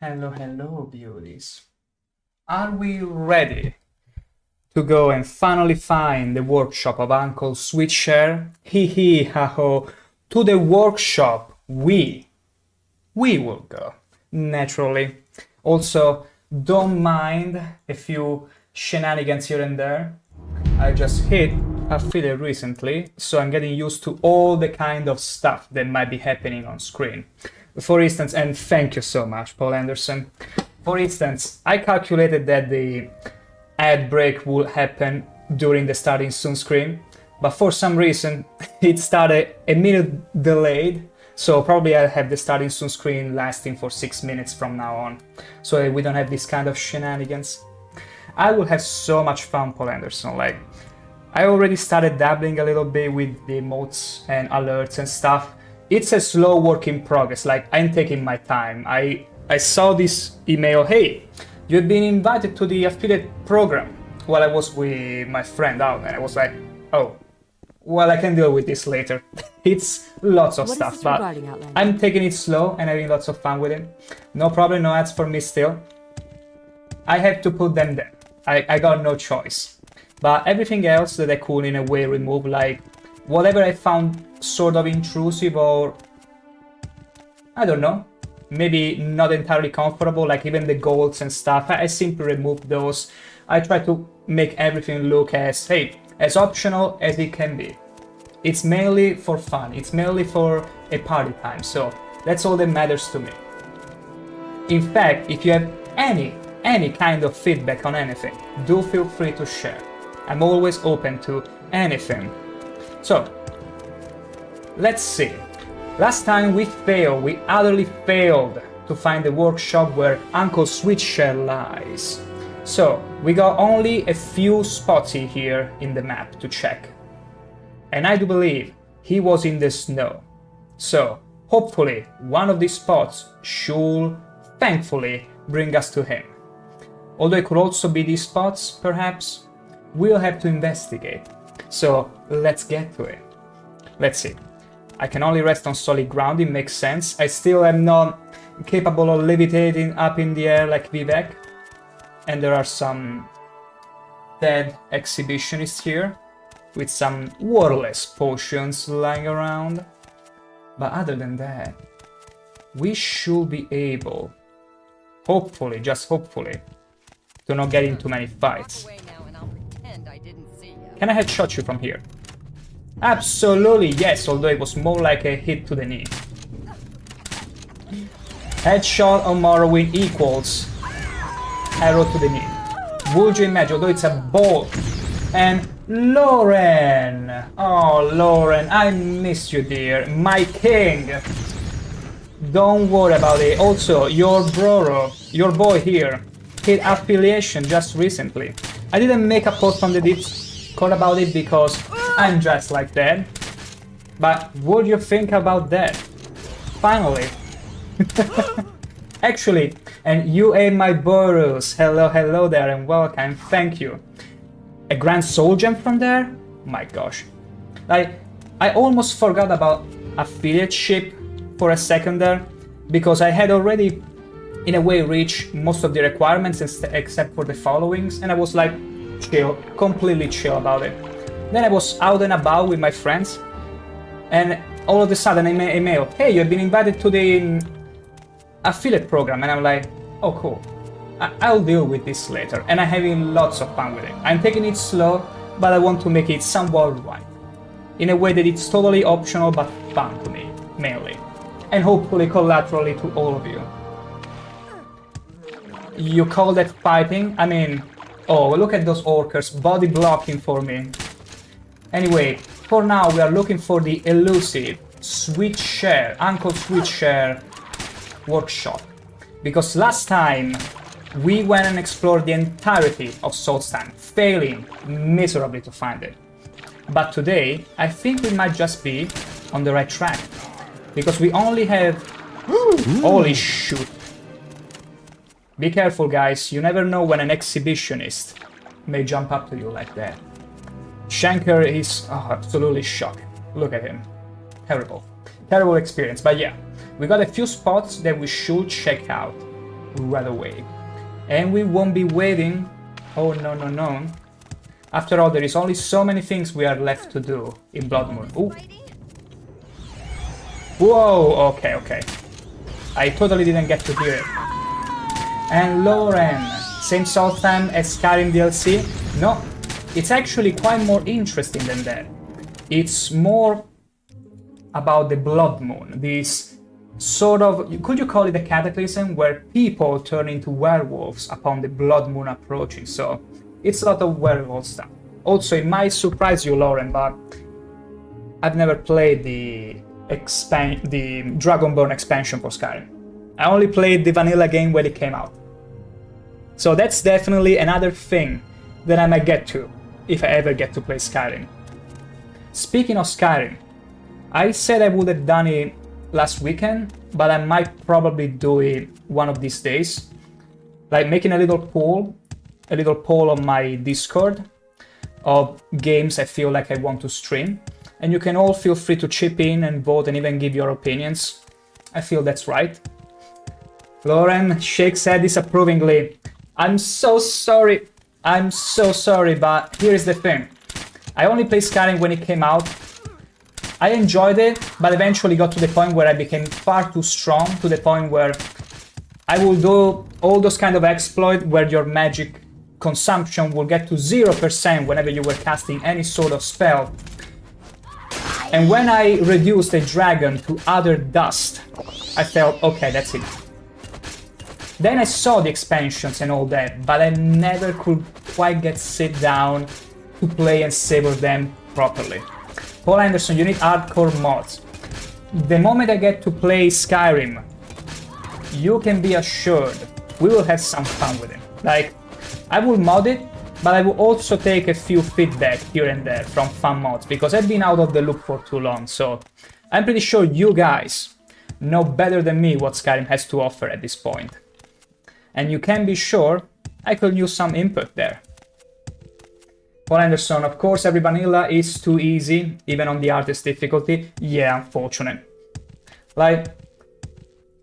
Hello, beauties. Are we ready to go and finally find the workshop of Uncle Sweetshare? Hihi, ha ho. To the workshop we will go, naturally. Also, don't mind a few shenanigans here and there. I just hit affiliate recently, so I'm getting used to all the kind of stuff that might be happening on screen. For instance, and thank you so much, Paul Anderson. For instance, I calculated that the ad break will happen during the starting soon screen, but for some reason it started a minute delayed, so probably I'll have the starting soon screen lasting for 6 minutes from now on, so we don't have this kind of shenanigans. I will have so much fun, Paul Anderson. Like, I already started dabbling a little bit with the emotes and alerts and stuff. It's a slow work in progress, like I'm taking my time. I saw this email, hey, you've been invited to the affiliate program, while I was with my friend out, and I was like, oh, well, I can deal with this later. It's lots of stuff, but I'm taking it slow and having lots of fun with it. No problem, no ads for me still. I have to put them there. I got no choice. But everything else that I could in a way remove, like whatever I found sort of intrusive or, I don't know, maybe not entirely comfortable, like even the golds and stuff, I simply removed those. I try to make everything look as, hey, as optional as it can be. It's mainly for fun, it's mainly for a party time, so that's all that matters to me. In fact, if you have any kind of feedback on anything, do feel free to share. I'm always open to anything. So, let's see. Last time we utterly failed to find the workshop where Uncle Sweetshare lies. So, we got only a few spots here in the map to check. And I do believe he was in the snow. So, hopefully, one of these spots should, thankfully, bring us to him. Although it could also be these spots, perhaps. We'll have to investigate. So, let's get to it. Let's see. I can only rest on solid ground, it makes sense. I still am not capable of levitating up in the air like Vivek. And there are some dead exhibitionists here with some wordless potions lying around. But other than that, we should be able, hopefully, just hopefully, to not get into many fights. Can I headshot you from here? Absolutely yes, although it was more like a hit to the knee. Headshot on Morrowind equals arrow to the knee. Would you imagine, although it's a bolt. And Lauren! Oh, Lauren, I miss you, dear. My king! Don't worry about it. Also, your boy here, hit affiliation just recently. I didn't make a post on the Discord about it because I'm just like that. But what do you think about that? Finally. Actually, and you ate my burrows. Hello there and welcome. Thank you. A grand soul gem from there? My gosh. I almost forgot about affiliate ship for a second there, because I had already in a way reached most of the requirements except for the followings, and I was like chill, completely chill about it. Then I was out and about with my friends, and all of a sudden I made a mail, hey, you've been invited to the affiliate program, and I'm like, oh cool, I'll deal with this later, and I'm having lots of fun with it. I'm taking it slow, but I want to make it somewhat right, in a way that it's totally optional but fun to me, mainly, and hopefully collaterally to all of you. You call that fighting? I mean, oh, look at those orcers body blocking for me. Anyway, for now we are looking for the elusive Sweetshare, Uncle Sweetshare workshop. Because last time we went and explored the entirety of Solstheim, failing miserably to find it. But today, I think we might just be on the right track. Because we only have... Holy shoot. Be careful, guys, you never know when an exhibitionist may jump up to you like that. ShankH-ER is absolutely shocked. Look at him. Terrible. Terrible experience, but yeah. We got a few spots that we should check out. right away. And we won't be waiting. Oh no, no, no. After all, there is only so many things we are left to do in Bloodmoon. Ooh. Whoa, okay, okay. I totally didn't get to hear it. And Lauren, same salt time as Skyrim DLC? No, it's actually quite more interesting than that. It's more about the Bloodmoon, this sort of, could you call it a cataclysm, where people turn into werewolves upon the Bloodmoon approaching, so it's a lot of werewolf stuff. Also, it might surprise you, Lauren, but I've never played the Dragonborn expansion for Skyrim. I only played the vanilla game when it came out. So that's definitely another thing that I might get to, if I ever get to play Skyrim. Speaking of Skyrim, I said I would have done it last weekend, but I might probably do it one of these days. Like making a little poll on my Discord of games I feel like I want to stream. And you can all feel free to chip in and vote and even give your opinions. I feel that's right. Lauren shakes said disapprovingly, I'm so sorry, but here's the thing. I only played Skyrim when it came out. I enjoyed it, but eventually got to the point where I became far too strong, to the point where I will do all those kind of exploits where your magic consumption will get to 0% whenever you were casting any sort of spell. And when I reduced a dragon to utter dust, I felt, okay, that's it. Then I saw the expansions and all that, but I never could quite sit down to play and savor them properly. Paul Anderson, you need hardcore mods. The moment I get to play Skyrim, you can be assured we will have some fun with it. Like, I will mod it, but I will also take a few feedback here and there from fan mods, because I've been out of the loop for too long, so I'm pretty sure you guys know better than me what Skyrim has to offer at this point. And you can be sure I could use some input there. Paul Anderson, of course every vanilla is too easy, even on the hardest difficulty. Yeah, unfortunate. Like,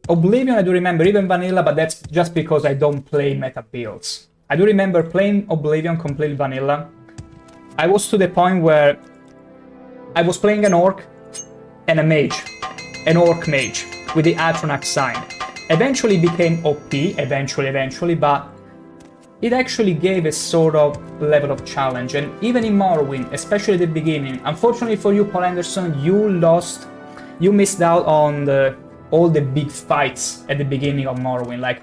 Oblivion I do remember, even vanilla, but that's just because I don't play meta builds. I do remember playing Oblivion completely vanilla. I was to the point where I was playing an orc and a mage. An orc mage, with the Atronach sign. Eventually became OP, eventually, but it actually gave a sort of level of challenge. And even in Morrowind, especially at the beginning, unfortunately for you, Paul Anderson, you missed out on all the big fights at the beginning of Morrowind. Like,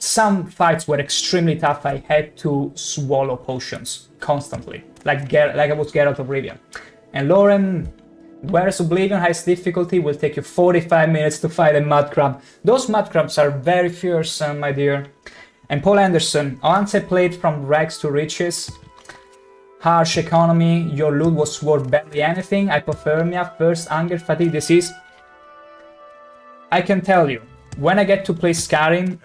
some fights were extremely tough. I had to swallow potions constantly, like I was Geralt of Rivia. And Lauren, whereas Oblivion highest difficulty will take you 45 minutes to fight a mud crab. Those mud crabs are very fearsome, my dear. And Paul Anderson, once I played from rags to riches, harsh economy, your loot was worth barely anything, hypothermia, thirst, hunger, fatigue, disease. I can tell you, when I get to play Skyrim,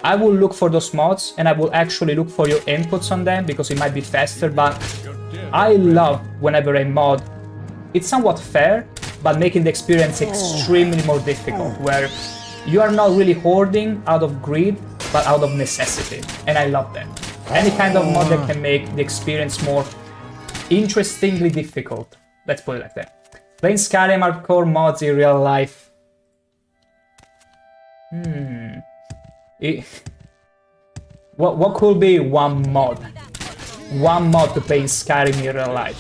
I will look for those mods and I will actually look for your inputs on them because it might be faster, but I love whenever a mod, it's somewhat fair, but making the experience extremely more difficult, where you are not really hoarding out of greed, but out of necessity, and I love that. Any kind of mod that can make the experience more interestingly difficult, let's put it like that. Playing Skyrim hardcore mods in real life. What could be one mod? One mod to play in Skyrim in real life.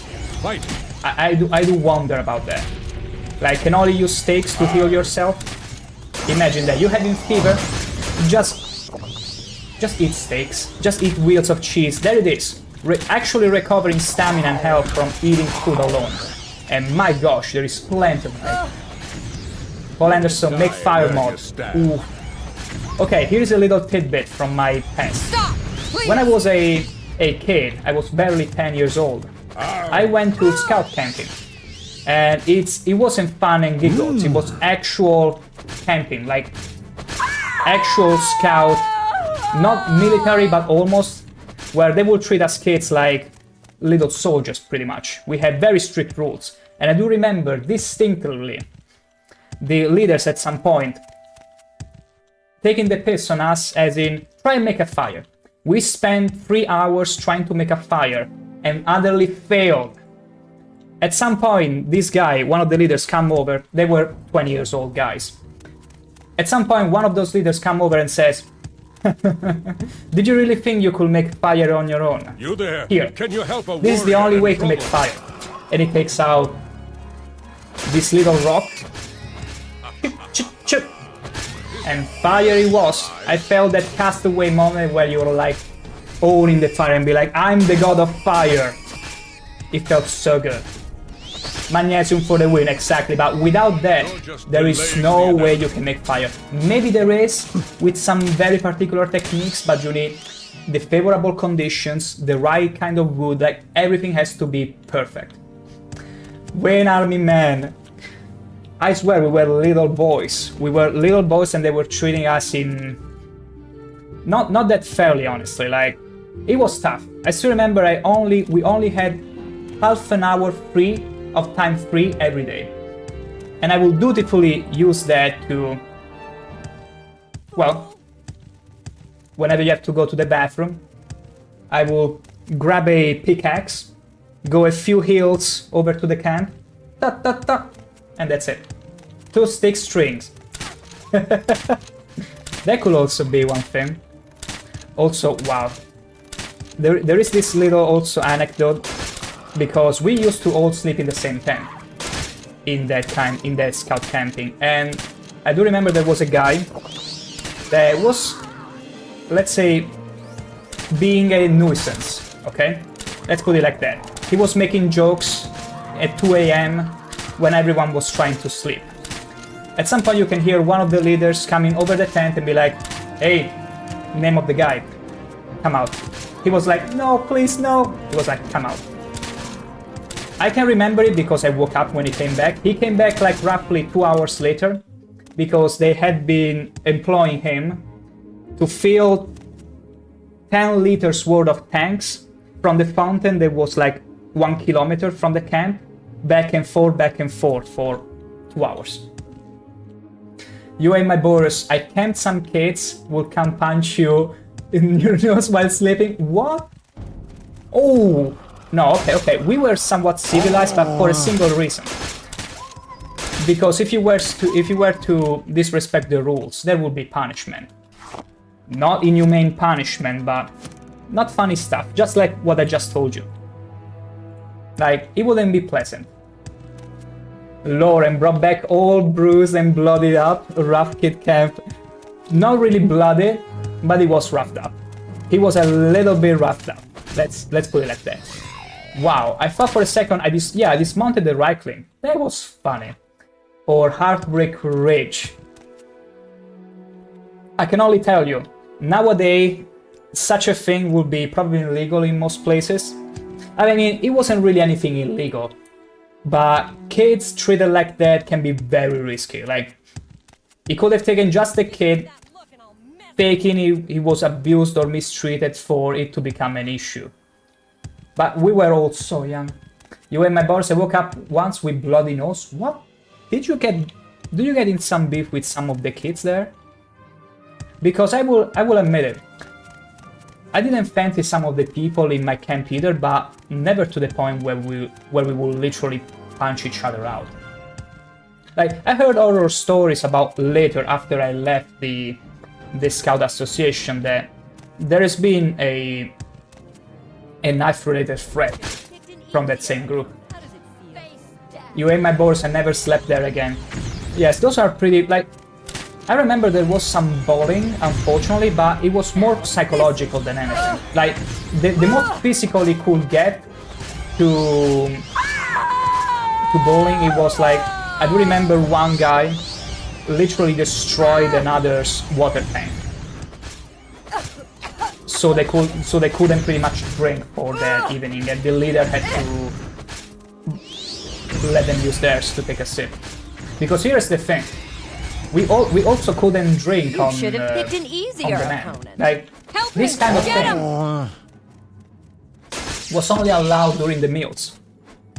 I do wonder about that. Like, can only use stakes to heal yourself? Imagine that, you having fever, just eat steaks, just eat wheels of cheese, there it is. Actually recovering stamina and health from eating food alone. And my gosh, there is plenty of that. Paul Anderson, make fire mod. Ooh. Okay, here's a little tidbit from my past. When I was a kid, I was barely 10 years old. I went to scout camping. And it wasn't fun and giggles, it was actual camping, like actual scout, not military but almost, where they would treat us kids like little soldiers pretty much. We had very strict rules, and I do remember distinctly the leaders at some point taking the piss on us, as in, try and make a fire. We spent 3 hours trying to make a fire and utterly failed. At some point, this guy, one of the leaders, come over. They were 20 years old guys. At some point, one of those leaders come over and says, did you really think you could make fire on your own? You there? Here. Can you help a This is the warrior only in way to make trouble? fire. And he takes out this little rock. And fire it was. I felt that castaway moment where you're like owning the fire and be like, I'm the god of fire. It felt so good. Magnesium for the win, exactly. But without that, there is no way you can make fire. Maybe there is with some very particular techniques, but you need the favorable conditions, the right kind of wood, like everything has to be perfect. Wayne Army man. I swear we were little boys. We were little boys and they were treating us in... Not that fairly, honestly. Like, it was tough. I still remember we only had half an hour of time free every day. And I will dutifully use that to... Well, whenever you have to go to the bathroom, I will grab a pickaxe, go a few hills over to the camp, and that's it. 2 stick strings. That could also be one thing. Also, wow. There is this little also anecdote, because we used to all sleep in the same tent in that scout camping, and I do remember there was a guy that was, let's say, being a nuisance, okay? Let's put it like that. He was making jokes at 2 a.m. when everyone was trying to sleep. At some point you can hear one of the leaders coming over the tent and be like, hey, name of the guy, come out. He was like, no, please, no. He was like, come out. I can remember it because I woke up when he came back. He came back like roughly 2 hours later because they had been employing him to fill 10 liters worth of tanks from the fountain that was like 1 kilometer from the camp, back and forth for 2 hours. You and my Boris, I camped some kids will come punch you in your nose while sleeping. What? Oh, no, okay. We were somewhat civilized, but for a single reason. Because if you were to disrespect the rules, there would be punishment. Not inhumane punishment, but not funny stuff, just like what I just told you. Like, it wouldn't be pleasant. Lauren brought back all bruised and bloodied up, rough kid camp. Not really bloody, but he was roughed up. He was a little bit roughed up. Let's put it like that. Wow, I thought for a second I dismounted the Reichling. That was funny. Or Heartbreak Ridge. I can only tell you, nowadays such a thing would be probably illegal in most places. I mean, it wasn't really anything illegal, but kids treated like that can be very risky. Like, he could have taken just a kid, thinking he was abused or mistreated for it to become an issue. But we were all so young. You and my boss, I woke up once with bloody nose. What? Did you get in some beef with some of the kids there? Because I will admit it. I didn't fancy some of the people in my camp either, but never to the point where we will literally punch each other out. Like, I heard horror stories about later, after I left the Scout Association, that there has been a knife-related threat from that same group. You and my boss, I never slept there again. Yes, those are pretty, like, I remember there was some bowling, unfortunately, but it was more psychological than anything. Like, the most physical it could get to bowling, it was like, I do remember one guy literally destroyed another's water tank. So they couldn't pretty much drink for that evening, and the leader had to let them use theirs to take a sip. Because here's the thing. We also couldn't drink on should have picked an easier opponent. Like, this kind of thing was only allowed during the meals.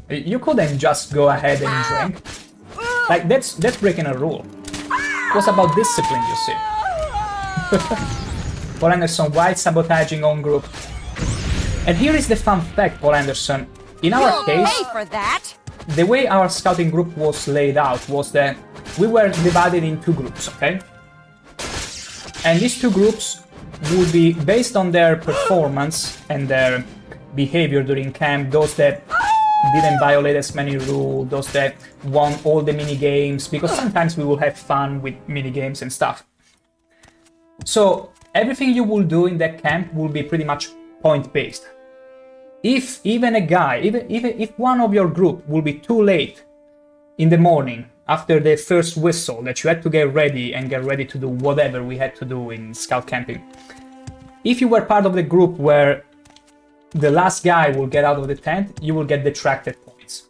You couldn't just go ahead and drink. Like, that's breaking a rule. It was about discipline, you see. Paul Anderson, white sabotaging on group. And here is the fun fact, Paul Anderson. In our You'll case, pay for that. the way our scouting group was laid out was that we were divided in 2 groups, okay? And these 2 groups would be based on their performance and their behavior during camp, those that didn't violate as many rules, those that won all the mini games, because sometimes we will have fun with mini games and stuff. So everything you will do in that camp will be pretty much point based. If even a guy, even if one of your group will be too late in the morning after the first whistle that you had to get ready to do whatever we had to do in scout camping, if you were part of the group where the last guy will get out of the tent, you will get detracted points.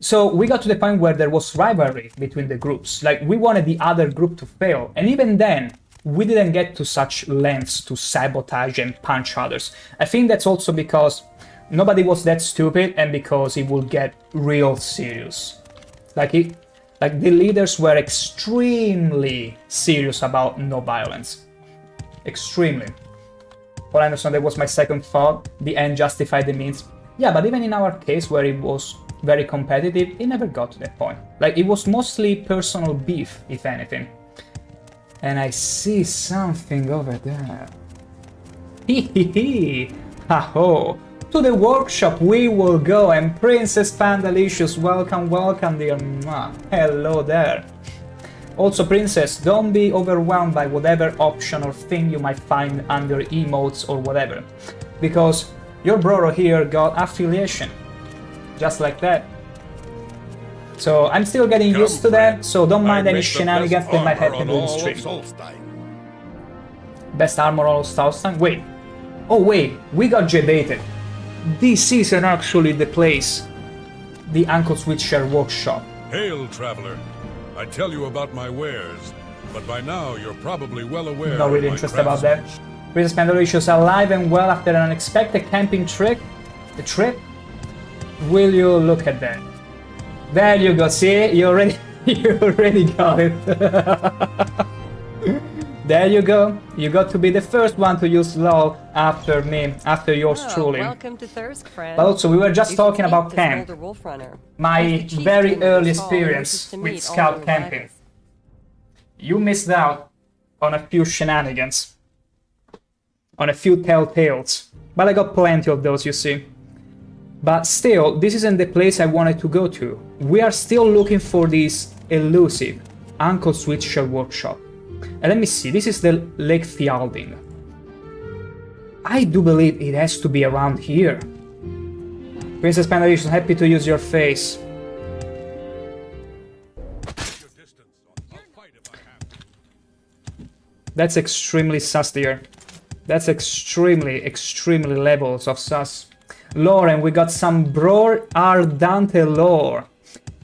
So we got to the point where there was rivalry between the groups. Like, we wanted the other group to fail, and even then we didn't get to such lengths to sabotage and punch others. I think that's also because nobody was that stupid and because it would get real serious. Like the leaders were extremely serious about no violence. Extremely. Paul Anderson, that was my second thought. The end justified the means. Yeah, but even in our case where it was very competitive, it never got to that point. Like, it was mostly personal beef, if anything. And I see something over there. Hihihi! Ha-ho! To the workshop we will go, and Princess Pandalicious, welcome, welcome, dear. Mwah. Hello there. Also, Princess, don't be overwhelmed by whatever option or thing you might find under emotes or whatever, because your brother here got affiliation, just like that. So I'm still getting used to that, so don't mind any shenanigans that might happen during stream. Best armor on Solstein? Wait. Oh wait, we got J-baited. This isn't actually the place. The Uncle Sweetshare workshop. Hail, traveler. I tell you about my wares, but by now you're probably well aware. Not really interested about that. Princess Pandalicious alive and well after an unexpected camping trip. A trip? Will you look at that? There you go. See, you already got it. There you go. You got to be the first one to use LOL after me, after yours truly. Welcome to Thirsk, friend. But also, we were just talking about camp. My very early experience with scout camping. You missed out on a few shenanigans, on a few telltales, but I got plenty of those, you see. But still, this isn't the place I wanted to go to. We are still looking for this elusive Uncle Sweetshare workshop. And let me see, this is the Lake Fjalding. I do believe it has to be around here. Princess Pandalicious, happy to use your face. That's extremely sus, dear. That's extremely levels of sus. Lauren, we got some Bro Ardante lore.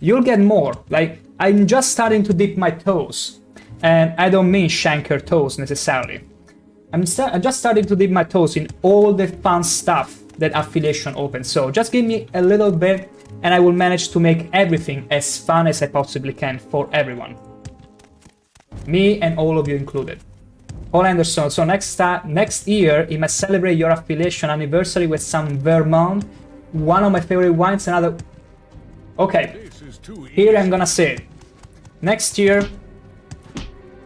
You'll get more. Like, I'm just starting to dip my toes. And I don't mean ShankH-ER toes necessarily. I'm just starting to dip my toes in all the fun stuff that affiliation opens. So just give me a little bit and I will manage to make everything as fun as I possibly can for everyone. Me and all of you included. Paul Anderson, so next year you must celebrate your affiliation anniversary with some Vermont, one of my favorite wines, another... Okay, here I'm gonna say it. Next year,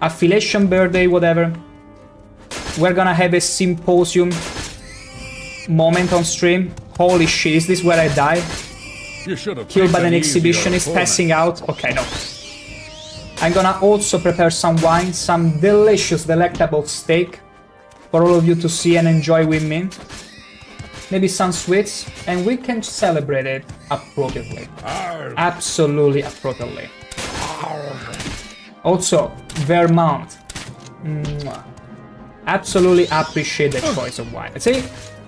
affiliation birthday, whatever, we're gonna have a symposium moment on stream. Holy shit, is this where I die? Killed by an exhibitionist passing out? Okay, no. I'm gonna also prepare some wine, some delicious, delectable steak for all of you to see and enjoy with me. Maybe some sweets, and we can celebrate it appropriately. Absolutely appropriately. Also, Vermont. Mwah. Absolutely appreciate the choice of wine. See,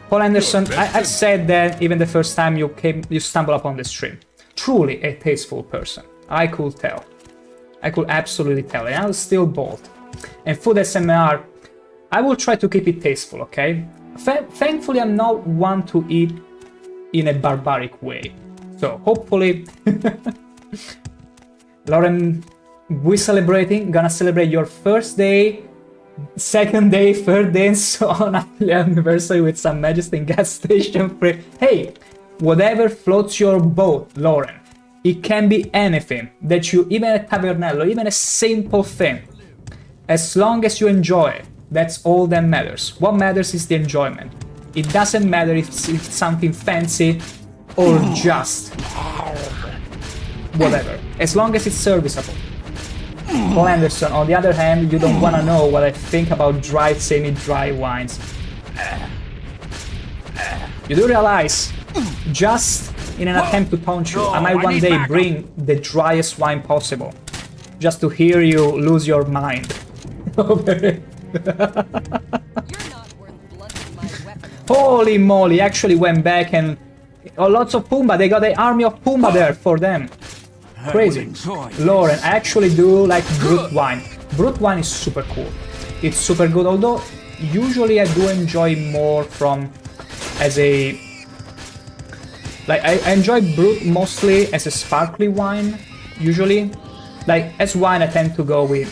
Paul Anderson, I've said that even the first time you stumbled upon the stream. Truly a tasteful person. I could tell. I could absolutely tell, and I'll still bold. And food SMR, I will try to keep it tasteful, okay? Thankfully, I'm not one to eat in a barbaric way. So, hopefully... Lauren, we're gonna celebrate your first day Second day, third day, and so on. Happy anniversary with some Majesty gas station free. Hey, whatever floats your boat, Lauren. It can be anything that you, even a tavernello, even a simple thing. As long as you enjoy it, that's all that matters. What matters is the enjoyment. It doesn't matter if it's something fancy or just whatever. As long as it's serviceable. Paul Anderson, on the other hand, you don't want to know what I think about dry, semi-dry wines. You do realize, just in an attempt to taunt you, I might one day bring the driest wine possible, just to hear you lose your mind over it. You're not worth blood in my weapon. Holy moly, actually went back and... Oh, lots of Pumba, they got the army of Pumba there for them. Crazy. Lauren, I actually do like brut wine. Brut wine is super cool. It's super good, although usually I do enjoy more from as a... Like, I enjoy brut mostly as a sparkly wine, usually. Like, as wine I tend to go with,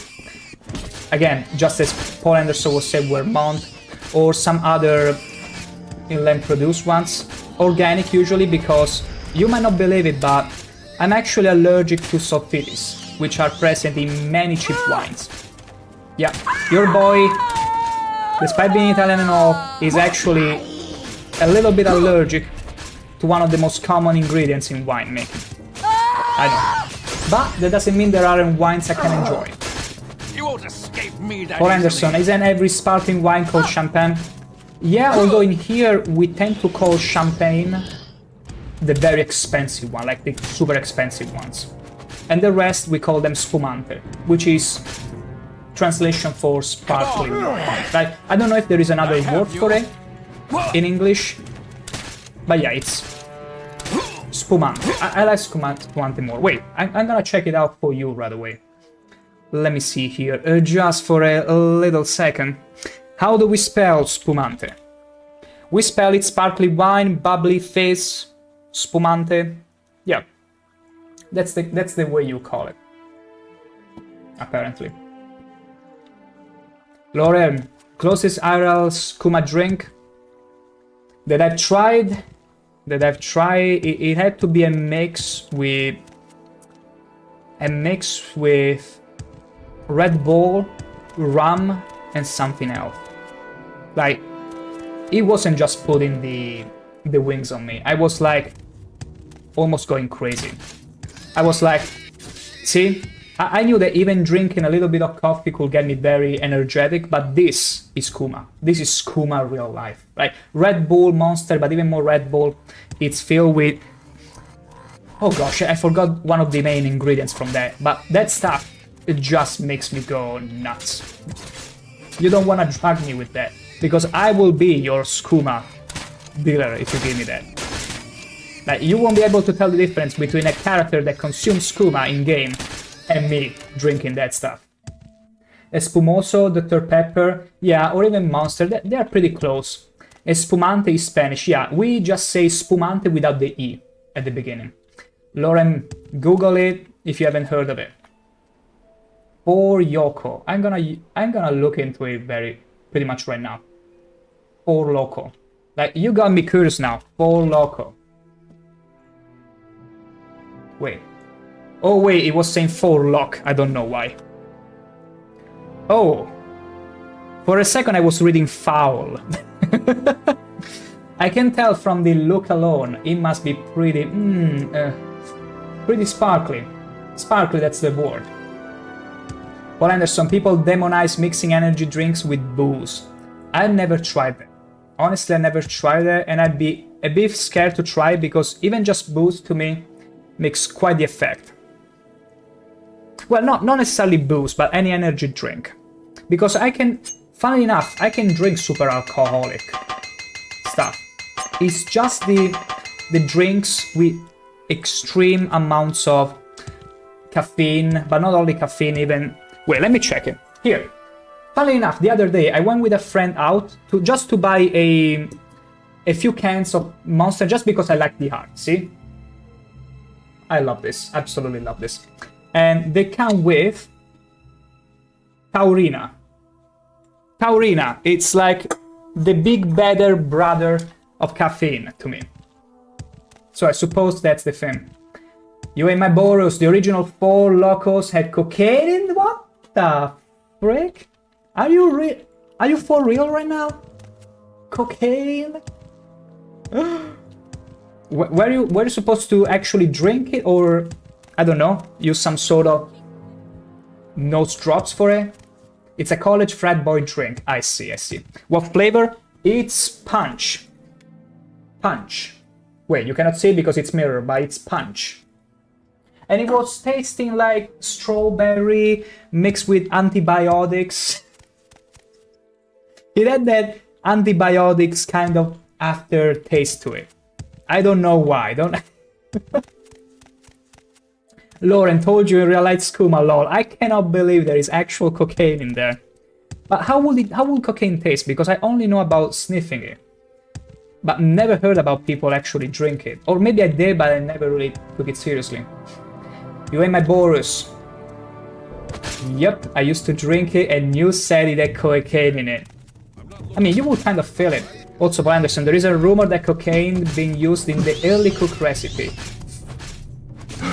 again, just as Paul Anderson was saying, Vermont, or some other inland produced ones. Organic usually, because you might not believe it, but I'm actually allergic to sulfites, which are present in many cheap wines. Yeah, your boy, despite being Italian and all, is actually a little bit allergic to one of the most common ingredients in winemaking. I know. But that doesn't mean there aren't wines I can enjoy. You won't escape me that Paul Anderson, isn't every sparkling wine called champagne? Yeah, although in here we tend to call champagne the very expensive one, like the super expensive ones. And the rest we call them spumante, which is translation for sparkling wine. Like, I don't know if there is another word for it in English, but yeah, it's spumante. I like spumante more. Wait, I'm gonna check it out for you right away. Let me see here, just for a little second. How do we spell spumante? We spell it sparkly wine, bubbly fizz, spumante. Yeah, that's the way you call it, apparently. Lauren, closest IRL skooma drink that I've tried. It had to be a mix with Red Bull, rum, and something else. Like, it wasn't just putting the wings on me. I was like almost going crazy. I was like, see, I knew that even drinking a little bit of coffee could get me very energetic, but this is skooma. This is skooma real life. Like Red Bull, Monster, but even more Red Bull. It's filled with... Oh gosh, I forgot one of the main ingredients from that. But that stuff, it just makes me go nuts. You don't want to drug me with that, because I will be your skooma dealer if you give me that. Like, you won't be able to tell the difference between a character that consumes skooma in-game and me drinking that stuff. Espumoso, Dr. Pepper, yeah, or even Monster, they are pretty close. Espumante is Spanish, yeah, we just say spumante without the E at the beginning. Lauren, Google it if you haven't heard of it. Or Yoko. I'm gonna look into it pretty much right now. Or Loco. Like, you got me curious now. Or Loco. Wait. Oh wait, it was saying for lock. I don't know why. Oh. For a second I was reading foul. I can tell from the look alone, it must be pretty sparkly. Sparkly, that's the word. Paul Anderson, people demonize mixing energy drinks with booze. I've never tried that. Honestly, I never tried it, and I'd be a bit scared to try, because even just booze to me makes quite the effect. Well, not necessarily booze, but any energy drink. Because funnily enough, I can drink super alcoholic stuff. It's just the drinks with extreme amounts of caffeine, but not only caffeine, even... Wait, let me check it. Here. Funnily enough, the other day I went with a friend out just to buy a few cans of Monster, just because I like the art, see? I love this, absolutely love this. And they come with Taurina. Taurina. It's like the big better brother of caffeine to me. So I suppose that's the thing. You and my Boros, the original 4 Locos had cocaine in? What the frick? Are you for real right now? Cocaine? Were you supposed to actually drink it, or I don't know, use some sort of nose drops for it? It's a college frat boy drink. I see. What flavor? It's punch. Punch. Wait, you cannot see it because it's mirror, but it's punch. And it was tasting like strawberry mixed with antibiotics. It had that antibiotics kind of aftertaste to it. I don't know why. Lauren told you in real life skooma, lol. I cannot believe there is actual cocaine in there. But how will cocaine taste? Because I only know about sniffing it. But never heard about people actually drink it. Or maybe I did, but I never really took it seriously. You and my Boris. Yep, I used to drink it and you said it had cocaine in it. I mean, you will kind of feel it. Also, by Anderson, there is a rumor that cocaine being used in the early cook recipe.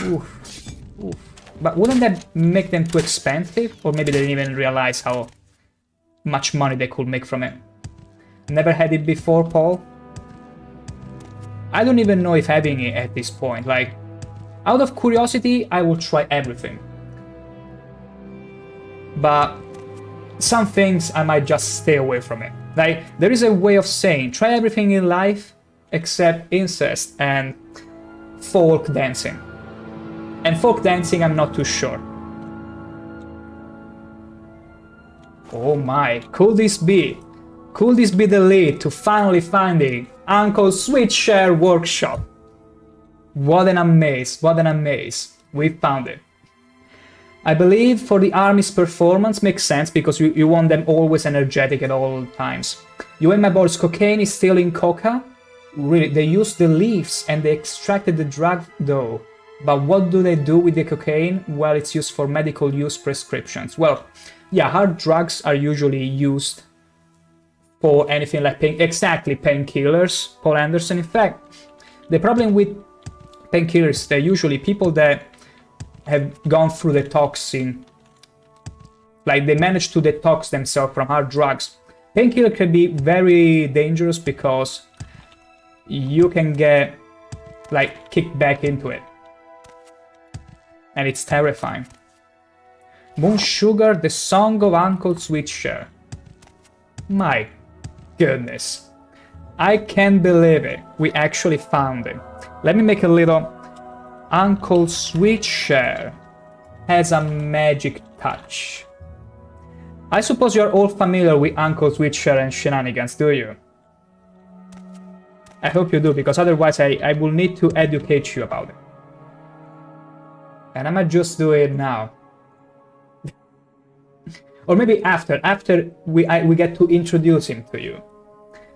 Oof. But wouldn't that make them too expensive? Or maybe they didn't even realize how much money they could make from it. Never had it before, Paul? I don't even know if having it at this point. Like, out of curiosity, I will try everything. But some things I might just stay away from it. Like, there is a way of saying, try everything in life except incest and folk dancing. And folk dancing, I'm not too sure. Oh my, could this be? Could this be the lead to finally finding Uncle Sweetshare workshop? What an amaze, what an amaze. We found it. I believe for the army's performance makes sense because you want them always energetic at all times. You and my boys, cocaine is still in coca? Really, they used the leaves and they extracted the drug though. But what do they do with the cocaine? Well, it's used for medical use prescriptions. Well, yeah, hard drugs are usually used for anything like painkillers, Paul Anderson. In fact, the problem with painkillers, they're usually people that have gone through the toxin, like they manage to detox themselves from hard drugs. Painkiller can be very dangerous because you can get like kicked back into it, and it's terrifying. Moon Sugar, the song of Uncle Sweetshare. My goodness, I can't believe it. We actually found it. Let me make a little. Uncle Sweetshare has a magic touch. I suppose you're all familiar with Uncle Sweetshare and shenanigans, do you? I hope you do, because otherwise I will need to educate you about it. And I might just do it now. Or maybe after we get to introduce him to you.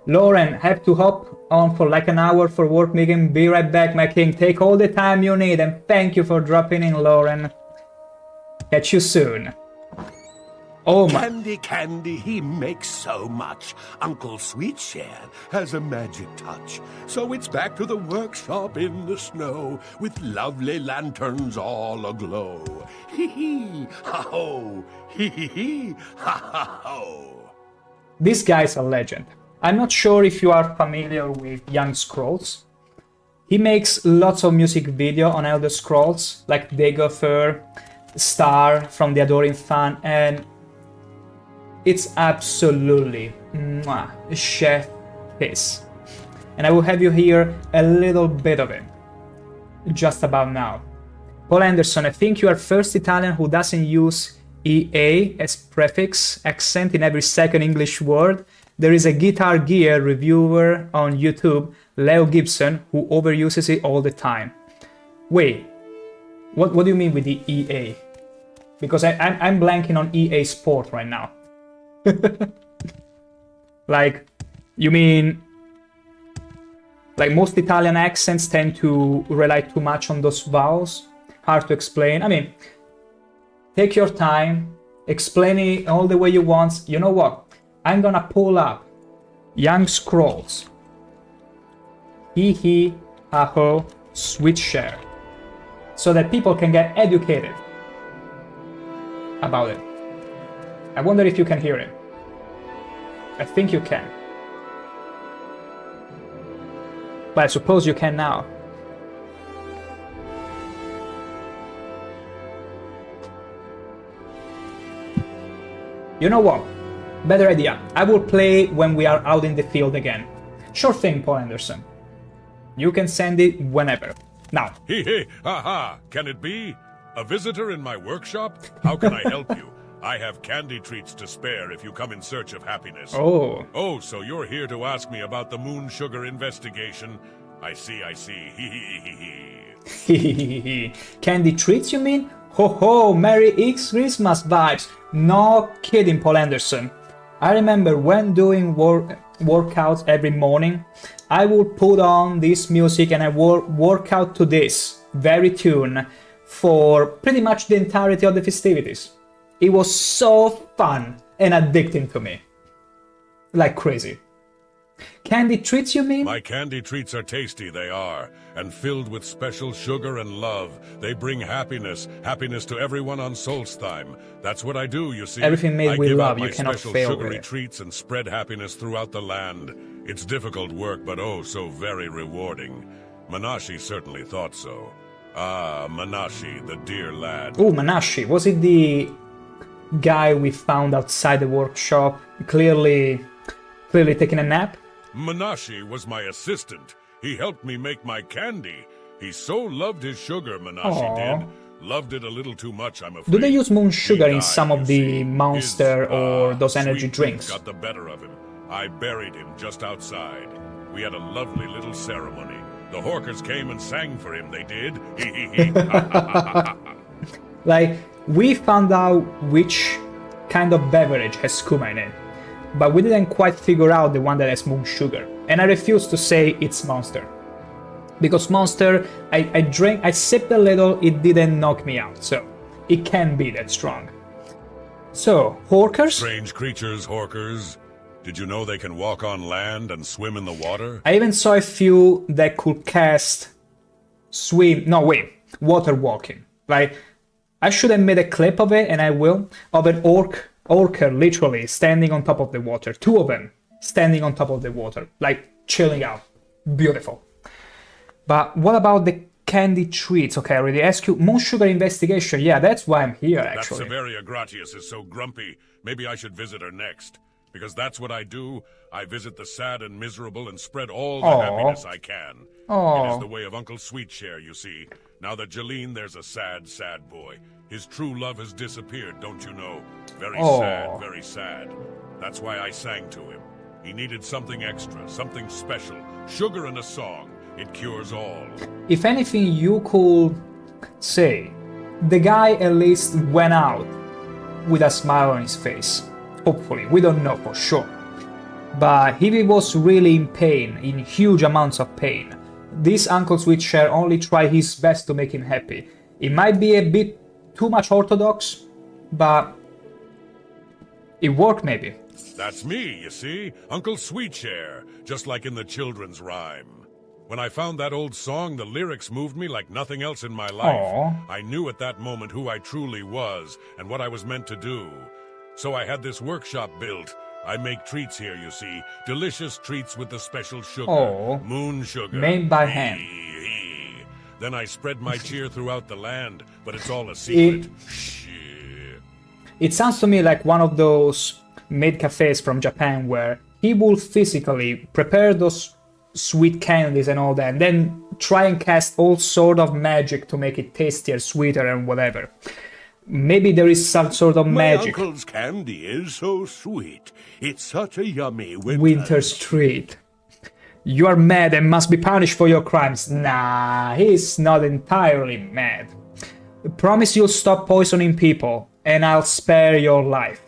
Lauren, have to hop on for like an hour for work meeting. Be right back, my king. Take all the time you need, and thank you for dropping in, Lauren. Catch you soon. Oh my... Candy, he makes so much. Uncle Sweetshare has a magic touch. So it's back to the workshop in the snow, with lovely lanterns all aglow. Hee-hee, ha-ho, hee-hee-hee, ha-ha-ho. This guy's a legend. I'm not sure if you are familiar with Young Scrolls. He makes lots of music video on Elder Scrolls, like Dagothr, Star from the Adoring Fan, and it's absolutely chef kiss. And I will have you hear a little bit of it, just about now. Paul Anderson, I think you are first Italian who doesn't use EA as prefix accent in every second English word. There is a Guitar Gear reviewer on YouTube, Leo Gibson, who overuses it all the time. Wait, what do you mean with the EA? Because I'm blanking on EA Sport right now. Like, you mean... Like most Italian accents tend to rely too much on those vowels? Hard to explain. I mean, take your time, explain it all the way you want. You know what? I'm gonna pull up Young Scrolls. Hihihi Sweetshare. So that people can get educated about it. I wonder if you can hear it. I think you can. But I suppose you can now. You know what? Better idea. I will play when we are out in the field again. Sure thing, Paul Anderson. You can send it whenever. Now. Hee ha ha! Can it be? A visitor in my workshop? How can I help you? I have candy treats to spare if you come in search of happiness. Oh. Oh, so you're here to ask me about the moon sugar investigation? I see, I see. Hee. Candy treats, you mean? Ho ho, Merry Christmas vibes. No kidding, Paul Anderson. I remember when doing workouts every morning, I would put on this music and I would work out to this very tune for pretty much the entirety of the festivities. It was so fun and addicting to me. Like crazy. Candy treats, you mean? My candy treats are tasty, they are, and filled with special sugar and love. They bring happiness to everyone on Solstheim. That's what I do, you see. Everything made with love, you cannot special fail sugary with it. treats and spread happiness throughout the land. It's difficult work, but oh, so very rewarding. Manashi certainly thought so. Ah, Manashi, the dear lad. Oh, Manashi, was it the guy we found outside the workshop, clearly taking a nap? Manashi was my assistant. He helped me make my candy. He so loved his sugar, Manashi did. Loved it a little too much, I'm afraid. Do they use moon sugar He in died, some of you the see. Monster or those energy sweet drinks? tooth got the better of him. I buried him just outside. We had a lovely little ceremony. The Horkers came and sang for him, they did. Like, we found out which kind of beverage has skooma in it, but we didn't quite figure out the one that has moon sugar. And I refuse to say it's Monster. Because Monster, I sipped a little, it didn't knock me out, so it can be that strong. So, Horkers? Strange creatures, Horkers. Did you know they can walk on land and swim in the water? I even saw a few that could cast water walking. Like, I should have made a clip of it, and I will, of an orker literally standing on top of the water. Two of them standing on top of the water, like chilling out. Beautiful. But what about the candy treats? Okay, I already asked you. Moon sugar investigation. Yeah, that's why I'm here, actually. That Severia Gratius is so grumpy. Maybe I should visit her next. Because that's what I do. I visit the sad and miserable and spread all the happiness I can. It is the way of Uncle Sweetshare, you see. Now that Jeline, there's a sad, sad boy. His true love has disappeared, don't you know? Very sad, very sad. That's why I sang to him. He needed something extra, something special. Sugar and a song. It cures all. If anything you could say, the guy at least went out with a smile on his face. Hopefully, we don't know for sure. But if he was really in pain, in huge amounts of pain, this Uncle Sweetshare only tried his best to make him happy. It might be a bit too much orthodox, but it worked maybe. That's me, you see? Uncle Sweetshare, just like in the children's rhyme. When I found that old song, the lyrics moved me like nothing else in my life. I knew at that moment who I truly was and what I was meant to do. So I had this workshop built. I make treats here, you see. Delicious treats with the special sugar. Moon sugar. Made by hand. Then I spread my cheer throughout the land, but it's all a secret. It sounds to me like one of those maid cafes from Japan where he will physically prepare those sweet candies and all that, and then try and cast all sort of magic to make it tastier, sweeter, and whatever. Maybe there is some sort of magic. My uncle's candy is so sweet. It's such a yummy winter's treat. You are mad and must be punished for your crimes. Nah, he's not entirely mad. Promise you'll stop poisoning people, and I'll spare your life.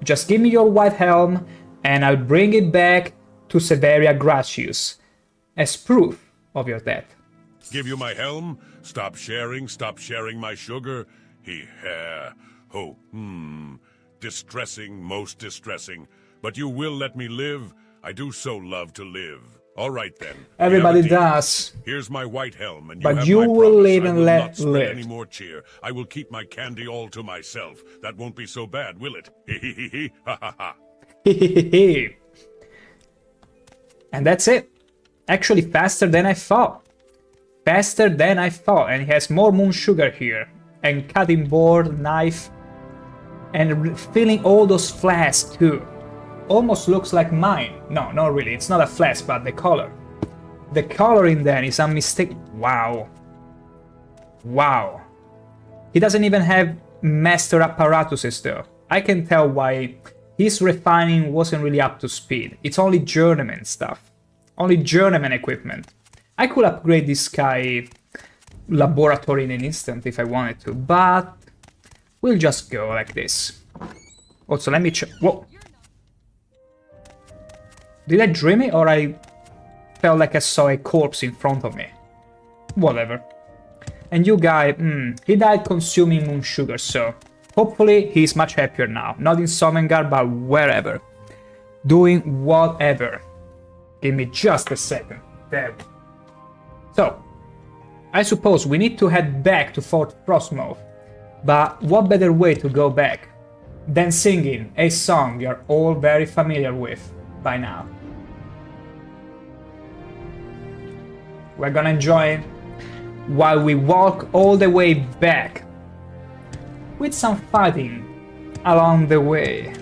Just give me your white helm, and I'll bring it back to Severia Gratius as proof of your death. Give you my helm? Stop sharing my sugar? Distressing, most distressing. But you will let me live? I do so love to live. All right then. Everybody We have a deal. does. Here's my white helm, and But have you my will promise. live I and will let not spread live. any more cheer. I will keep my candy all to myself. That won't be so bad, will it? Hihihi, ha ha ha. And that's it. Actually, faster than I thought. Faster than I thought. And he has more moon sugar here. And cutting board, knife. And filling all those flasks too. Almost looks like mine. No, not really. It's not a flask, but the color. The coloring then is unmistakable. Wow. Wow. He doesn't even have master apparatuses though. I can tell why his refining wasn't really up to speed. It's only journeyman stuff. Only journeyman equipment. I could upgrade this guy laboratory in an instant if I wanted to, but we'll just go like this. Also, let me check. Whoa. Did I dream it or I felt like I saw a corpse in front of me? Whatever. And you guy, he died consuming moon sugar, so hopefully he's much happier now. Not in Sovngarde, but wherever. Doing whatever. Give me just a second. There. So, I suppose we need to head back to Fort Frostmoth. But what better way to go back than singing a song you're all very familiar with by now. We're gonna enjoy it while we walk all the way back with some fighting along the way.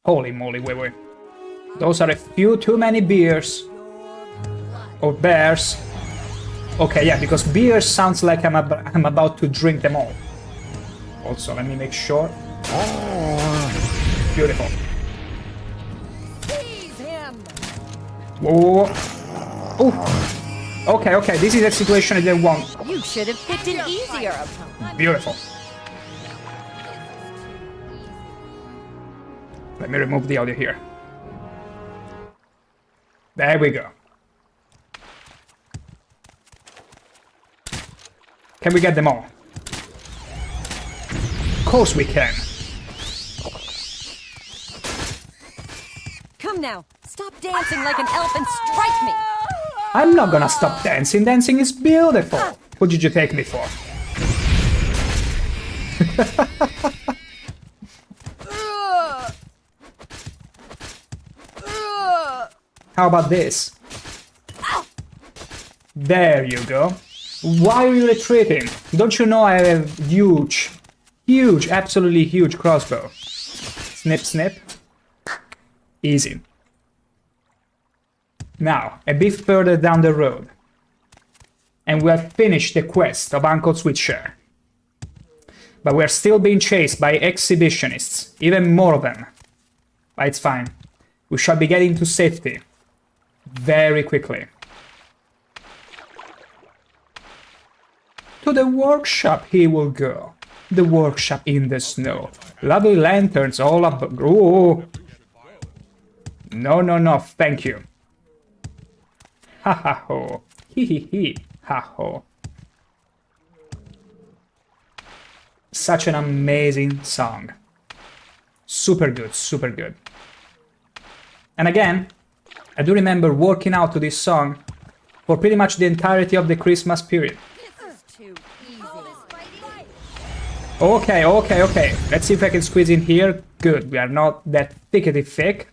Holy moly, wait. Those are a few too many beers. Or bears. Okay, yeah, because beers sounds like I'm about to drink them all. Also, let me make sure. Beautiful. Seize him! Whoa. Oh. Okay, this is a situation I didn't want. You should have picked an easier opponent. Beautiful. Let me remove the audio here. There we go. Can we get them all? Of course we can. Come now, stop dancing like an elf and strike me! I'm not gonna stop dancing. Dancing is beautiful. What did you take me for? How about this? There you go. Why are you retreating? Don't you know I have huge, absolutely huge crossbow? Snip, snip. Easy. Now, a bit further down the road. And we have finished the quest of Uncle Sweetshare. But we're still being chased by exhibitionists. Even more of them. But it's fine. We shall be getting to safety. Very quickly. To the workshop he will go. The workshop in the snow. Lovely lanterns all up. Oh. No, thank you. Ha ha ho. Hihihi. Ha ho. Such an amazing song. Super good. And again, I do remember working out to this song for pretty much the entirety of the Christmas period. This is too easy. Okay. Let's see if I can squeeze in here. Good, we are not that thickety thick.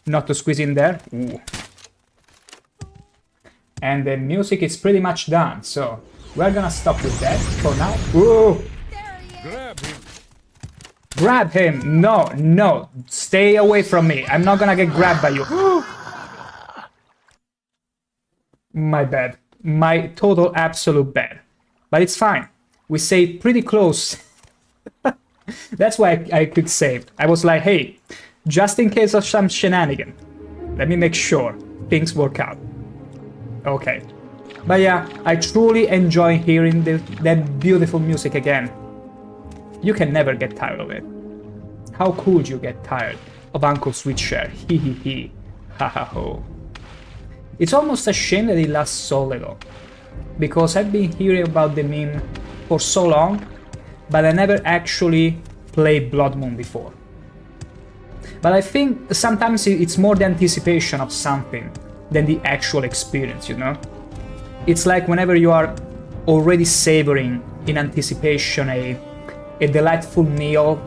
Not to squeeze in there. Ooh. And the music is pretty much done, so we're gonna stop with that for now. Ooh. Grab him! No, stay away from me. I'm not gonna get grabbed by you. My bad. My total absolute bad. But it's fine. We saved pretty close. That's why I quick saved. I was like, hey, just in case of some shenanigan, let me make sure things work out. Okay. But yeah, I truly enjoy hearing that beautiful music again. You can never get tired of it. How could you get tired of Uncle Sweetshare? Hihihi. Ha ha ho. It's almost a shame that it lasts so little. Because I've been hearing about the meme for so long but I never actually played Bloodmoon before. But I think sometimes it's more the anticipation of something than the actual experience, you know? It's like whenever you are already savoring in anticipation a delightful meal,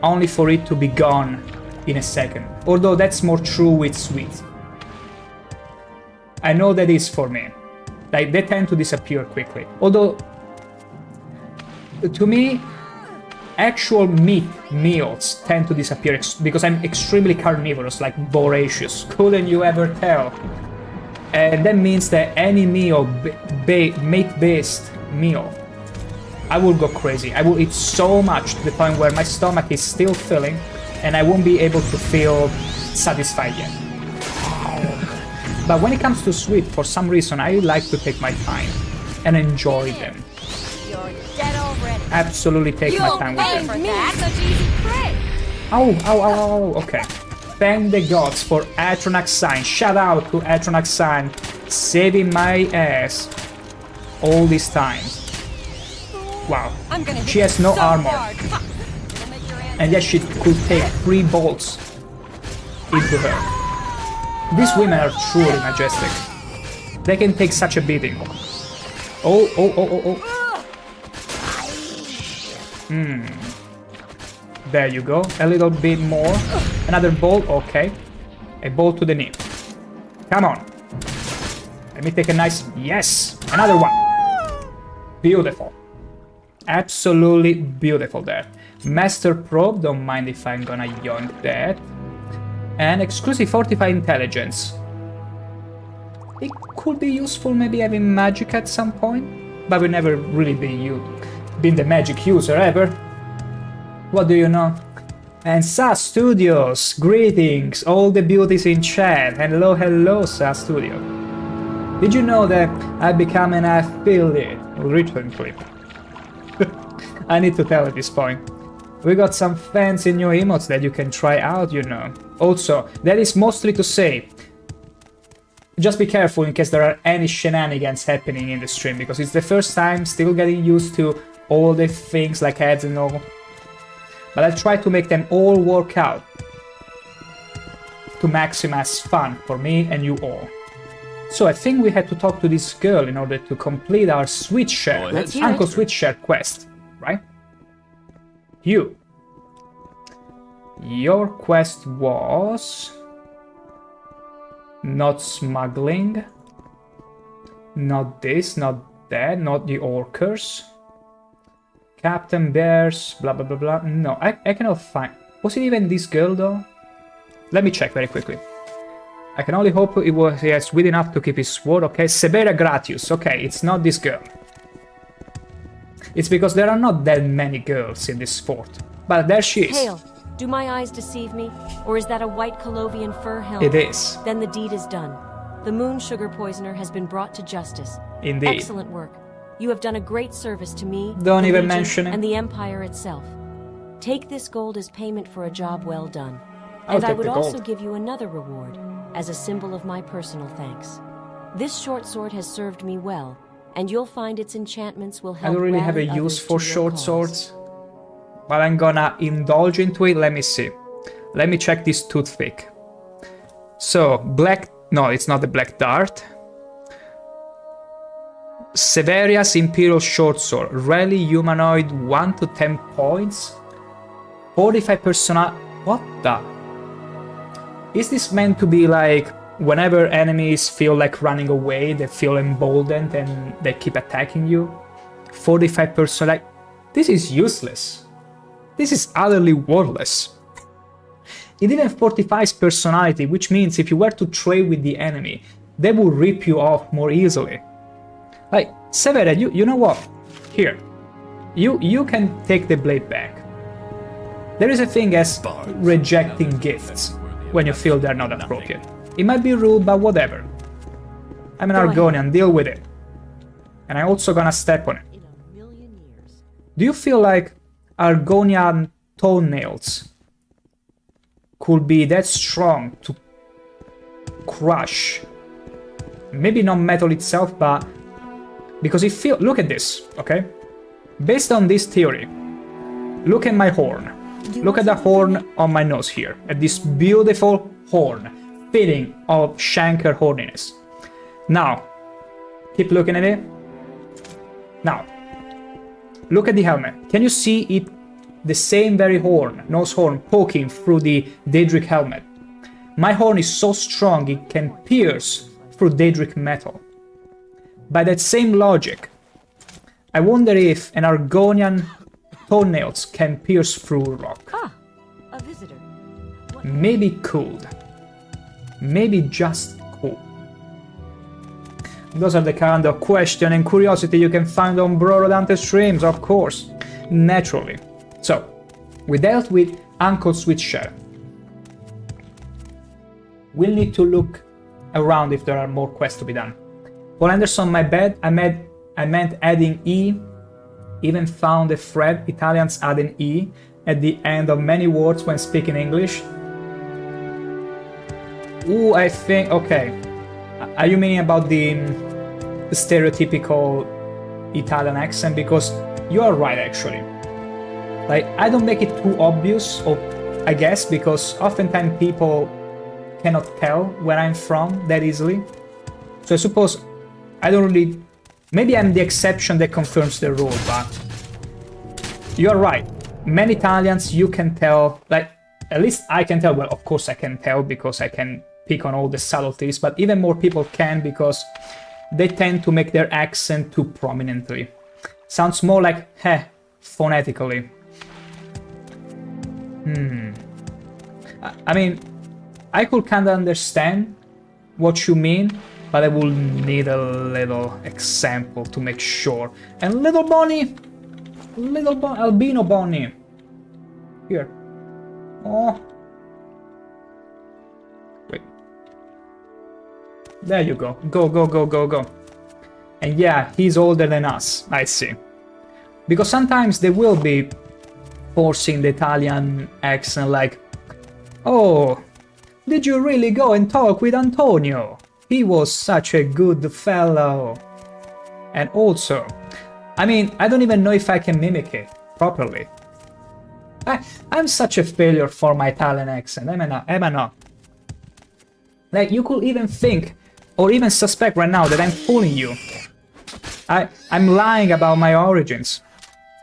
only for it to be gone in a second. Although that's more true with sweets. I know that is for me. Like, they tend to disappear quickly. Although, to me, actual meat meals tend to disappear because I'm extremely carnivorous, like voracious. Couldn't you ever tell? And that means that any meal, meat-based meal, I will go crazy. I will eat so much to the point where my stomach is still filling and I won't be able to feel satisfied yet. But when it comes to sweet, for some reason, I like to take my time and enjoy them. You're dead already. Absolutely take my time with them. For that, such easy prey. Oh, okay. Thank the gods for Atronax-Sign. Shout out to Atronax-Sign, saving my ass all these times. Wow, she has no armor, and yet she could take 3 bolts into her. These women are truly majestic. They can take such a beating. Oh. There you go, a little bit more. Another bolt, okay. A bolt to the knee. Come on. Let me take a nice... Yes! Another one. Beautiful. Absolutely beautiful there. Master Probe, don't mind if I'm gonna yoink that. And exclusive Fortified Intelligence. It could be useful maybe having magic at some point, but we've never really been the magic user ever. What do you know? And SAS Studios, greetings, all the beauties in chat. Hello, SAS Studio. Did you know that I've become an affiliate recently? I need to tell at this point. We got some fancy new emotes that you can try out, you know. Also, that is mostly to say, just be careful in case there are any shenanigans happening in the stream, because it's the first time, still getting used to all the things like ads and all. But I'll try to make them all work out to maximize fun for me and you all. So I think we had to talk to this girl in order to complete our Sweetshare, Uncle Sweetshare quest, right? Your quest was... not smuggling, not this, not that, not the orcers. Captain Bears, blah blah blah blah. No, I cannot find... Was it even this girl though? Let me check very quickly. I can only hope it was sweet enough to keep his sword, okay? Severa Gratius, okay, it's not this girl. It's because there are not that many girls in this fort. But there she is. Hail. Do my eyes deceive me? Or is that a white Colovian fur helmet? It is. Then the deed is done. The moon sugar poisoner has been brought to justice. Indeed. Excellent work. You have done a great service to me, Don't the even Legion, mention it. and the Empire itself. Take this gold as payment for a job well done. I'll And I take would the also gold. give you another reward, as a symbol of my personal thanks. This short sword has served me well, and you'll find its enchantments will I help don't really have a rally use others for to your short cause. swords. But I'm gonna indulge into it. Let me see. Let me check this toothpick. So, black... No, it's not the black dart. Severia's Imperial Short Sword. Rally humanoid 1 to 10 points. 45 persona... What the... Is this meant to be like... Whenever enemies feel like running away, they feel emboldened and they keep attacking you? 45 persona... Like, this is useless. This is utterly worthless. It even fortifies personality, which means if you were to trade with the enemy, they will rip you off more easily. Like, Severa, you know what? Here. You can take the blade back. There is a thing as rejecting gifts when you feel they're not appropriate. It might be rude, but whatever. I'm an Argonian, deal with it. And I'm also gonna step on it. In a million years. Do you feel like Argonian toenails could be that strong to crush? Maybe not metal itself, but... Because it feels... Look at this, okay? Based on this theory, look at my horn. Look at the horn on my nose here, at this beautiful horn, fitting of ShankH-ER horniness. Now, keep looking at it. Now, look at the helmet. Can you see it? The same very horn, nose horn, poking through the Daedric helmet. My horn is so strong it can pierce through Daedric metal. By that same logic, I wonder if an Argonian toenails can pierce through rock. Ah, a visitor. Maybe could. Maybe just cool. Those are the kind of question and curiosity you can find on Bro Rodante streams, of course. Naturally. So, we dealt with Uncle Sweetshare. We'll need to look around if there are more quests to be done. Paul Anderson, my bad, I meant adding E. Even found a thread, Italians add an E at the end of many words when speaking English. Ooh, I think, okay. Are you meaning about the stereotypical Italian accent? Because you are right, actually. Like, I don't make it too obvious, or I guess, because oftentimes people cannot tell where I'm from that easily. So I suppose I don't really... Maybe I'm the exception that confirms the rule, but you're right. Many Italians, you can tell, like, at least I can tell. Well, of course I can tell because I can pick on all the subtleties, but even more people can because they tend to make their accent too prominently. Sounds more like heh, phonetically. I mean, I could kinda understand what you mean, but I will need a little example to make sure. And little Bonnie, albino Bonnie, here. Oh, wait. There you go. Go. And yeah, he's older than us. I see. Because sometimes they will be forcing the Italian accent, like, oh, did you really go and talk with Antonio? He was such a good fellow. And also, I mean, I don't even know if I can mimic it properly. I'm such a failure for my Italian accent, am I not? Like, you could even think, or even suspect right now that I'm fooling you. I'm lying about my origins.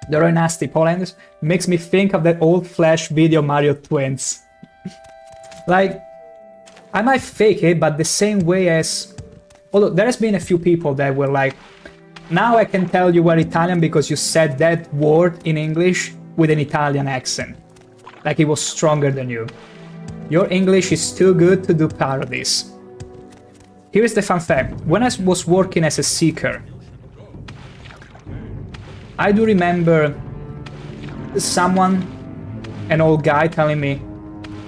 The very nasty Polanders makes me think of that old Flash video Mario Twins. Like, I might fake it, but the same way as... Although there has been a few people that were like, now I can tell you were Italian because you said that word in English with an Italian accent. Like it was stronger than you. Your English is too good to do parodies. Here is the fun fact. When I was working as a seeker, I do remember someone, an old guy, telling me,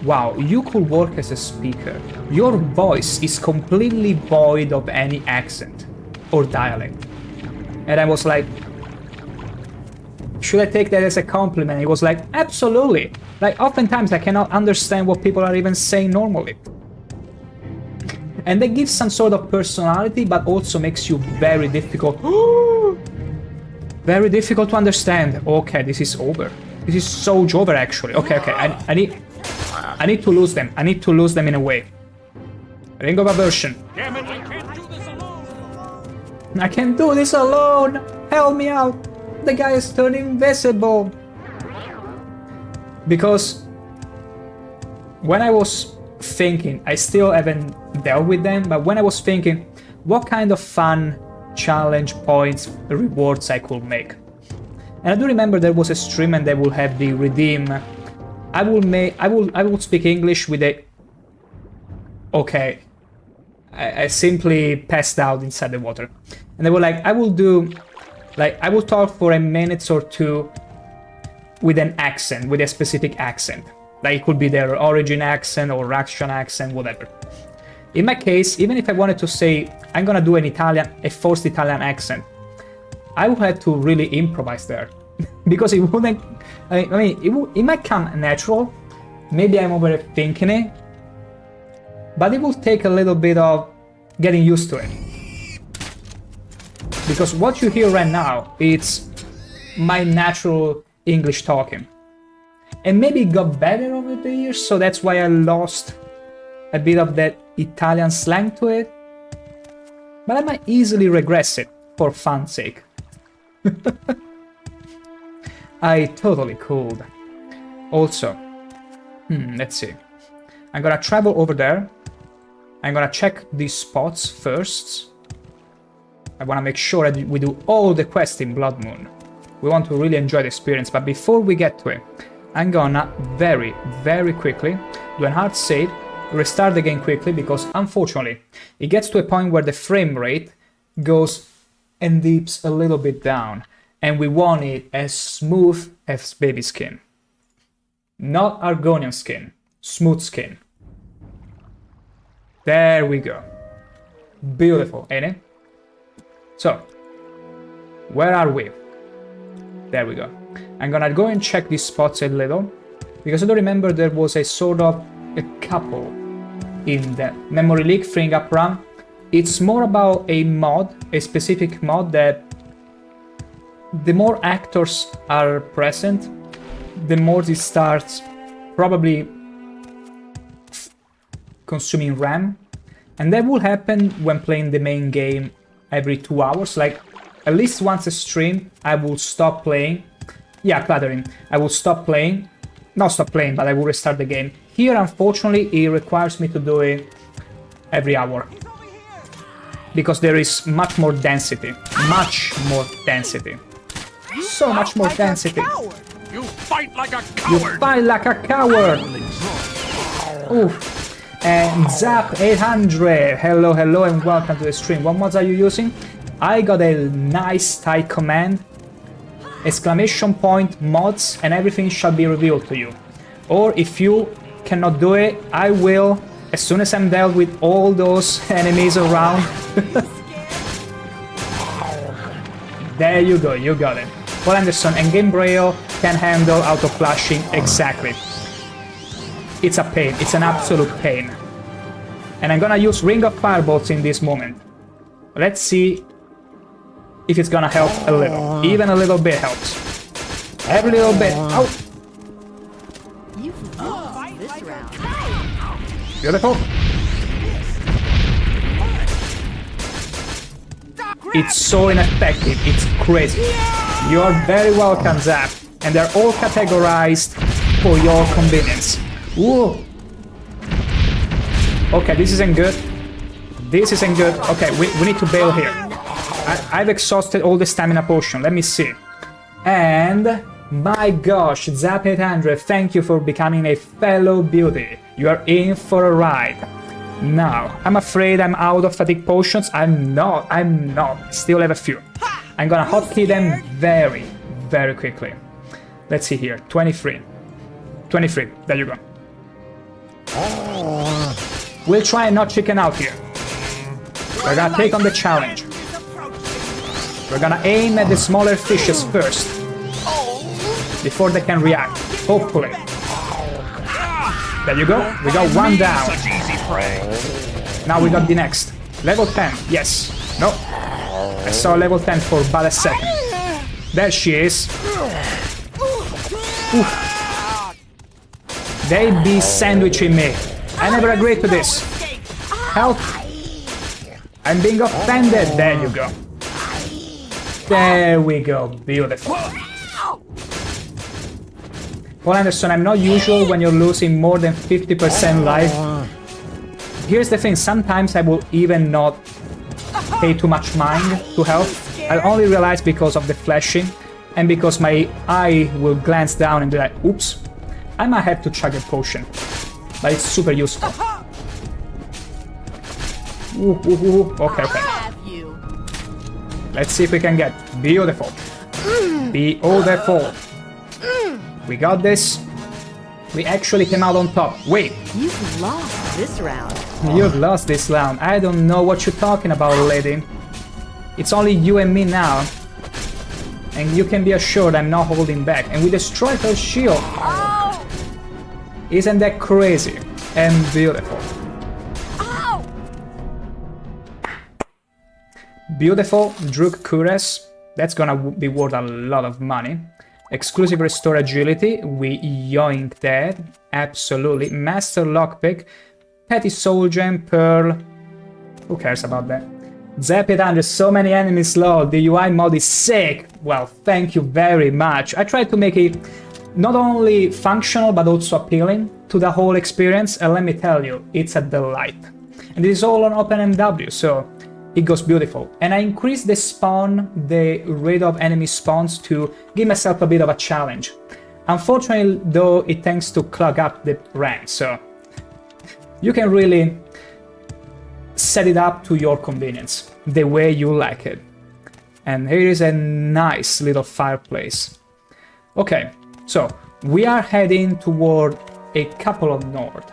wow, you could work as a speaker. Your voice is completely void of any accent or dialect. And I was like, should I take that as a compliment? He was like, absolutely. Like, oftentimes I cannot understand what people are even saying normally. And that gives some sort of personality, but also makes you very difficult. Very difficult to understand. Okay, this is over. This is so over, actually. Okay, I need to lose them. I need to lose them in a way. Ring of Aversion. Damn it, I can't do this alone! I can't do this alone! Help me out! The guy is turned invisible! Because when I was thinking, I still haven't dealt with them, but when I was thinking what kind of fun challenge points, rewards I could make. And I do remember there was a stream and they will have the redeem. I will speak English with a... Okay. I simply passed out inside the water. And they were like, I will talk for a minute or two with an accent, with a specific accent. Like it could be their origin accent or Russian accent, whatever. In my case, even if I wanted to say, I'm gonna do a forced Italian accent, I would have to really improvise there. Because it wouldn't... I mean, it might come natural. Maybe I'm overthinking it. But it will take a little bit of getting used to it. Because what you hear right now, it's my natural English talking. And maybe it got better over the years, so that's why I lost a bit of that Italian slang to it. But I might easily regress it, for fun's sake. I totally could. Also, let's see. I'm gonna travel over there. I'm gonna check these spots first. I wanna make sure that we do all the quests in Bloodmoon. We want to really enjoy the experience, but before we get to it, I'm gonna very, very quickly do an hard save, restart the game quickly, because unfortunately, it gets to a point where the frame rate goes and dips a little bit down, and we want it as smooth as baby skin. Not Argonian skin, smooth skin. There we go. Beautiful, ain't it? So, where are we? There we go. I'm gonna go and check these spots a little, because I don't remember there was a sort of a couple in the memory leak freeing up RAM. It's more about a mod, a specific mod that the more actors are present, the more it starts probably consuming RAM. And that will happen when playing the main game every 2 hours. Like, at least once a stream, I will stop playing. Yeah, cluttering. I will stop playing. Not stop playing, but I will restart the game. Here, unfortunately, it requires me to do it every hour. Because there is much more density. Much more density. So much more density. You fight like a You coward! fight like a coward! Oof. And Zap800, hello, hello, and welcome to the stream. What mods are you using? I got a nice tight command, exclamation point mods, and everything shall be revealed to you. Or if you cannot do it, I will, as soon as I'm dealt with all those enemies around. There you go, you got it. Paul Anderson and Game Braille can handle auto-flashing exactly. It's a pain, it's an absolute pain. And I'm gonna use Ring of Firebolts in this moment. Let's see if it's gonna help a little. Even a little bit helps. Every little bit. Oh! You've lost this round. Beautiful. It's so ineffective, it's crazy. You're very welcome, Zap. And they're all categorized for your convenience. Ooh. Okay, this isn't good. This isn't good. Okay, we need to bail here. I've exhausted all the stamina potion. Let me see. And my gosh, Zap800, thank you for becoming a fellow beauty. You are in for a ride. Now, I'm afraid I'm out of fatigue potions. I'm not. Still have a few. I'm gonna hotkey them very, very quickly. Let's see here. 23. 23. There you go. We'll try and not chicken out here. We're gonna take on the challenge. We're gonna aim at the smaller fishes first, before they can react, hopefully. There you go, we got one down. Now we got the next. Level 10, yes. No. I saw level 10 for about a second. There she is. Oof. They be sandwiching me. I never agreed to this. Help! I'm being offended. There you go. There we go. Beautiful. Paul Anderson, I'm not usual when you're losing more than 50% life. Here's the thing, sometimes I will even not pay too much mind to health. I'll only realize because of the flashing and because my eye will glance down and be like, oops, I might have to chug a potion. But it's super useful. Ooh, ooh, ooh. Okay, okay. Let's see if we can get beautiful. Beautiful. We got this. We actually came out on top. Wait. You've lost this round. You've lost this round. I don't know what you're talking about, lady. It's only you and me now. And you can be assured I'm not holding back. And we destroyed her shield. Oh! Isn't that crazy and beautiful? Oh! Beautiful, Druk Kures. That's gonna be worth a lot of money. Exclusive restore agility, we yoink that. Absolutely. Master lockpick, petty soul gem, pearl. Who cares about that? Zepidan, there's so many enemies low. The UI mod is sick. Well, thank you very much. I tried to make it not only functional but also appealing to the whole experience, and let me tell you, it's a delight. And it is all on OpenMW, so it goes beautiful. And I increased the rate of enemy spawns to give myself a bit of a challenge. Unfortunately, though, it tends to clog up the rank, so you can really set it up to your convenience, the way you like it. And here is a nice little fireplace. Okay, so we are heading toward a couple of Nord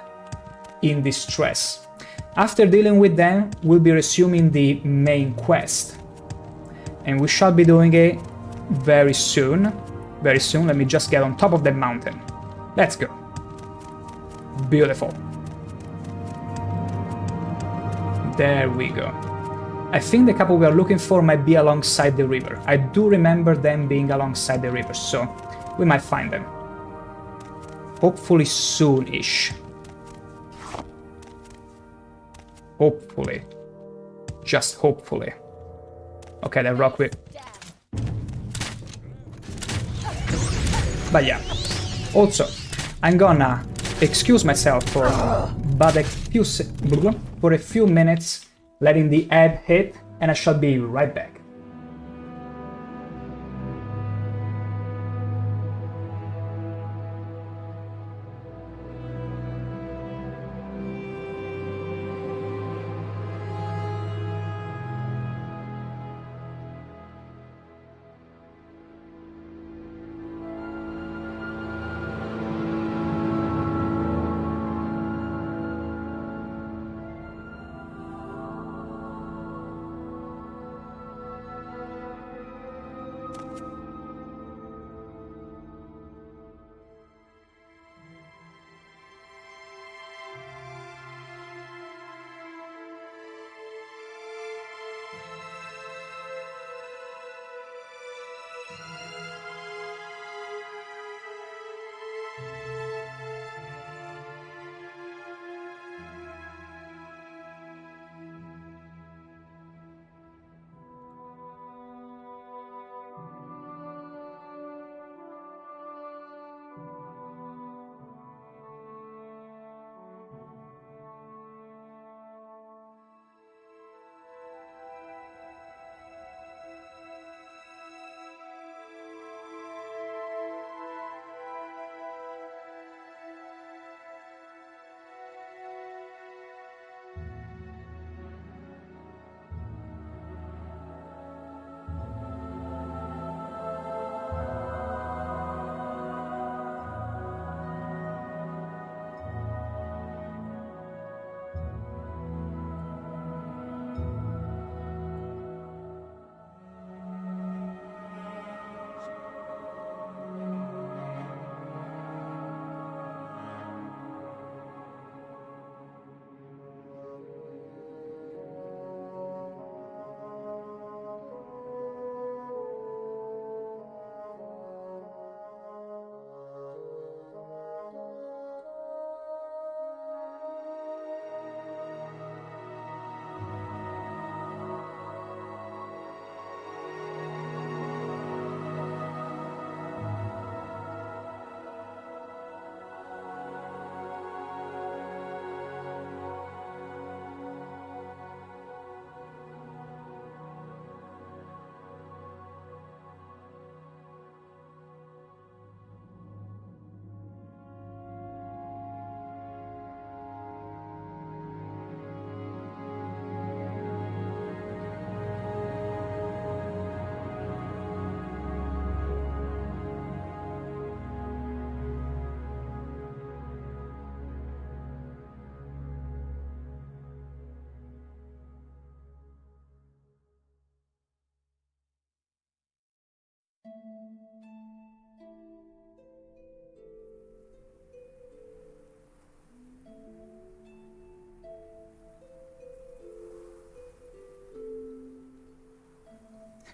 in distress. After dealing with them, we'll be resuming the main quest. And we shall be doing it very soon. Very soon. Let me just get on top of the mountain. Let's go. Beautiful. There we go. I think the couple we are looking for might be alongside the river. I do remember them being alongside the river, so we might find them. Hopefully soon-ish. Hopefully. Just hopefully. Okay, that rock will... But yeah. Also, I'm gonna excuse myself for but a few minutes, letting the ad hit, and I shall be right back.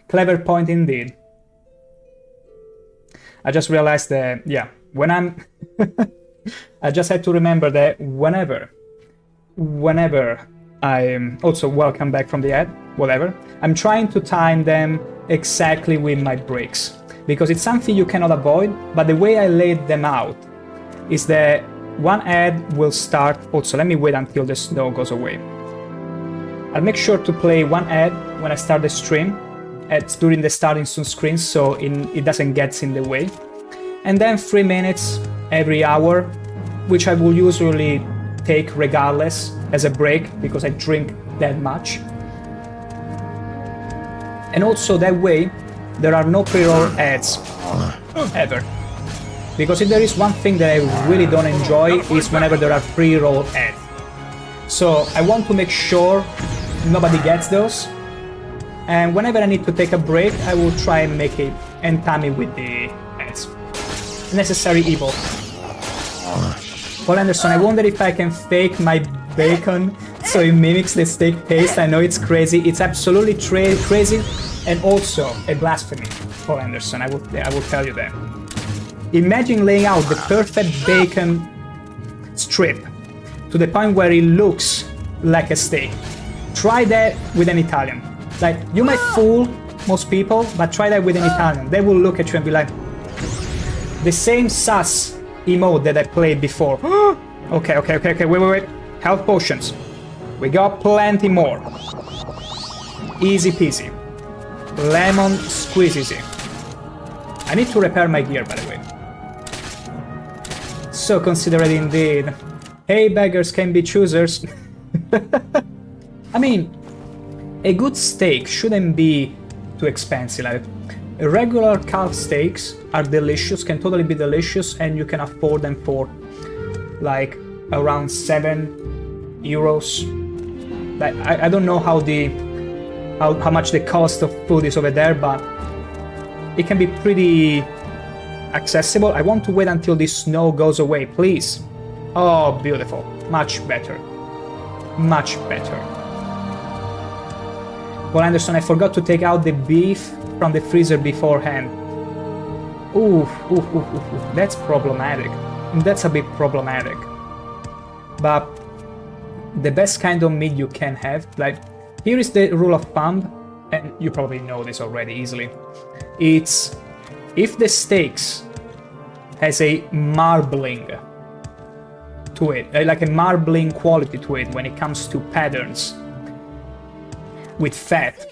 Clever point indeed. I just realized that, yeah, when I'm... I just had to remember that whenever I'm... Also, welcome back from the ad, whatever. I'm trying to time them exactly with my breaks. Because it's something you cannot avoid, but the way I laid them out is that one ad will start... Also, let me wait until the snow goes away. I'll make sure to play one ad when I start the stream. It's during the starting soon screen, so it doesn't get in the way. And then 3 minutes every hour, which I will usually take regardless as a break, because I drink that much. And also that way, there are no pre-roll ads, ever. Because if there is one thing that I really don't enjoy, is whenever there are pre-roll ads. So I want to make sure nobody gets those. And whenever I need to take a break, I will try and make it and time it with the ads. Necessary evil. Paul Anderson, I wonder if I can fake my bacon so it mimics the steak taste. I know it's crazy. It's absolutely crazy and also a blasphemy, Paul Anderson. I will tell you that. Imagine laying out the perfect bacon strip to the point where it looks like a steak. Try that with an Italian. Like, you might fool most people, but try that with an Italian. They will look at you and be like, the same sus emote that I played before. Okay, wait. Health potions. We got plenty more. Easy peasy. Lemon squeezy. I need to repair my gear, by the way. So considerate indeed. Hey, beggars can be choosers. I mean, a good steak shouldn't be too expensive. Like, regular calf steaks are delicious, can totally be delicious, and you can afford them for like around €7. Like, I don't know how much the cost of food is over there, but it can be pretty accessible. I want to wait until this snow goes away, please. Oh, beautiful. Much better. Much better. Paul Anderson, I forgot to take out the beef from the freezer beforehand. Ooh. That's problematic. That's a bit problematic. But the best kind of meat you can have, like, here is the rule of thumb, and you probably know this already easily. It's if the steaks has a marbling to it, like a marbling quality to it when it comes to patterns with fat,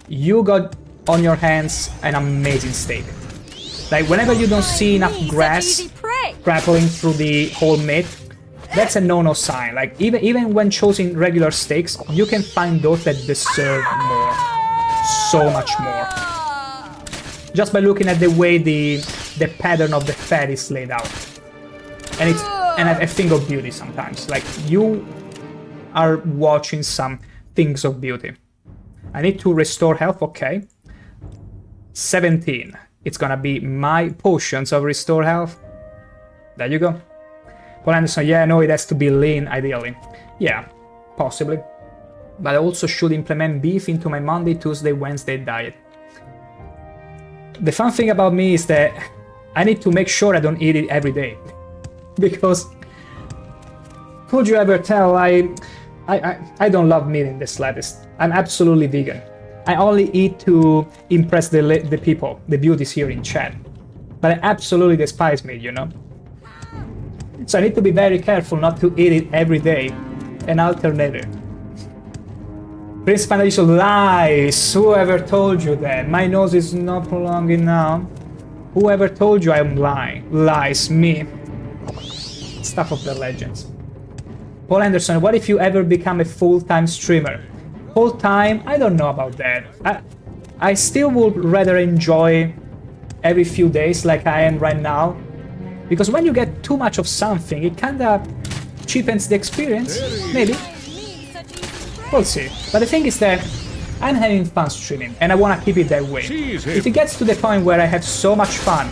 you got on your hands an amazing steak. Like, whenever you don't see enough grass crackling through the whole meat, that's a no-no sign. Like, even when choosing regular steaks, you can find those that deserve more. So much more. Just by looking at the way the pattern of the fat is laid out. And it's a thing of beauty sometimes. Like, you are watching some things of beauty. I need to restore health, okay. 17. It's gonna be my potions of restore health. There you go. Paul Anderson, yeah, no, it has to be lean, ideally. Yeah, possibly. But I also should implement beef into my Monday, Tuesday, Wednesday diet. The fun thing about me is that I need to make sure I don't eat it every day. Because, could you ever tell, I don't love meat in the slightest. I'm absolutely vegan. I only eat to impress the people, the beauties here in chat. But I absolutely despise meat, you know? So I need to be very careful not to eat it every day and alternate it. Prince Pandadiso, lies! Whoever told you that? My nose is not prolonging now. Whoever told you I'm lying? Lies, me. Stuff of the legends. Paul Anderson, what if you ever become a full-time streamer? Full-time? I don't know about that. I still would rather enjoy every few days like I am right now. Because when you get too much of something, it kinda cheapens the experience, maybe. We'll see. But the thing is that I'm having fun streaming, and I want to keep it that way. If it gets to the point where I have so much fun,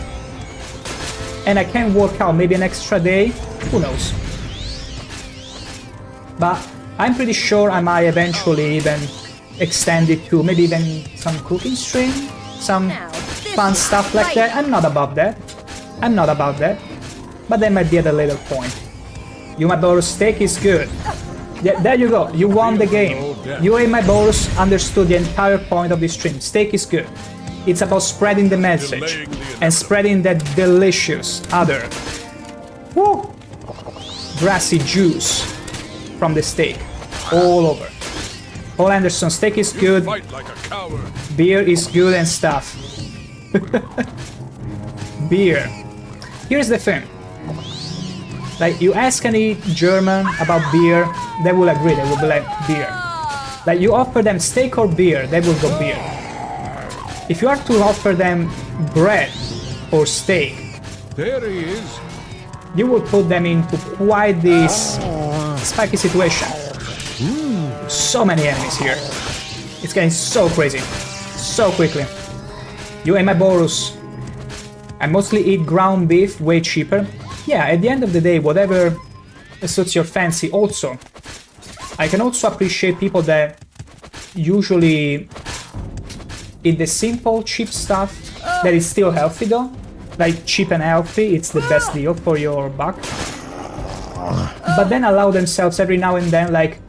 and I can work out maybe an extra day, who knows. But I'm pretty sure I might eventually even extend it to maybe even some cooking stream, some fun stuff like that. I'm not about that. I'm not about that. But that might be at a later point. You, my Boros, steak is good. Yeah, there you go. You won the game. You and my Boros understood the entire point of this stream. Steak is good. It's about spreading the message and spreading that delicious other woo, grassy juice from the steak all over. Paul Anderson, steak is good. Beer is good and stuff. Beer. Here's the thing. Like, you ask any German about beer, they will agree, they will be like, beer. Like, you offer them steak or beer, they will go beer. If you are to offer them bread or steak, There he is. you will put them into quite this spiky situation. So many enemies here. It's getting so crazy. So quickly. You and my Boros. I mostly eat ground beef, way cheaper. Yeah, at the end of the day, whatever suits your fancy. Also, I can also appreciate people that usually eat the simple, cheap stuff that is still healthy though. Like, cheap and healthy, it's the best deal for your buck. But then allow themselves every now and then, like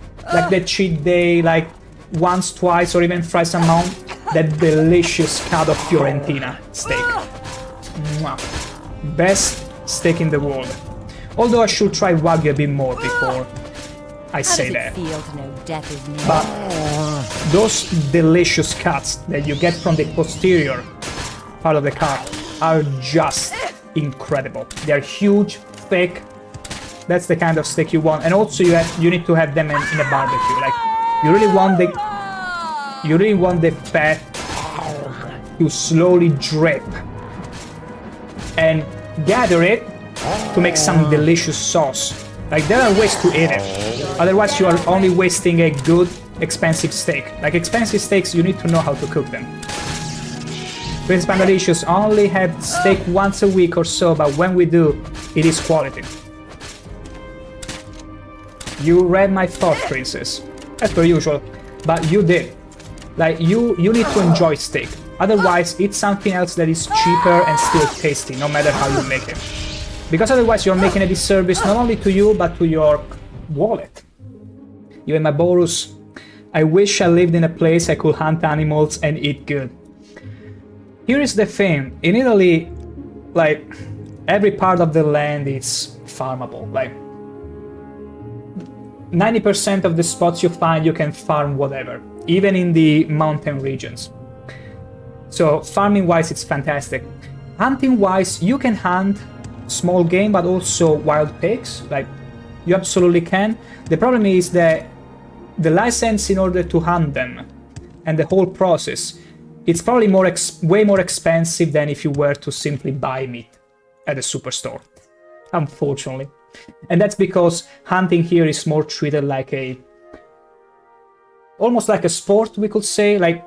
the cheat day, like once, twice, or even thrice a month, that delicious cut of Fiorentina steak. Mwah. Best steak in the world. Although I should try Wagyu a bit more before I say that. Feel to know death is near? But those delicious cuts that you get from the posterior part of the car are just incredible. They're huge, thick. That's the kind of steak you want. And also you need to have them in a barbecue. Like, you really want the fat to slowly drip and gather it to make some delicious sauce. Like, there are ways to eat it. Otherwise, you are only wasting a good, expensive steak. Like, expensive steaks, you need to know how to cook them. Prince Pandalicious only have steak once a week or so, but when we do, it is quality. You read my thought, Princess. As per usual. But you did. Like, you need to enjoy steak. Otherwise, eat something else that is cheaper and still tasty, no matter how you make it. Because otherwise you're making a disservice not only to you, but to your wallet. You and my Boros, I wish I lived in a place I could hunt animals and eat good. Here is the thing, in Italy, like, every part of the land is farmable. Like, 90% of the spots you find, you can farm whatever, even in the mountain regions. So farming-wise, it's fantastic. Hunting-wise, you can hunt small game, but also wild pigs. Like, you absolutely can. The problem is that the license in order to hunt them and the whole process, it's probably way more expensive than if you were to simply buy meat at a superstore, unfortunately. And that's because hunting here is more treated like almost like a sport, we could say. Like,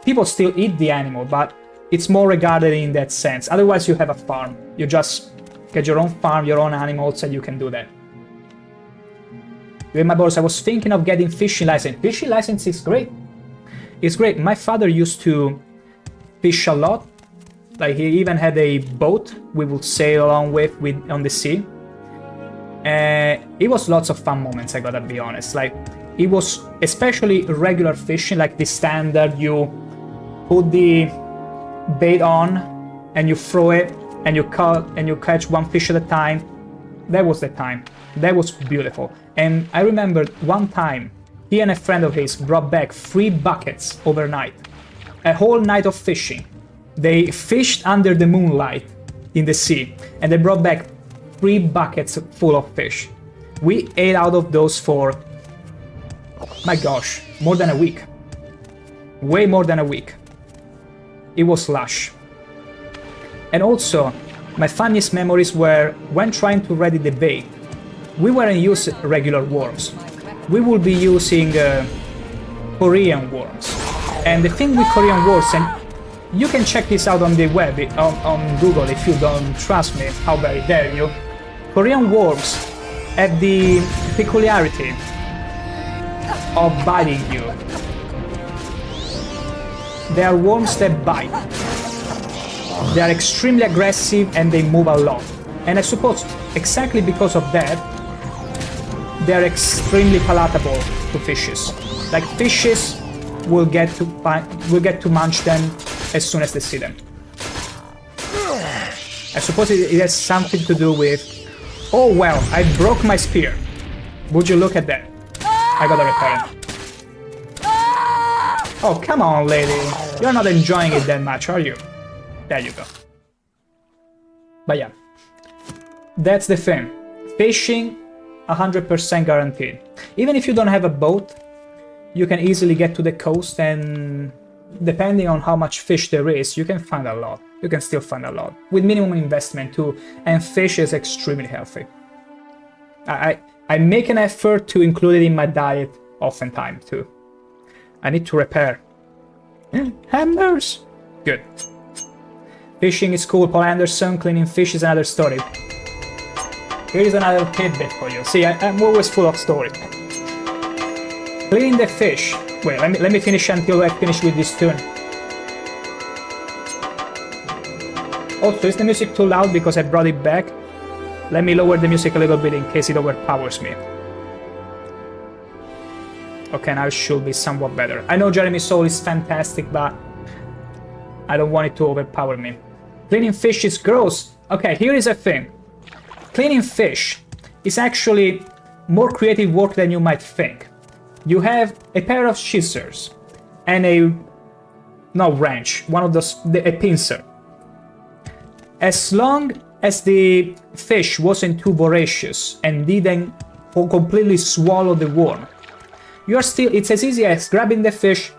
people still eat the animal, but it's more regarded in that sense. Otherwise, you have a farm. You just get your own farm, your own animals, and you can do that. With my boss, I was thinking of getting fishing license. Fishing license is great. It's great. My father used to fish a lot. Like, he even had a boat we would sail along with on the sea. It was lots of fun moments, I gotta be honest. Like, it was especially regular fishing, like the standard, you put the bait on and you throw it and you catch one fish at a time. That was the time. That was beautiful. And I remember one time he and a friend of his brought back 3 buckets overnight. A whole night of fishing. They fished under the moonlight in the sea and they brought back 3 buckets full of fish. We ate out of those for, my gosh, more than a week. Way more than a week. It was lush. And also, my funniest memories were when trying to ready the bait. We weren't using regular worms. We will be using Korean worms. And the thing with Korean worms, and you can check this out on the web, on Google if you don't trust me, how very dare you. Korean worms have the peculiarity of biting you. They are worms that bite. They are extremely aggressive and they move a lot. And I suppose exactly because of that, they are extremely palatable to fishes. Like fishes will get to munch them as soon as they see them. I suppose it has something to do with, oh well, I broke my spear. Would you look at that? I gotta repair it. Oh, come on, lady. You're not enjoying it that much, are you? There you go. But yeah, that's the thing. Fishing, 100% guaranteed. Even if you don't have a boat, you can easily get to the coast, and depending on how much fish there is, you can find a lot. You can still find a lot. With minimum investment too, and fish is extremely healthy. I make an effort to include it in my diet oftentimes too. I need to repair. Hammers! Good. Fishing is cool, Paul Anderson. Cleaning fish is another story. Here is another tidbit for you. See, I'm always full of story. Cleaning the fish. Wait, let me finish until I finish with this tune. Also, is the music too loud because I brought it back? Let me lower the music a little bit in case it overpowers me. Okay, now it should be somewhat better. I know Jeremy Soul is fantastic, but I don't want it to overpower me. Cleaning fish is gross. Okay, here is a thing. Cleaning fish is actually more creative work than you might think. You have a pair of scissors and a wrench, one of those, a pincer. As long as the fish wasn't too voracious and didn't completely swallow the worm, it's as easy as grabbing the fish,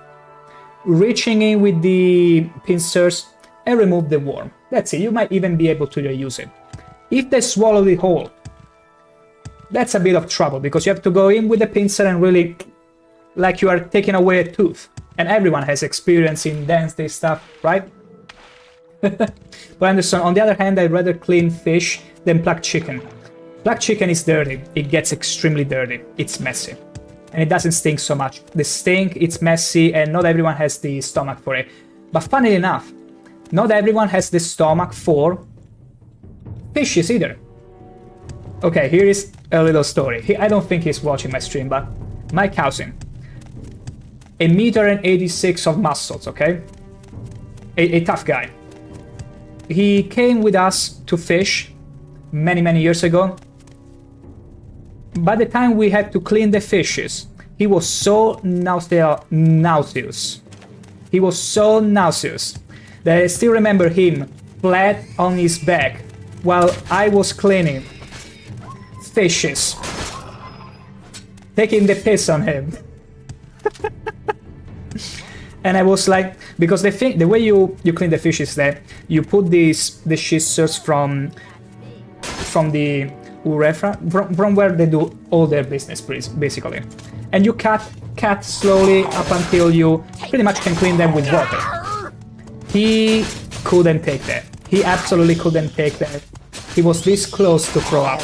reaching in with the pincers, and remove the worm. That's it. You might even be able to reuse it. If they swallow it whole, that's a bit of trouble because you have to go in with the pincer and really, like you are taking away a tooth. And everyone has experience in density stuff, right? But Anderson, on the other hand, I'd rather clean fish than pluck chicken. Pluck chicken is dirty. It gets extremely dirty. It's messy. And it doesn't stink so much. The stink, it's messy, and not everyone has the stomach for it. But funnily enough, not everyone has the stomach for fishes either. Okay, here is a little story. I don't think he's watching my stream, but my cousin, 1.86 m of muscles, okay? A tough guy. He came with us to fish many years ago. By the time we had to clean the fishes, he was so nauseous. He was so nauseous that I still remember him flat on his back while I was cleaning fishes, taking the piss on him. And I was like, because the way you clean the fish is that you put the scissors from the urethra, from where they do all their business, basically, and you cut slowly up until you pretty much can clean them with water. He couldn't take that. He absolutely couldn't take that. He was this close to throw up.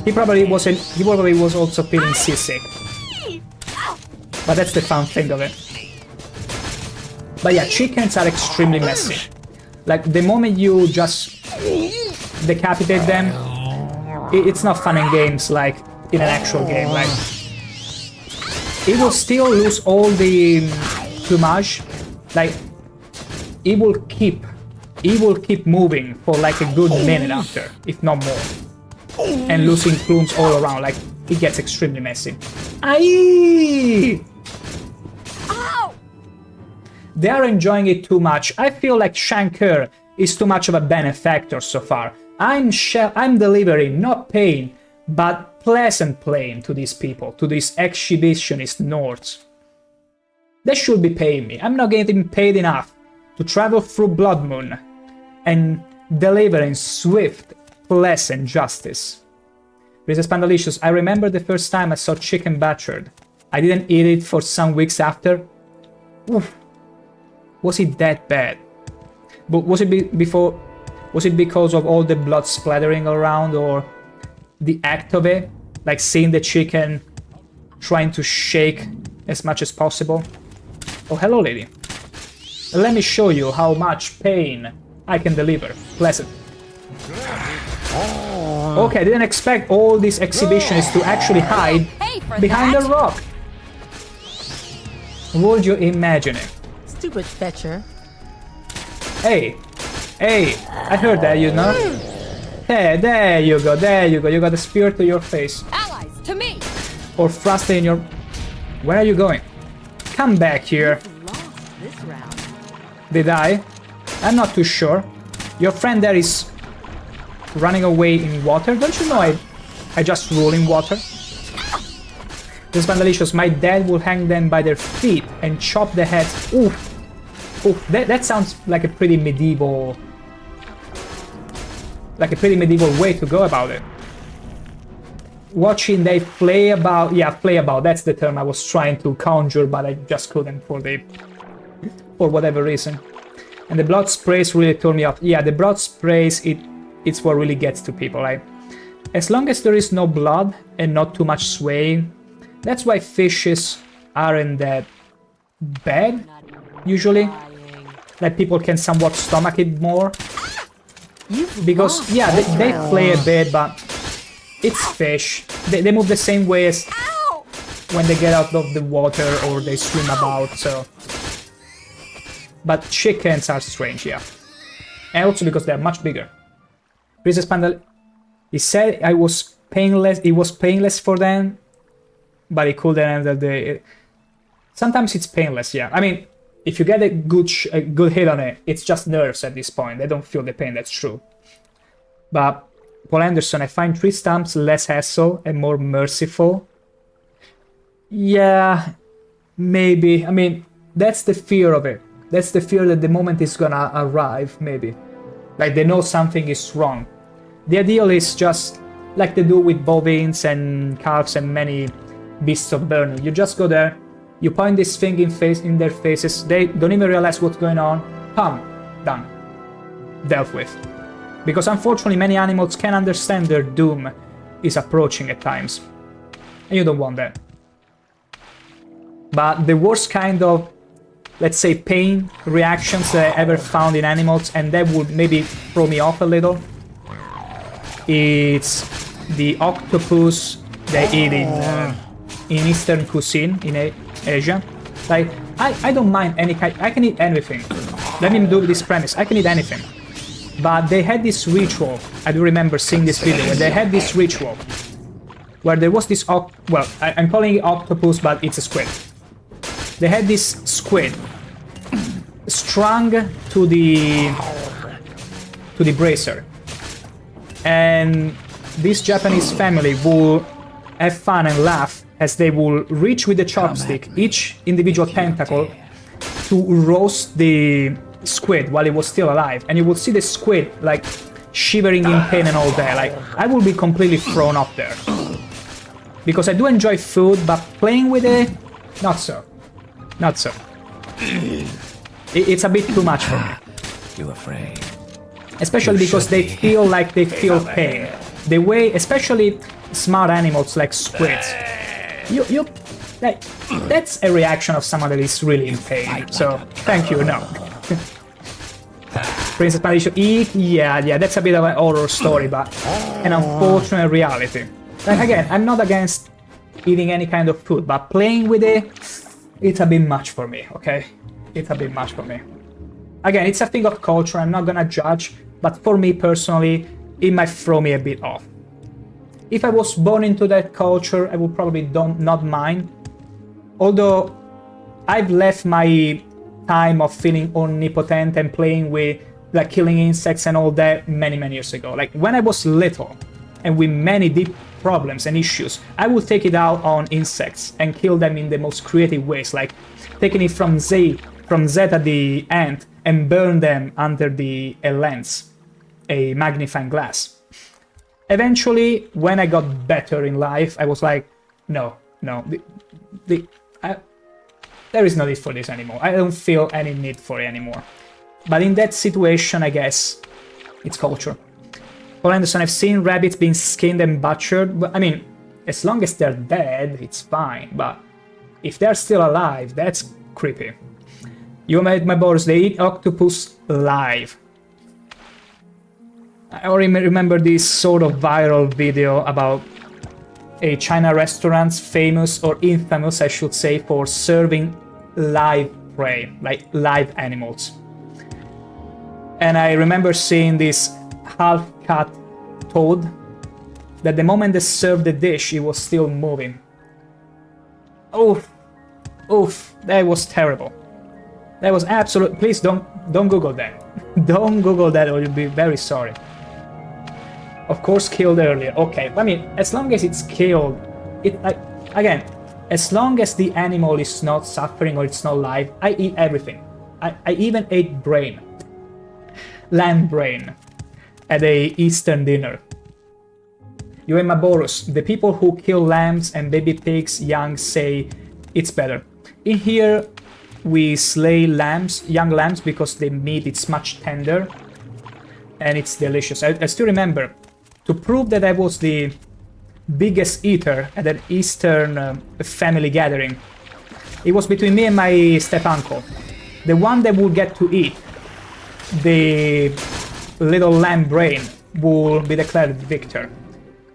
He probably wasn't. He probably was also feeling seasick. But that's the fun thing of it. But yeah, chickens are extremely messy. Like, the moment you just decapitate them, it's not fun in games like in an actual game. Like, it will still lose all the plumage. Like, it will keep moving for like a good minute after, if not more, and losing plumes all around. Like, it gets extremely messy. Aye! They are enjoying it too much. I feel like ShankH-ER is too much of a benefactor so far. I'm delivering not pain, but pleasant pain to these people, to these exhibitionist Nords. They should be paying me. I'm not getting paid enough to travel through Bloodmoon and delivering swift, pleasant justice. Mrs. Pandalicious, I remember the first time I saw chicken butchered. I didn't eat it for some weeks after. Oof. Was it that bad? But was it before? Was it because of all the blood splattering around, or the act of it? Like seeing the chicken trying to shake as much as possible? Oh, hello, lady. Let me show you how much pain I can deliver. Pleasant. Okay, I didn't expect all these exhibitionists to actually hide behind a rock. Would you imagine it? Stupid fetcher. Hey, I heard that, you know? Hey, there you go, you got a spear to your face. Allies, to me! Or thrust in your... Where are you going? Come back here. Lost this round. Did I? I'm not too sure. Your friend there is running away in water. Don't you know I just rule in water? This Vandalicious, my dad will hang them by their feet and chop the heads. Ooh. Ooh, that sounds like a pretty medieval... way to go about it. Watching they play about... Yeah, play about, that's the term I was trying to conjure, but I just couldn't for whatever reason. And the blood sprays really turned me off. Yeah, the blood sprays, it's what really gets to people. Like, as long as there is no blood and not too much swaying, that's why fishes aren't that bad, usually. Like, people can somewhat stomach it more. Because, yeah, they play a bit, but it's fish. They move the same way as when they get out of the water or they swim about, so... But chickens are strange, yeah. And also because they're much bigger. Princess Pandal... He said it was painless for them, but he couldn't handle the... Sometimes it's painless, yeah. I mean, if you get a good hit on it, it's just nerves at this point. They don't feel the pain, that's true. But Paul Anderson, I find tree stumps less hassle and more merciful. Yeah, maybe. I mean, that's the fear of it. That's the fear that the moment is gonna arrive, maybe. Like, they know something is wrong. The ideal is just like they do with bovines and calves and many beasts of burden. You just go there, you point this thing in their faces, they don't even realize what's going on. Pam, done. Dealt with. Because unfortunately many animals can understand their doom is approaching at times. And you don't want that. But the worst kind of, let's say, pain reactions that I ever found in animals, and that would maybe throw me off a little, it's the octopus they eat in Eastern cuisine, in Asia. Like, I don't mind any kind, I can eat anything. Let me do this premise, I can eat anything. But they had this ritual, I do remember seeing this video, where they had this ritual, where there was this, well, I'm calling it octopus, but it's a squid. They had this squid strung to the brazier, and this Japanese family will have fun and laugh as they will reach with the chopstick each individual tentacle to roast the squid while it was still alive, and you would see the squid like shivering in pain and all that. Like, I will be completely thrown off there because I do enjoy food, but playing with it, not so. It's a bit too much for me. You afraid? Especially because they feel pain. The way, especially smart animals like squids, you like, that's a reaction of someone that is really in pain. So thank you, no. Princess Pandal, eat, yeah, that's a bit of an horror story, but an unfortunate reality. Like, again, I'm not against eating any kind of food, but playing with it, it's a bit much for me, okay? It's a bit much for me. Again, it's a thing of culture, I'm not gonna judge, but for me personally, it might throw me a bit off. If I was born into that culture, I would probably not mind. Although, I've left my time of feeling omnipotent and playing with, like, killing insects and all that many years ago. Like, when I was little, and with many deep problems and issues, I would take it out on insects and kill them in the most creative ways, like taking it from Zeta the ant and burn them under a lens, a magnifying glass. Eventually, when I got better in life, I was like, no, there is no need for this anymore. I don't feel any need for it anymore. But in that situation, I guess, it's culture. Paul Anderson, I've seen rabbits being skinned and butchered, but I mean, as long as they're dead, it's fine, but if they're still alive, that's creepy. You made my boars, they eat octopus live. I remember this sort of viral video about a China restaurant's famous or infamous, I should say, for serving live prey, like live animals. And I remember seeing this half-cut toad that the moment they served the dish, it was still moving. Oof, oof, that was terrible. That was absolute. Please don't Google that. Don't Google that, or you'll be very sorry. Of course, killed earlier. Okay, I mean, as long as it's killed, again, as long as the animal is not suffering or it's not live, I eat everything. I even ate brain, lamb brain, at a Eastern dinner. You and Maboros, the people who kill lambs and baby pigs young say it's better. In here, we slay lambs, young lambs, because the meat is much tender and it's delicious. I still remember, to prove that I was the biggest eater at an Eastern family gathering, it was between me and my step-uncle. The one that would get to eat the little lamb brain will be declared victor.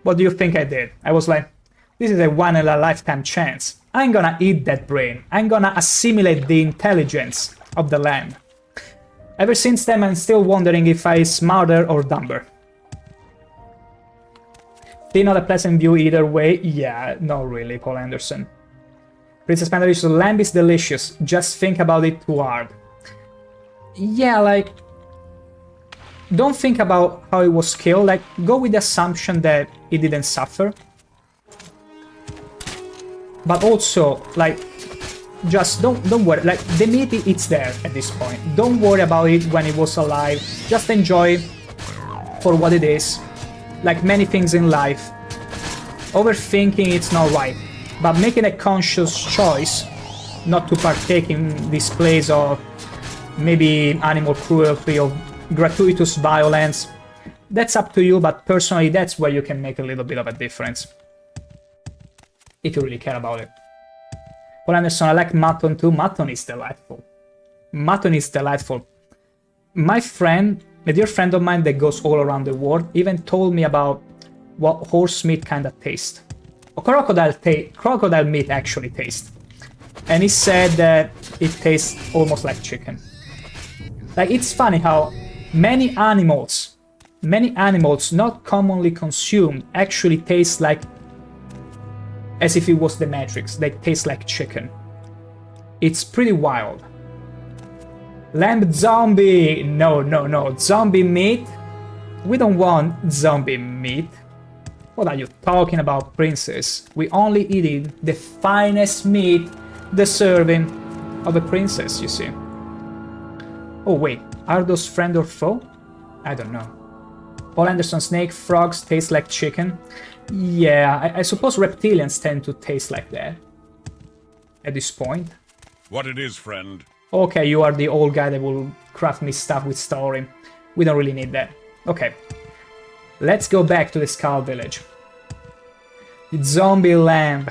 What do you think I did? I was like, this is a one-in-a-lifetime chance. I'm gonna eat that brain. I'm gonna assimilate the intelligence of the lamb. Ever since then, I'm still wondering if I'm smarter or dumber. Still not a pleasant view either way. Yeah, not really, Paul Anderson. Princess Pandaris, lamb is delicious. Just think about it too hard. Yeah, like, don't think about how it was killed. Like, go with the assumption that it didn't suffer. But also, like, just don't worry. Like, the meat, it's there at this point. Don't worry about it when it was alive. Just enjoy for what it is. Like many things in life, overthinking it's not right, but making a conscious choice not to partake in displays of maybe animal cruelty or gratuitous violence, that's up to you, but personally that's where you can make a little bit of a difference. If you really care about it. Paul Anderson, I like mutton too. Mutton is delightful. Mutton is delightful. My friend, a dear friend of mine that goes all around the world, even told me about what horse meat kind of tastes. Or crocodile meat actually tastes. And he said that it tastes almost like chicken. Like, it's funny how many animals not commonly consumed actually taste like, as if it was the Matrix, they taste like chicken. It's pretty wild. Lamb zombie! No. Zombie meat? We don't want zombie meat. What are you talking about, princess? We only eating the finest meat deserving of a princess, you see. Oh wait, are those friend or foe? I don't know. Paul Anderson, snake frogs taste like chicken? Yeah, I suppose reptilians tend to taste like that. At this point. What it is, friend? Okay, you are the old guy that will craft me stuff with story. We don't really need that. Okay. Let's go back to the Skull Village. Zombie lamb.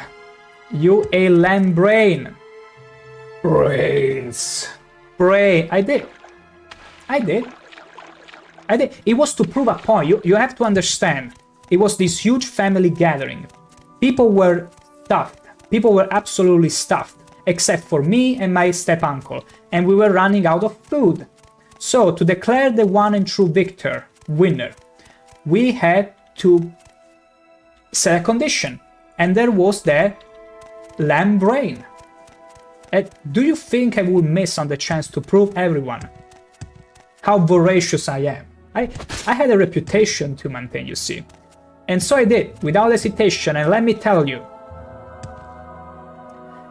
You a lamb brain. Brains. Brain. I did. It was to prove a point. You have to understand. It was this huge family gathering. People were stuffed. People were absolutely stuffed. Except for me and my step-uncle, and we were running out of food. So, to declare the one and true winner, we had to set a condition, and there was the lamb brain. And do you think I would miss on the chance to prove everyone how voracious I am? I had a reputation to maintain, you see. And so I did, without hesitation, and let me tell you,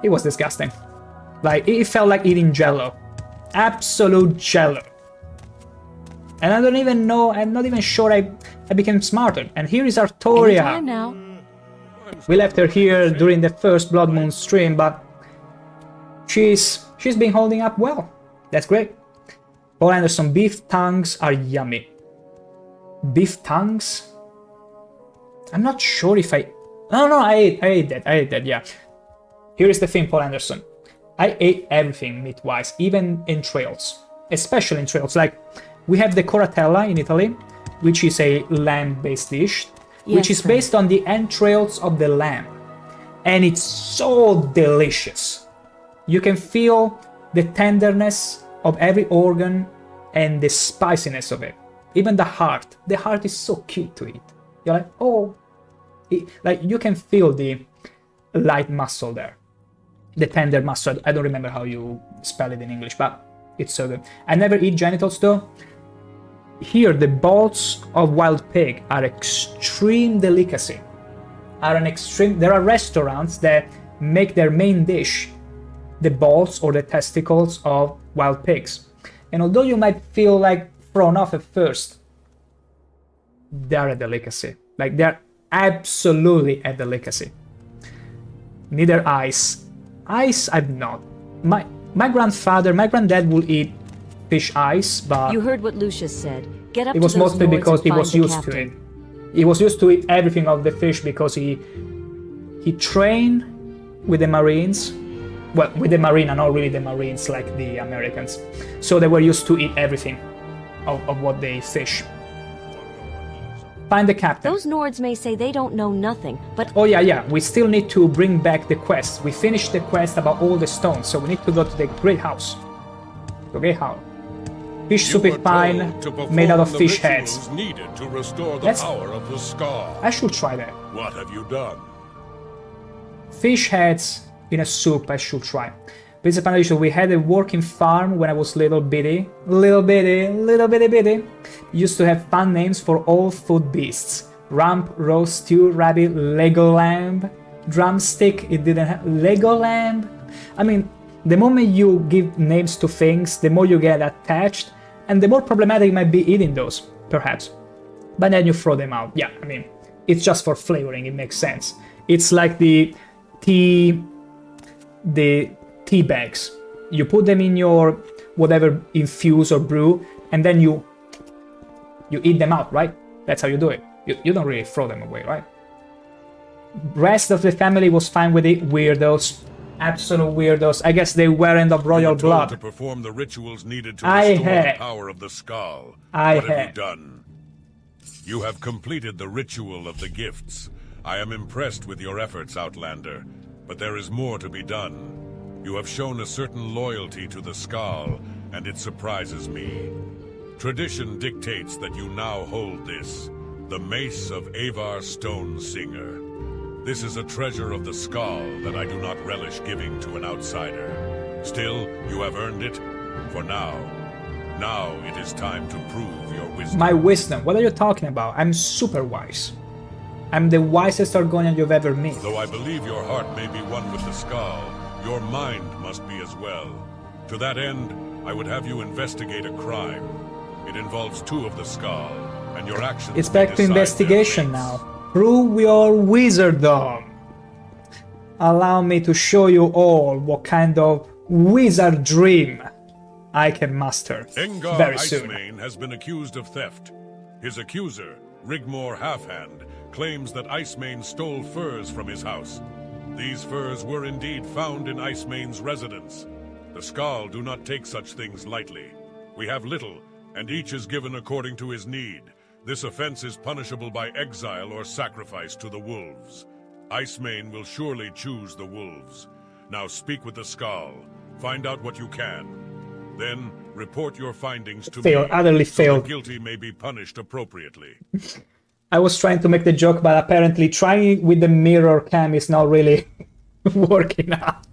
it was disgusting. Like, it felt like eating jello. Absolute jello. And I don't even know, I'm not even sure I became smarter. And here is Artoria. Anytime now. We left her here during the first Bloodmoon stream, but she's been holding up well. That's great. Paul Anderson, beef tongues are yummy. Beef tongues? I'm not sure if I... No, I ate that, yeah. Here is the thing, Paul Anderson. I ate everything meat-wise, even entrails, especially entrails. Like, we have the coratella in Italy, which is a lamb-based dish, which Yes, is sir. based on the entrails of the lamb. And it's so delicious. You can feel the tenderness of every organ and the spiciness of it. Even the heart. The heart is so cute to eat. You're like, oh. Like, you can feel the light muscle there. The tender muscle. I don't remember how you spell it in English, but it's so good. I never eat genitals though. Here, the balls of wild pig are extreme delicacy. There are restaurants that make their main dish the balls or the testicles of wild pigs. And although you might feel like thrown off at first, they're a delicacy. Like, they're absolutely a delicacy. Neither ice. Ice, I've not. My granddad will eat fish eyes, but You heard what Lucius said. Get up it to was those mostly lords because and he find was the used to captain. it. He was used to eat everything of the fish because he trained with the Marines. Well, with the Marine, and not really the Marines like the Americans. So they were used to eat everything of what they fish. Find the captain. Those Nords may say they don't know nothing, but Oh yeah, we still need to bring back the quest. We finished the quest about all the stones, so we need to go to the Great House. The Great House. Fish soup is fine, made out of fish heads. Needed to restore the That's- power of the skull. I should try that. What have you done? Fish heads in a soup, I should try. Princess Panadisha, we had a working farm when I was little bitty. Used to have fun names for all food beasts. Rump, roast, stew, rabbit, Lego lamb, drumstick, it didn't have Lego lamb. I mean, the moment you give names to things, the more you get attached, and the more problematic it might be eating those, perhaps. But then you throw them out. Yeah, I mean, it's just for flavoring, it makes sense. It's like the tea bags. You put them in your whatever infuse or brew, and then you eat them out, right? That's how you do it. You don't really throw them away, right? Rest of the family was fine with it. Weirdos. Absolute weirdos. I guess they weren't of royal You were told blood. to perform the rituals needed to I restore had. the power of the skull. I What have had. you done? You have completed the ritual of the gifts. I am impressed with your efforts, Outlander, but there is more to be done. You have shown a certain loyalty to the skull, and it surprises me. Tradition dictates that you now hold this, the Mace of Avar Stone Singer. This is a treasure of the skull that I do not relish giving to an outsider. Still, you have earned it for now. Now it is time to prove your wisdom. My wisdom. What are you talking about? I'm super wise. I'm the wisest Argonian you've ever met. Though I believe your heart may be one with the skull, your mind must be as well. To that end, I would have you investigate a crime. It involves two of the skull, and your actions It's may back to decide their investigation fates. now. Prove your wizardom. Allow me to show you all what kind of wizard dream I can master Engar very soon. Icemane has been accused of theft. His accuser, Rigmor Halfhand, claims that Icemane stole furs from his house. These furs were indeed found in Icemane's residence. The Skald do not take such things lightly. We have little, and each is given according to his need. This offense is punishable by exile or sacrifice to the wolves. Icemane will surely choose the wolves. Now speak with the Skald. Find out what you can. Then report your findings to Failed, me, utterly so failed. the guilty may be punished appropriately. I was trying to make the joke, but apparently trying with the mirror cam is not really working out.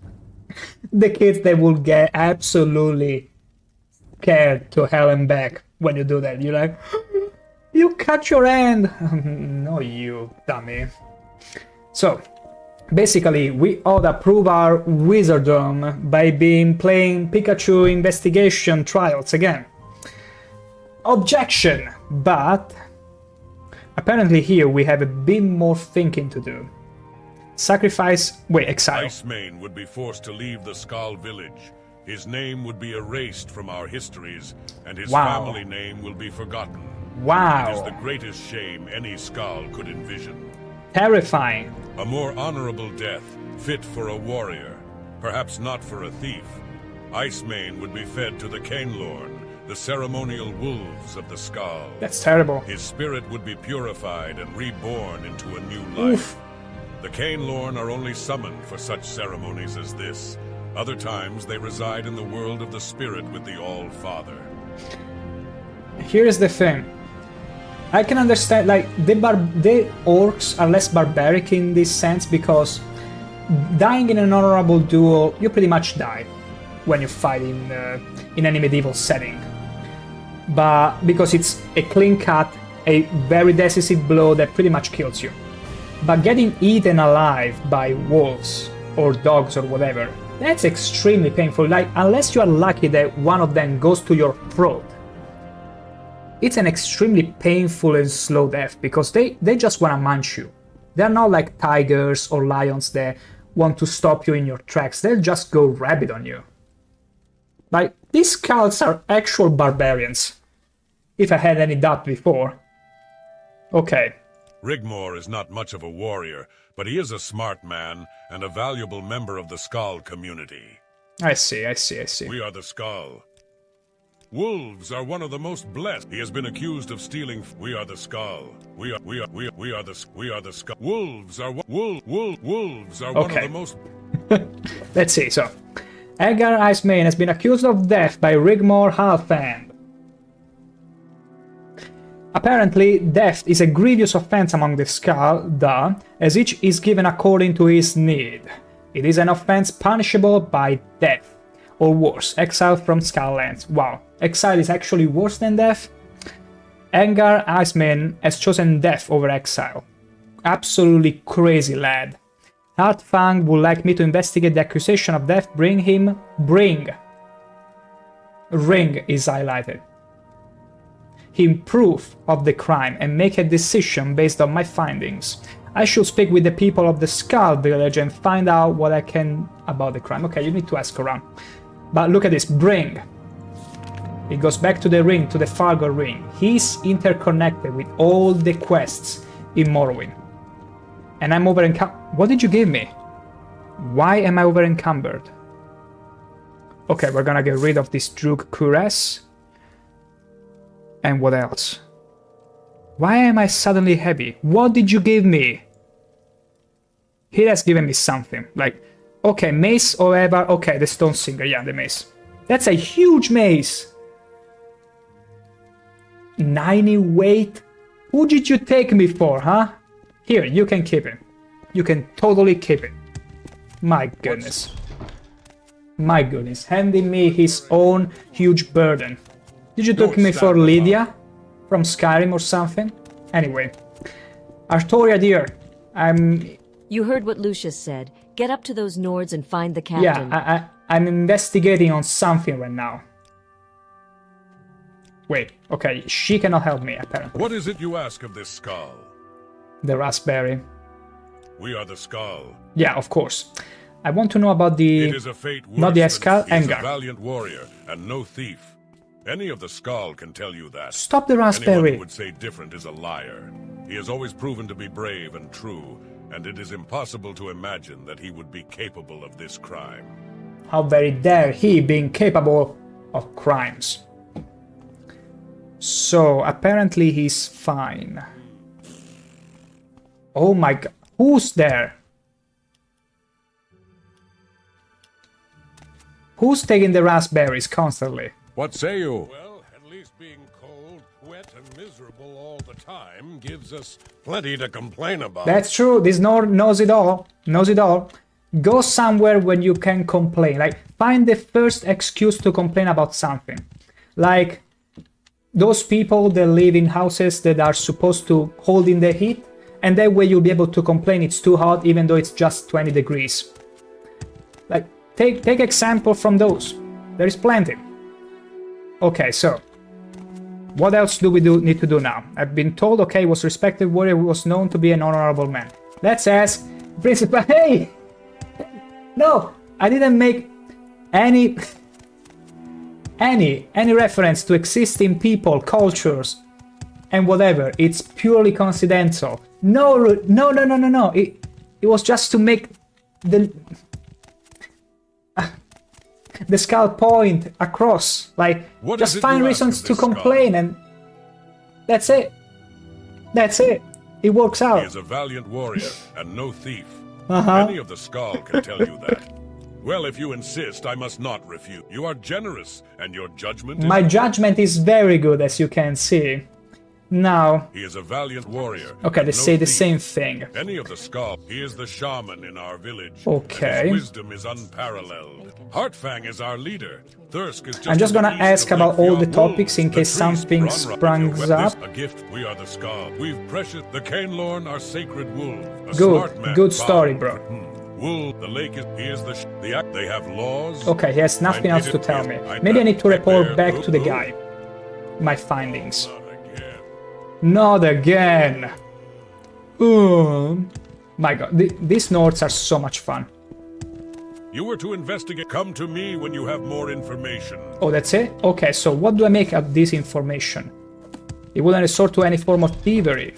The kids, they will get absolutely scared to hell and back when you do that. You're like, you cut your hand. No, you dummy. So, basically, we ought to prove our wizardom by playing Pikachu investigation trials again. Objection, but apparently here we have a bit more thinking to do. Sacrifice, exile. Icemane would be forced to leave the Skald village. His name would be erased from our histories, and his Wow. family name will be forgotten. It is Wow, the greatest shame any Skald could envision. terrifying. A more honorable death, fit for a warrior. Perhaps not for a thief. Icemane would be fed to the Cainlorn, the ceremonial wolves of the Skull. That's terrible. His spirit would be purified and reborn into a new life. Oof. The Cainlorn are only summoned for such ceremonies as this. Other times they reside in the world of the spirit with the All-Father. Here's the thing. I can understand, like, the orcs are less barbaric in this sense because dying in an honorable duel, you pretty much die when you fight in any medieval setting. But because it's a clean cut, a very decisive blow that pretty much kills you. But getting eaten alive by wolves or dogs or whatever, that's extremely painful. Like, unless you are lucky that one of them goes to your throat, it's an extremely painful and slow death because they just want to munch you. They're not like tigers or lions that want to stop you in your tracks. They'll just go rabid on you. Like, these skulls are actual barbarians, if I had any doubt before. Okay. Rigmor is not much of a warrior, but he is a smart man and a valuable member of the Skull community. I see. We are the Skull. Wolves are one of the most blessed. He has been accused of stealing. We are the Skull. We are the Skull. Wolves are wolves are one of the most. Let's see. So, Edgar Icemane has been accused of death by Rigmor Halfhand. Apparently, theft is a grievous offense among the Skull, as each is given according to his need. It is an offense punishable by death, or worse, exile from Skulllands. Wow, exile is actually worse than death? Edgar Icemane has chosen death over exile. Absolutely crazy lad. Hartfang would like me to investigate the accusation of death. Ring is highlighted. Him proof of the crime and make a decision based on my findings. I should speak with the people of the Skull village and find out what I can about the crime. Okay, you need to ask around. But look at this, bring. It goes back to the ring, to the Fargo ring. He's interconnected with all the quests in Morrowind. And I'm over encumbered. What did you give me? Why am I over encumbered? Okay, we're gonna get rid of this Druk Cuirass. And what else? Why am I suddenly heavy? What did you give me? He has given me something. Like, okay, mace or ever. Okay, the Stone Singer. Yeah, the mace. That's a huge mace. 90 weight? Who did you take me for, huh? Here, you can keep it. You can totally keep it. My goodness. My goodness. Handing me his own huge burden. Did you take me for Lydia? From Skyrim or something? Anyway. Artoria, dear. You heard what Lucius said. Get up to those Nords and find the captain. Yeah, I'm investigating on something right now. Wait, okay, she cannot help me, apparently. What is it you ask of this Skull? The raspberry. We are the Skull. Yeah, of course. I want to know about the... It is a fate worse not the Skull, He is a Engar. valiant warrior and no thief. Any of the Skull can tell you that. Stop the raspberry. Anyone who would say different is a liar. He has always proven to be brave and true, and it is impossible to imagine that he would be capable of this crime. How very dare he being capable of crimes. So, apparently he's fine. Oh my god. Who's there? Who's taking the raspberries constantly? What say you? Well, at least being cold, wet, and miserable all the time gives us plenty to complain about. That's true. This Nord knows it all. Knows it all. Go somewhere when you can complain. Like, find the first excuse to complain about something. Like, those people that live in houses that are supposed to hold in the heat, and that way you'll be able to complain it's too hot even though it's just 20 degrees. Like, take example from those. There is plenty. Okay, so what else do we need to do now? I've been told, okay, was respected warrior, was known to be an honorable man. Let's ask Principal. Hey! No, I didn't make any reference to existing people, cultures, and whatever. It's purely coincidental. No. It was just to make the... the skull point across. Like, What just is it find you ask reasons of to this skull? complain and that's it. That's it. It works He out. is a valiant warrior and no thief. Uh-huh. Any of the Skull can tell you that. Well, if you insist, I must not refute. You are generous, and your judgment is... My judgment is very good, as you can see. Now, He is a valiant warrior. okay, and they no say the thief. same thing. Any of the Skull, he is the shaman in our village. Okay. And his wisdom is unparalleled. Heartfang is our leader. Thirsk is just I'm just gonna to the east ask of about Lake all the Fjord topics in Wolves. The case priest, something Bronra, springs with up. this, a gift, we are the Skull. We've precious... The Cainlorn are sacred wolves. A Good, smart man good found. story, bro. Wool, the lake is... He is the act. They have laws. Okay, he has nothing else to tell me. Maybe I need to report back to the guy. My findings. Not again. Not again. My god, these notes are so much fun. You were to investigate. Come to me when you have more information. Oh, that's it? Okay, so what do I make of this information? It wouldn't resort to any form of thievery.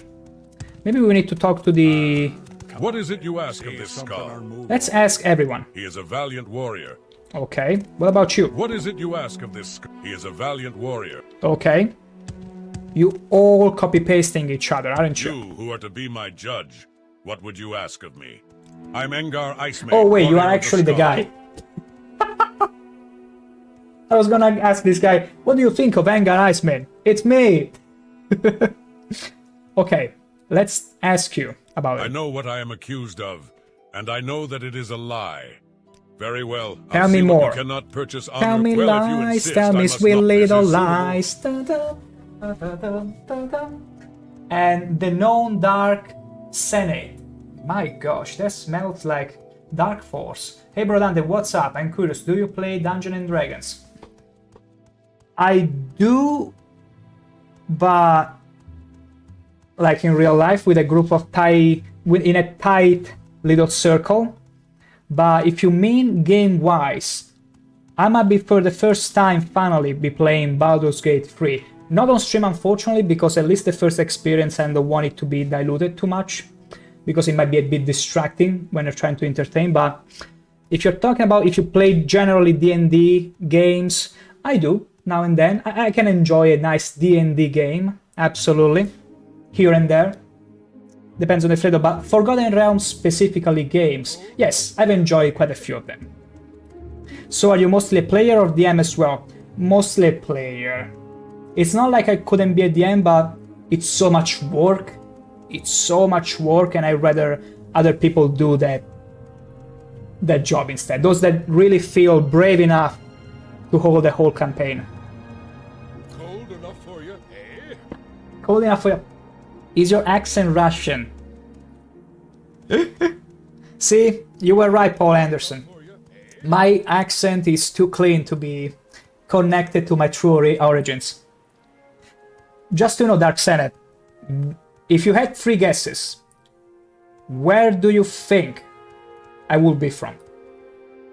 Maybe we need to talk to the... What is it you ask of this Skull? Let's ask everyone. He is a valiant warrior. Okay, what about you? What is it you ask of this Skull? He is a valiant warrior. Okay. You all copy-pasting each other, aren't you? You, who are to be my judge, what would you ask of me? I'm Engar Iceman. Oh wait, you warrior are of actually the Skull. guy. I was gonna ask this guy, what do you think of Engar Iceman? It's me! Okay, let's ask you about I it. know what I am accused of, and I know that it is a lie. Very well. Tell I'll me see what more. You cannot purchase honor. Tell me well, if you lies, insist, tell I me must sweet not. This little is suitable. lies. Da-da. And the known dark Senate. My gosh, that smells like Dark Force. Hey Brodante, what's up? I'm curious, do you play Dungeons and Dragons? I do, but like in real life with a group of in a tight little circle. But if you mean game-wise, I might be for the first time finally be playing Baldur's Gate 3. Not on stream unfortunately, because at least the first experience I don't want it to be diluted too much, because it might be a bit distracting when you're trying to entertain. But if you're talking about if you play generally D&D games, I do, now and then. I can enjoy a nice D&D game, absolutely, here and there. Depends on the flavor, but Forgotten Realms specifically games, yes, I've enjoyed quite a few of them. So are you mostly a player or DM as well? Mostly a player. It's not like I couldn't be a DM, but it's so much work. It's so much work, and I'd rather other people do that job instead. Those that really feel brave enough to hold the whole campaign. Cold enough for you, eh? Cold enough for you. Is your accent Russian? See, you were right, Paul Anderson. My accent is too clean to be connected to my true origins. Just to know, Dark Senate, if you had 3 guesses, where do you think I would be from?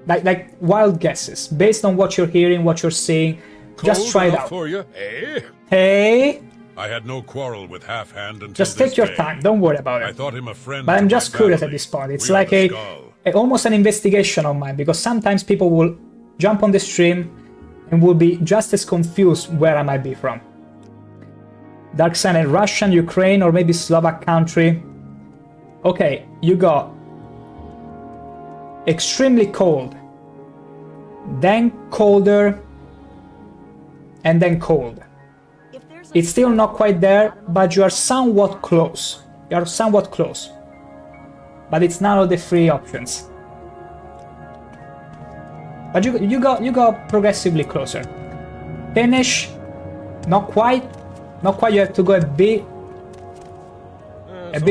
Like wild guesses, based on what you're hearing, what you're seeing. Just try it enough out. for you, eh? Hey, I had no quarrel with Half Hand until just this take your day. time. Don't worry about I it. thought him a friend. But I'm to just my curious at family. this point. It's We are like the Skull. almost an investigation of mine, because sometimes people will jump on the stream and will be just as confused where I might be from. Dark Senate, Russian, Ukraine, or maybe Slovak country. Okay, you got extremely cold, then colder, and then cold. It's still not quite there, but you are somewhat close. You are somewhat close. But it's none of the 3 options. But you got progressively closer. Finnish, not quite. Not quite. You have to go a bit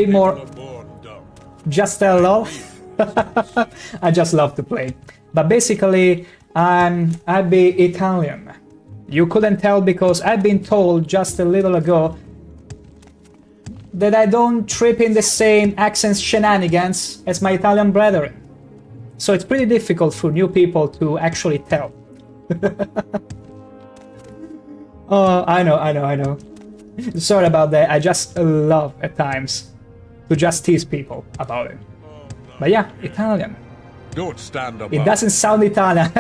more. Just a lot. I just love to play. But basically, I'd be Italian. You couldn't tell because I've been told just a little ago that I don't trip in the same accent shenanigans as my Italian brethren. So it's pretty difficult for new people to actually tell. Oh, I know. Sorry about that. I just love at times to just tease people about it. But yeah, Italian. Don't stand up. It doesn't sound Italian.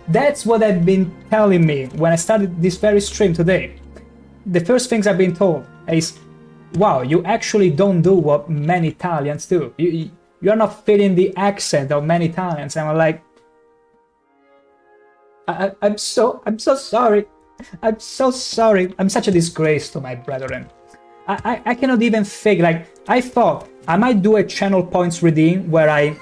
That's what I've been telling me when I started this very stream today. The first things I've been told is, wow, you actually don't do what many Italians do. You're not fitting the accent of many Italians. And I'm like, I'm so sorry. I'm so sorry. I'm such a disgrace to my brethren. I cannot even fake, like, I thought I might do a channel points redeem where I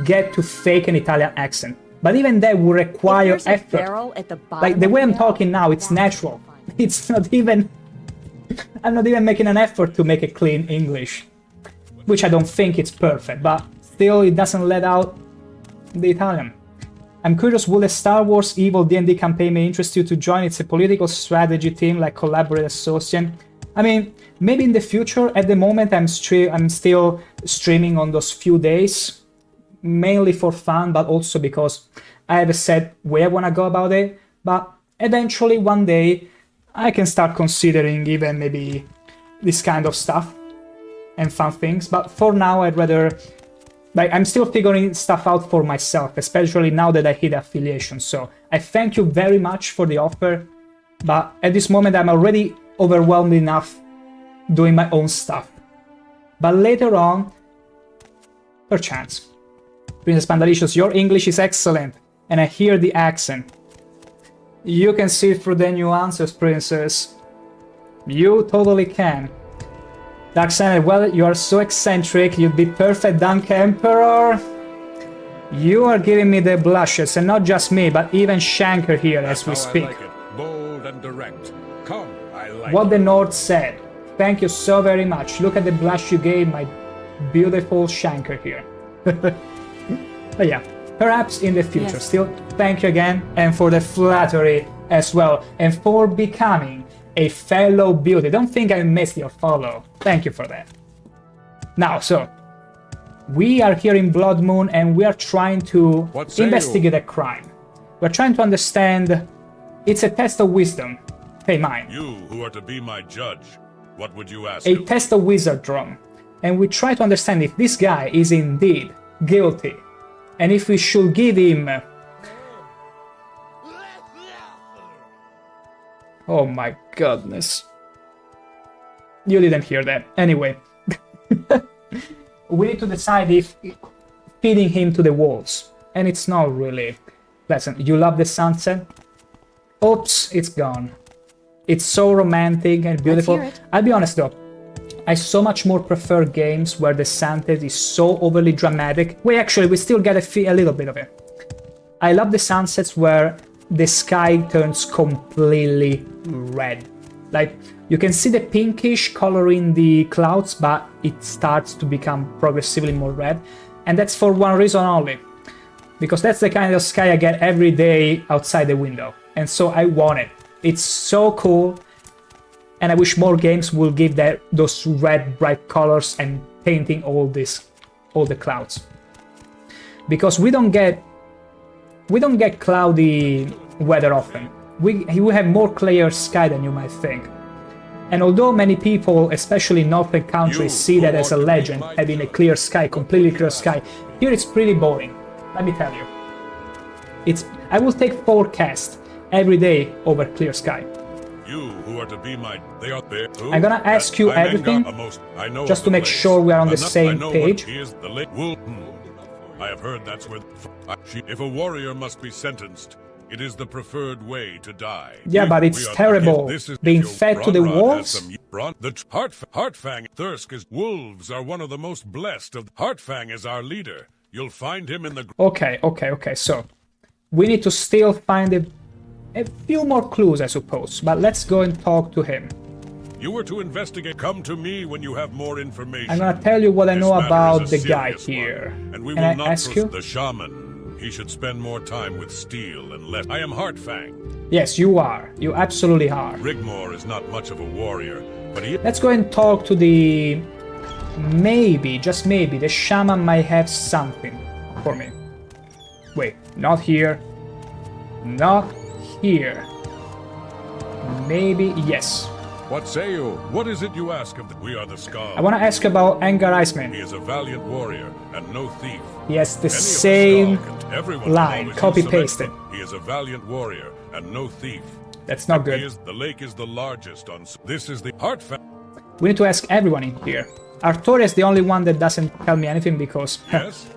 get to fake an Italian accent. But even that would require effort. Like, the way I'm talking now, it's natural. It's not even... I'm not even making an effort to make a clean English. Which I don't think it's perfect, but still it doesn't let out the Italian. I'm curious, will a Star Wars Evil D&D campaign may interest you to join? It's a political strategy team, like Collaborate Associate. I mean, maybe in the future. At the moment, I'm still streaming on those few days, mainly for fun, but also because I have a set way I want to go about it. But eventually, one day, I can start considering even maybe this kind of stuff and fun things. But for now, I'd rather... Like, I'm still figuring stuff out for myself, especially now that I hit affiliation. So I thank you very much for the offer, but at this moment I'm already overwhelmed enough doing my own stuff. But later on, perchance. Princess Pandalicious, your English is excellent, and I hear the accent. You can see through the nuances, Princess. You totally can. Darkseid, well, you are so eccentric, you'd be perfect Dunk Emperor. You are giving me the blushes, and not just me, but even ShankH-ER here as we speak. I like it. Bold and direct. Come, I like what it. the North said. Thank you so very much. Look at the blush you gave my beautiful ShankH-ER here. But yeah, perhaps in the future. Yes. Still, thank you again, and for the flattery as well, and for becoming a fellow beauty. Don't think I missed your follow. Thank you for that. Now, so, we are here in Bloodmoon and we are trying to investigate a crime. We're trying to understand... It's a test of wisdom. Hey, mine. You who are to be my judge, what would you ask A him? test of wizardry. And we try to understand if this guy is indeed guilty. And if we should give him... Oh my goodness. You didn't hear that. Anyway. We need to decide if feeding him to the wolves. And it's not really pleasant. You love the sunset? Oops, it's gone. It's so romantic and beautiful. Let's hear it. I'll be honest though. I so much more prefer games where the sunset is so overly dramatic. We still get a little bit of it. I love the sunsets where the sky turns completely red. Like, you can see the pinkish color in the clouds, but it starts to become progressively more red. And that's for one reason only. Because that's the kind of sky I get every day outside the window. And so I want it. It's so cool. And I wish more games will give those red, bright colors and painting all the clouds. Because we don't get cloudy weather often. We have more clear sky than you might think. And although many people, especially in northern countries, see that as a legend, having a clear sky, completely clear sky, here it's pretty boring. Let me tell you. I will take forecast every day over clear sky. You who are to be my... They are there. I'm gonna ask you everything, just to make sure we are on the same page. I have heard that's where... If a warrior must be sentenced, it is the preferred way to die. Yeah, but it's terrible being fed to the wolves. The Heartfang Thirsk is... Wolves are one of the most blessed of... Heartfang is our leader. You'll find him in the... Okay, so... We need to still find a few more clues, I suppose. But let's go and talk to him. You were to investigate. Come to me when you have more information. I'm gonna tell you what I know This matter about is the a guy serious here. one, and we Can will I not ask you? The shaman. He should spend more time with steel and less. I am Heartfang. Yes, you are. You absolutely are. Rigmor is not much of a warrior, but he... Let's go and talk to the... Maybe, just maybe, the shaman might have something for me. Wait, not here. Not here. Maybe, yes. What say you? What is it you ask of the... We are the Skull. I want to ask about Angar Iceman. He is a valiant warrior and no thief. He has the Any of same Skull everyone line, can always copy-pasted. select them. He is a valiant warrior and no thief. That's not good. The lake is the largest on... This is the heart... We need to ask everyone in here. Artoria is the only one that doesn't tell me anything because... Yes?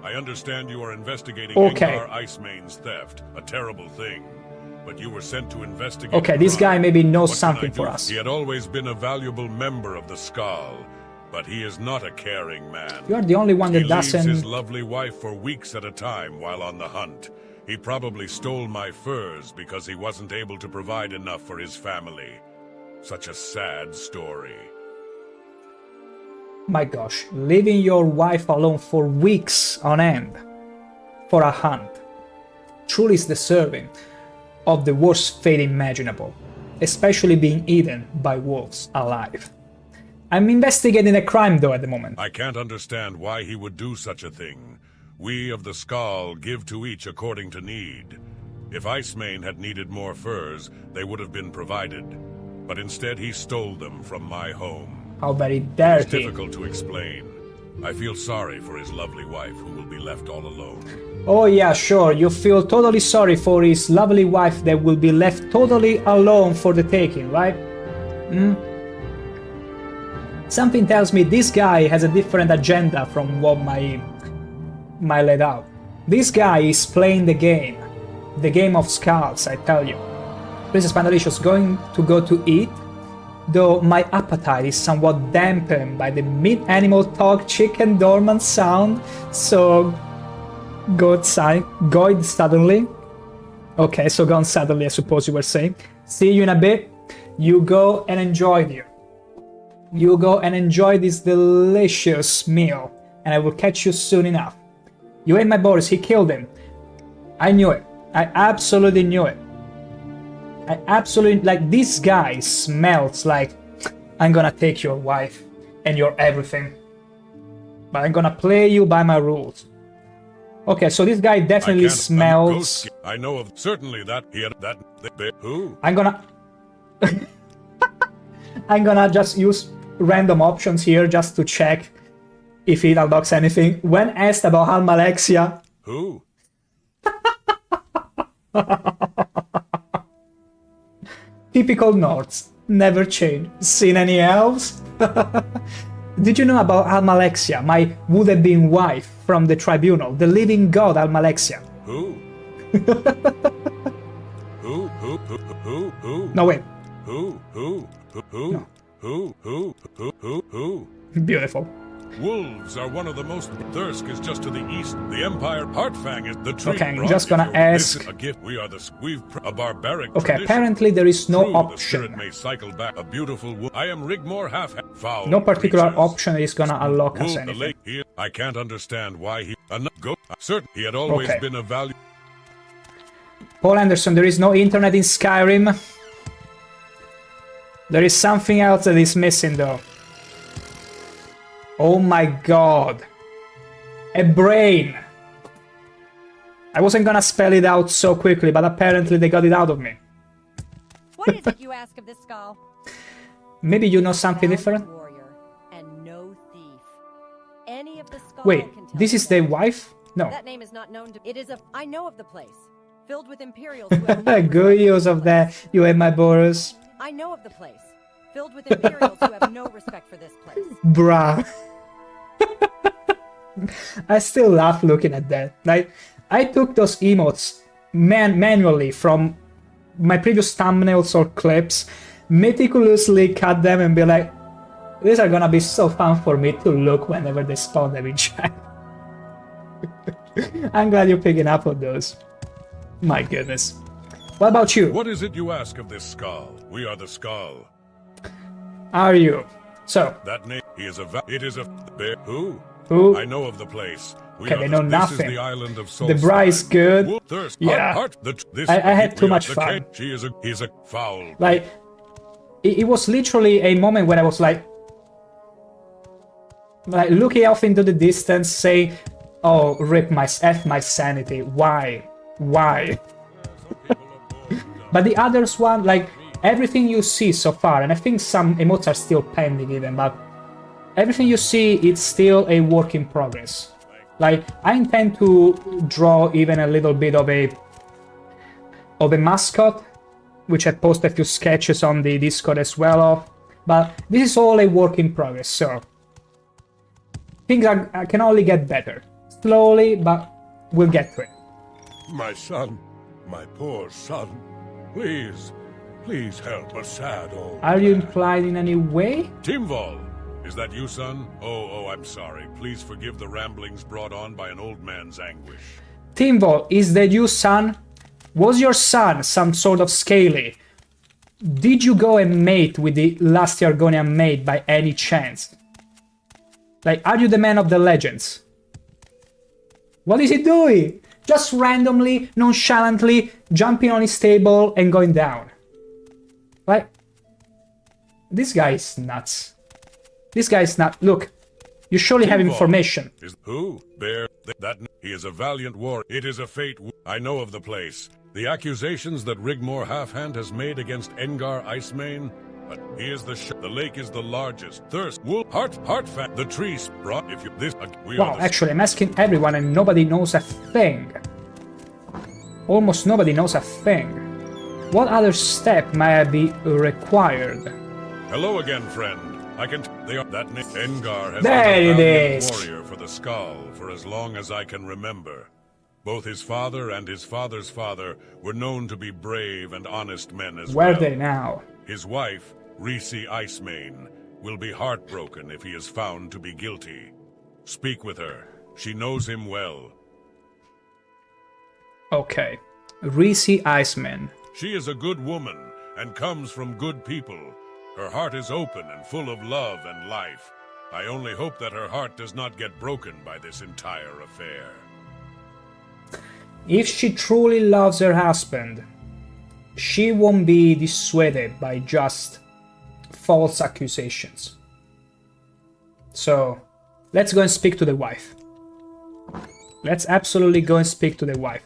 I understand you are investigating Okay. Angar Icemane's theft. A terrible thing. But you were sent to investigate... Okay, the this guy crime. maybe knows What can something I for do? us. He had always been a valuable member of the Skull, but he is not a caring man. You are the only one that He leaves doesn't... his lovely wife for weeks at a time while on the hunt. He probably stole my furs because he wasn't able to provide enough for his family. Such a sad story. My gosh, leaving your wife alone for weeks on end for a hunt truly is deserving of the worst fate imaginable, especially being eaten by wolves alive. I'm investigating a crime though at the moment. I can't understand why he would do such a thing. We of the Skull give to each according to need. If Icemane had needed more furs, they would have been provided. But instead he stole them from my home. How very It's dirty. difficult to explain. I feel sorry for his lovely wife who will be left all alone. Oh yeah, sure, you feel totally sorry for his lovely wife that will be left totally alone for the taking, right? Something tells me this guy has a different agenda from what my laid out. This guy is playing the game of skulls, I tell you. Princess Pandalicious going to go to eat, though my appetite is somewhat dampened by the meat-animal talk chicken dormant sound, so go outside, go suddenly. Okay, so gone suddenly, I suppose you were saying. See you in a bit. You go and enjoy, dear. You go and enjoy this delicious meal, and I will catch you soon enough. You ate my Boris, he killed him. I knew it. I absolutely knew it. I absolutely, like, this guy smells like, I'm gonna take your wife and your everything, but I'm gonna play you by my rules. Okay, so this guy definitely smells... I know of certainly that he had that... Who? I'm gonna... I'm gonna just use random options here just to check if it unlocks anything. When asked about Almalexia... Who? Typical Nords. Never change. Seen any elves? Did you know about Almalexia, my would-have-been wife from the tribunal, the living god Almalexia? Who? Who? No, wait. Who? No. Who? Beautiful. Wolves are one of the most... Thirsk is just to the east. The Empire Heartfang is the tree. Okay, I'm just gonna ask... This is a gift. We are the... We've... A barbaric Okay, tradition. apparently there is no True, the spirit option. may cycle back. A beautiful wolf. I am Rigmore foul No particular creatures. option is gonna unlock us Wolf, the anything. lake here. I can't understand why he... Go... Certain. He had always Okay. been a value... Paul Anderson, there is no internet in Skyrim. There is something else that is missing though. Oh my god. A brain. I wasn't gonna spell it out so quickly, but apparently they got it out of me. What is it you ask of this skull? Maybe you know something different? Warrior and no thief. Any of the skull Wait, can tell this you is the that. wife? No. That name is not known to. It is a. I know of the place, filled with Imperials who have no Good respect use for of this that, place. you and my Boris. I know of the place, filled with Imperials who have no respect for this place. Bruh. I still laugh looking at that. Like, I took those emotes manually from my previous thumbnails or clips, meticulously cut them and be like, these are gonna be so fun for me to look whenever they spawn them in chat. I'm glad you're picking up on those. My goodness. What about you? What is it you ask of this skull? We are the Skull. Are you? So, That name, he is a... It is a... Bear. Who? who? I know of the place. We Okay, are they the, know This nothing. is the island of The bride's Solstheim. good. Wolf, thirst, Yeah. heart, this, I had too we are much the fun. king. She is a... He's a foul... Like, it was literally a moment when I was like looking off into the distance, saying, "Oh, rip my my sanity. Why? But the others one, like, everything you see so far, and I think some emotes are still pending even, but everything you see, it's still a work in progress. Like, I intend to draw even a little bit of a mascot, which I posted a few sketches on the Discord as well of, but this is all a work in progress, so things can only get better. Slowly, but we'll get to it. My son, my poor son. Please, please help a sad old Are you man. implied in any way? Timval, is that you, son? Oh, I'm sorry. Please forgive the ramblings brought on by an old man's anguish. Timval, is that you, son? Was your son some sort of scaly? Did you go and mate with the last Argonian maid by any chance? Like, are you the man of the legends? What is he doing? Just randomly, nonchalantly, jumping on his table and going down. Like, this guy is nuts. This guy is nuts. Look, you surely have information. Who? Bear? That he is a valiant war. It is a fate. I know of the place. The accusations that Rigmor Halfhand has made against Engar Icemane. But he is the lake is the largest. Thirst, wool, heart, fat. The trees brought. If you this, we Wow, are the actually, I'm asking everyone and nobody knows a thing. Almost nobody knows a thing. What other step might be required? Hello again, friend. I can. They are that Engar has There been a it valiant is. warrior for the Skull for as long as I can remember. Both his father and his father's father were known to be brave and honest men as Where well. are they now? His wife, Risi Icemane, will be heartbroken if he is found to be guilty. Speak with her. She knows him well. Okay. Risi Iceman. She is a good woman and comes from good people. Her heart is open and full of love and life. I only hope that her heart does not get broken by this entire affair. If she truly loves her husband, she won't be dissuaded by just false accusations. So, let's go and speak to the wife. Let's absolutely go and speak to the wife.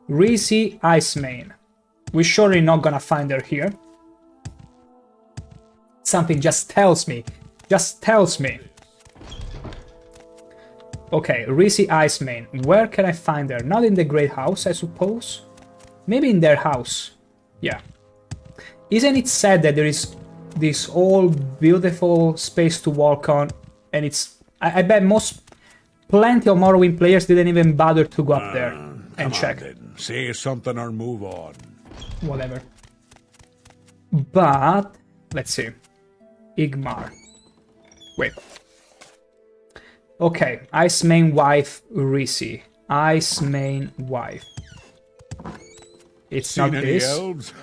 Risi Icemane. We're surely not gonna find her here. Something just tells me. Okay, Risi Icemane. Where can I find her? Not in the Great House, I suppose? Maybe in their house. Yeah. Isn't it sad that there is this whole beautiful space to walk on, and it's... I bet plenty of Morrowind players didn't even bother to go up there and check. Say something or move on. Whatever. But... let's see. Igmar. Wait. Okay, Icemane wife Risi. Icemane wife. It's not this. Elves?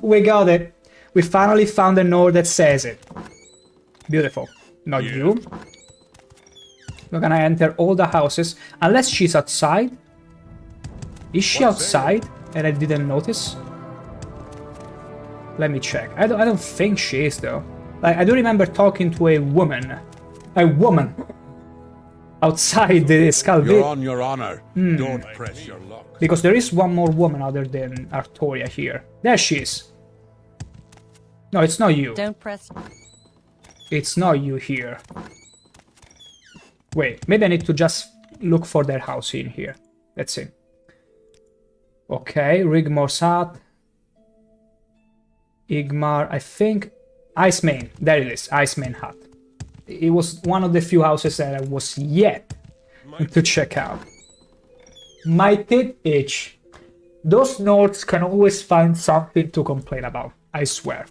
We got it. We finally found a note that says it. Beautiful. Not you. We're gonna enter all the houses. Unless she's outside. Is she outside? And I didn't notice? Let me check. I don't think she is though. Like, I do remember talking to a woman. Outside the Skull. You're on your honor. Don't press your luck. Because there is one more woman other than Artoria here. There she is. No, it's not you. Don't press. It's not you here. Wait, maybe I need to just look for their house in here. Let's see. Okay, Rigmor's hut. Igmar, I think... Icemane, there it is, Icemane hut. It was one of the few houses that I was yet to check out. My tit itch. Those Nords can always find something to complain about, I swear.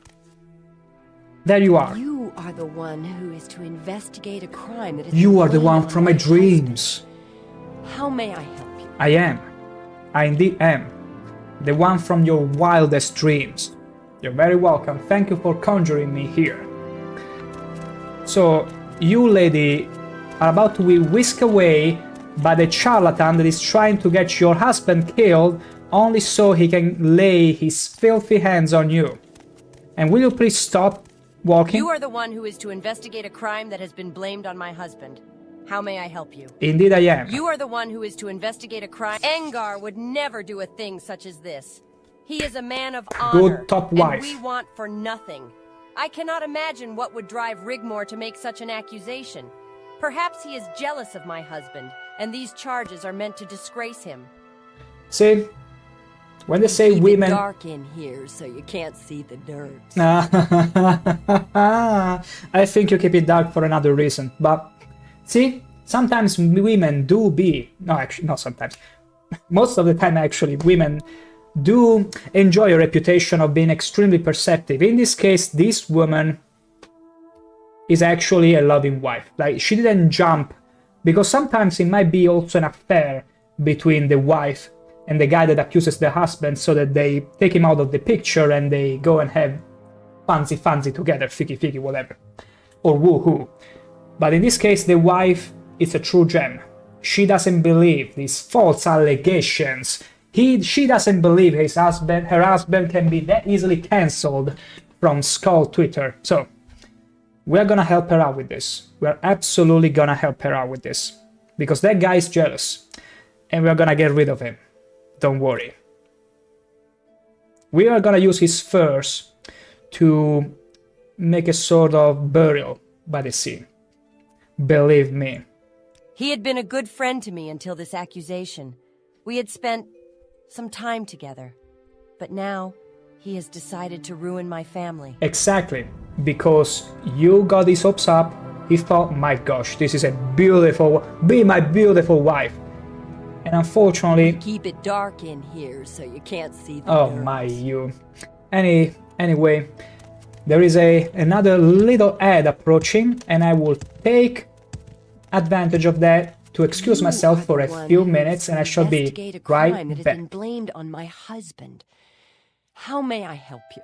There you are. You are the one who is to investigate a crime that is... You are the one from my dreams. How may I help you? I am. I indeed am. The one from your wildest dreams. You're very welcome. Thank you for conjuring me here. So, you, lady, are about to be whisked away by the charlatan that is trying to get your husband killed only so he can lay his filthy hands on you. And will you please stop walking? You are the one who is to investigate a crime that has been blamed on my husband. How may I help you? Indeed I am. You are the one who is to investigate a crime. Engar would never do a thing such as this. He is a man of honor, Good top and wife. we want for nothing. I cannot imagine what would drive Rigmore to make such an accusation. Perhaps he is jealous of my husband, and these charges are meant to disgrace him. See, when they say Keep women... it dark in here so you can't see the dirt. I think you keep it dark for another reason, but see, sometimes women do be... No, actually, not sometimes. Most of the time, actually, women do enjoy a reputation of being extremely perceptive. In this case, this woman is actually a loving wife. Like, she didn't jump, because sometimes it might be also an affair between the wife and the guy that accuses the husband, so that they take him out of the picture and they go and have fancy together, ficky whatever, or woohoo. But in this case, the wife is a true gem. She doesn't believe these false allegations. She doesn't believe her husband can be that easily cancelled from Skull Twitter. So we're gonna help her out with this. We're absolutely gonna help her out with this, because that guy is jealous, and we're gonna get rid of him. Don't worry. We are gonna use his furs to make a sort of burial by the sea. Believe me. He had been a good friend to me until this accusation. We had spent some time together. But now, he has decided to ruin my family. Exactly. Because you got his hopes up, he thought, my gosh, this is a beautiful... Be my beautiful wife. And unfortunately... Keep it dark in here so you can't see the Oh dirt. my, you... Anyway, there is another little ad approaching, and I will take advantage of that to excuse myself for a few minutes, and I shall be right that has back. been blamed on my husband. How may I help you?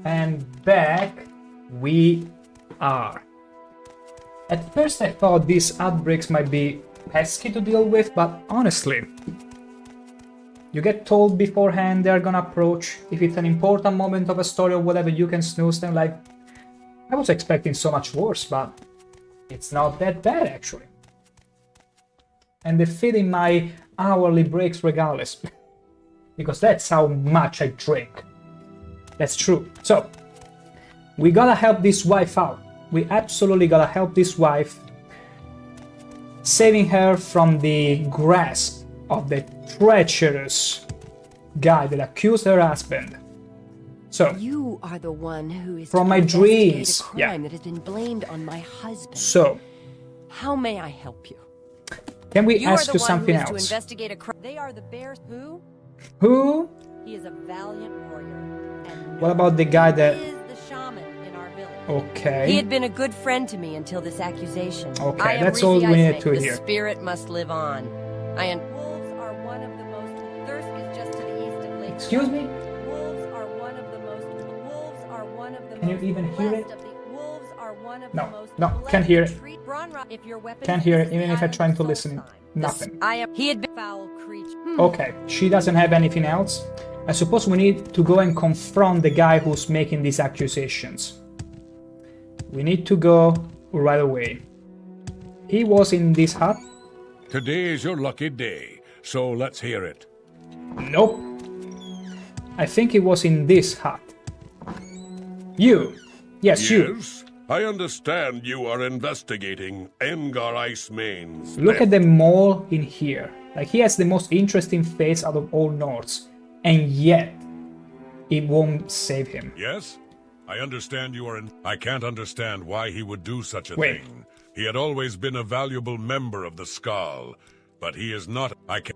And back we are. At first I thought these outbreaks might be pesky to deal with, but honestly, you get told beforehand they're gonna approach. If it's an important moment of a story or whatever, you can snooze them. Like, I was expecting so much worse, but it's not that bad actually. And they fit in my hourly breaks regardless, because that's how much I drink. That's true. So, we gotta help this wife out. We absolutely gotta help this wife, saving her from the grasp of the treacherous guy that accused her husband. So, you are the one who is from to my investigate dreams, a crime yeah. that has been blamed on my husband. So, How may I help you? can we You ask are you the one something who is to else? investigate a crime. They are the bears. Who? Who? He is a valiant warrior. And What about the guy that... he is the shaman in our village. Okay. He had been a good friend to me until this accusation. Okay, I am that's all Reezy we need Iceman. to the hear. spirit must live on. Wolves are one of the most. Thirsk is just to the east of Lake. Excuse me? Wolves are one of the most. Wolves are one of the Can you most even hear blessed it? of the. Wolves are one of No, the most. no, blessed can't hear it. treat- Bronra, if your weapon Can't hear it, is even the if I iron try to soul listen. sign. Nothing. He had been foul creature. Okay, she doesn't have anything else. I suppose we need to go and confront the guy who's making these accusations. We need to go right away. He was in this hut? Today is your lucky day, so let's hear it. Nope. I think he was in this hut. You. Yes, you. Yes, I understand you are investigating Engar Icemane's Look death. at the mole in here. Like, he has the most interesting face out of all Nords. And yet, it won't save him. Yes? I understand you are in... I can't understand why he would do such a Wait. thing. He had always been a valuable member of the Skal, but he is not...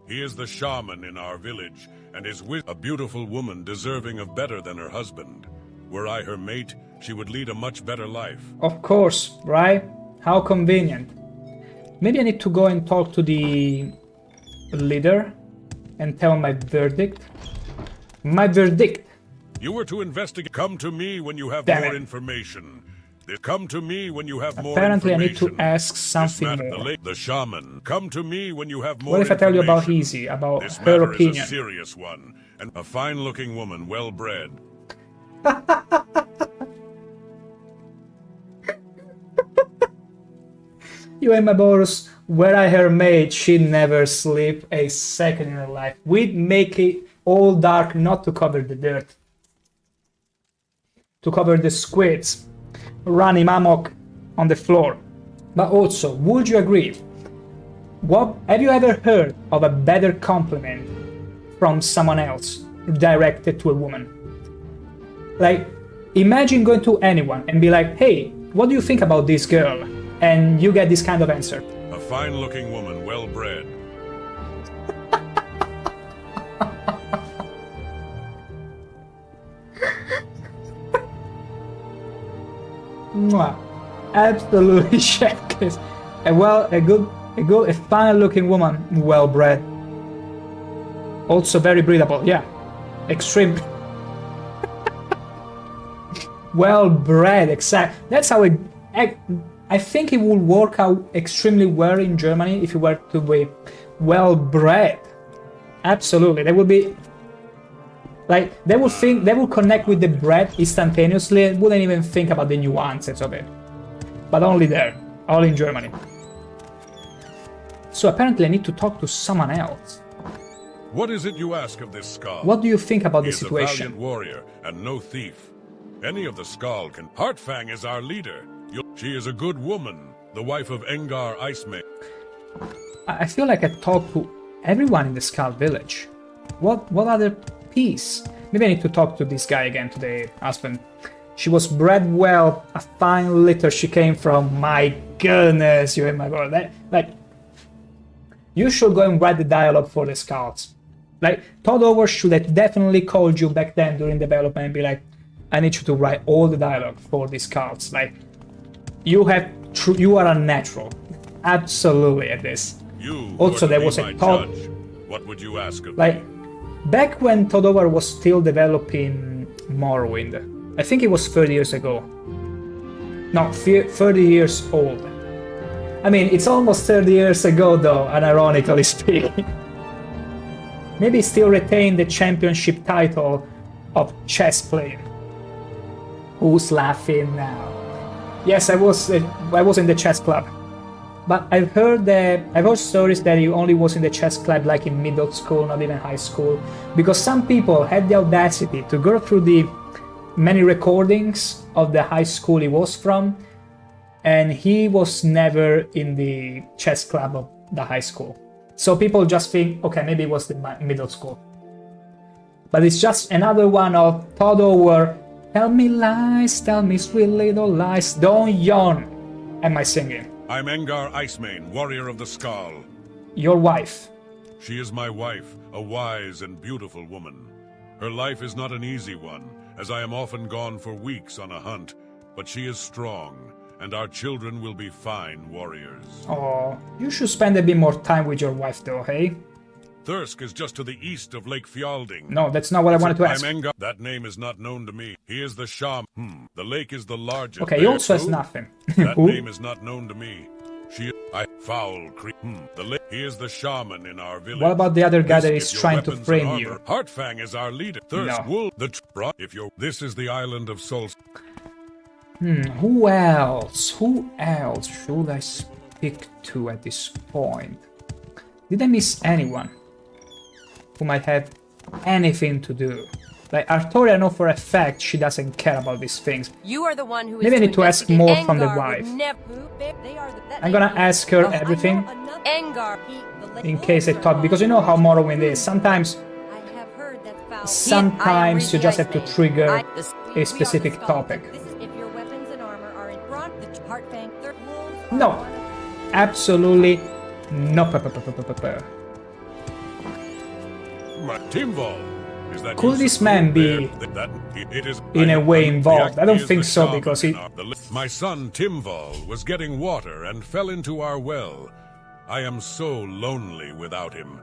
He is the shaman in our village, and is with a beautiful woman deserving of better than her husband. Were I her mate, she would lead a much better life. Of course, right? How convenient. Maybe I need to go and talk to the leader and tell my verdict. My verdict. You were to investigate. Come to me when you have Damn more it. information. Come to me when you have more Apparently I information. need to ask This something matter- more. the shaman. Come to me when you have more What if I tell you about information. Hihihi, about This her matter opinion? is a serious one, and a fine-looking woman, well-bred. You and my boss, were I her maid, she'd never sleep a second in her life. We'd make it all dark not to cover the dirt. To cover the squids running amok on the floor. But also, would you agree? What have you ever heard of a better compliment from someone else directed to a woman? Like, imagine going to anyone and be like, hey, what do you think about this girl? And you get this kind of answer. A fine-looking woman, well-bred. Mwah. Absolutely shankh. A fine-looking woman, well-bred. Also very breathable, yeah. Extreme. Well-bred, exact. That's how it. I think it would work out extremely well in Germany if you were to be well-bred. Absolutely, they would be. Like, they would connect with the bread instantaneously and wouldn't even think about the nuances of it. But only there, all in Germany. So apparently I need to talk to someone else. What is it you ask of this Skal? What do you think about He the is a situation? valiant warrior and no thief. Any of the Skal can... Heartfang is our leader. She is a good woman, the wife of Engar Icemane. I feel like I talked to everyone in the Skull village. What other piece? Maybe I need to talk to this guy again today, husband. She was bred well, a fine litter she came from. My goodness, you and my god. You should go and write the dialogue for the scouts. Like, Todd Howard should have definitely called you back then during development and be like, I need you to write all the dialogue for the scouts. Like, you are a natural. Absolutely at this. You Also, are to there be was a my thought- judge. What would you ask of Like, me? back when Todd Howard was still developing Morrowind, I think it was 30 years ago. No, 30 years old. I mean, it's almost 30 years ago though, unironically speaking. Maybe still retain the championship title of chess playing. Who's laughing now? Yes, I was in the chess club. But I've heard stories that he only was in the chess club like in middle school, not even high school, because some people had the audacity to go through the many recordings of the high school he was from, and he was never in the chess club of the high school. So people just think, okay, maybe it was the middle school. But it's just another one of thought over, tell me sweet little lies, don't yawn. Am I singing? I'm Engar Icemane, warrior of the Skull. Your wife. She is my wife, a wise and beautiful woman. Her life is not an easy one, as I am often gone for weeks on a hunt, but she is strong, and our children will be fine warriors. Oh, you should spend a bit more time with your wife though, hey? Thirsk is just to the east of Lake Fjalding. No, that's not what I wanted to ask. I'm Engar. That name is not known to me. He is the shaman. The lake is the largest. Okay, he also has nothing. That name is not known to me. Foul creep. The lake. He is the shaman in our village. What about the other guy that is trying to frame you? Heartfang is our leader. Thirsk Wolf. This is the island of souls. Who else? Who else should I speak to at this point? Did I miss anyone who might have anything to do? Like Artoria, I know for a fact she doesn't care about these things. You are the one who is Maybe I need to ask more from the Engar wife. would I'm gonna ask her everything Engar, in case I talk, because you know how Morrowind is. Sometimes you just have to trigger a specific topic. No, absolutely no. Timval. Could this man be in a way involved? I don't think so, because he... My son Timval was getting water and fell into our well. I am so lonely without him.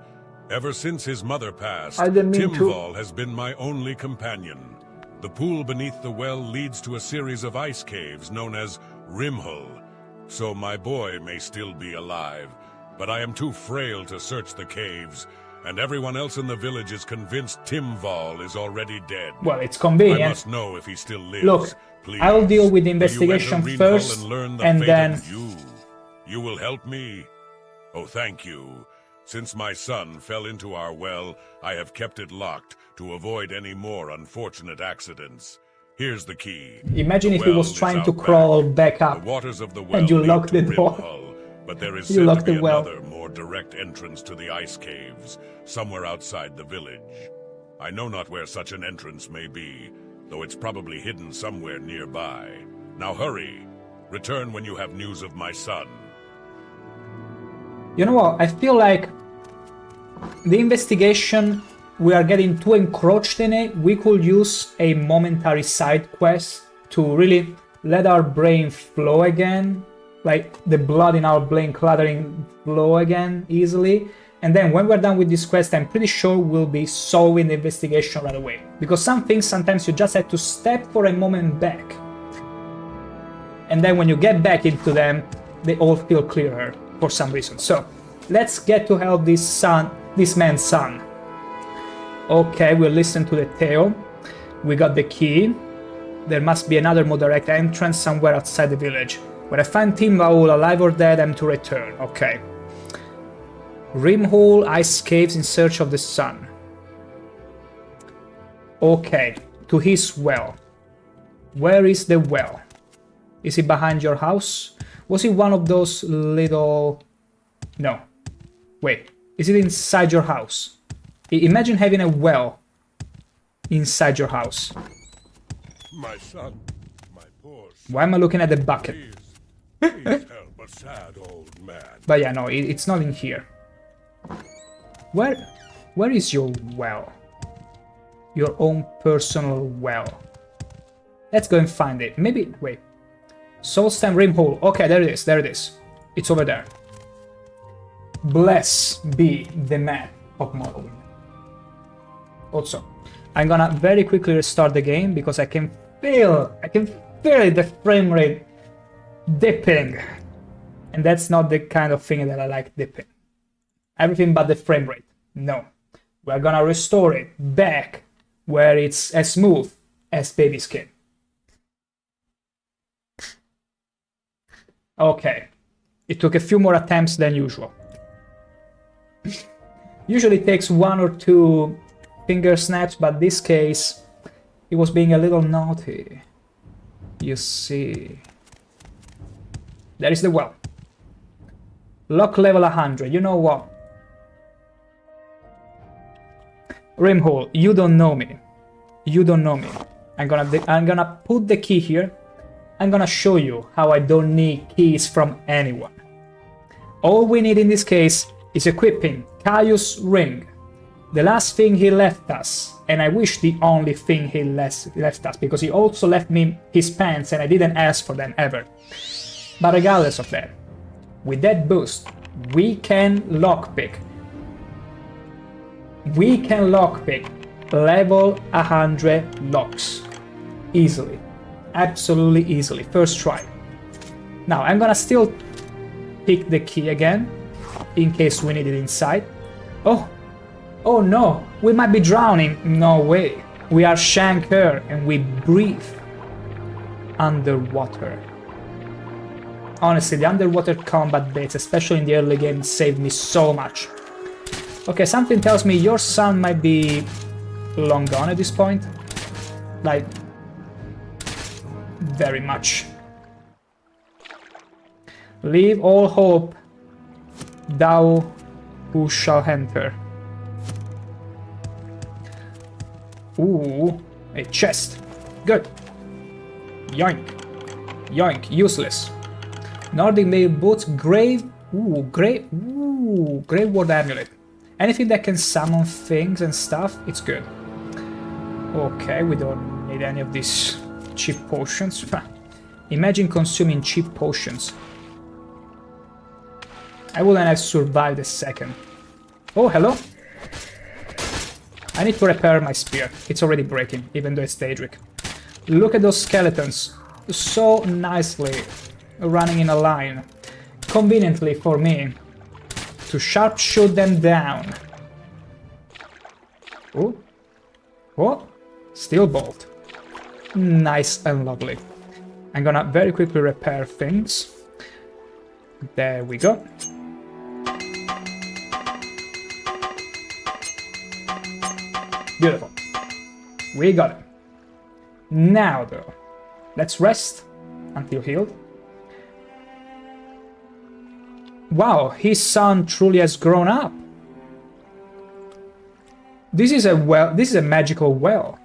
Ever since his mother passed, Timval has been my only companion. The pool beneath the well leads to a series of ice caves known as Rimhull. So my boy may still be alive, but I am too frail to search the caves, and everyone else in the village is convinced Timval is already dead. Well, it's convenient. I must know if he still lives. Look, please. I'll deal with the investigation first, and then... You will help me? Oh, thank you. Since my son fell into our well, I have kept it locked to avoid any more unfortunate accidents. Here's the key. Imagine if he was trying to crawl back up, the waters of the well and you locked the door. But there is said to be another, more direct entrance to the ice caves, somewhere outside the village. I know not where such an entrance may be, though it's probably hidden somewhere nearby. Now hurry. Return when you have news of my son. You know what? I feel like the investigation, we are getting too encroached in it. We could use a momentary side quest to really let our brain flow again. Like the blood in our brain cluttering flow again easily. And then when we're done with this quest, I'm pretty sure we'll be solving the investigation right away. Because some things, sometimes you just have to step for a moment back. And then when you get back into them, they all feel clearer for some reason. So let's get to help this man's son. Okay, we'll listen to the tale. We got the key. There must be another more direct entrance somewhere outside the village. When I find Timval alive or dead, I'm to return. Okay. Rimhull, ice caves in search of the sun. Okay, to his well. Where is the well? Is it behind your house? Was it one of those little... No. Wait, is it inside your house? Imagine having a well inside your house. My son, my poor son. Why am I looking at the bucket? Please help a sad old man. But yeah, no, it's not in here. Where is your well? Your own personal well. Let's go and find it. Maybe, wait. Soulstem Rimhull. Okay, there it is, there it is. It's over there. Bless be the man of Morrowind. Also, I'm gonna very quickly restart the game because I can feel the frame rate dipping. And that's not the kind of thing that I like, dipping. Everything but the frame rate. No. We're gonna restore it back where it's as smooth as baby skin. Okay. It took a few more attempts than usual. Usually it takes 1 or 2 finger snaps, but this case, he was being a little naughty. You see. There is the well. Lock level 100. You know what? Rimhole, you don't know me. You don't know me. I'm gonna put the key here. I'm gonna show you how I don't need keys from anyone. All we need in this case is equipping Caius' ring. The last thing he left us, and I wish the only thing he left us, because he also left me his pants and I didn't ask for them ever. But regardless of that, with that boost, we can lockpick. We can lockpick level 100 locks. Easily. Absolutely easily. First try. Now, I'm gonna still pick the key again, in case we need it inside. Oh! Oh no! We might be drowning! No way! We are ShankH-ER and we breathe underwater. Honestly, the underwater combat bits, especially in the early game, saved me so much. Okay, something tells me your son might be long gone at this point. Like, very much. Leave all hope, thou who shall enter. Ooh, a chest. Good. Yoink. Yoink, useless. Nordic made boots, grave. Ooh, grave ward amulet. Anything that can summon things and stuff, it's good. Okay, we don't need any of these cheap potions. Imagine consuming cheap potions. I wouldn't have survived a second. Oh, hello. I need to repair my spear. It's already breaking, even though it's Daedric. Look at those skeletons. So nicely running in a line. Conveniently for me to sharpshoot them down. Oh. Oh. Steel bolt. Nice and lovely. I'm gonna very quickly repair things. There we go. Beautiful. We got it. Now though, let's rest until healed. Wow, his son truly has grown up. This is a well. This is a magical well.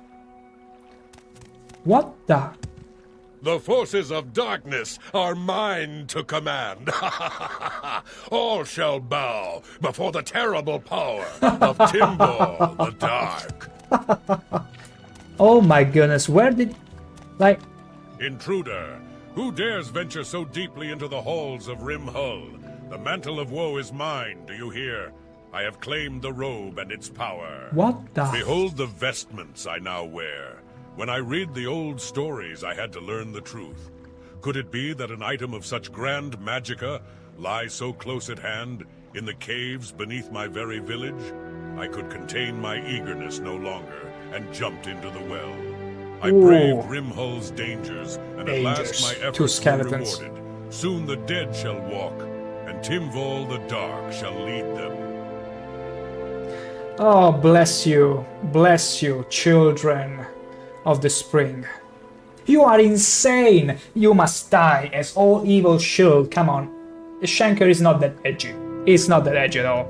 What the? The forces of darkness are mine to command. All shall bow before the terrible power of Timbal the Dark. Oh my goodness, where did... like... Intruder, who dares venture so deeply into the halls of Rimhull? The mantle of woe is mine, do you hear? I have claimed the robe and its power. What the... Behold the vestments I now wear. When I read the old stories, I had to learn the truth. Could it be that an item of such grand magicka lies so close at hand, in the caves beneath my very village? I could contain my eagerness no longer, and jumped into the well. I braved Rimhull's dangers, and at last my efforts were rewarded. Soon the dead shall walk, and Timbal the Dark shall lead them. Oh, bless you, children of the spring. You are insane! You must die as all evil should. Come on. ShankH-ER is not that edgy. It's not that edgy at all.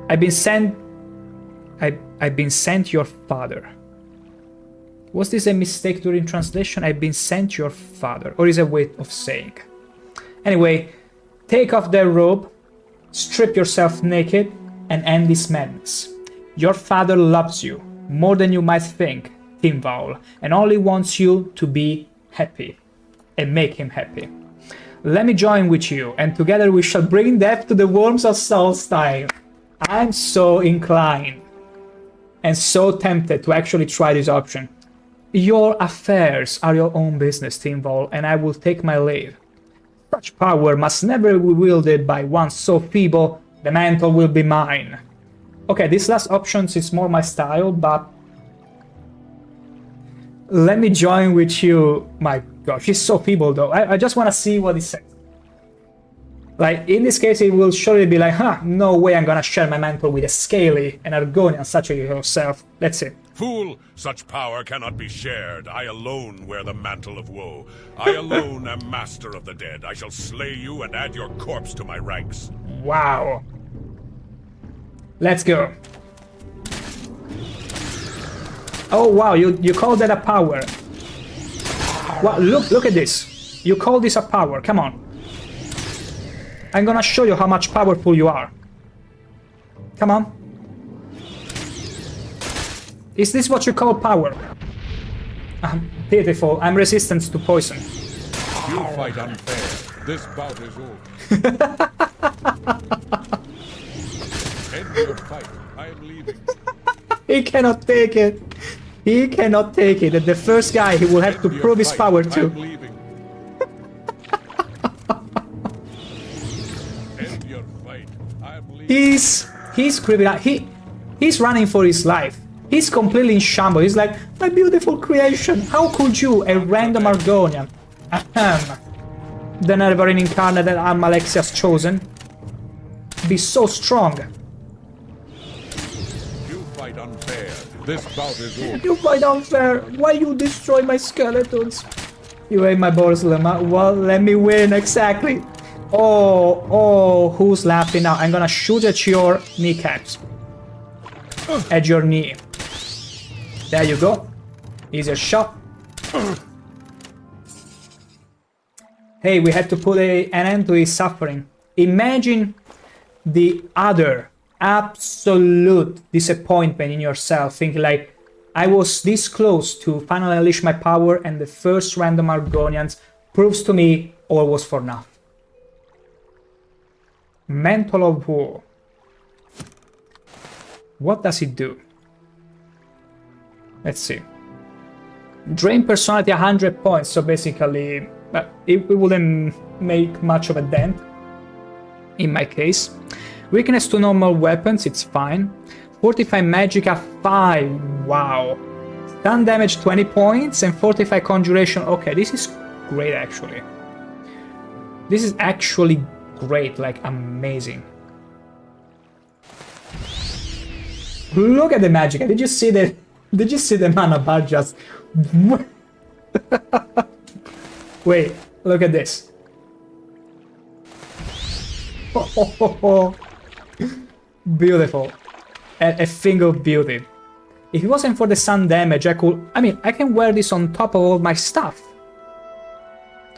I've been sent your father. Was this a mistake during translation? I've been sent your father. Or is it a way of saying? Anyway, take off their robe, strip yourself naked, and end this madness. Your father loves you more than you might think, Timbal, and only wants you to be happy and make him happy. Let me join with you, and together we shall bring death to the worms of Solstheim. I'm so inclined and so tempted to actually try this option. Your affairs are your own business, Tinval, and I will take my leave. Such power must never be wielded by one so feeble. The mantle will be mine. Okay, this last option is more my style, but let me join with you. My gosh, he's so feeble though. I just want to see what he says. Like, in this case, it will surely be like, huh, no way I'm gonna share my mantle with a scaly and Argonian such as yourself. Let's see. Fool, such power cannot be shared. I alone wear the mantle of woe. I alone am master of the dead. I shall slay you and add your corpse to my ranks. Wow. Let's go. Oh wow, you call that a power. Wow, look at this. You call this a power, come on. I'm gonna show you how much powerful you are. Come on. Is this what you call power? Pitiful, I'm resistant to poison. You fight unfair. This bout is over. End your fight. I am leaving. He cannot take it. He cannot take it. And the first guy he will have to prove his power to. I'm leaving. End your fight. I am leaving. He's creeping out. He's running for his life. He's completely in shambles. He's like, my beautiful creation. How could you, a random Argonian, the never incarnate that Amalexia has chosen, be so strong? You fight unfair. This bout is over. You fight unfair. Why you destroy my skeletons? You ate my balls, Lemma. Well, let me win, exactly. Oh, who's laughing now? I'm gonna shoot at your kneecaps. At your knee. There you go. Easier shot. Hey, we had to put an end to his suffering. Imagine the other absolute disappointment in yourself, thinking like, I was this close to finally unleash my power and the first random Argonians proves to me all was for nothing. Mantle of War. What does it do? Let's see. Drain personality 100 points, so basically it wouldn't make much of a dent in my case. Weakness to normal weapons, it's fine. Fortify Magicka 5, wow. Stun damage 20 points and Fortify Conjuration, okay, this is great actually. This is actually great, like amazing. Look at the Magicka, did you see the mana bar just... Wait, look at this. Beautiful. A thing of beauty. If it wasn't for the sun damage, I can wear this on top of all my stuff.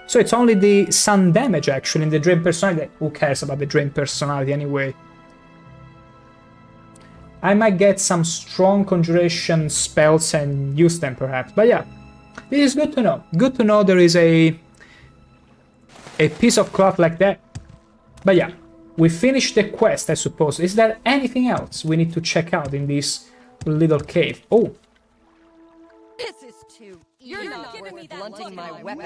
So it's only the sun damage actually in the Drain Personality. Who cares about the Drain Personality anyway? I might get some strong conjuration spells and use them perhaps. But yeah, it is good to know. Good to know there is a piece of cloth like that. But yeah, we finished the quest, I suppose. Is there anything else we need to check out in this little cave? Oh. This is too. You're not giving me that blunting my weapon.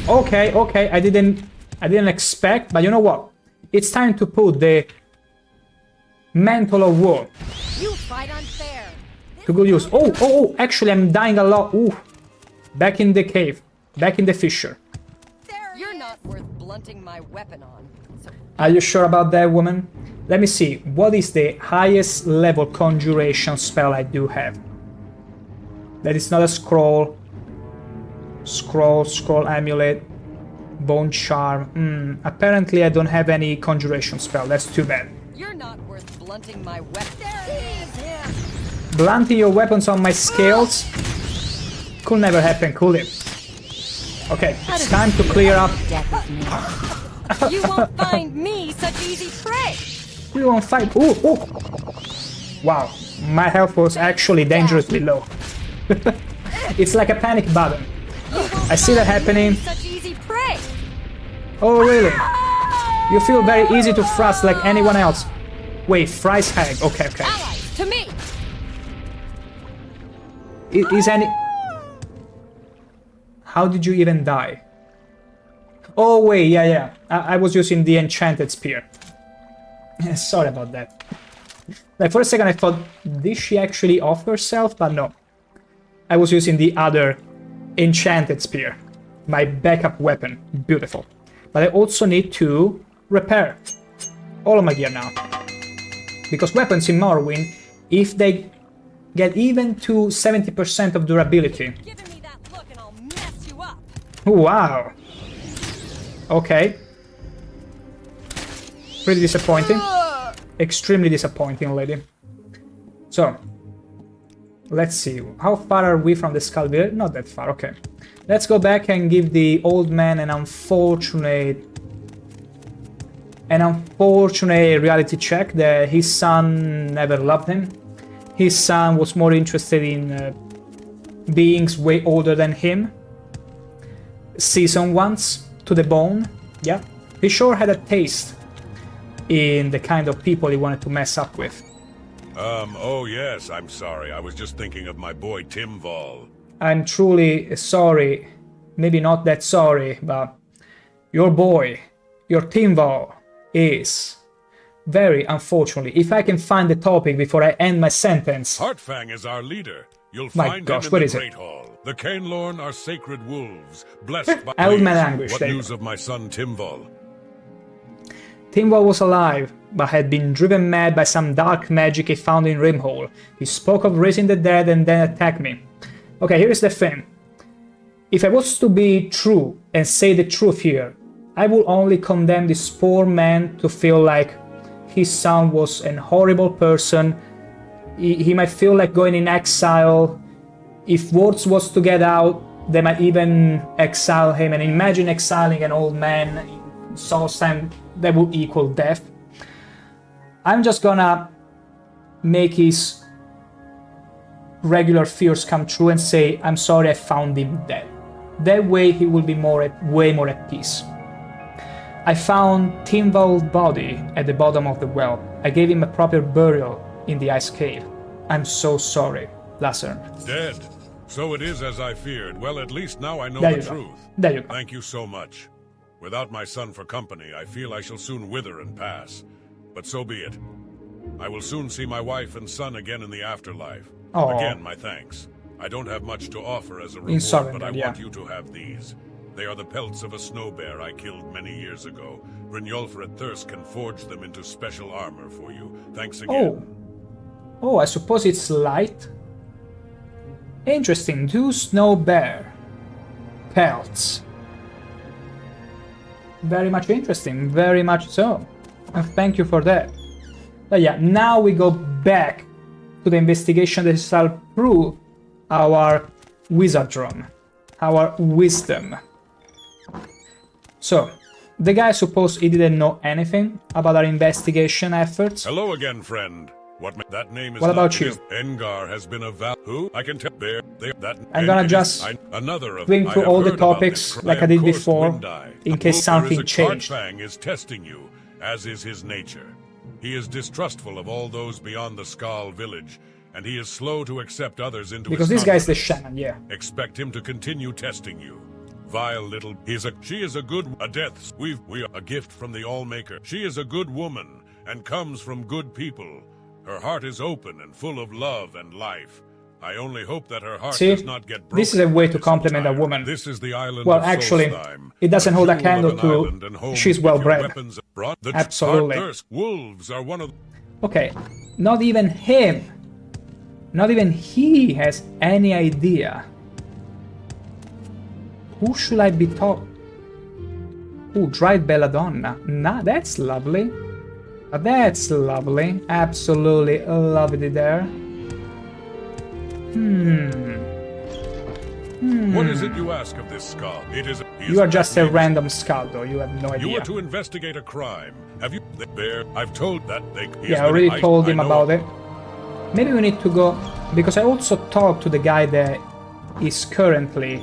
Okay, I didn't expect, but you know what? It's time to put the Mantle of War. You fight unfair. To good use. Oh, actually I'm dying a lot. Ooh. Back in the cave. Back in the fissure. You're not worth blunting my weapon on. So Are you sure about that, woman? Let me see. What is the highest level conjuration spell I do have? That is not a scroll. Scroll amulet. Bone charm. Apparently I don't have any conjuration spell. That's too bad. you're not worth blunting my weapon. There it is. Blunting your weapons on my scales? Could never happen, could it? Okay, it's time to clear up. You won't find me such easy prey. We won't fight. Ooh. Wow, my health was actually dangerously low. It's like a panic button. I see that happening. Such easy prey. Oh, really? You feel very easy to thrust like anyone else. Wait, Fry's hag. Okay. Allies, to me. Is any... How did you even die? Oh wait, yeah. I was using the enchanted spear. Sorry about that. Like for a second I thought, did she actually off herself? But no. I was using the other enchanted spear. My backup weapon. Beautiful. But I also need to repair all of my gear now. Because weapons in Morrowind, if they get even to 70% of durability... Giving me that look and I'll mess you up. Wow. Okay. Pretty disappointing. Extremely disappointing, lady. So, let's see. How far are we from the Skull Village? Not that far, okay. Let's go back and give the old man an unfortunate reality check that his son never loved him. His son was more interested in beings way older than him. Seasoned ones to the bone. Yeah, he sure had a taste in the kind of people he wanted to mess up with. Oh yes, I'm sorry. I was just thinking of my boy Timval. I'm truly sorry. Maybe not that sorry, but your boy, your Timval, is very unfortunately. If I can find the topic before I end my sentence. Heartfang is our leader. You'll My find gosh, him what in is the it? Great Hall. The Cainlorn are sacred wolves, blessed by Old man Please, anguish, What there you news go. of my son Timval? Timval was alive, but had been driven mad by some dark magic he found in Rimhole. He spoke of raising the dead and then attacked me. Okay, here's the thing. If I was to be true and say the truth here, I would only condemn this poor man to feel like his son was an horrible person. He might feel like going in exile. If words was to get out, they might even exile him. And imagine exiling an old man in Solstheim, that would equal death. I'm just gonna make his regular fears come true and say, I'm sorry I found him dead. That way he will be way more at peace. I found Timval's body at the bottom of the well. I gave him a proper burial in the ice cave. I'm so sorry, Lasern. Dead. So it is as I feared. Well, at least now I know There the you go. truth. There you go. Thank you so much. Without my son for company, I feel I shall soon wither and pass. But so be it. I will soon see my wife and son again in the afterlife. Aw. Again, my thanks. I don't have much to offer as a In reward, Sovereign, but I yeah. want you to have these. They are the pelts of a snow bear I killed many years ago. Brynjolfr at Thirsk can forge them into special armor for you. Thanks again. Oh, I suppose it's light. Interesting. 2 snow bear pelts. Very much interesting. Very much so. And thank you for that. But yeah, now we go back to the investigation that shall prove our wizardrum, our wisdom. So, the guy supposed he didn't know anything about our investigation efforts. Hello again, friend. That name is What not, about it you? is Engar has been a who? I can tell bear. I'm gonna just another of swing I through have all the heard about topics this. like I have did coursed before, Windeye. in case something changed. Heartfang is testing you, as is his nature. He is distrustful of all those beyond the Skull Village, and he is slow to accept others into Because his this guy's the confidence. shaman, yeah. Expect him to continue testing you. Vile little, she is a death. We are a gift from the Allmaker. She is a good woman and comes from good people. Her heart is open and full of love and life. I only hope that her heart See, does not get broken. this is a way to this compliment a entire- woman. This is the island Well, of actually, Solstheim, it doesn't hold a jewel candle of an to island and home she's with your well-bred. weapons brought the Absolutely. Thirsk wolves are one of Okay, not even him. Not even he has any idea. Who should I be talking? Ooh, dried belladonna. Nah, that's lovely. That's lovely. Absolutely lovely there. What is it you ask of this skull? It is. You are just a random skull, though. You have no You idea. were to investigate a crime. Have you? The bear. I've told that they. Yeah, I already told him about it. Maybe we need to go... Because I also talked to the guy that is currently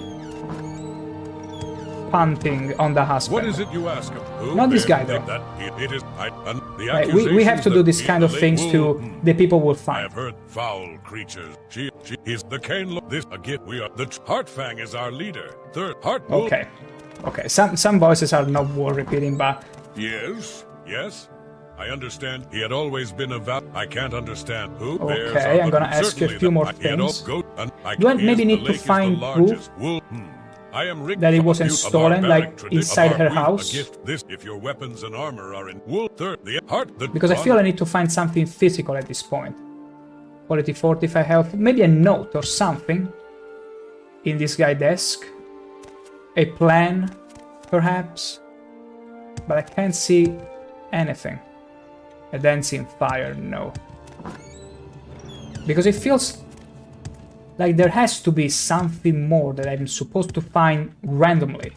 punting on the husband. What is it you ask of? Who? Not this Bear? guy, though. It is. Right, we have to do this kind of things to the people will I find. have heard foul creatures. He's the Kane. This a gift. We are the Heartfang is our leader. Third Heart. Wolf. Okay. Okay. Some voices are not worth repeating, but Yes. Yes. I understand. He had always been a I can't understand who. okay. I'm gonna ask you a few more things. Do I maybe need to find proof I am Rick that it wasn't stolen, like inside her house? This, if your weapons and armor are in wool, the heart, Because I feel I need to find something physical at this point. Quality 45 health, maybe a note or something in this guy's desk. A plan, perhaps. But I can't see anything. A dancing fire, no. Because it feels like there has to be something more that I'm supposed to find randomly.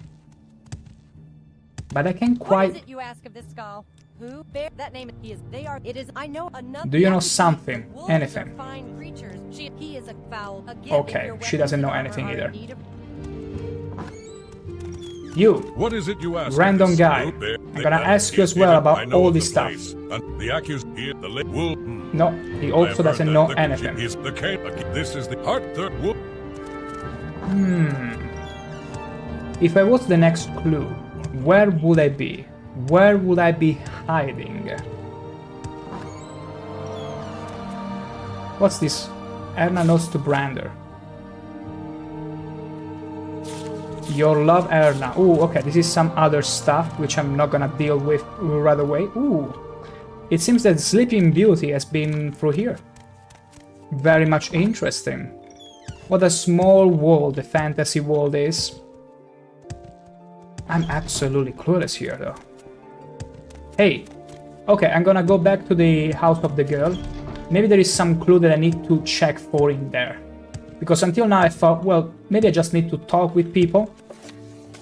But I can't quite... What is it you ask of this skull? Who bear that name? He is. They are. It is. I know another. Do you know something? Wolves Anything? are fine creatures. He is a foul. Again, Okay, she doesn't know anything either. You, what is it you ask? random guy. I'm gonna ask you as well about all this stuff. The accused here, the wolf. No, he also doesn't know anything. He's the this is the heart. Third wolf. If I was the next clue, where would I be? Where would I be hiding? What's this? Erna notes to Brander. Your love, Erna. Ooh, okay, this is some other stuff which I'm not gonna deal with right away. Ooh, it seems that Sleeping Beauty has been through here. Very much interesting. What a small world the fantasy world is. I'm absolutely clueless here, though. Hey, okay, I'm gonna go back to the house of the girl. Maybe there is some clue that I need to check for in there. Because until now I thought, well, maybe I just need to talk with people.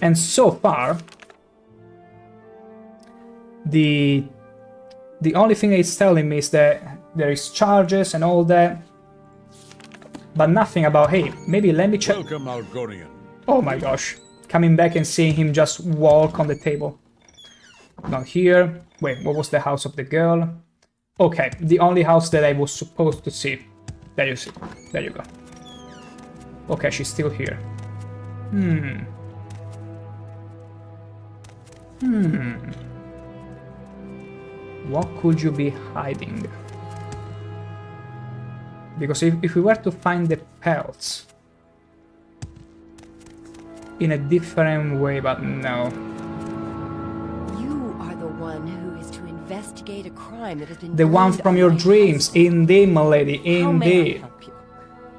And so far, the only thing it's telling me is that there is charges and all that. But nothing about, hey, maybe let me check. Welcome, Algorian. Oh my gosh. Coming back and seeing him just walk on the table. Not here. Wait, what was the house of the girl? Okay, the only house that I was supposed to see. There you see. There you go. Okay, she's still here. What could you be hiding? Because if we were to find the pelts in a different way, but no. You are the one who is to investigate a crime that has been The one blamed from on your my dreams, husband. indeed, my lady, How may I indeed. help you?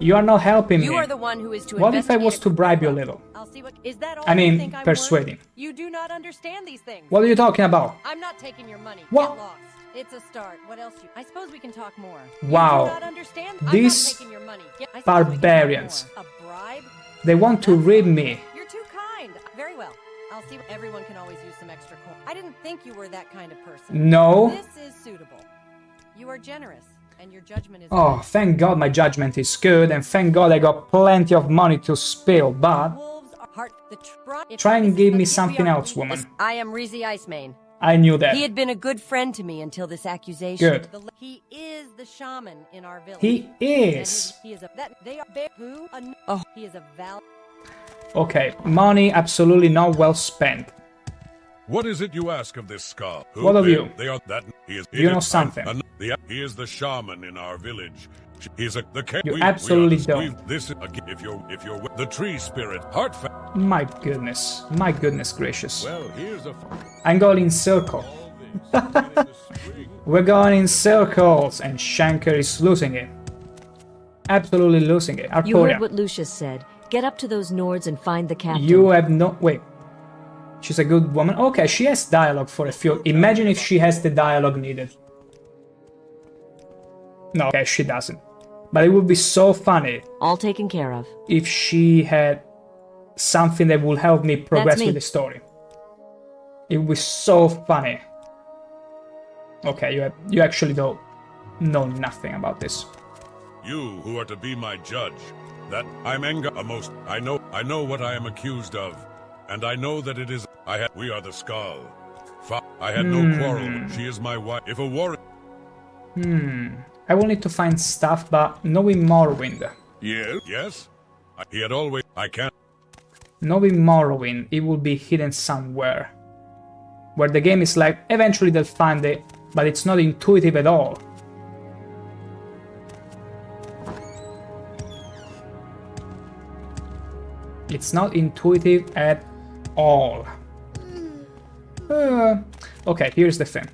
You are not helping You me. are the one who is to What if I investigate was a to bribe you a crime. little? I'll see what is that all I mean, you think I'm persuading. worth? You do not understand these things. What are you talking about? I'm not taking your money. What? Get lost. It's a start. What else? I suppose we can talk more. Wow. You do not understand? These I'm not taking your money. I suppose we can talk barbarians. more. A bribe? They want to rib me. You're too kind. Very well. I'll see. Everyone can always use some extra coin. I didn't think you were that kind of person. No. This is suitable. You are generous, and your judgment is. Oh, thank God my judgment is good, and thank God I got plenty of money to spill, but Wolves are heart. try and give me something else, woman. I am Reezy Icemane. I knew that. He had been a good friend to me until this accusation. Good. He is the shaman in our village. He is. He is a that they are who? He is a val. Okay, money absolutely not well spent. What is it you ask of this skull? What of you? They are that. He is. You know something. He is the shaman in our village. He's the king. You absolutely don't. This if you're the tree spirit heart. My goodness gracious. Well, here's a. I'm going in circle. We're going in circles, and ShankH-ER is losing it. Absolutely losing it. You Artoria, heard what Lucius said. Get up to those Nords and find the captain. you have no... Wait. She's a good woman. Okay, she has dialogue for a few. Imagine if she has the dialogue needed. No, okay, she doesn't. But it would be so funny All taken care of. if she had something that would help me progress That's me. with the story. It would be so funny. Okay, you actually don't know nothing about this. You who are to be my judge. That I'm Enga a most. I know what I am accused of, and I know that it is. We are the skull. I had no quarrel. She is my wife. If a warrior. I will need to find stuff, but knowing Morrowind, Yes? He had always... I can't... Knowing Morrowind, it will be hidden somewhere. Where the game is like, eventually they'll find it, but it's not intuitive at all. It's not intuitive at all. Okay, here's the thing.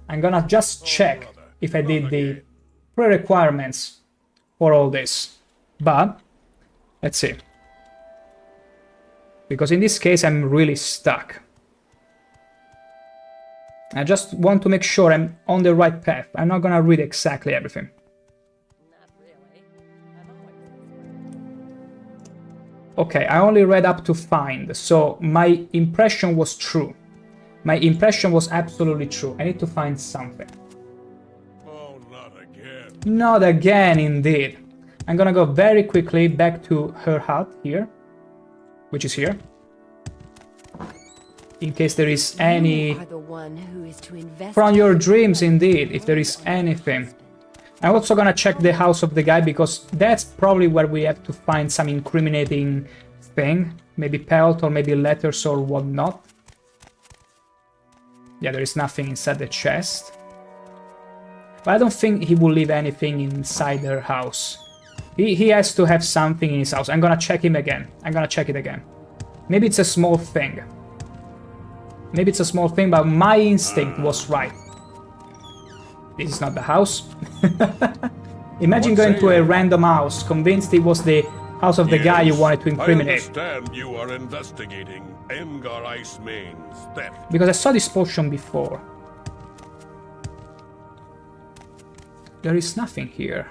I'm gonna just check if I did the pre-requirements for all this. But, let's see. Because in this case I'm really stuck. I just want to make sure I'm on the right path. I'm not gonna read exactly everything. Not really. I'm always... Okay, I only read up to find, so my impression was true. My impression was absolutely true. I need to find something. Oh, not again. Not again, indeed. I'm gonna go very quickly back to her hut here, which is here. In case there is any... You are the one who is to investigate From your dreams, indeed, if there is anything. I'm also gonna check the house of the guy, because that's probably where we have to find some incriminating thing. Maybe pelt or maybe letters or whatnot. Yeah, there is nothing inside the chest. But I don't think he will leave anything inside their house. He has to have something in his house. I'm gonna check him again. I'm gonna check it again. Maybe it's a small thing. Maybe it's a small thing, but my instinct was right. This is not the house. Imagine going to a random house, convinced it was the house of the guy you wanted to incriminate. I understand you are investigating Engar Ice Main's theft. Because I saw this potion before. There is nothing here.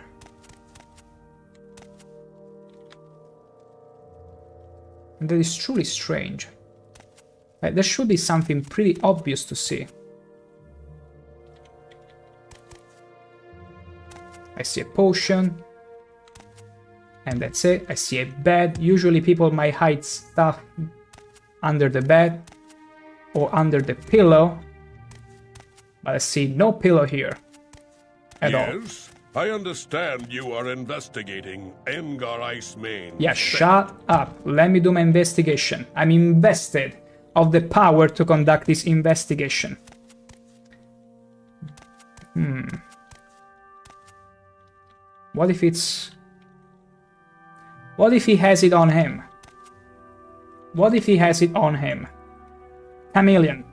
And that is truly strange. There should be something pretty obvious to see. I see a potion. And that's it. I see a bed. Usually people might hide stuff under the bed or under the pillow. But I see no pillow here at all. Yes, I understand you are investigating Engar Ice Main's Yeah, theft. shut up. Let me do my investigation. I'm invested of the power to conduct this investigation. What if it's... What if he has it on him? What if he has it on him? Chameleon.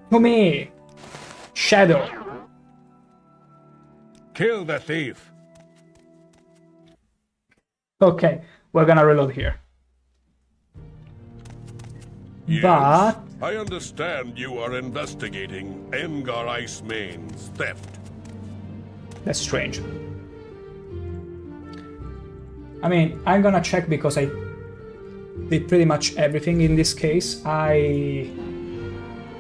To me. Shadow. Kill the thief. Okay, we're gonna reload here. Yes, But... I understand you are investigating Engar Ice Main's theft. That's strange. I mean, I'm gonna check because I did pretty much everything in this case.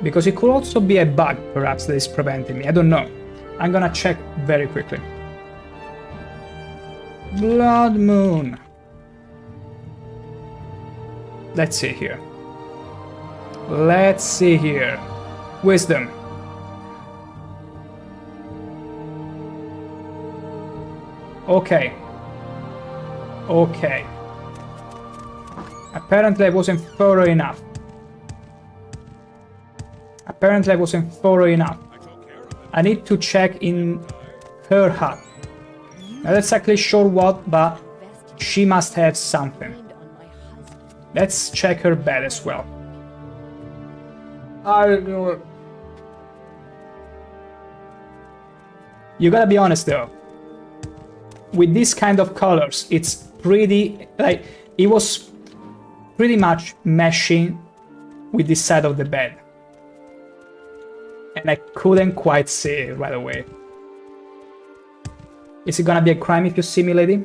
Because it could also be a bug, perhaps, that is preventing me. I don't know. I'm gonna check very quickly. Bloodmoon. Let's see here. Let's see here. Wisdom. Okay. Okay. Apparently I wasn't thorough enough. Apparently I wasn't thorough enough. I need to check in her hut. Not exactly sure what, but she must have something. Let's check her bed as well. You gotta be honest though. With this kind of colors, it's pretty, like, it was pretty much meshing with this side of the bed. And I couldn't quite see it right away. Is it gonna be a crime if you see me, lady?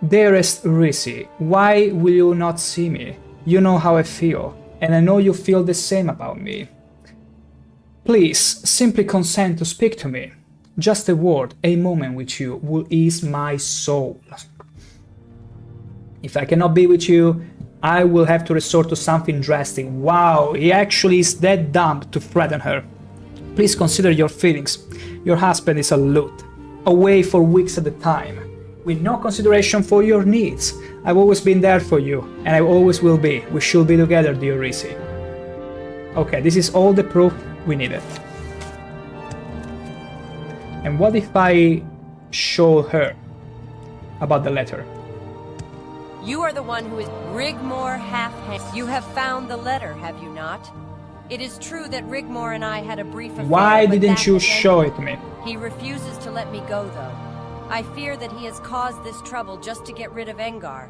Dearest Risi, why will you not see me? You know how I feel, and I know you feel the same about me. Please, simply consent to speak to me. Just a word, a moment with you will ease my soul. If I cannot be with you, I will have to resort to something drastic. Wow, he actually is that dumb to threaten her. Please consider your feelings. Your husband is a loot. away for weeks at a time, with no consideration for your needs. I've always been there for you, and I always will be. We should be together, dear Risi. Okay, this is all the proof we needed. And what if I show her about the letter? You are the one who is Rigmore Half-Hand. You have found the letter, have you not? It is true that Rigmore and I had a brief affair. Why but didn't that you has show ended. it to me? He refuses to let me go, though. I fear that he has caused this trouble just to get rid of Engar.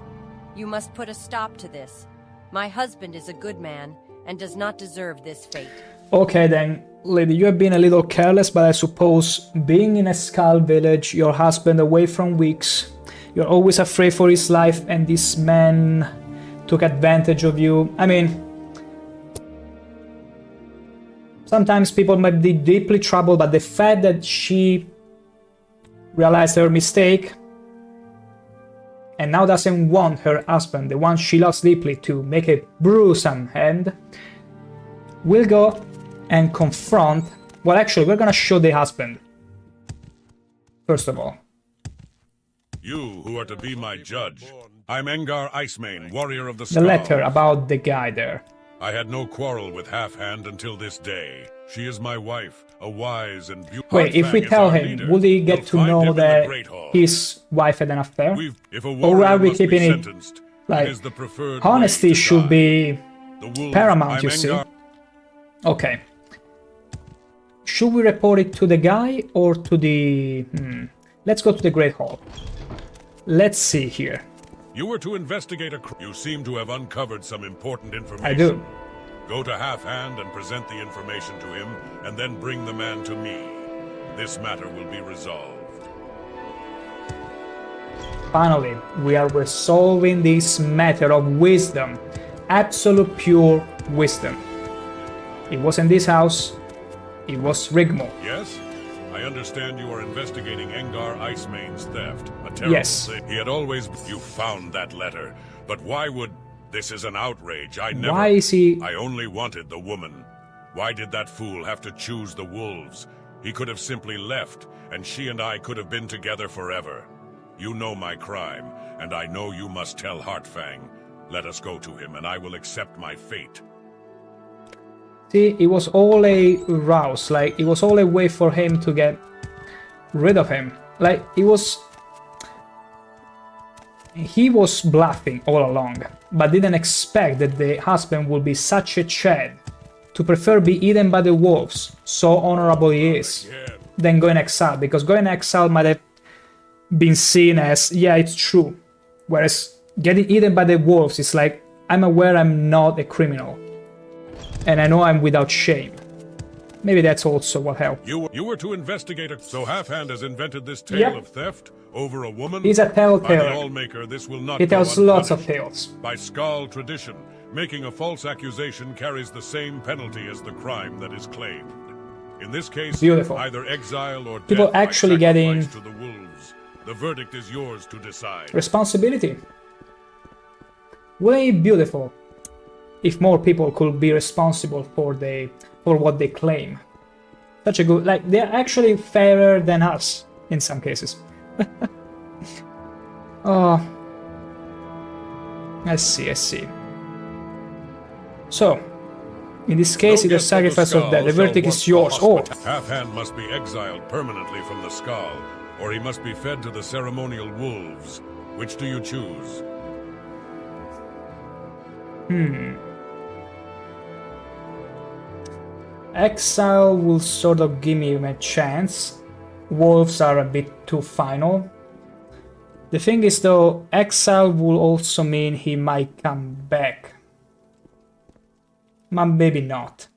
You must put a stop to this. My husband is a good man and does not deserve this fate. Okay then, lady, you have been a little careless, but I suppose being in a skull village, your husband away from weeks, you're always afraid for his life, and this man took advantage of you. I mean, sometimes people might be deeply troubled, but the fact that she realized her mistake and now doesn't want her husband, the one she loves deeply, to make a gruesome end, will go and confront... Well, actually, we're gonna show the husband. First of all. You who are to be my judge. I'm Engar Icemane, warrior of the The Skull. letter about the guy there. I had no quarrel with Half-Hand until this day. She is my wife, a wise and beautiful... Wait, if we tell him, would he get to know that his wife had an affair? Or are we keeping it... Like, honesty should be paramount, you see? Okay. Should we report it to the guy or to the... Let's go to the Great Hall. Let's see here. You were to investigate a... You seem to have uncovered some important information. I do. Go to Half-Hand and present the information to him, and then bring the man to me. This matter will be resolved. Finally, we are resolving this matter of wisdom. Absolute pure wisdom. It was in this house. It was Rigmore. Yes? I understand you are investigating Engar Icemane's theft. A terrible thing. He had always... You found that letter. But why would... This is an outrage. I never... Why is he... I only wanted the woman. Why did that fool have to choose the wolves? He could have simply left, and she and I could have been together forever. You know my crime, and I know you must tell Heartfang. Let us go to him, and I will accept my fate. See, it was all a ruse. Like, it was all a way for him to get rid of him. Like, it was... He was bluffing all along, but didn't expect that the husband would be such a chad, to prefer be eaten by the wolves, so honorable he is, than go in exile, because going in exile might have been seen as, yeah, it's true, whereas getting eaten by the wolves is like, I'm aware I'm not a criminal, and I know I'm without shame. Maybe that's also what helped. You were to investigate it. So Half-Hand has invented this tale of theft over a woman? He's a telltale. By the Allmaker, this will not He tells lots of tales. By Skull tradition, making a false accusation carries the same penalty as the crime that is claimed. In this case, either exile or people death actually by getting to the wolves. The verdict is yours to decide. Responsibility. Way beautiful. If more people could be responsible for what they claim. Such a good... Like, they're actually fairer than us, in some cases. Oh. I see. So, in this case, it was sacrifice of death. The verdict is yours. Oh! Half-Hand must be exiled permanently from the Skull, or he must be fed to the ceremonial wolves. Which do you choose? Exile will sort of give me a chance. Wolves are a bit too final. The thing is though, exile will also mean he might come back. But maybe not.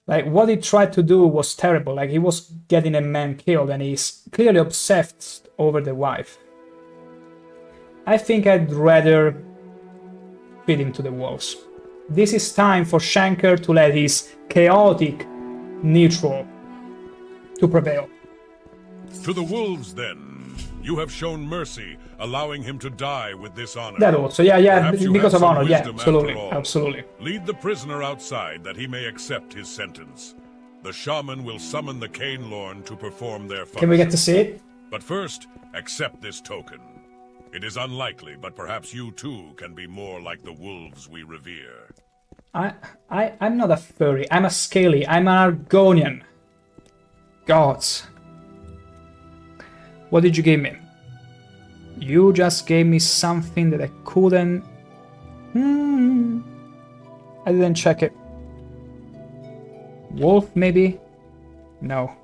Like, what he tried to do was terrible. Like, he was getting a man killed and he's clearly obsessed over the wife. I think I'd rather feed him to the wolves. This is time for ShankH-ER to let his chaotic neutral to prevail. To the wolves, then. You have shown mercy, allowing him to die with this honor. That also, yeah, because of honor, yeah, absolutely. Lead the prisoner outside that he may accept his sentence. The shaman will summon the Cane Lorn to perform their function. Can we get to see it? But first, accept this token. It is unlikely, but perhaps you too can be more like the wolves we revere. I'm not a furry. I'm a scaly. I'm an Argonian. Gods. What did you give me? You just gave me something that I couldn't... I didn't check it. Wolf, maybe? No.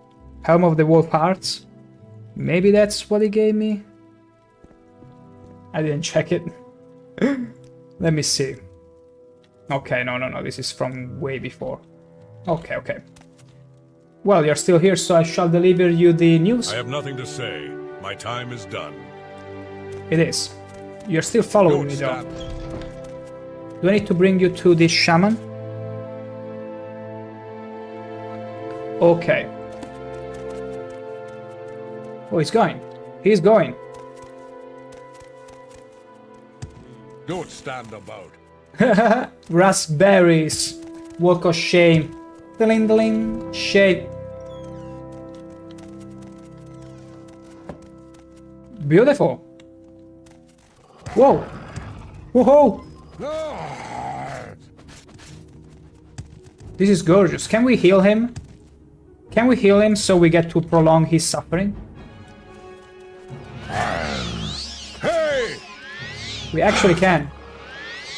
Helm of the Wolf Hearts? Maybe that's what he gave me? I didn't check it. Let me see. Okay, no, this is from way before. Okay. Well, you're still here, so I shall deliver you the news. I have nothing to say. My time is done. It is. You're still following me, though. Do I need to bring you to this shaman? Okay. Oh, he's going. He's going. Don't stand about. Raspberries. Walk of shame. Dling. Shame. Beautiful. Whoa. Whoa. This is gorgeous. Can we heal him? Can we heal him so we get to prolong his suffering? Hey! We actually can.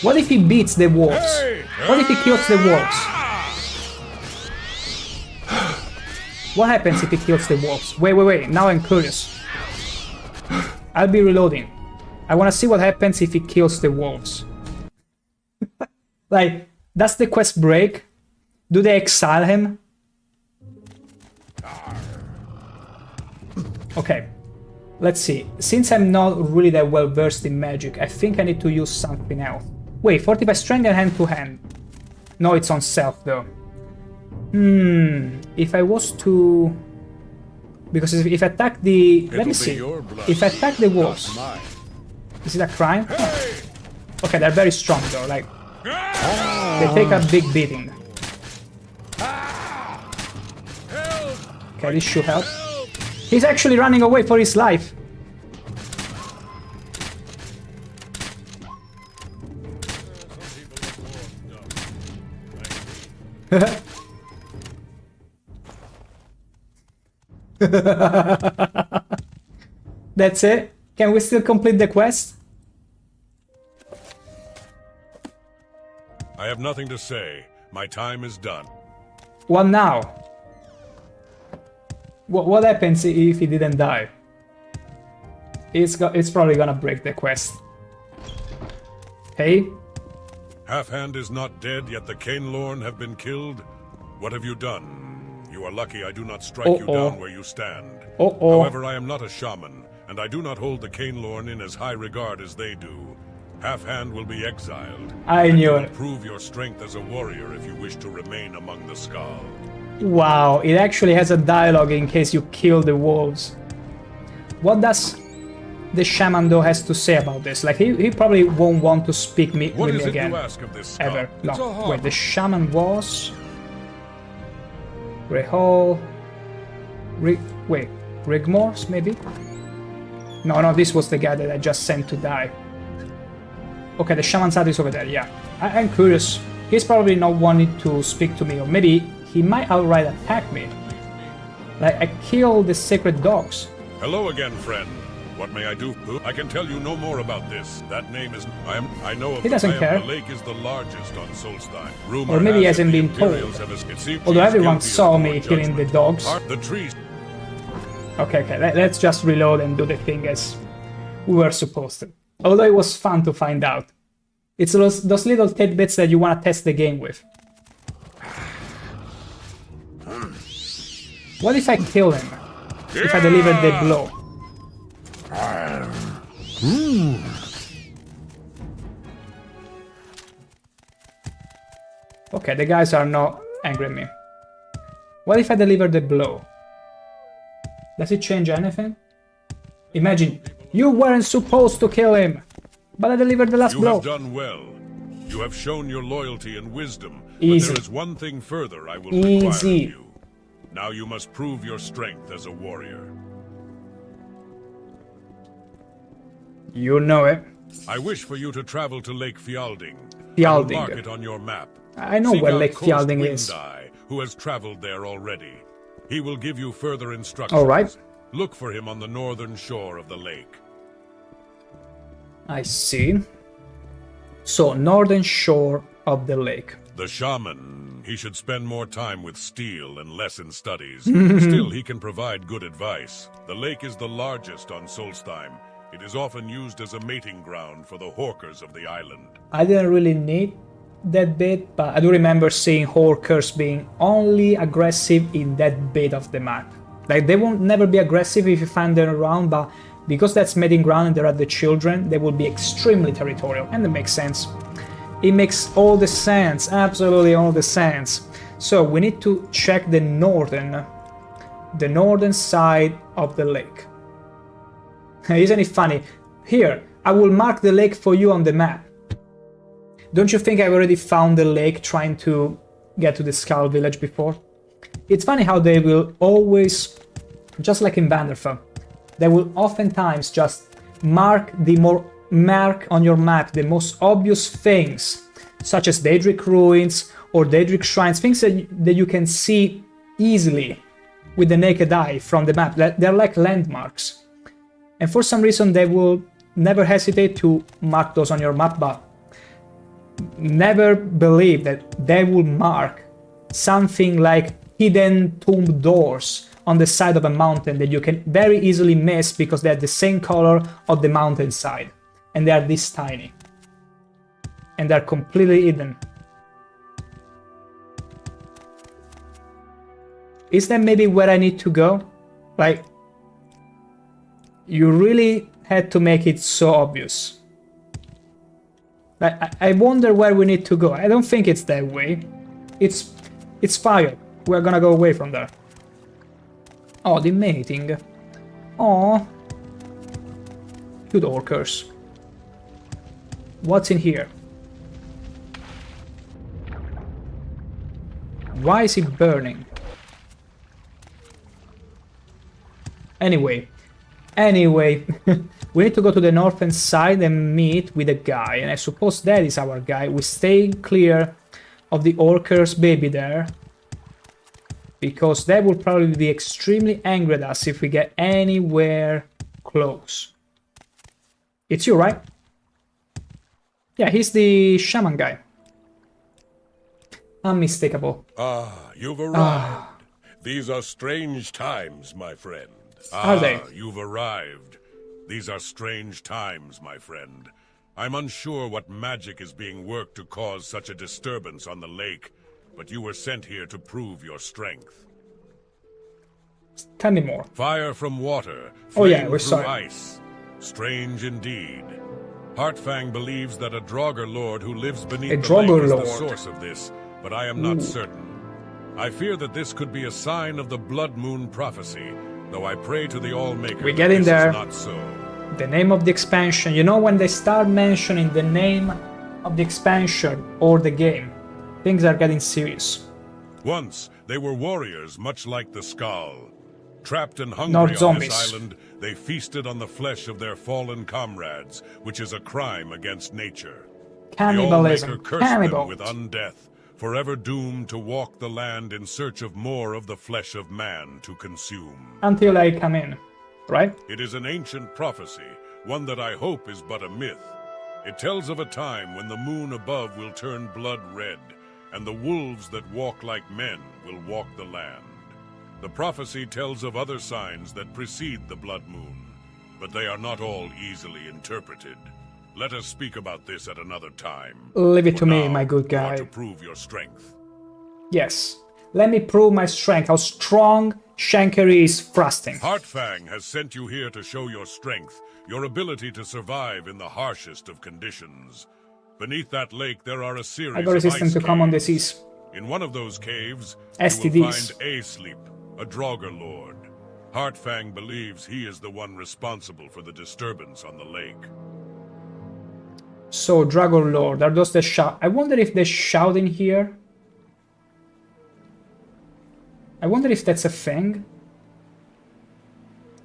What if he beats the wolves? What if he kills the wolves? What happens if he kills the wolves? Wait. Now I'm curious. I'll be reloading. I want to see what happens if he kills the wolves. Like, does the quest break? Do they exile him? Okay. Let's see. Since I'm not really that well versed in magic, I think I need to use something else. Wait, fortify strength and hand to hand. No, it's on self though. If I was to... Because if I attack the... Let me see. If I attack the wolves... Is it a crime? Oh. Okay, they're very strong though, like... They take a big beating. Okay, this should help. He's actually running away for his life. That's it? Can we still complete the quest? I have nothing to say. My time is done. What now? What happens if he didn't die? It's probably gonna break the quest. Hey? Half-Hand is not dead, yet the Cane Lorn have been killed. What have you done? You are lucky I do not strike you down where you stand. However, I am not a shaman, and I do not hold the Cane Lorn in as high regard as they do. Half-Hand will be exiled. I knew it. Prove your strength as a warrior if you wish to remain among the Skull. Wow, it actually has a dialogue in case you kill the wolves. What does the shaman though has to say about this? Like he probably won't want to speak with me again. Ever. No. Wait, the shaman was... Rehol... Wait, Rigmors maybe? No, this was the guy that I just sent to die. Okay, the shaman's hut is over there, yeah. I'm curious. He's probably not wanting to speak to me, or maybe he might outright attack me. Like, I killed the sacred dogs. Hello again, friend. What may I do? I can tell you no more about this. That name is... I know of... He doesn't care. The lake is the largest on Solstein. Or maybe he hasn't been told. Although everyone saw me killing the dogs. The trees... Okay, let's just reload and do the thing as we were supposed to. Although it was fun to find out. It's those little tidbits that you want to test the game with. What if I kill him? If I deliver the blow? Okay, the guys are not angry at me. What if I deliver the blow? Does it change anything? Imagine, you weren't supposed to kill him, but I delivered the last blow. You have done well. You have shown your loyalty and wisdom. Easy. But there is one thing further I will require of you. Now you must prove your strength as a warrior. You know it. I wish for you to travel to Lake Fjalding. I will Fjalding. mark it on your map. I know Seek where out Lake Coast Fjalding is. Windeye, who has traveled there already. He will give you further instructions. All right. Look for him on the northern shore of the lake. I see. So, northern shore of the lake. The shaman, he should spend more time with steel and less in studies. Still, he can provide good advice. The lake is the largest on Solstheim. It is often used as a mating ground for the Horkers of the island. I didn't really need that bit, but I do remember seeing Horkers being only aggressive in that bit of the map. Like, they won't never be aggressive if you find them around, but because that's mating ground and there are the children, they will be extremely territorial, and that makes sense. It makes all the sense, absolutely all the sense. So we need to check the northern side of the lake. Isn't it funny? Here, I will mark the lake for you on the map. Don't you think I've already found the lake trying to get to the Skull Village before? It's funny how they will always, just like in Vanderfell, they will oftentimes just mark on your map the most obvious things, such as Daedric ruins or Daedric shrines, things that you can see easily with the naked eye from the map. They're like landmarks. And for some reason they will never hesitate to mark those on your map, but never believe that they will mark something like hidden tomb doors on the side of a mountain that you can very easily miss because they're the same color of the mountainside. And they are this tiny. And they're completely hidden. Is that maybe where I need to go? Like, you really had to make it so obvious. Like, I wonder where we need to go. I don't think it's that way. It's fire. We're gonna go away from there. Oh, the mating. Oh, cute orcers. What's in here? Why is it burning? Anyway, we need to go to the northern side and meet with a guy, and I suppose that is our guy. We stay clear of the orcers baby there, because they will probably be extremely angry at us if we get anywhere close. It's you, right? Yeah, he's the shaman guy. Unmistakable. Ah, you've arrived. These are strange times, my friend. Are they? You've arrived. These are strange times, my friend. I'm unsure what magic is being worked to cause such a disturbance on the lake, but you were sent here to prove your strength. Tell me more. Fire from water, Oh yeah, flame we through saw it. ice. Strange indeed. Heartfang believes that a Draugr Lord who lives beneath A the lake Draugr is the Lord. source of this, but I am not certain. I fear that this could be a sign of the Bloodmoon prophecy, though I pray to the Allmaker We that get in this there. is not so. The name of the expansion. You know, when they start mentioning the name of the expansion or the game, things are getting serious. Once, they were warriors much like the Skull. Trapped and hungry Not on zombies. this island, they feasted on the flesh of their fallen comrades, which is a crime against nature. Cannibalism. The Allmaker cursed them Cannibal. with undeath, forever doomed to walk the land in search of more of the flesh of man to consume. Until I come in, right? It is an ancient prophecy, one that I hope is but a myth. It tells of a time when the moon above will turn blood red, and the wolves that walk like men will walk the land. The prophecy tells of other signs that precede the blood moon, but they are not all easily interpreted. Let us speak about this at another time. Leave it For to me, now, my good you are guy. to prove your strength. Yes. Let me prove my strength, how strong ShankH-ER is thrusting. Heartfang has sent you here to show your strength, your ability to survive in the harshest of conditions. Beneath that lake, there are a series I got of resistant ice to common caves. disease. In one of those caves, STDs. you will find Asleep, a Draugr Lord. Heartfang believes he is the one responsible for the disturbance on the lake. So, Dragon Lord, are those that shout? I wonder if they shout in here. I wonder if that's a thing.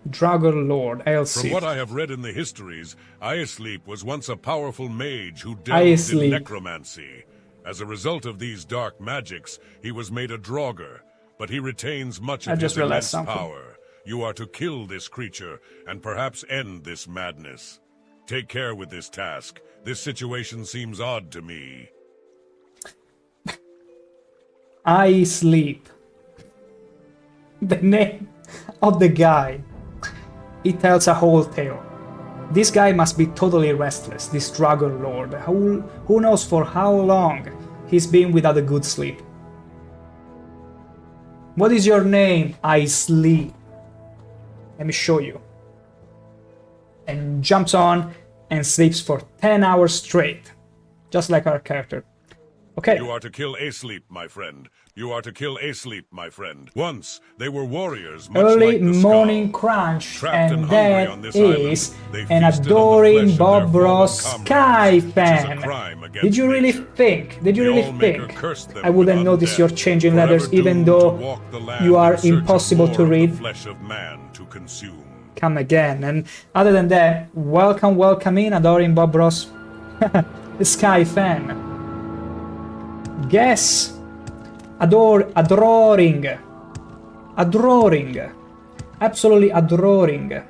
Dragon Lord, From Aelsleep. what I have read in the histories, Aelsleep was once a powerful mage who delved in necromancy. As a result of these dark magics, he was made a draugr, but he retains much of his immense power. You are to kill this creature, and perhaps end this madness. Take care with this task. This situation seems odd to me. Aelsleep. The name of the guy. It tells a whole tale. This guy must be totally restless, this Dragon Lord. Who knows for how long he's been without a good sleep. What is your name? Aelsleep. Let me show you. And jumps on and sleeps for 10 hours straight. Just like our character. Okay. You are to kill Aelsleep, my friend. You are to kill Aelsleep, my friend. Once, they were warriors, much Early like the morning Skull. crunch, Trapped and hungry that on this is island, they an feasted on the adoring flesh of Bob their Ross fallen Sky comrades, which is a fan. crime against Did you really nature. think? Did you The really Allmaker think cursed them I wouldn't with notice undeath, your changing forever letters, even doomed to though walk the land you are in search of impossible more to of the read? flesh of man to consume. Come again. And other than that, welcome in, adoring Bob Ross Sky fan. Guess. Adoring. Absolutely adoring.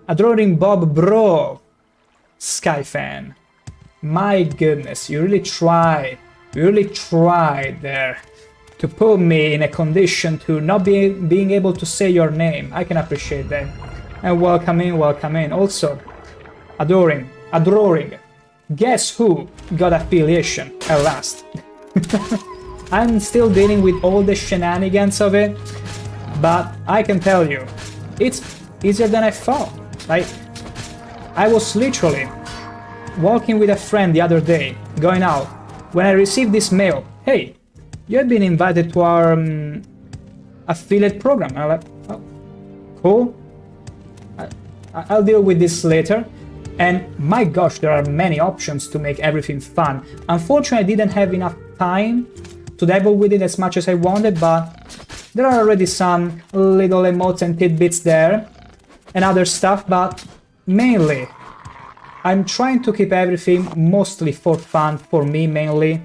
Adoring Bob Bro. Sky fan. My goodness, you really tried there to put me in a condition to not being able to say your name. I can appreciate that. And welcome in. Also, adoring. Guess who got affiliation at last? I'm still dealing with all the shenanigans of it, but I can tell you, it's easier than I thought. Like, I was literally walking with a friend the other day, going out, when I received this mail. Hey, you have been invited to our affiliate program. I'm like, oh, cool. I'll deal with this later. And my gosh, there are many options to make everything fun. Unfortunately, I didn't have enough time to dabble with it as much as I wanted, but there are already some little emotes and tidbits there and other stuff, but mainly I'm trying to keep everything mostly for fun, for me mainly,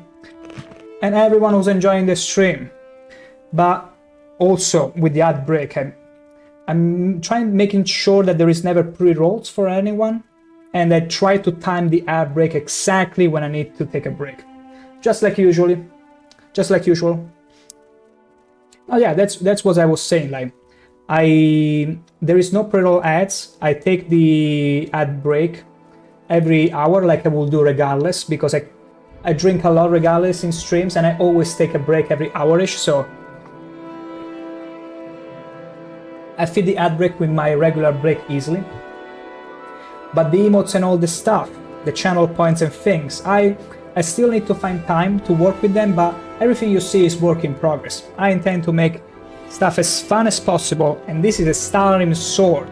and everyone who's enjoying the stream. But also with the ad break, I'm making sure that there is never pre-rolls for anyone, and I try to time the ad break exactly when I need to take a break. Just like usual. Oh yeah, that's what I was saying, like, there is no pre-roll ads. I take the ad break every hour like I will do regardless, because I drink a lot regardless in streams, and I always take a break every hour-ish, so I fit the ad break with my regular break easily. But the emotes and all the stuff, the channel points and things, I still need to find time to work with them, but everything you see is work in progress. I intend to make stuff as fun as possible, and this is a Starim sword.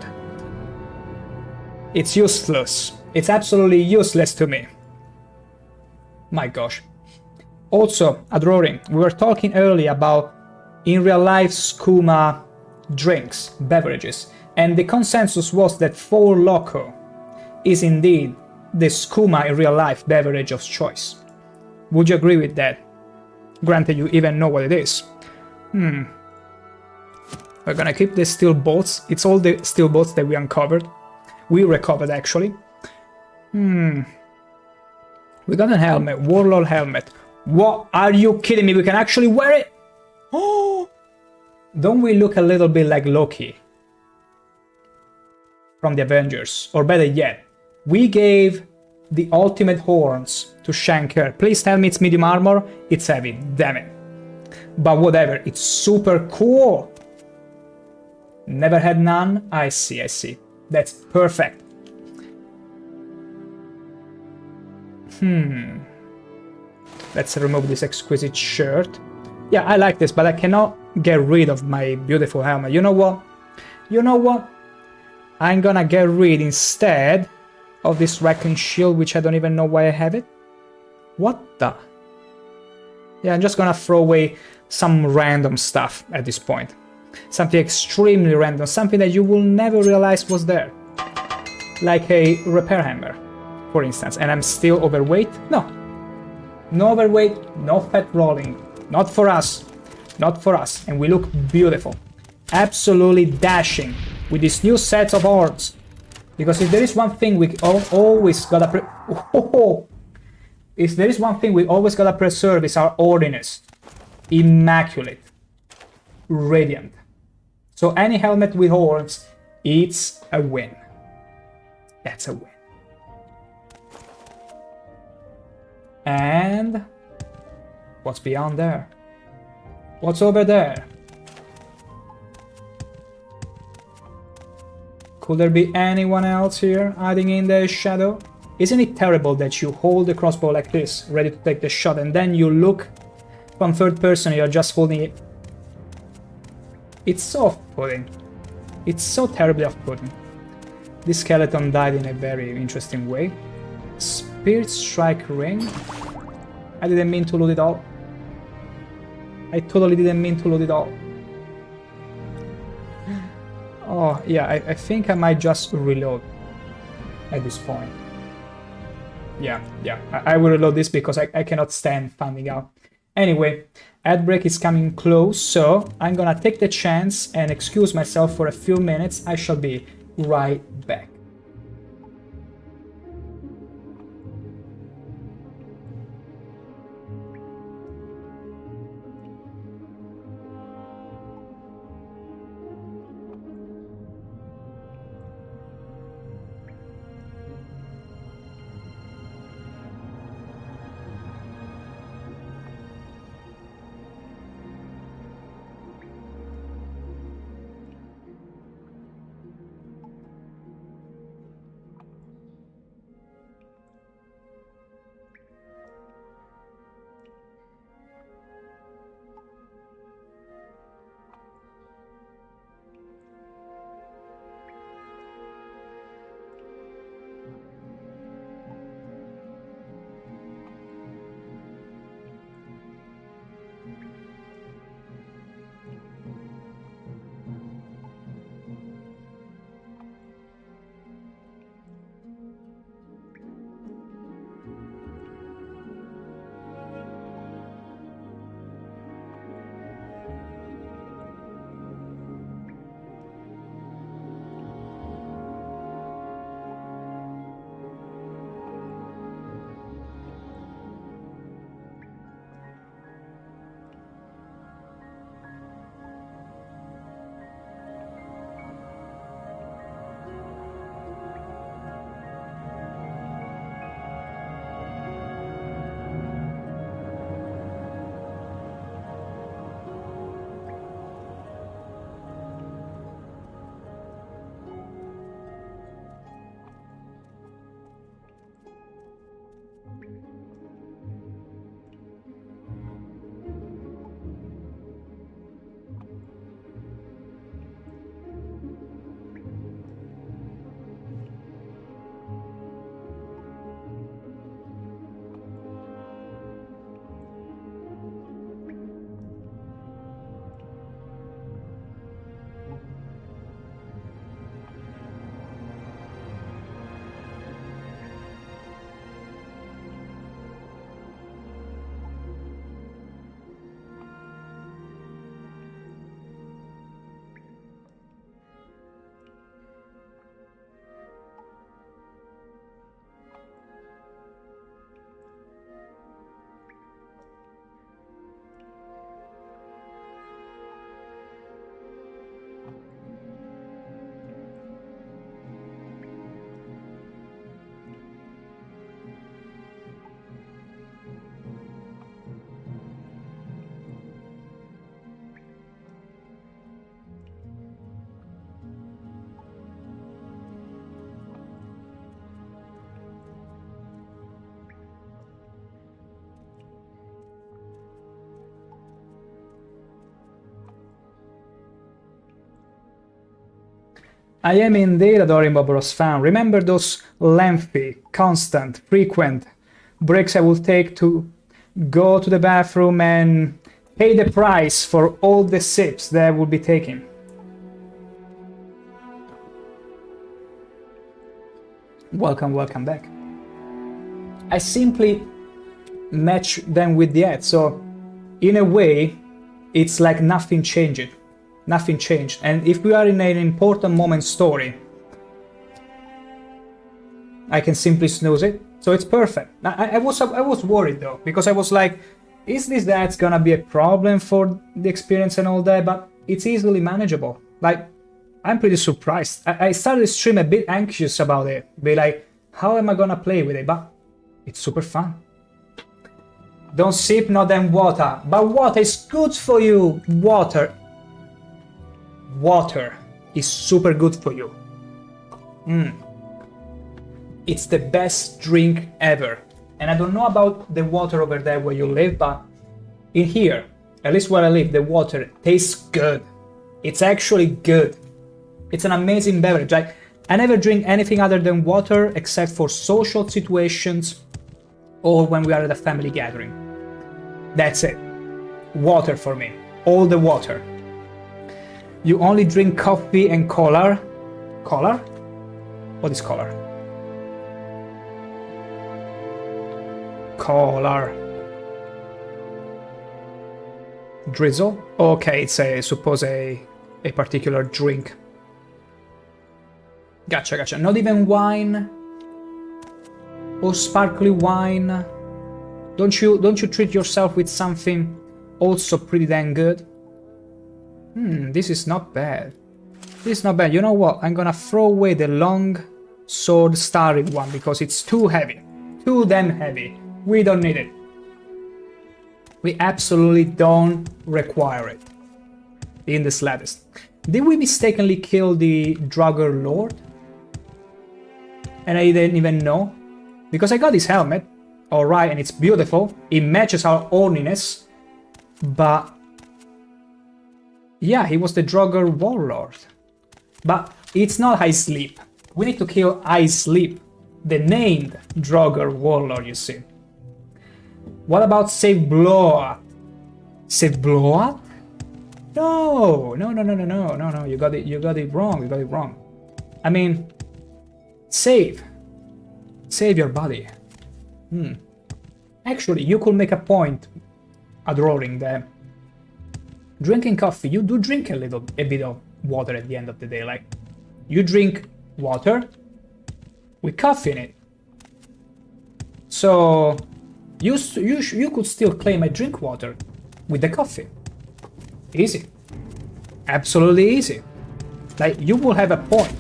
It's useless. It's absolutely useless to me. My gosh. Also, adoring, we were talking earlier about in real life skooma drinks, beverages, and the consensus was that 4 Loko is indeed the skooma in real life beverage of choice. Would you agree with that? Granted, you even know what it is. We're gonna keep the steel bolts. It's all the steel bolts that we uncovered. We recovered, actually. We got a helmet, Warlord helmet. What? Are you kidding me? We can actually wear it? Oh! Don't we look a little bit like Loki from the Avengers? Or better yet, we gave the ultimate horns to ShankH-ER. Please tell me it's medium armor. It's heavy, damn it. But whatever, it's super cool. Never had none? I see. That's perfect. Let's remove this exquisite shirt. Yeah, I like this, but I cannot get rid of my beautiful helmet. You know what? I'm gonna get rid instead of this Rackling shield, which I don't even know why I have it. What the? Yeah, I'm just gonna throw away some random stuff at this point. Something extremely random, something that you will never realize was there. Like a repair hammer, for instance. And I'm still overweight? No. No overweight, no fat rolling. Not for us. Not for us. And we look beautiful. Absolutely dashing with these new sets of arms. Because if there is one thing we always gotta if there is one thing we always gotta preserve, is our ordiness. Immaculate. Radiant. So any helmet with horns, it's a win. That's a win. And what's beyond there? What's over there? Could there be anyone else here hiding in the shadow? Isn't it terrible that you hold the crossbow like this, ready to take the shot, and then you look from third person, you're just holding it? It's so off-putting. It's so terribly off-putting. This skeleton died in a very interesting way. Spirit Strike Ring? I didn't mean to loot it all. I totally didn't mean to loot it all. Oh, yeah, I think I might just reload at this point. Yeah, I will reload this because I cannot stand finding out. Anyway, ad break is coming close, so I'm gonna take the chance and excuse myself for a few minutes. I shall be right back. I am indeed a Dorian Boboros fan. Remember those lengthy, constant, frequent breaks I will take to go to the bathroom and pay the price for all the sips that I will be taking. Welcome back. I simply match them with the ad, so in a way it's like nothing changed. And if we are in an important moment story, I can simply snooze it, so it's perfect. I was worried though, because I was like, is this that's gonna be a problem for the experience and all that? But it's easily manageable. Like, I'm pretty surprised. I started the stream a bit anxious about it, be like, how am I gonna play with it? But it's super fun. Don't sip not then water, but water is good for you. Water is super good for you. It's the best drink ever. And I don't know about the water over there where you live, but in here, at least where I live, the water tastes good. It's actually good. It's an amazing beverage. I never drink anything other than water except for social situations or when we are at a family gathering. That's it. Water for me. All the water. You only drink coffee and cola? Cola? What is cola? Cola. Drizzle? Okay, it's I suppose a particular drink. Gotcha. Not even wine? Or sparkly wine? Don't you treat yourself with something also pretty dang good? This is not bad. This is not bad. You know what? I'm gonna throw away the long sword starry one because it's too heavy. Too damn heavy. We don't need it. We absolutely don't require it. In the slightest. Did we mistakenly kill the Draugr Lord? And I didn't even know? Because I got his helmet. Alright, and it's beautiful. It matches our orniness. But yeah, he was the Draugr Warlord. But it's not High Sleep. We need to kill High Sleep, the named Draugr Warlord, you see. What about Save Bloat? Save Bloat? No, you got it wrong. I mean, save your body. Actually, you could make a point at roaring that drinking coffee, you do drink a bit of water at the end of the day. Like, you drink water with coffee in it. So you could still claim I drink water with the coffee. Easy. Absolutely easy. Like, you will have a point.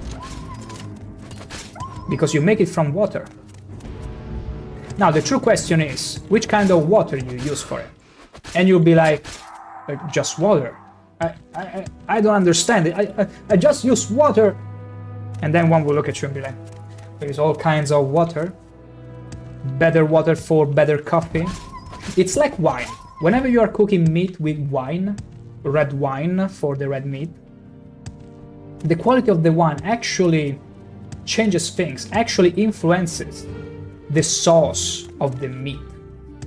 Because you make it from water. Now, the true question is, which kind of water you use for it? And you'll be like, just water. I don't understand it. I just use water. And then one will look at you and be like, there's all kinds of water. Better water for better coffee. It's like wine. Whenever you are cooking meat with wine, red wine for the red meat, the quality of the wine actually changes things, actually influences the sauce of the meat.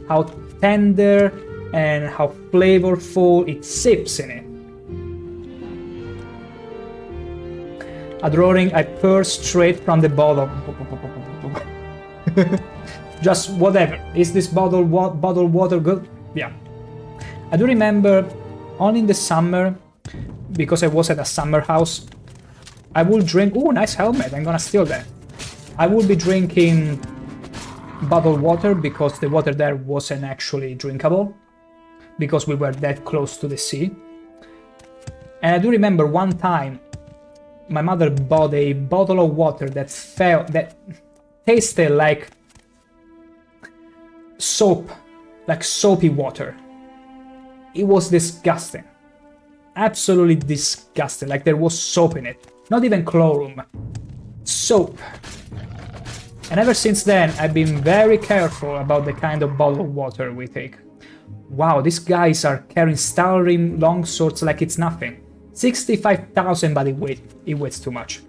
How tender and how flavorful it sips in it. Adoring, I pour straight from the bottle. Just whatever. Is this bottled water good? Yeah. I do remember, only in the summer, because I was at a summer house, I will drink... Ooh, nice helmet, I'm gonna steal that. I will be drinking bottled water because the water there wasn't actually drinkable, because we were that close to the sea. And I do remember one time, my mother bought a bottle of water that tasted like soap, like soapy water. It was disgusting. Absolutely disgusting. Like there was soap in it. Not even chlorum. Soap. And ever since then, I've been very careful about the kind of bottled water we take. Wow, these guys are carrying Stalrim longswords like it's nothing. 65,000, but it weighs too much.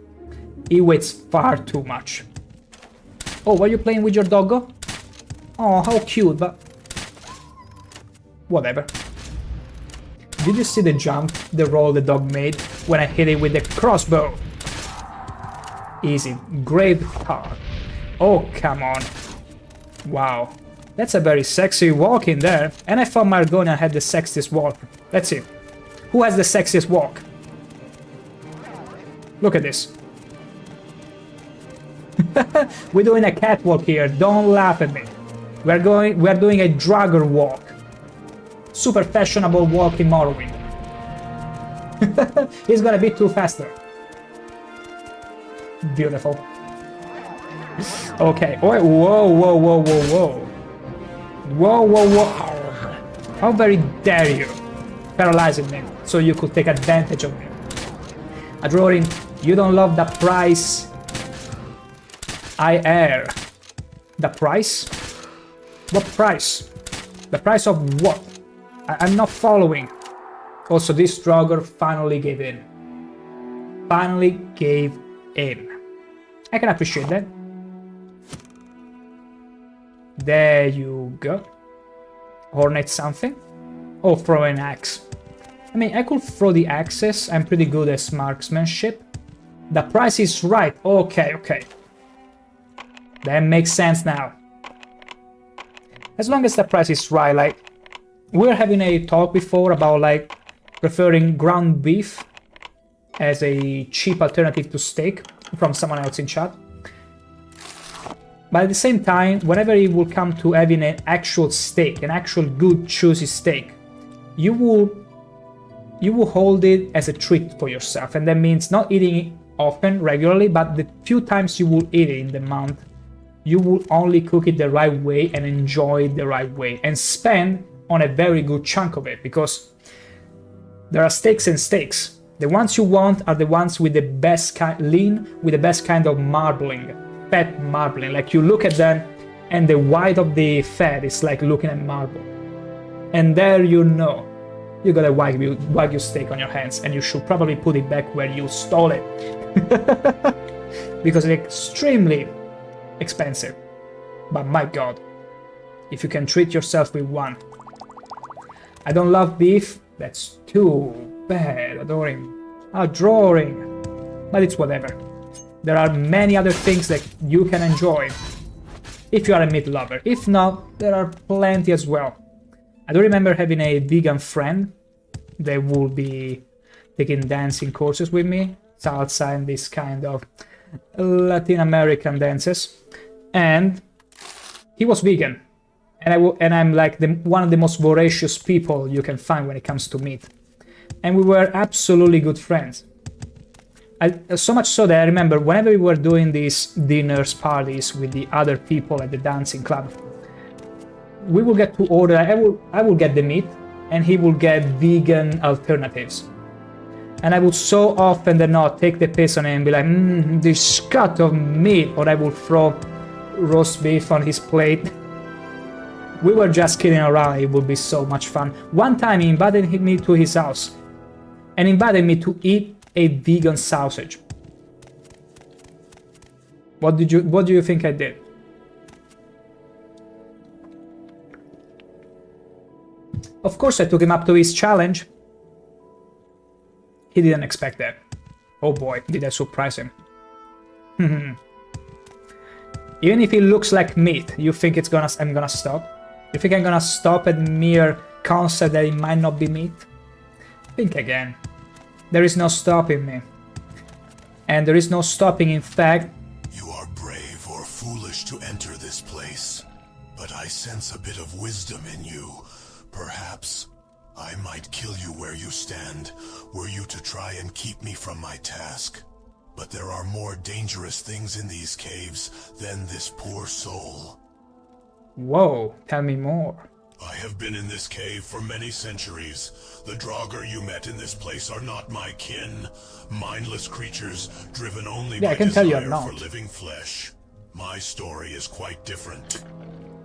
It weighs far too much. Oh, were you playing with your doggo? Oh, how cute, but Whatever. Did you see the jump, the roll the dog made when I hit it with the crossbow? Easy. Great card. Oh, come on. Wow. That's a very sexy walk in there. And I thought Margonia had the sexiest walk. Let's see. Who has the sexiest walk? Look at this. We're doing a catwalk here. Don't laugh at me. We're doing a dragger walk. Super fashionable walk in Morrowind. He's gonna be too faster. Beautiful. Okay. Oh, whoa, whoa, whoa, whoa, whoa. Whoa, whoa, whoa. How very dare you? Paralyzing me so you could take advantage of me. Adrorin, you don't love the price I air. The price? What price? The price of what? I'm not following. Also, this Draugr finally gave in. Finally gave in. I can appreciate that. There you go. Hornet something. Oh, throw an axe. I mean, I could throw the axes. I'm pretty good at marksmanship. The price is right. Okay, okay. That makes sense now. As long as the price is right, like, we were having a talk before about, like, preferring ground beef as a cheap alternative to steak from someone else in chat. But at the same time, whenever it will come to having an actual steak, an actual good juicy steak, you will hold it as a treat for yourself, and that means not eating it often, regularly, but the few times you will eat it in the month, you will only cook it the right way and enjoy it the right way, and spend on a very good chunk of it, because there are steaks and steaks. The ones you want are the ones with the best lean, with the best kind of marbling, fat marbling. Like, you look at them and the white of the fat is like looking at marble. And there you know you got a Wagyu steak on your hands, and you should probably put it back where you stole it. Because it's extremely expensive. But my god, if you can treat yourself with one. I don't love beef. That's too bad. Adoring. But it's whatever. There are many other things that you can enjoy if you are a meat lover. If not, there are plenty as well. I do remember having a vegan friend that would be taking dancing courses with me, salsa and this kind of Latin American dances, and he was vegan, and I'm like one of the most voracious people you can find when it comes to meat, and we were absolutely good friends. So much so that I remember whenever we were doing these dinners, parties with the other people at the dancing club, we will get to order. I will get the meat, and he will get vegan alternatives. And I would so often than not take the piss on him and be like, this cut of meat, or I would throw roast beef on his plate. We were just kidding around. It would be so much fun. One time he invited me to his house and invited me to eat a vegan sausage. What do you think I did? Of course I took him up to his challenge. He didn't expect that. Oh boy, did I surprise him. Even if it looks like meat, you think I'm gonna stop? You think I'm gonna stop at mere concept that it might not be meat? Think again. There is no stopping me. And there is no stopping, in fact. You are brave or foolish to enter this place, but I sense a bit of wisdom in you. Perhaps I might kill you where you stand, were you to try and keep me from my task. But there are more dangerous things in these caves than this poor soul. Whoa, tell me more. I have been in this cave for many centuries. The Draugr you met in this place are not my kin. Mindless creatures driven only by desire for living flesh. My story is quite different.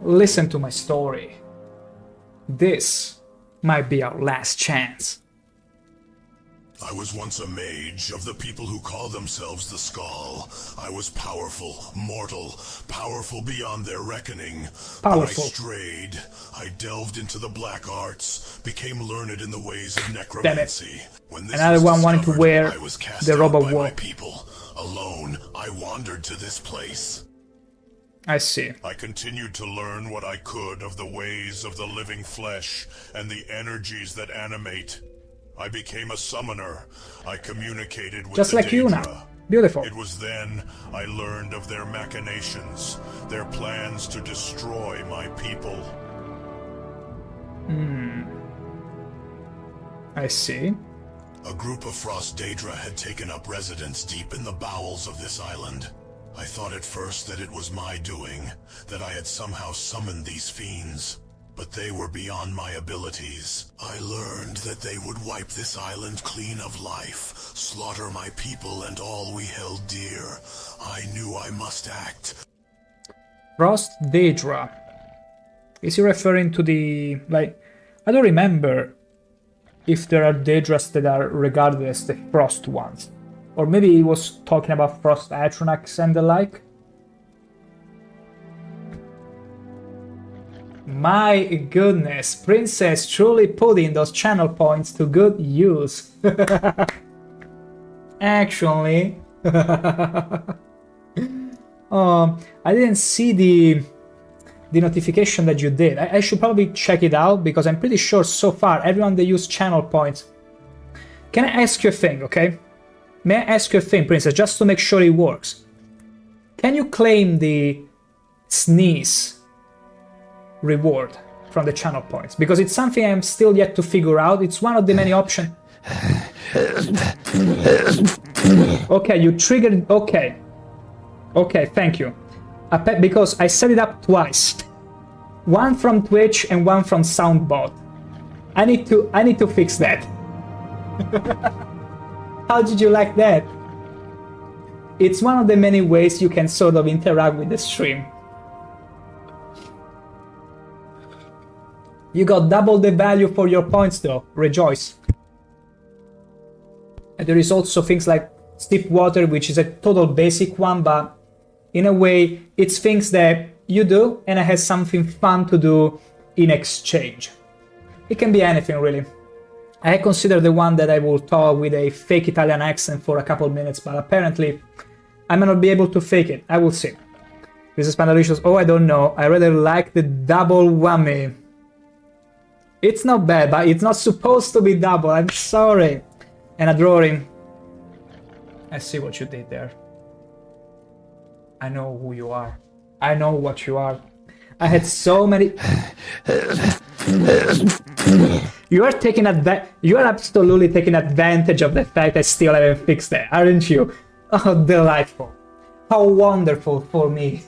Listen to my story. This might be our last chance. I was once a mage of the people who call themselves the Skull. I was powerful, mortal, powerful beyond their reckoning. Powerful. But I strayed. I delved into the black arts, became learned in the ways of necromancy. When this Another was one wanting to discovered, wear I was cast the robe out of by war. my people. Alone, I wandered to this place. I see. I continued to learn what I could of the ways of the living flesh and the energies that animate. I became a summoner. I communicated with Just the like you Daedra. now. Beautiful. It was then I learned of their machinations, their plans to destroy my people. I see. A group of Frost Daedra had taken up residence deep in the bowels of this island. I thought at first that it was my doing, that I had somehow summoned these fiends. But they were beyond my abilities. I learned that they would wipe this island clean of life, slaughter my people and all we held dear. I knew I must act. Frost Daedra. Is he referring to the... like... I don't remember if there are Daedras that are regarded as the Frost ones. Or maybe he was talking about Frost Atronachs and the like. My goodness, Princess truly putting those channel points to good use. Actually... I didn't see the notification that you did. I should probably check it out, because I'm pretty sure so far everyone that used channel points... Can I ask you a thing, okay? May I ask you a thing, Princess, just to make sure it works? Can you claim the sneeze reward from the channel points? Because it's something I'm still yet to figure out. It's one of the many options. Okay, you triggered... Okay. Okay, thank you. Because I set it up twice. One from Twitch and one from Soundbot. I need to fix that. How did you like that? It's one of the many ways you can sort of interact with the stream. You got double the value for your points though. Rejoice. And there is also things like Steep Water, which is a total basic one, but in a way it's things that you do and it has something fun to do in exchange. It can be anything really. I consider the one that I will talk with a fake Italian accent for a couple minutes, but apparently I may not be able to fake it. I will see. This is Pandalicious. Oh, I don't know. I rather like the double whammy. It's not bad, but it's not supposed to be double. I'm sorry. And a drawing. I see what you did there. I know who you are. I know what you are. I had so many... You are absolutely taking advantage of the fact I still haven't fixed that, aren't you? Oh, delightful. How wonderful for me.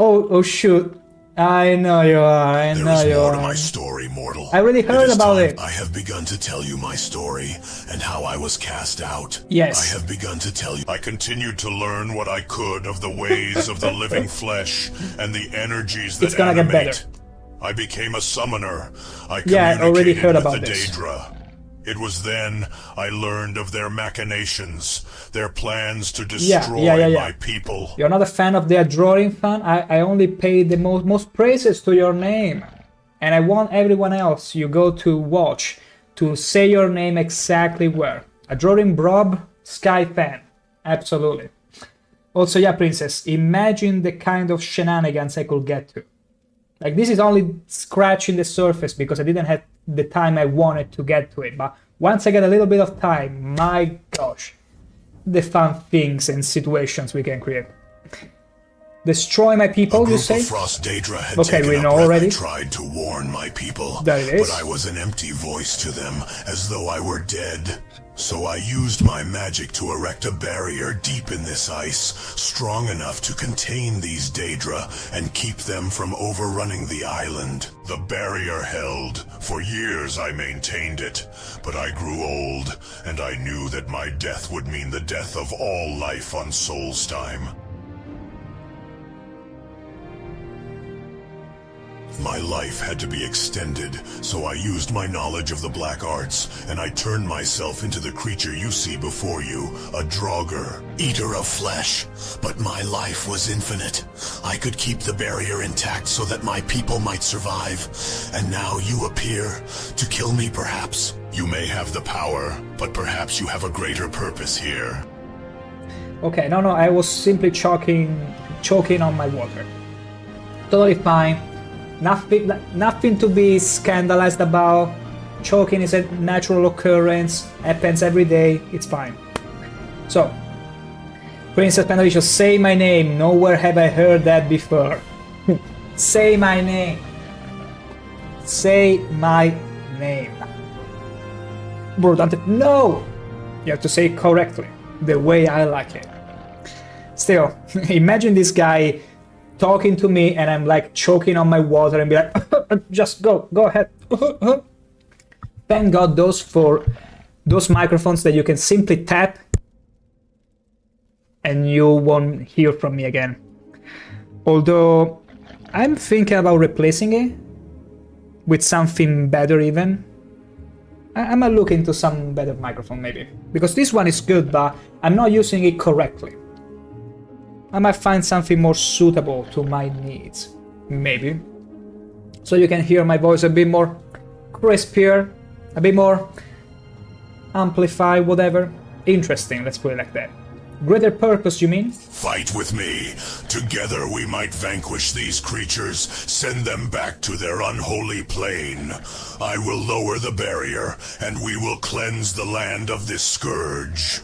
Oh shoot. I know you are, I know you are. There is more to my story, mortal. I already heard about it. I have begun to tell you my story, and how I was cast out. Yes. I have begun to tell you. I continued to learn what I could of the ways of the living flesh, and the energies that It's gonna animate. get better. I became a summoner. I Yeah, I already heard with about the this. Daedra. It was then I learned of their machinations, their plans to destroy my people. You're not a fan of their drawing fan? I only pay the most praises to your name. And I want everyone else you go to watch to say your name exactly where. A drawing Brob, Sky fan. Absolutely. Also, yeah, Princess, imagine the kind of shenanigans I could get to. Like, this is only scratching the surface because I didn't have the time I wanted to get to it. But once I get a little bit of time, my gosh, the fun things and situations we can create. Destroy my people, you say? A group of Frost Daedra had okay, we taken know up already. I tried to warn my people, There it is. but I was an empty voice to them, as though I were dead. So I used my magic to erect a barrier deep in this ice, strong enough to contain these Daedra and keep them from overrunning the island. The barrier held. For years I maintained it, but I grew old, and I knew that my death would mean the death of all life on Solstheim. My life had to be extended, so I used my knowledge of the black arts, and I turned myself into the creature you see before you, a Draugr, eater of flesh. But my life was infinite. I could keep the barrier intact so that my people might survive. And now you appear to kill me, perhaps. You may have the power, but perhaps you have a greater purpose here. Okay, no, I was simply choking on my water. Totally fine. Nothing to be scandalized about. Choking is a natural occurrence, happens every day, it's fine. So, Princess Pendavicio, say my name. Nowhere have I heard that before. Say my name. Say my name. Bro, no! You have to say it correctly, the way I like it. Still, imagine this guy talking to me and I'm like choking on my water and be like, just go ahead. Thank God those microphones that you can simply tap and you won't hear from me again. Although I'm thinking about replacing it with something better even. I might look into some better microphone maybe. Because this one is good, but I'm not using it correctly. I might find something more suitable to my needs, maybe. So you can hear my voice a bit more crispier, a bit more amplified, whatever. Interesting, let's put it like that. Greater purpose, you mean? Fight with me. Together we might vanquish these creatures, send them back to their unholy plane. I will lower the barrier, and we will cleanse the land of this scourge.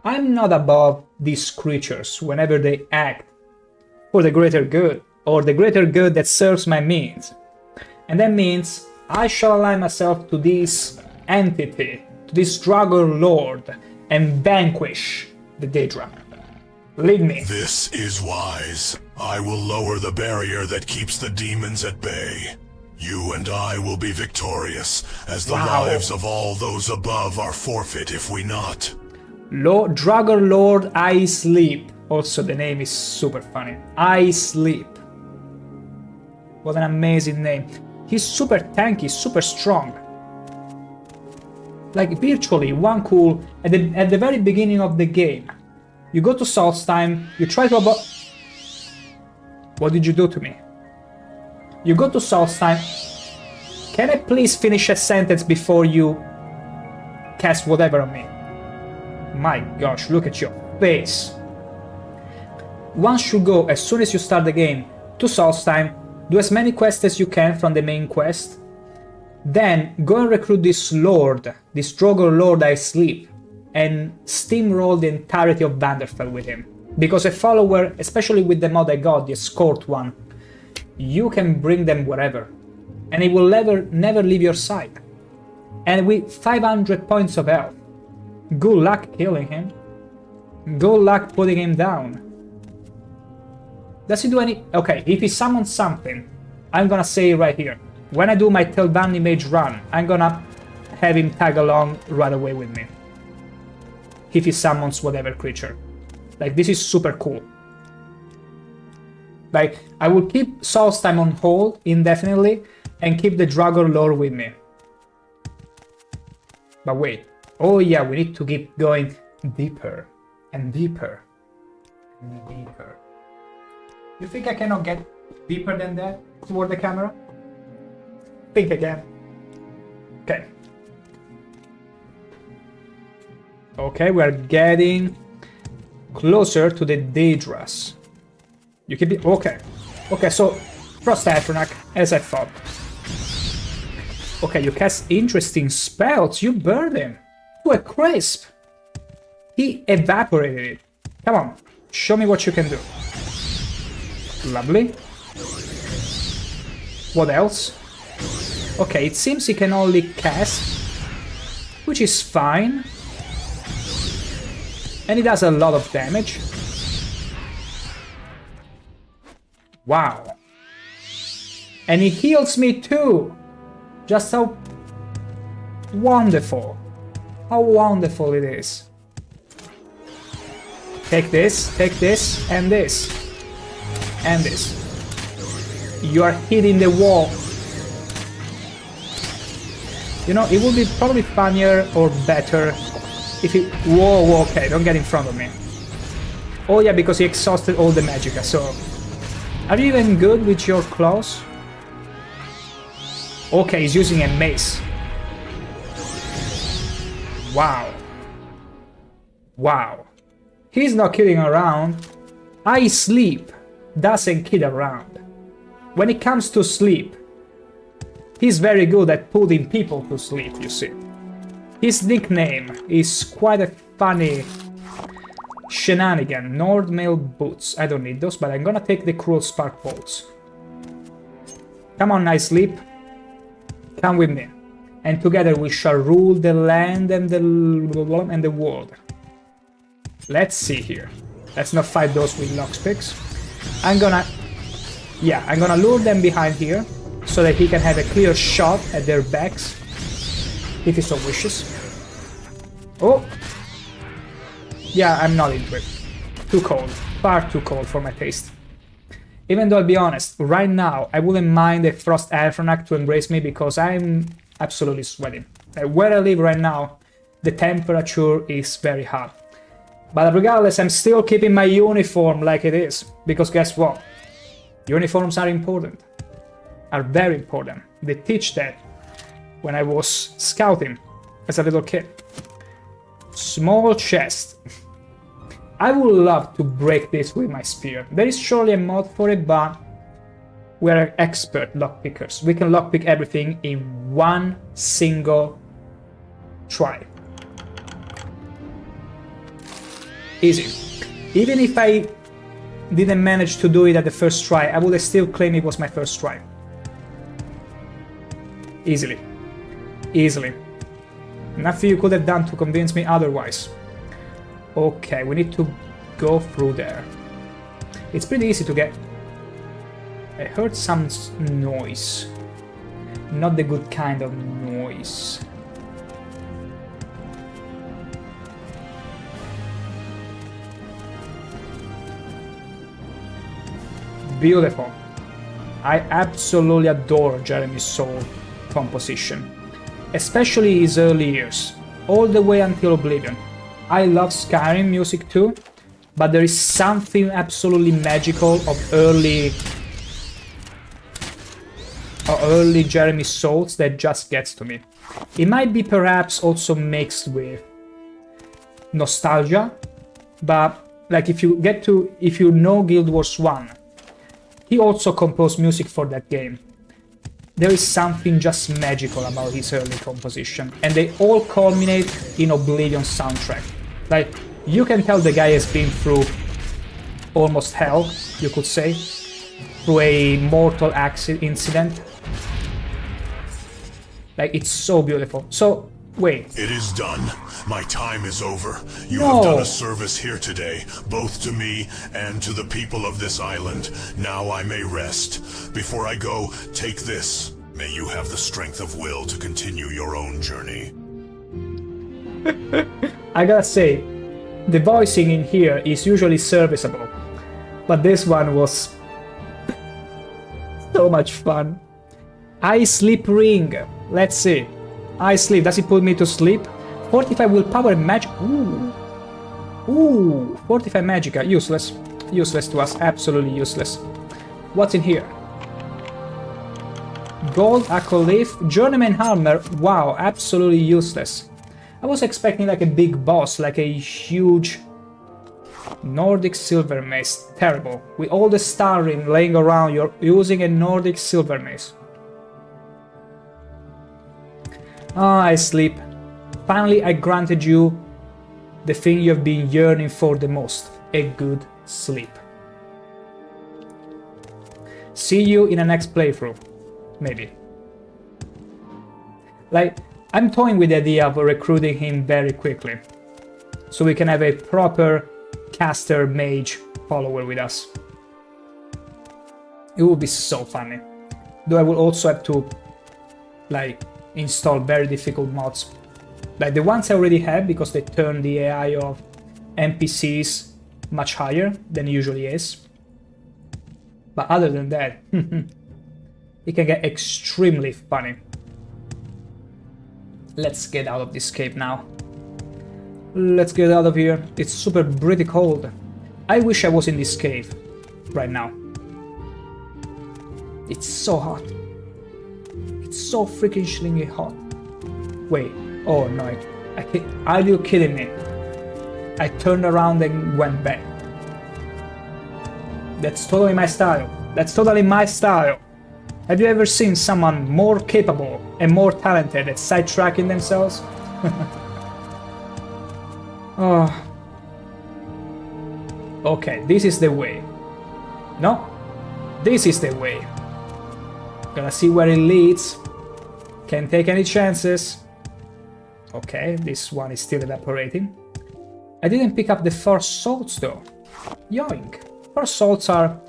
I'm not above these creatures whenever they act for the greater good, or the greater good that serves my means. And that means I shall align myself to this entity, to this Draugr Lord, and vanquish the Daedra. Lead me. This is wise. I will lower the barrier that keeps the demons at bay. You and I will be victorious, as the lives of all those above are forfeit if we not. Draugr Lord I Sleep. Also, the name is super funny. I Sleep. What an amazing name. He's super tanky, super strong. Like, virtually, one cool... At the very beginning of the game, you go to Solstheim, you try to avoid... What did you do to me? You go to Solstheim... Can I please finish a sentence before you cast whatever on me? My gosh, look at your face. Once you go, as soon as you start the game, to Solstheim, do as many quests as you can from the main quest. Then go and recruit this Lord, this Draugr Lord I Sleep, and steamroll the entirety of Vanderfell with him. Because a follower, especially with the mod I got, the escort one, you can bring them wherever, and he will never leave your side. And with 500 points of health, good luck killing him. Good luck putting him down. Does he do any... Okay, if he summons something, I'm gonna say it right here. When I do my Telvanni Mage run, I'm gonna have him tag along right away with me. If he summons whatever creature. Like, this is super cool. Like, I will keep Solstheim on hold indefinitely and keep the Draugr Lore with me. But wait. Oh yeah, we need to keep going deeper and deeper and deeper. You think I cannot get deeper than that toward the camera? Think again. Okay. Okay, we are getting closer to the Daedras. You keep it. Okay. Okay, so Frost Atronach, as I thought. Okay, you cast interesting spells. You burned him to a crisp. He evaporated it. Come on, show me what you can do. Lovely. What else? Okay, it seems he can only cast, which is fine. And he does a lot of damage. Wow. And he heals me too. Just how wonderful. How wonderful it is. Take this, and this. And this. You are hitting the wall. You know, it would be probably funnier or better if it... Whoa, okay, don't get in front of me. Oh yeah, because he exhausted all the magicka, so... Are you even good with your claws? Okay, he's using a mace. Wow. Wow. He's not kidding around. I sleep doesn't kid around. When it comes to sleep, he's very good at putting people to sleep, you see. His nickname is quite a funny shenanigan. Nordmail boots. I don't need those, but I'm gonna take the cruel spark bolts. Come on, nice sleep. Come with me. And together we shall rule the land and the world. Let's see here. Let's not fight those with lockpicks. I'm gonna lure them behind here so that he can have a clear shot at their backs if he so wishes. Oh! Yeah, I'm not into it. Too cold. Far too cold for my taste. Even though I'll be honest, right now I wouldn't mind a Frost Aphronac to embrace me because I'm absolutely sweating. Where I live right now, the temperature is very hot. But regardless, I'm still keeping my uniform like it is. Because guess what? Uniforms are important. Are very important. They teach that when I was scouting as a little kid. Small chest. I would love to break this with my spear. There is surely a mod for it, but we're expert lockpickers. We can lockpick everything in one single try. Easy. Even if I didn't manage to do it at the first try, I would still claim it was my first try. Easily. Easily. Nothing you could have done to convince me otherwise. Okay, we need to go through there. It's pretty easy to get... I heard some noise. Not the good kind of noise. Beautiful. I absolutely adore Jeremy's soul composition. Especially his early years, all the way until Oblivion. I love Skyrim music too, but there is something absolutely magical of early Jeremy Souls that just gets to me. It might be perhaps also mixed with nostalgia, but like if you know Guild Wars 1, he also composed music for that game. There is something just magical about his early composition, and they all culminate in Oblivion's soundtrack. Like, you can tell the guy has been through almost hell, you could say, through a mortal incident. Like, it's so beautiful. So, wait. It is done. My time is over. You No. have done a service here today, both to me and to the people of this island. Now I may rest. Before I go, take this. May you have the strength of will to continue your own journey. I gotta say, the voicing in here is usually serviceable, but this one was so much fun. I sleep ring. Let's see. I sleep. Does it put me to sleep? 45 willpower magic. Ooh. Ooh. 45 magicka. Useless. Useless to us. Absolutely useless. What's in here? Gold Acolyth. Journeyman armor. Wow. Absolutely useless. I was expecting like a big boss, like a huge Nordic silver mace. Terrible. With all the star ring laying around, you're using a Nordic silver mace. Ah, I sleep. Finally, I granted you the thing you've been yearning for the most. A good sleep. See you in the next playthrough. Maybe. Like, I'm toying with the idea of recruiting him very quickly, so we can have a proper caster mage follower with us. It would be so funny. Though I will also have to, like, install very difficult mods. Like the ones I already have, because they turn the AI of NPCs much higher than it usually is. But other than that, it can get extremely funny. Let's get out of this cave now. Let's get out of here. It's super pretty cold. I wish I was in this cave right now. It's so hot. It's so freaking slinging hot. Wait. Oh no. Are you kidding me? I turned around and went back. That's totally my style. That's totally my style. Have you ever seen someone more capable and more talented at sidetracking themselves? Oh. Okay, this is the way. No, this is the way. Gonna see where it leads. Can't take any chances. Okay, this one is still evaporating. I didn't pick up the first salts though. Yoink. First salts are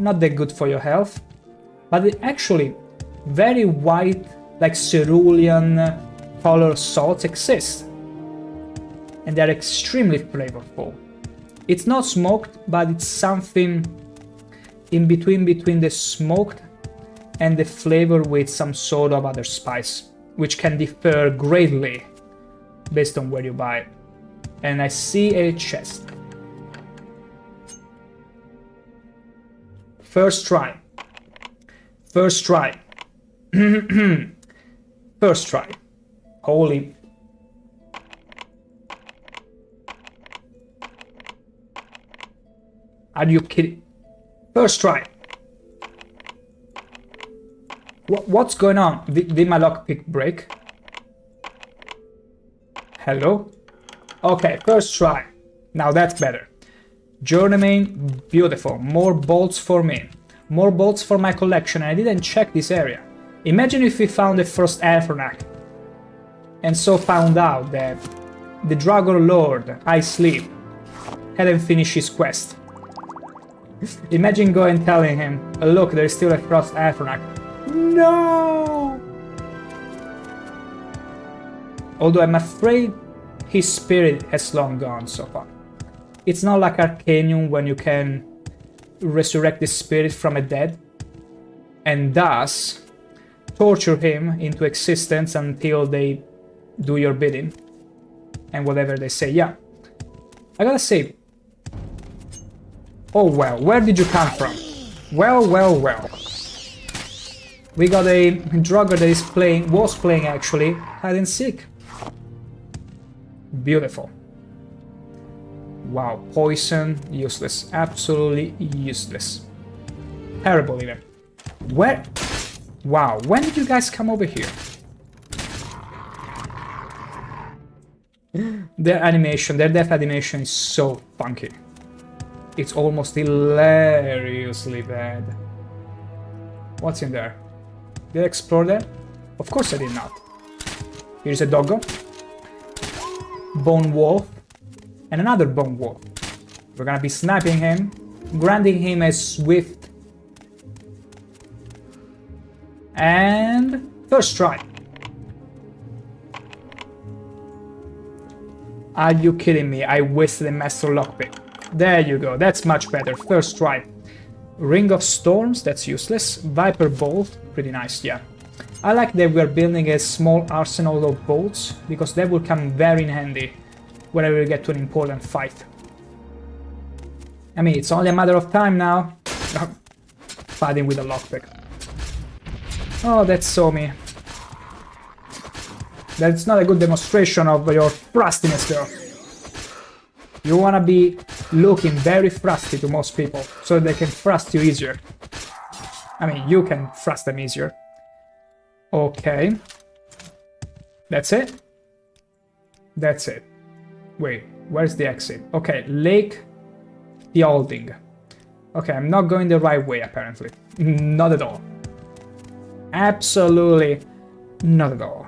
not that good for your health, but they actually very white, like cerulean color salts exist. And they're extremely flavorful. It's not smoked, but it's something in between the smoked and the flavor with some sort of other spice, which can differ greatly based on where you buy it. And I see a chest. First try. First try. First try. Holy. Are you kidding? First try. What's going on? Did my lockpick break? Hello? Okay, first try. Now that's better. Journeyman, beautiful. More bolts for me. More bolts for my collection. I didn't check this area. Imagine if we found the first Aphronac and so found out that the Dragon Lord, I Sleep, hadn't finished his quest. Imagine going and telling him, oh, look, there's still a Frost Aphronac. No! Although I'm afraid his spirit has long gone so far. It's not like Arcanium when you can resurrect the spirit from a dead and thus torture him into existence until they do your bidding and whatever they say. Yeah, I gotta say, oh well, where did you come from? Well. We got a Draugr that was playing actually hide and seek. Beautiful. Wow, poison, useless. Absolutely useless. Terrible even. Where? Wow, when did you guys come over here? Their animation, their death animation is so funky. It's almost hilariously bad. What's in there? Did I explore that? Of course I did not. Here's a doggo. Bone wolf. And another bone wolf. We're gonna be sniping him, granting him a swift and first try. Are you kidding me? I wasted a master lockpick. There you go, that's much better. First try. Ring of Storms, that's useless. Viper Bolt, pretty nice, yeah. I like that we're building a small arsenal of bolts, because that will come very in handy whenever we get to an important fight. I mean, it's only a matter of time now. Fighting with a lockpick. Oh, that's so me. That's not a good demonstration of your frostiness, though. You wanna be looking very frosty to most people, so they can frost you easier. I mean, you can frost them easier. Okay. That's it? That's it. Wait, where's the exit? Okay, Lake Fjelding. Okay, I'm not going the right way, apparently. Not at all. Absolutely not at all.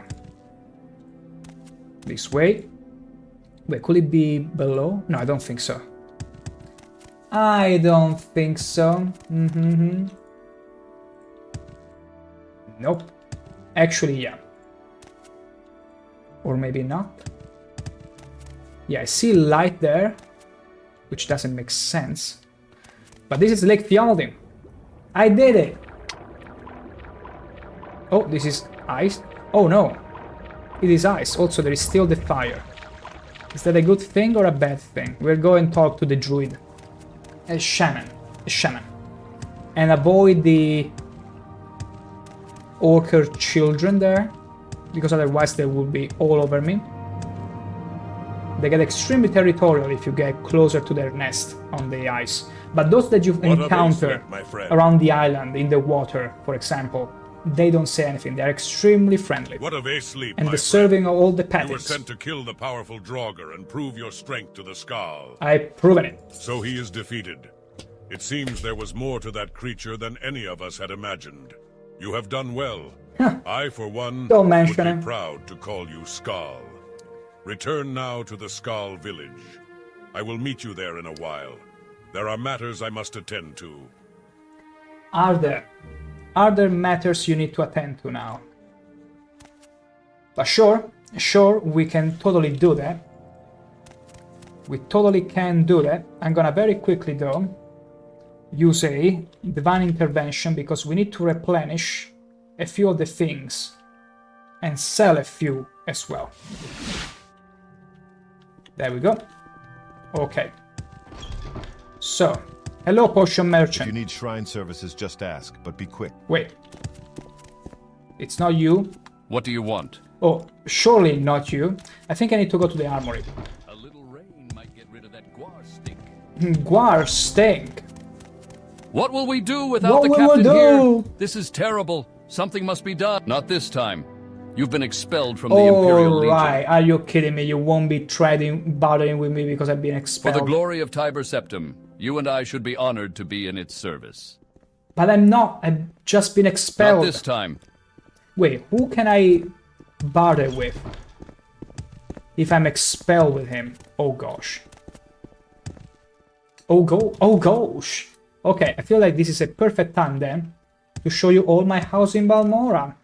This way. Wait, could it be below? No, I don't think so. I don't think so. Nope. Actually, yeah. Or maybe not. Yeah, I see light there, which doesn't make sense. But this is Lake Fjelding. I did it! Oh, this is ice? Oh no, it is ice. Also, there is still the fire. Is that a good thing or a bad thing? We'll go and talk to the druid. A shaman. And avoid the orchard children there, because otherwise they will be all over me. They get extremely territorial if you get closer to their nest on the ice. But those that you encounter around the island, in the water, for example, they don't say anything. They're extremely friendly. What of a sleep, and deserving of all the You were patents. sent to kill the powerful Draugr and prove your strength to the Skal. I've proven it. So he is defeated. It seems there was more to that creature than any of us had imagined. You have done well. I, for one, Don't would mention be him. proud to call you Skal. Return now to the Skal village. I will meet you there in a while. There are matters I must attend to. Are there matters you need to attend to now? But sure, we can totally do that. We totally can do that. I'm gonna very quickly though use a divine intervention because we need to replenish a few of the things and sell a few as well. There we go. Okay. So, hello potion merchant. If you need shrine services, just ask, but be quick. Wait. It's not you? What do you want? Oh, surely not you. I think I need to go to the armory. A little rain might get rid of that guar stink. Guar stink. What will we do without What the will we captain do? here? This is terrible. Something must be done. Not this time. You've been expelled from the Imperial Legion. Alright, are you kidding me? You won't be bothering with me because I've been For expelled. the glory of Tiber Septim, you and I should be honored to be in its service. But I'm not. I've just been expelled. Not this time. Wait, who can I barter with? If I'm expelled with him. Oh gosh. Oh gosh. Okay, I feel like this is a perfect time then to show you all my house in Balmora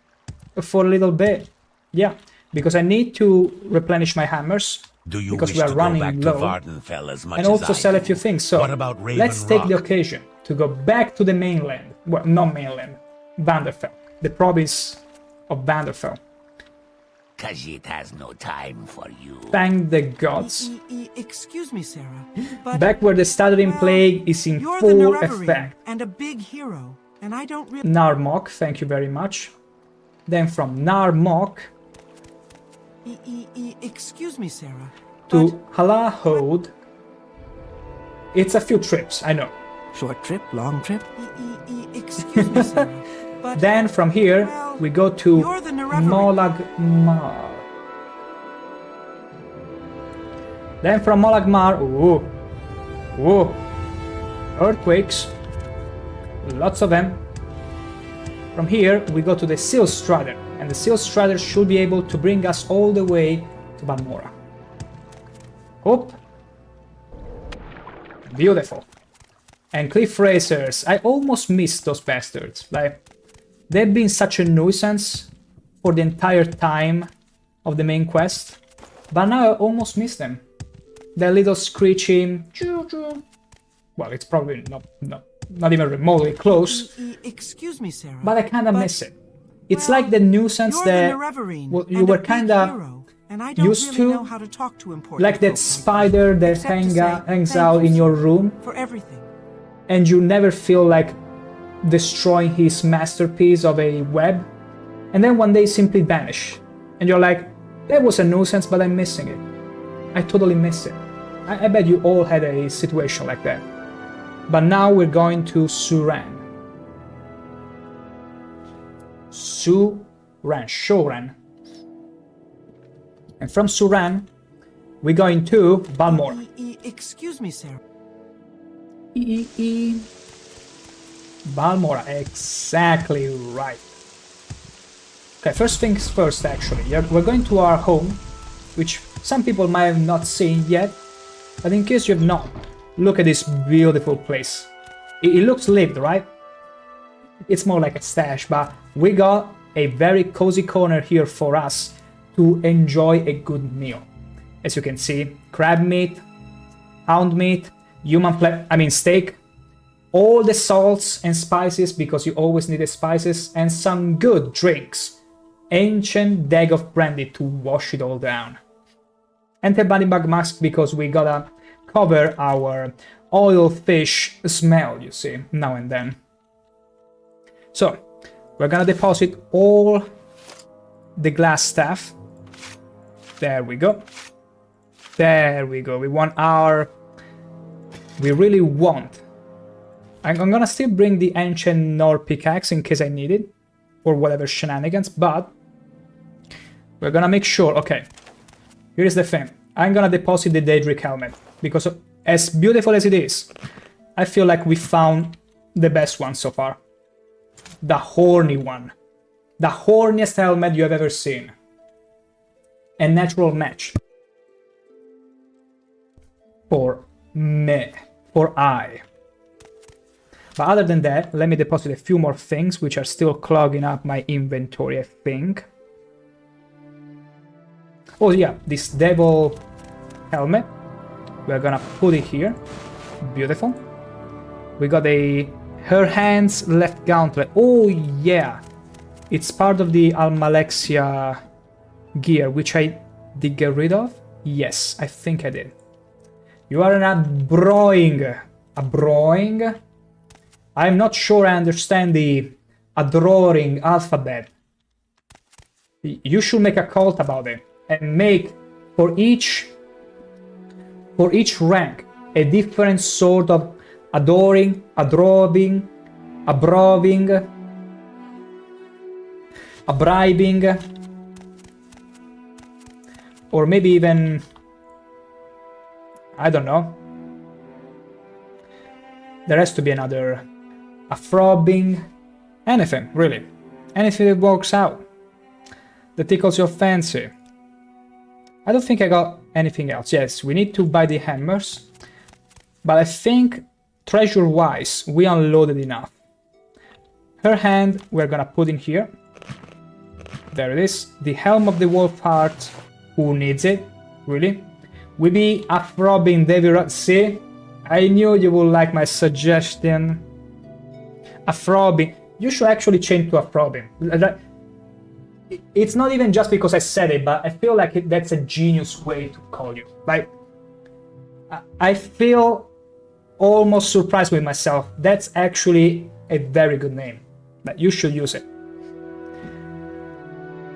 for a little bit. Yeah, because I need to replenish my hammers. Do you because wish we are to go running back low, to Vardenfell as much and as also I sell a do? few things. So What about Raven let's take the Rock? occasion to go back to the mainland. Well, not mainland, Vanderfell, the province of Vanderfell. Khajiit has no time for you. Thank the gods. Excuse me, Sarah, but Back where the stuttering plague is in you're the full Nerevarine effect. and a big hero, and I don't really. Narmok, thank you very much. Then from Narmok Excuse me, Sarah. to Halahode. It's a few trips, I know. Short trip, long trip. Excuse me, Sarah. But Then from here we go to you're the Nerevarine. Molagmar. Then from Molagmar, ooh, earthquakes, lots of them. From here we go to the Seal Strider, and the Seal Strider should be able to bring us all the way to Balmora. Hope. Beautiful. And Cliff Racers, I almost missed those bastards. Like, they've been such a nuisance for the entire time of the main quest, but now I almost miss them. Their little screeching, well, it's probably not even remotely close, Excuse me, Sarah. but I kinda miss it. It's like the nuisance you're that the Nerevarine well, you and a were big kinda hero, and I don't used really to, know how to talk to important like that folk spider that Except to say hangs thank out you, in your sir, room, for everything. and you never feel like destroying his masterpiece of a web, and then one day simply vanish, and you're like, that was a nuisance, but I'm missing it. I totally miss it. I bet you all had a situation like that. But now we're going to Suran. Shoran. And from Suran, we're going to Balmora. Excuse me, Sarah. Balmora, exactly right. Okay, first things first, actually. We're going to our home, which some people might have not seen yet, but in case you have not, look at this beautiful place. It looks lived, right? It's more like a stash, but we got a very cozy corner here for us to enjoy a good meal. As you can see, crab meat, hound meat, steak, all the salts and spices, because you always need the spices, and some good drinks. Ancient Dag of Brandy to wash it all down. Anti-bunny bug mask, because we gotta cover our oil fish smell, you see, now and then. So, we're gonna deposit all the glass stuff. There we go. There we go. We really want. I'm gonna still bring the ancient Nor pickaxe in case I need it, or whatever shenanigans, but we're gonna make sure. Okay, here's the thing. I'm gonna deposit the Daedric helmet, because as beautiful as it is, I feel like we found the best one so far. The horny one. The horniest helmet you have ever seen. A natural match. For me. For I. But other than that, let me deposit a few more things, which are still clogging up my inventory, I think. Oh yeah, this devil helmet. We're gonna put it here. Beautiful. We got her hands left gauntlet. Oh yeah. It's part of the Almalexia gear, which I did get rid of. Yes, I think I did. You are a broing. A broing? I'm not sure I understand the adoring alphabet. You should make a cult about it and make for each rank a different sort of adoring, adrobbing, abroving, abribing, or maybe even, I don't know. There has to be another, a frobbing, anything, really. Anything that works out, that tickles your fancy. I don't think I got anything else. Yes, we need to buy the hammers, but I think treasure-wise, we unloaded enough. Her hand, we're gonna put in here. There it is. The Helm of the Wolf Heart, who needs it, really? We be a throbbing David. See? I knew you would like my suggestion. A throbbing. You should actually change to a throbbing. It's not even just because I said it, but I feel like that's a genius way to call you. Like, I feel almost surprised with myself. That's actually a very good name. But you should use it.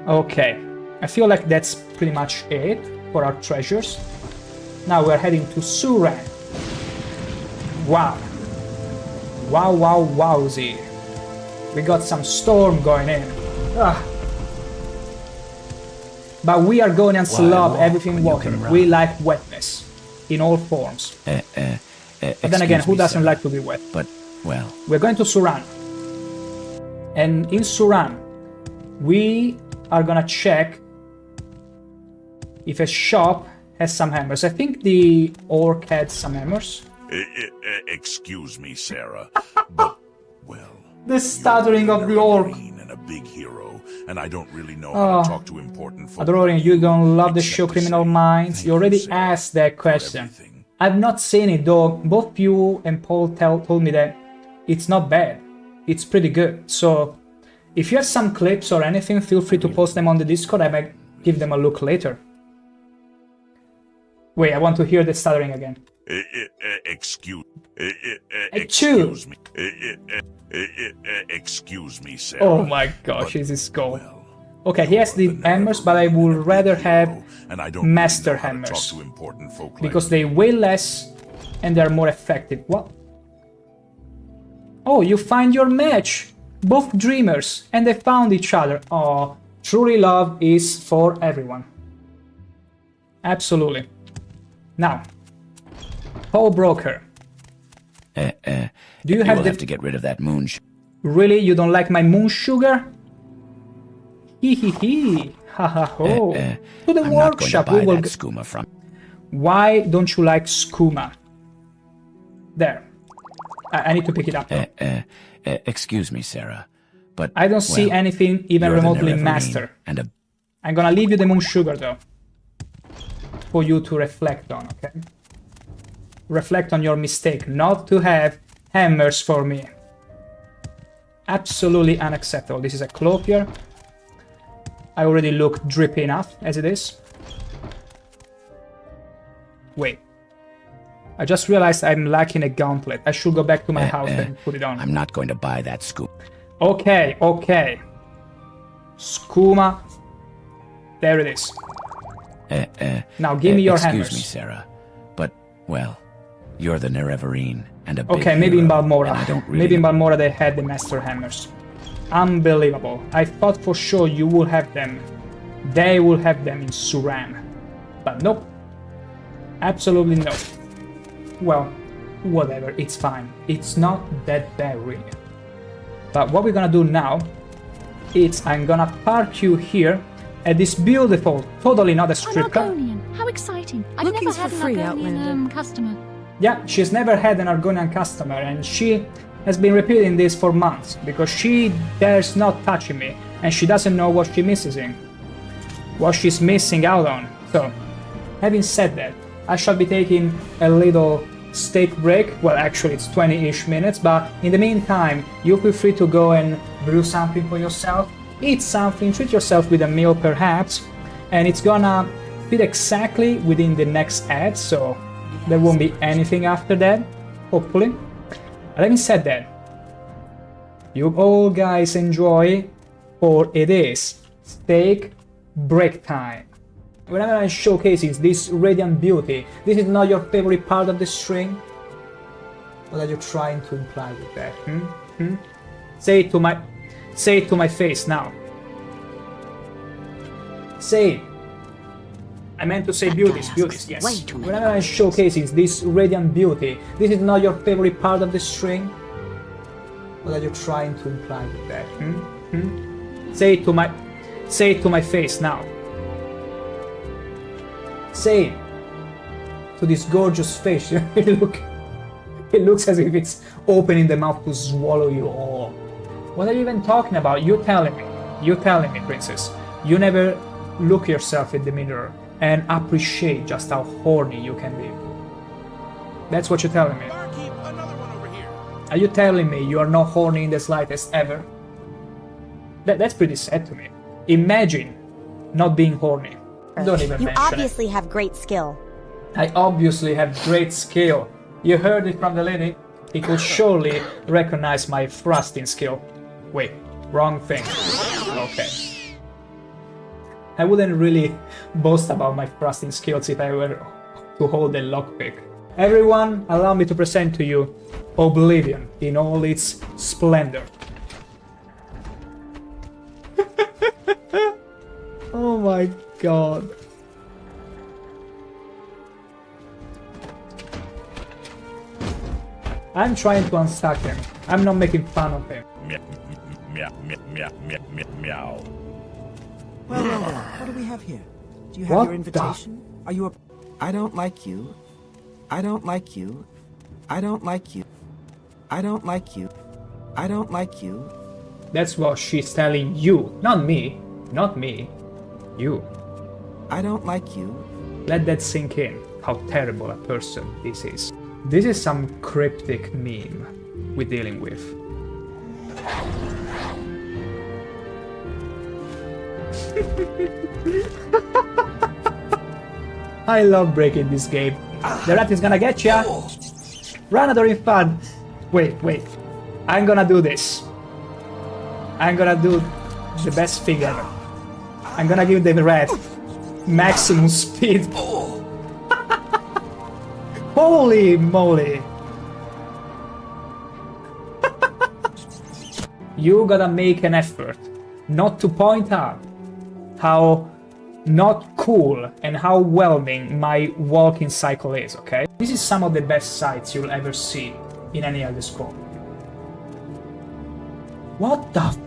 Okay. I feel like that's pretty much it for our treasures. Now we're heading to Suran. Wow. Wow, wow, wowzy. We got some storm going in. Ah. But we are going and slob everything walking. We like wetness in all forms. But then again, who doesn't like to be wet? But, well... We're going to Suran. And in Suran, we are gonna check if a shop has some hammers. I think the orc had some hammers. Excuse me, Sarah, but, well... The stuttering of the orc. And a big hero, and I don't really know how to talk to important folk. Adoring, you don't love the show Criminal Minds? You already asked that question. I've not seen it, though both you and Paul told me that it's not bad. It's pretty good. So, if you have some clips or anything, feel free to post them on the Discord. I might give them a look later. Wait, I want to hear the stuttering again. Excuse me. Excuse me, Sarah. Oh my gosh, this is cool. Okay, he has the hammers, but I would rather have master hammers. Because they weigh less and they're more effective. What? Oh, you find your match! Both dreamers, and they found each other. Oh, truly love is for everyone. Absolutely. Now, Paul Broker. Do you have to get rid of that moon? Really? You don't like my moon sugar? Hihihi. Ha ha ho. To the workshop we will skooma from. Why don't you like skooma? There. I need to pick it up. Excuse me, Sarah, but I don't see anything even remotely master. I'm gonna leave you the moon sugar though, for you to reflect on. Okay. Reflect on your mistake, not to have hammers for me. Absolutely unacceptable. This is a clothier. I already look drippy enough as it is. Wait. I just realized I'm lacking a gauntlet. I should go back to my house and put it on. I'm not going to buy that scoop. Okay, okay. Skooma. There it is. Now give me your hammers. Excuse me, Sarah, but, well, you're the Nerevarine and a big Okay, maybe in hero, Balmora. and I don't really... Maybe in Balmora they had the Master Hammers. Unbelievable. I thought for sure you would have them. They will have them in Suran. But nope. Absolutely no. Well, whatever, it's fine. It's not that bad really. But what we're gonna do now is I'm gonna park you here at this beautiful, totally not a strip club. How exciting. I've Looking never had for an free, Argonian Outlander. customer. Yeah, she's never had an Argonian customer, and she has been repeating this for months because she dares not touching me, and she doesn't know what she's missing out on. So, having said that, I shall be taking a little steak break. Well, actually it's 20-ish minutes, but in the meantime, you feel free to go and brew something for yourself, eat something, treat yourself with a meal perhaps, and it's gonna fit exactly within the next ad, so there won't be anything after that, hopefully. But having said that, you all guys enjoy, for it is steak break time. Whenever I'm showcasing this radiant beauty, this is not your favorite part of the string? What are you trying to imply with that? Say it to my face now. Say it. I meant to say beauties, yes. Whenever I'm showcasing this radiant beauty, this is not your favorite part of the string? What are you trying to imply with that? Say it to my face now. Say it to this gorgeous face. It looks as if it's opening the mouth to swallow you all. What are you even talking about? You're telling me, princess. You never look yourself in the mirror and appreciate just how horny you can be. That's what you're telling me. Barkeep, another one over here. Are you telling me you are not horny in the slightest ever? That's pretty sad to me. Imagine not being horny. Don't even You mention obviously have great skill. I obviously have great skill. You heard it from the lady. He could surely recognize my thrusting skill. Wait, wrong thing. Okay. I wouldn't really boast about my thrusting skills if I were to hold a lockpick. Everyone, allow me to present to you Oblivion in all its splendor. Oh my god. I'm trying to unstuck him. I'm not making fun of him. Meow. Well, what do we have here? Do you have your invitation? Are you a... I don't like you. I don't like you. I don't like you. I don't like you. I don't like you. That's what she's telling you. Not me. Not me. You. I don't like you. Let that sink in, how terrible a person this is. This is some cryptic meme we're dealing with. I love breaking this game. The rat is gonna get ya! Run, during fun! Wait. I'm gonna do this. I'm gonna do the best thing ever. I'm gonna give the rat maximum speed. Holy moly! You gotta make an effort not to point out how not cool and how whelming my walking cycle is, okay? This is some of the best sights you'll ever see in any Elder Scroll. What the f—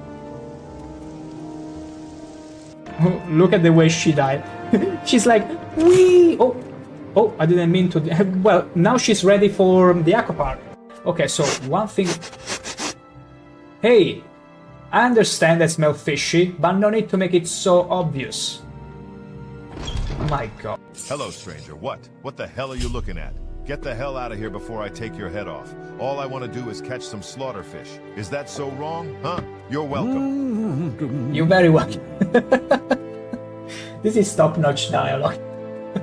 Look at the way she died. She's like, wee! Oh, I didn't mean to. Well, now she's ready for the aqua park. Okay, so one thing. Hey, I understand that smell fishy, but no need to make it so obvious. My god. Hello, stranger. What? What the hell are you looking at? Get the hell out of here before I take your head off. All I want to do is catch some slaughterfish. Is that so wrong, huh? You're welcome. You're very welcome. This is top-notch dialogue.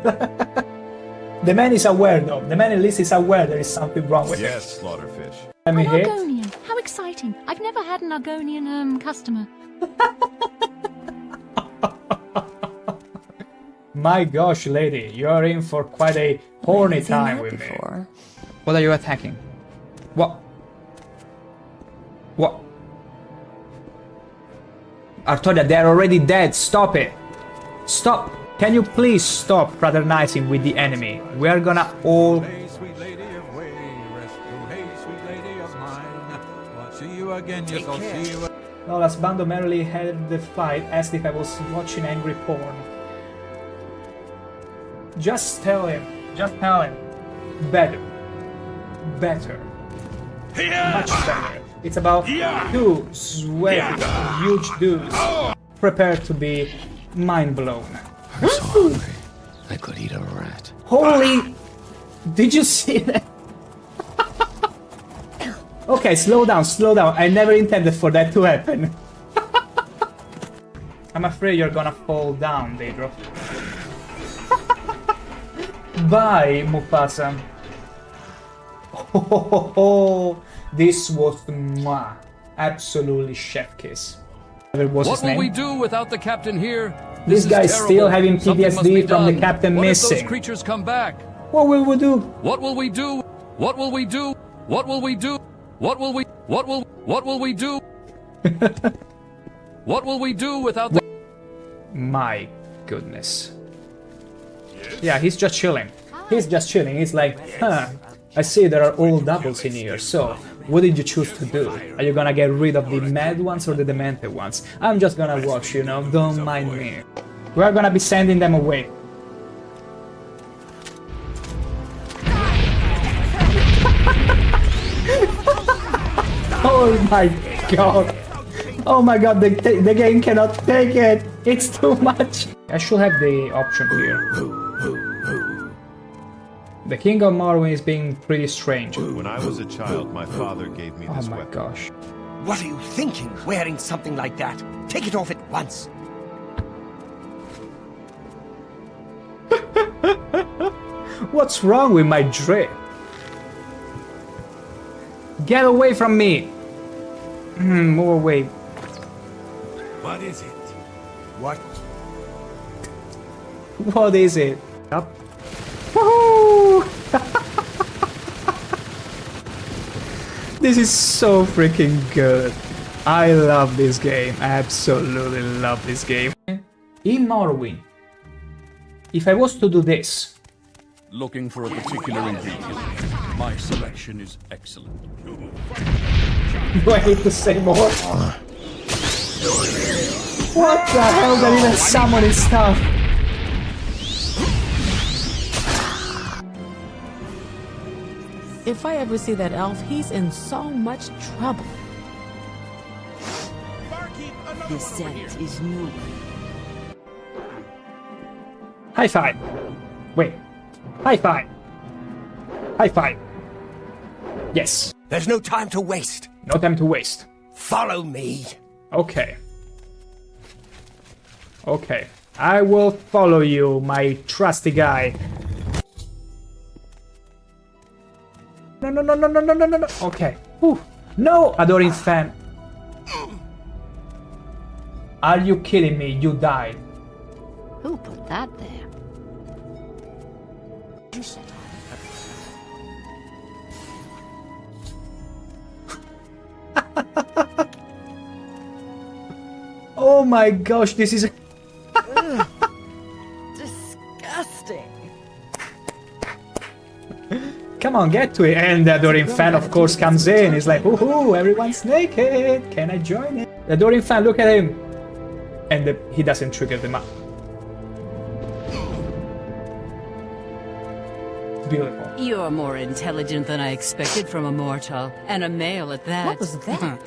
The man is aware, though. The man at least is aware there is something wrong with yes, slaughterfish. Let me hit. Argonian. How exciting. I've never had an Argonian customer. My gosh, lady, you're in for quite a horny time with me. What are you attacking? What? What? Artoria, they're already dead. Stop it. Stop. Can you please stop fraternizing with the enemy? We are gonna all... Hey, sweet lady of way, rescue. Hey, sweet lady of mine. I'll see you again, yes, I'll see you. Lola's Bando merrily held the fight, asked if I was watching angry porn. Just tell him. Just tell him. Better. Better. Much better. It's about two sweaty, huge dudes prepared to be mind blown. I'm so hungry. I could eat a rat. Holy... Did you see that? Okay, slow down, slow down. I never intended for that to happen. I'm afraid you're gonna fall down, Daedro. Bye, Mufasa. Oh, this was mwah. Absolutely chef kiss. What will we do without the captain here? This guy's still having PTSD from the captain what missing. If those creatures come back? What will we do? What will we do? What will we do? What will we do? What will we do? What will we do without the... My goodness. Yeah, he's just chilling. He's just chilling. He's like, huh, I see there are all doubles in here, so what did you choose to do? Are you gonna get rid of the mad ones or the demented ones? I'm just gonna watch, you know, don't mind me. We're gonna be sending them away. Oh my god. Oh my god, the game cannot take it. It's too much. I should have the option here. The King of Morrowind is being pretty strange. When I was a child, my father gave me this weapon. Oh my gosh. What are you thinking, wearing something like that? Take it off at once. What's wrong with my drip? Get away from me! Move away. What is it? What? What is it? Up. Woohoo! This is so freaking good. I love this game. I absolutely love this game. In Morrowind, if I was to do this... Looking for a particular ingredient. My selection is excellent. Do I need to say more? What the hell? They're even summoning stuff. If I ever see that elf, he's in so much trouble. The scent is new. High five. Wait. High five. High five. Yes. There's no time to waste. No time to waste. Follow me. Okay. Okay. I will follow you, my trusty guy. No, no, no, no, no, no, no, no, no. Okay. Whew. No, Adoring fan. Are you kidding me? You died. Who put that there? Oh my gosh, this is... Disgusting. Come on, get to it. And the Adoring fan, of course, comes in. He's like, woohoo, everyone's naked. Can I join it? The Adoring fan, look at him. And he doesn't trigger them up. Beautiful. You're more intelligent than I expected from a mortal, and a male at that. What was that?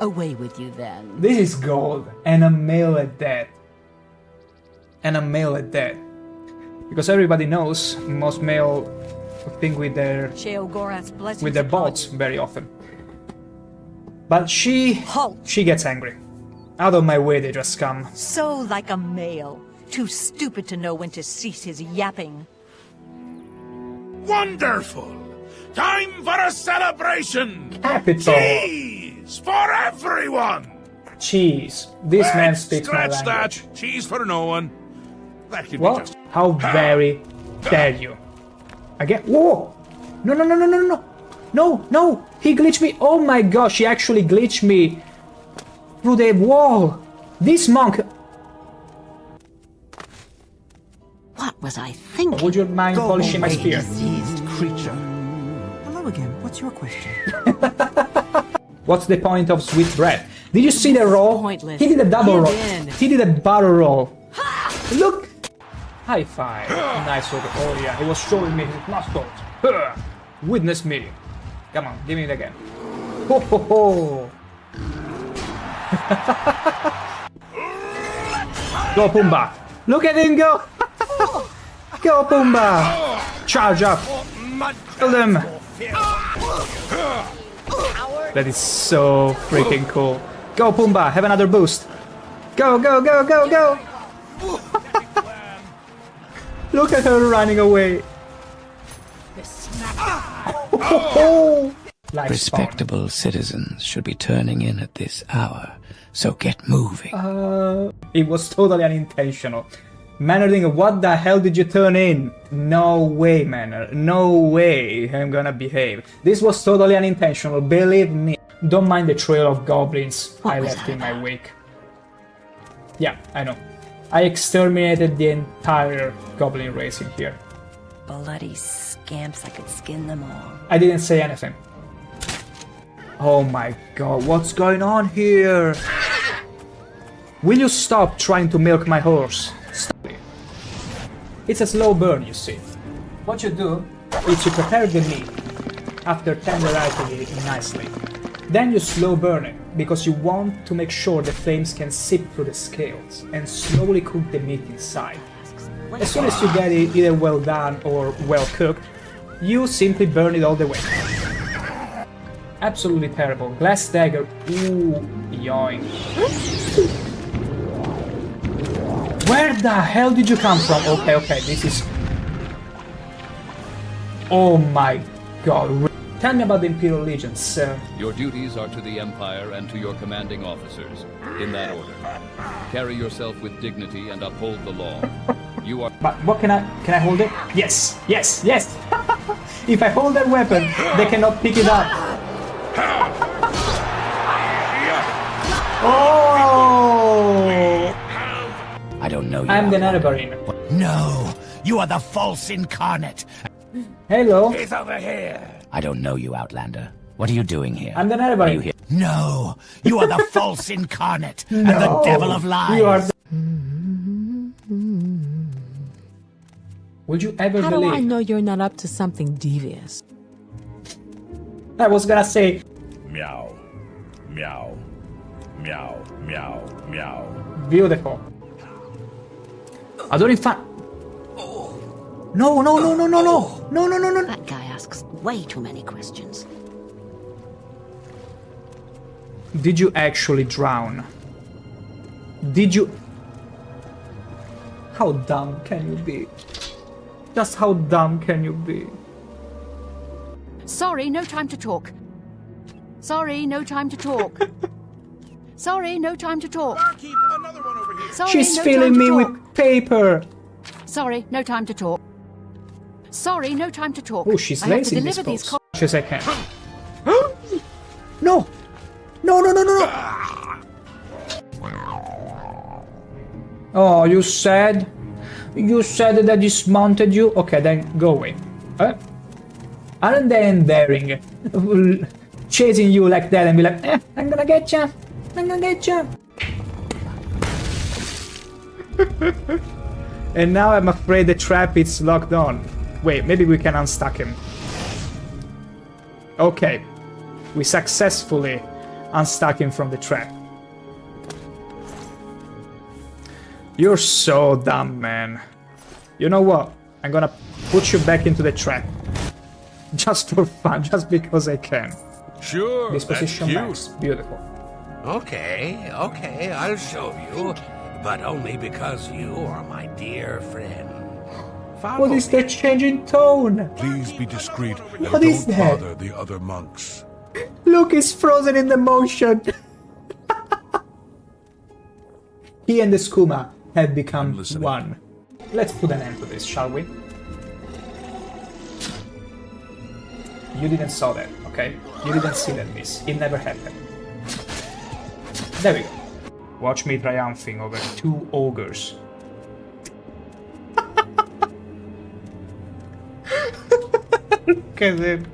Away with you then. This is gold, and a male at that. And a male at that. Because everybody knows most male of thing with their blessings bolts very often. But she gets angry. Out of my way they just come. So like a male. Too stupid to know when to cease his yapping. Wonderful! Time for a celebration! Capital! Cheese for everyone! Cheese. This man speaks my Scratch language. that! Cheese for no one. That could be What? just... How very dare you? Again? Whoa! No, no, no, no, no, no! No, no! He glitched me! Oh my gosh, he actually glitched me through the wall! This monk... What was I thinking? Would you mind Go polishing my away, spear? diseased creature. Hello again. What's your question? What's the point of sweet bread? Did you see the roll? Pointless. He did a double Give roll. in. He did a barrel roll. Look! High five. Nice work. Oh yeah, he was showing me his muscles. Huh. Witness me. Come on, give me it again. Ho ho ho! Go Pumbaa! Look at him go! Go Pumbaa! Charge up! Kill them! That is so freaking cool. Go Pumbaa, have another boost. Go, go, go, go, go! Look at her running away. Respectable citizens should be turning in at this hour, so get moving. It was totally unintentional. Mannering, what the hell did you turn in? No way, Manner. No way I'm gonna behave. This was totally unintentional, believe me. Don't mind the trail of goblins I left in my wake. Yeah, I know. I exterminated the entire goblin race in here. Bloody scamps, I could skin them all. I didn't say anything. Oh my god, what's going on here? Will you stop trying to milk my horse? Stop it. It's a slow burn, you see. What you do is you prepare the meat after tenderizing it nicely. Then you slow burn it, because you want to make sure the flames can seep through the scales and slowly cook the meat inside. As soon as you get it either well done or well cooked, you simply burn it all the way. Absolutely terrible. Glass dagger. Ooh, yoink. Where the hell did you come from? Okay, okay, this is... Oh my god. Tell me about the Imperial Legion, sir. Your duties are to the Empire and to your commanding officers, in that order. Carry yourself with dignity and uphold the law. You are... But what can I hold it? Yes, yes, yes! If I hold that weapon, they cannot pick it up. Oh! I don't know you. I'm the Netherbarine. No, you are the false incarnate. Hello. He's over here. I don't know you, Outlander. What are you doing here? I'm the Are you Netherbarine. here? No, you are the false incarnate and No, the devil of lies. you are the... Would you ever How believe? do I know you're not up to something devious? I was gonna say... Meow. Meow. Meow. Meow. Meow. Beautiful. I don't find... No, no, no, no, no, no. No, no, no, no. That guy asks way too many questions. Did you actually drown? Did you... How dumb can you be? Just how dumb can you be? Sorry, no time to talk. Sorry, no time to talk. Sorry, no time to talk. Barkeep, another one over here. Sorry, She's no filling time to me talk. with paper. Sorry, no time to talk. Sorry, no time to talk. Oh, she's I have to lazy in this deliver these pose. Much as I can. No! No, no, no, no, no! Oh, you said? You said that I dismounted you? Okay, then go away. Aren't they endearing? Chasing you like that and be like, I'm gonna get ya! I'm gonna get ya! And now I'm afraid the trap is locked on. Wait, maybe we can unstuck him. Okay. We successfully unstuck him from the trap. You're so dumb, man. You know what? I'm gonna put you back into the trap. Just for fun, just because I can. Sure, Disposition max, beautiful. Okay, I'll show you. But only because you are my dear friend. What is that change in tone? Please be discreet and What is don't that? bother the other monks. Look, he's frozen in the motion. He and the skooma have become one. Let's put an end to this, shall we? You didn't saw that, okay? You didn't see that miss. It never happened. There we go. Watch me triumphing over 2 ogres. Look at it.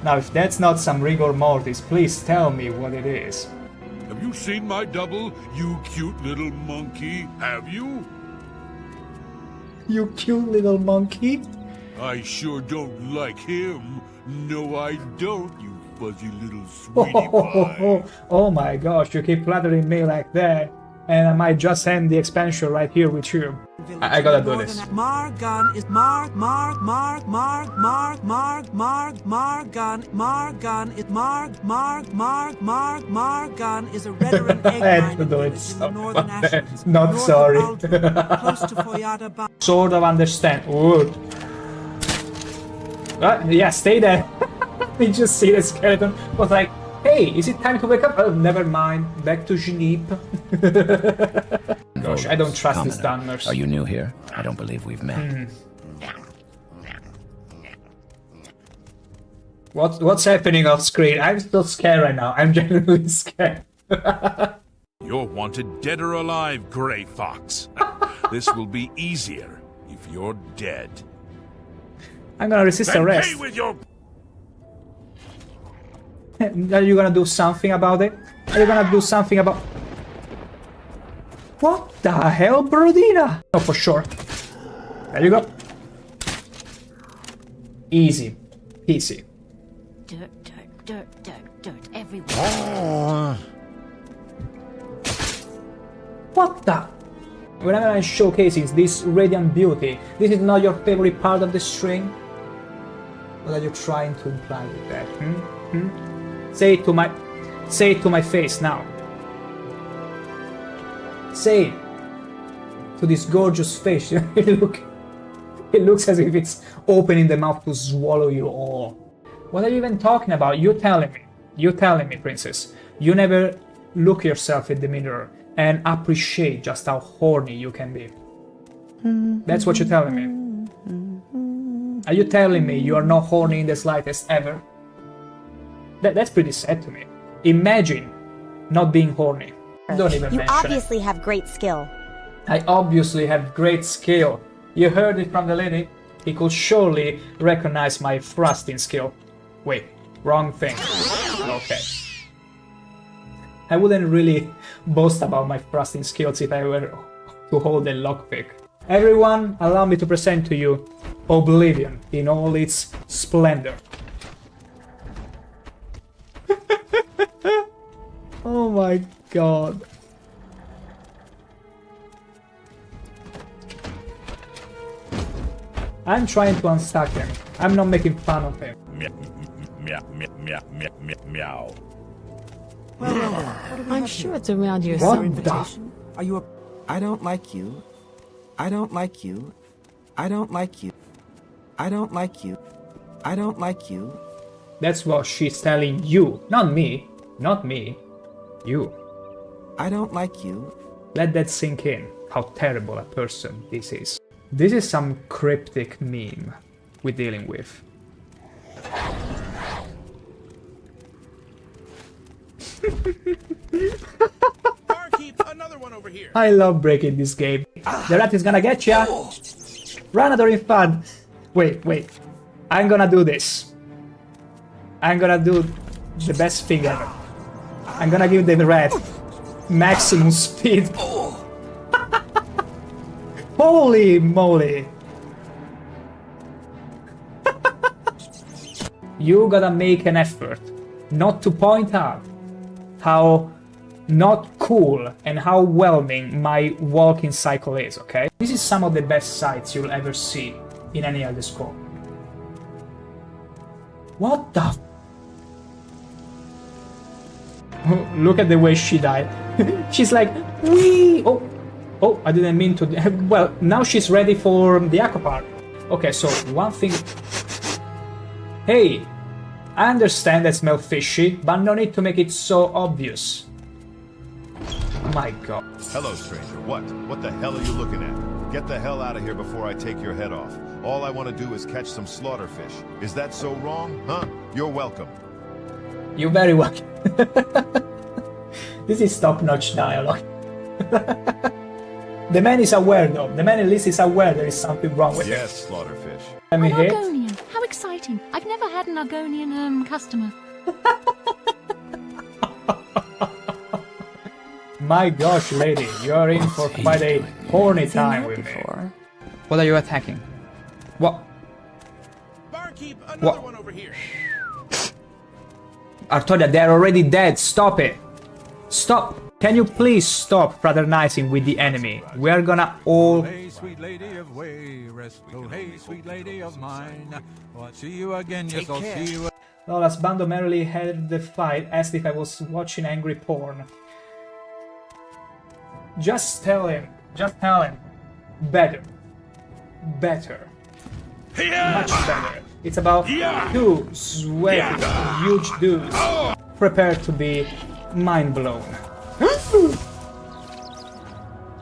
Now, if that's not some rigor mortis, please tell me what it is. Have you seen my double, you cute little monkey? Have you? You cute little monkey? I sure don't like him. No, I don't, you fuzzy little sweetie pie. Oh my gosh, you keep flattering me like that, and I might just end the expansion right here with you. I gotta do this. Margan is Margan is a redder I had to do it. Not sorry. Sort of understand. Ooh. Yeah, stay there. You just see the skeleton. Was like, hey, is it time to wake up? Oh, never mind. Back to Genève. Gosh, I don't trust these Dunmers. Are you new here? I don't believe we've met. What's happening off screen? I'm still scared right now. I'm genuinely scared. You're wanted dead or alive, Grey Fox. This will be easier if you're dead. I'm gonna resist arrest. Pay with your... Are you gonna do something about it? Are you gonna do something about... What the hell, Brodina? Oh, for sure. There you go. Easy. Easy. Dirt everywhere. What the? Whenever I showcases this radiant beauty, this is not your favorite part of the string? What are you trying to imply with that? Say it to my face now. Say it to this gorgeous face. It looks as if it's opening the mouth to swallow you all. What are you even talking about? You telling me, princess. You never look yourself in the mirror and appreciate just how horny you can be. That's what you're telling me. Are you telling me you are not horny in the slightest ever? That's pretty sad to me. Imagine not being horny. Don't even mention it. You obviously have great skill. I obviously have great skill. You heard it from the lady. He could surely recognize my thrusting skill. Wait, wrong thing. Okay. I wouldn't really boast about my thrusting skills if I were to hold a lockpick. Everyone, allow me to present to you Oblivion in all its splendor. Oh my god. I'm trying to unstuck him. I'm not making fun of him. Meow. I'm sure it's around your invitation. Are you a... I don't like you. I don't like you. I don't like you. I don't like you. I don't like you. That's what she's telling you. Not me. Not me. You. I don't like you. Let that sink in. How terrible a person this is. This is some cryptic meme we're dealing with. Barkeep, another one over here. I love breaking this game. The rat is gonna get ya. Run during fun. Wait. I'm gonna do this. I'm gonna do the best thing ever. I'm gonna give the rat maximum speed. Holy moly! You gotta make an effort not to point out how not cool and how whelming my walking cycle is, okay? This is some of the best sights you'll ever see in any Elder Scroll. What the f- Look at the way she died. She's like, wee! Oh, I didn't mean to. Well, now she's ready for the aqua park. Okay, so one thing. Hey, I understand that smell fishy, but no need to make it so obvious. My god. Hello, stranger. What the hell are you looking at? Get the hell out of here before I take your head off. All I want to do is catch some slaughterfish. Is that so wrong? Huh? You're welcome. You're very welcome. This is top-notch dialogue. The man is aware, though. The man at least is aware there is something wrong with Yes, slaughterfish. Let me hit. Argonian. How exciting. I've never had an Argonian customer. My gosh, lady, you're in for quite a horny time with me. What are you attacking? What? Barkeep, another one over here. Artoria, they're already dead. Stop it. Stop. Can you please stop fraternizing with the enemy? We are gonna all... Hey, sweet lady of way, rest. Oh, hey, sweet lady of mine. Oh, I'll see you again, yes, I'll see you. Lolas Bando merrily had the fight, asked if I was watching angry porn. Just tell him. Better. Much better. It's about two sweaty, huge dudes prepared to be mind blown.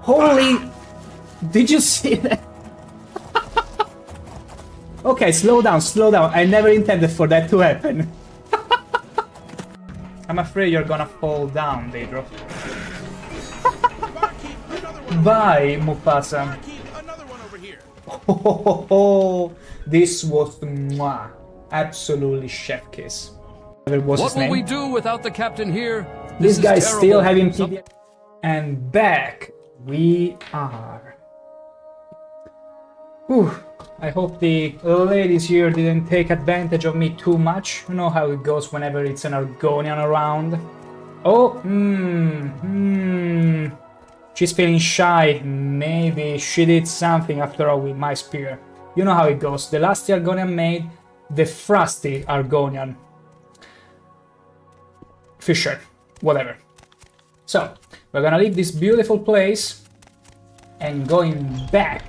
Holy... Did you see that? Okay, slow down. I never intended for that to happen. I'm afraid you're gonna fall down, Daedro. Bye, Mufasa. Oh, this was mwah. Absolutely chef kiss. What will we do without the captain here? This guy's still having PDA. And back we are. Whew. I hope the ladies here didn't take advantage of me too much. You know how it goes whenever it's an Argonian around. Oh, she's feeling shy. Maybe she did something after all with my spear. You know how it goes. The last Argonian made the frosty Argonian. Fisher. Whatever. So, we're gonna leave this beautiful place and going back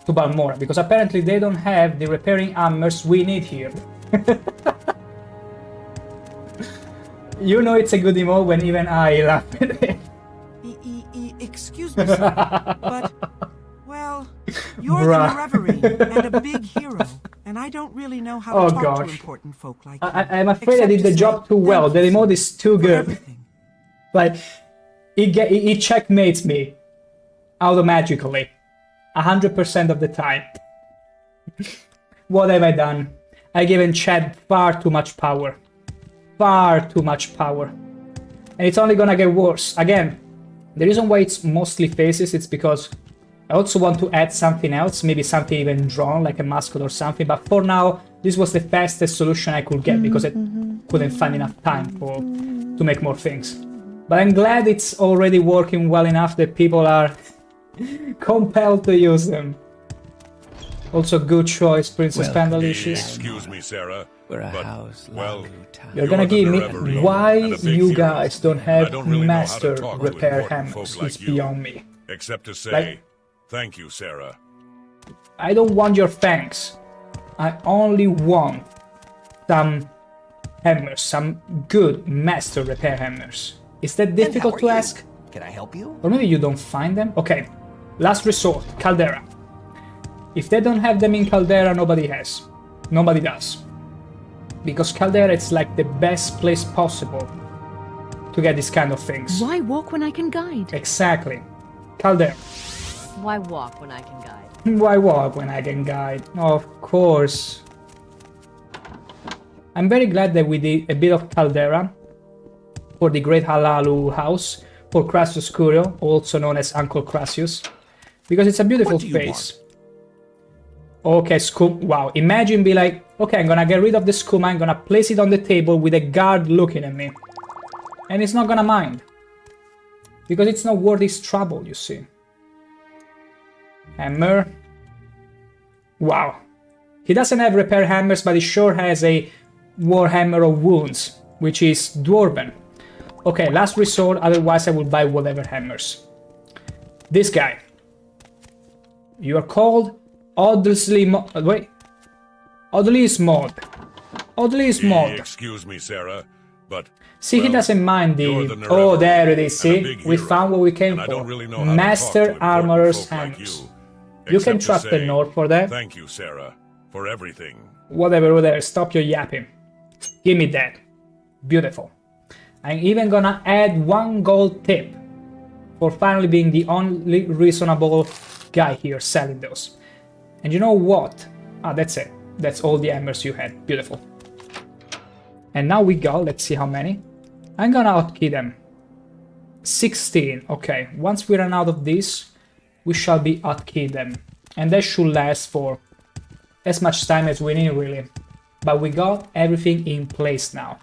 to Balmora, because apparently they don't have the repairing hammers we need here. You know it's a good emote when even I laugh at it. Excuse me, sir, but, well, you're the Reverie and a big hero, and I don't really know how to talk to important folk like you. I'm afraid I did the job too well. The emote is too good. Like, it checkmates me automagically 100% of the time. What have I done? I given Chad far too much power. Far too much power. And it's only gonna get worse. Again, the reason why it's mostly faces, it's because I also want to add something else, maybe something even drawn, like a mascot or something, but for now, this was the fastest solution I could get, because I couldn't find enough time to make more things. But I'm glad it's already working well enough that people are compelled to use them. Also, good choice, Princess Pandalicious. Excuse me, Sarah. We're a but, house, well, you're gonna give me why you guys don't have master repair hammers. It's beyond me. Except to say, like, thank you, Sarah. I don't want your thanks. I only want some hammers, some good master repair hammers. Is that difficult to ask? Can I help you? Or maybe you don't find them? Okay, last resort, Caldera. If they don't have them in Caldera, nobody has. Nobody does. Because Caldera is like the best place possible to get these kind of things. Why walk when I can guide? Exactly. Caldera. Why walk when I can guide? Why walk when I can guide? Of course. I'm very glad that we did a bit of Caldera for the Great Halalu house, for Crassius Curio, also known as Uncle Crassius, because it's a beautiful face. Okay, Skooma. Wow, imagine be like, okay, I'm gonna get rid of the Skooma, I'm gonna place it on the table with a guard looking at me. And it's not gonna mind. Because it's not worth his trouble, you see. Hammer. Wow, He doesn't have repair hammers, but he sure has a Warhammer of Wounds, which is Dwarven. Okay, last resort, otherwise I will buy whatever hammers. This guy. You are called Oddly wait. Oddly Mod. Oddly Mod. Excuse me, Sarah, but... See, he doesn't mind the... Oh, there it is, see? We found what we came for. Really Master Armorer's Hammers. You can trust the North for that. Thank you, Sarah, for everything. Whatever, stop your yapping. Give me that. Beautiful. I'm even gonna add 1 gold tip for finally being the only reasonable guy here selling those. And you know what? Ah, that's it. That's all the hammers you had. Beautiful. And now we go. Let's see how many. I'm gonna hotkey them. 16. Okay. Once we run out of this, we shall be hotkey them. And that should last for as much time as we need, really. But we got everything in place now.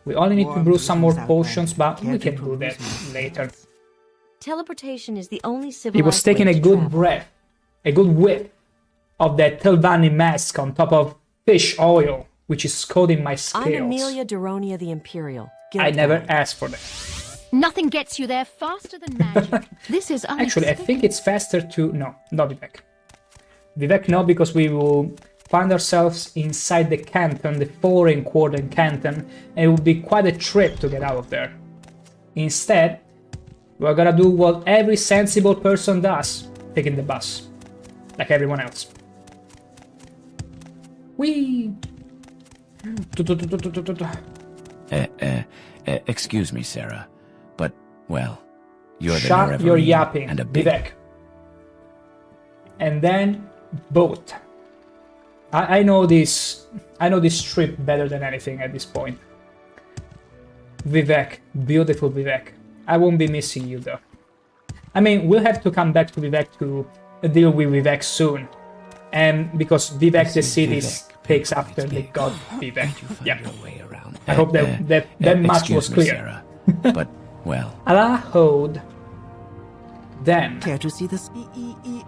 We only need to brew some more potions, but we can do that later. Teleportation is the only civilized He was taking a good breath, a good whiff of that Telvanni mask on top of fish oil, which is coating my scales. I'm Amelia Duronia the Imperial. I never asked for that. Nothing gets you there faster than magic. This is unexpected. Actually, I think it's faster to... No, not Vivek. Vivek, no, because we will find ourselves inside the canton, the foreign quarter canton, and it will be quite a trip to get out of there. Instead, we're gonna do what every sensible person does, taking the bus, like everyone else. Whee! Excuse me, Sarah, but, well, you're the Shut your yapping, and a big... Vivek. And then, boat. I know this trip better than anything at this point. Vivek, beautiful Vivek. I won't be missing you though. I mean, we'll have to come back to Vivek to deal with Vivek soon. And because Vivek the city takes after the god Vivek. Yeah. I hope that much was clear. Sarah, but, well... Alahode. Then... Care to see this?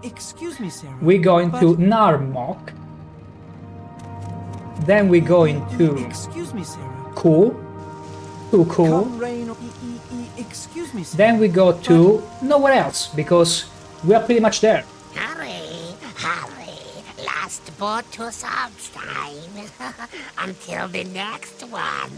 Excuse me, Sarah. We go into Narmok. Then we go into... Excuse me, Sarah. Cool. Too cool. Excuse me, Sarah. Then we go to nowhere else, because we are pretty much there. Hurry, last boat to Salzstein, until the next one.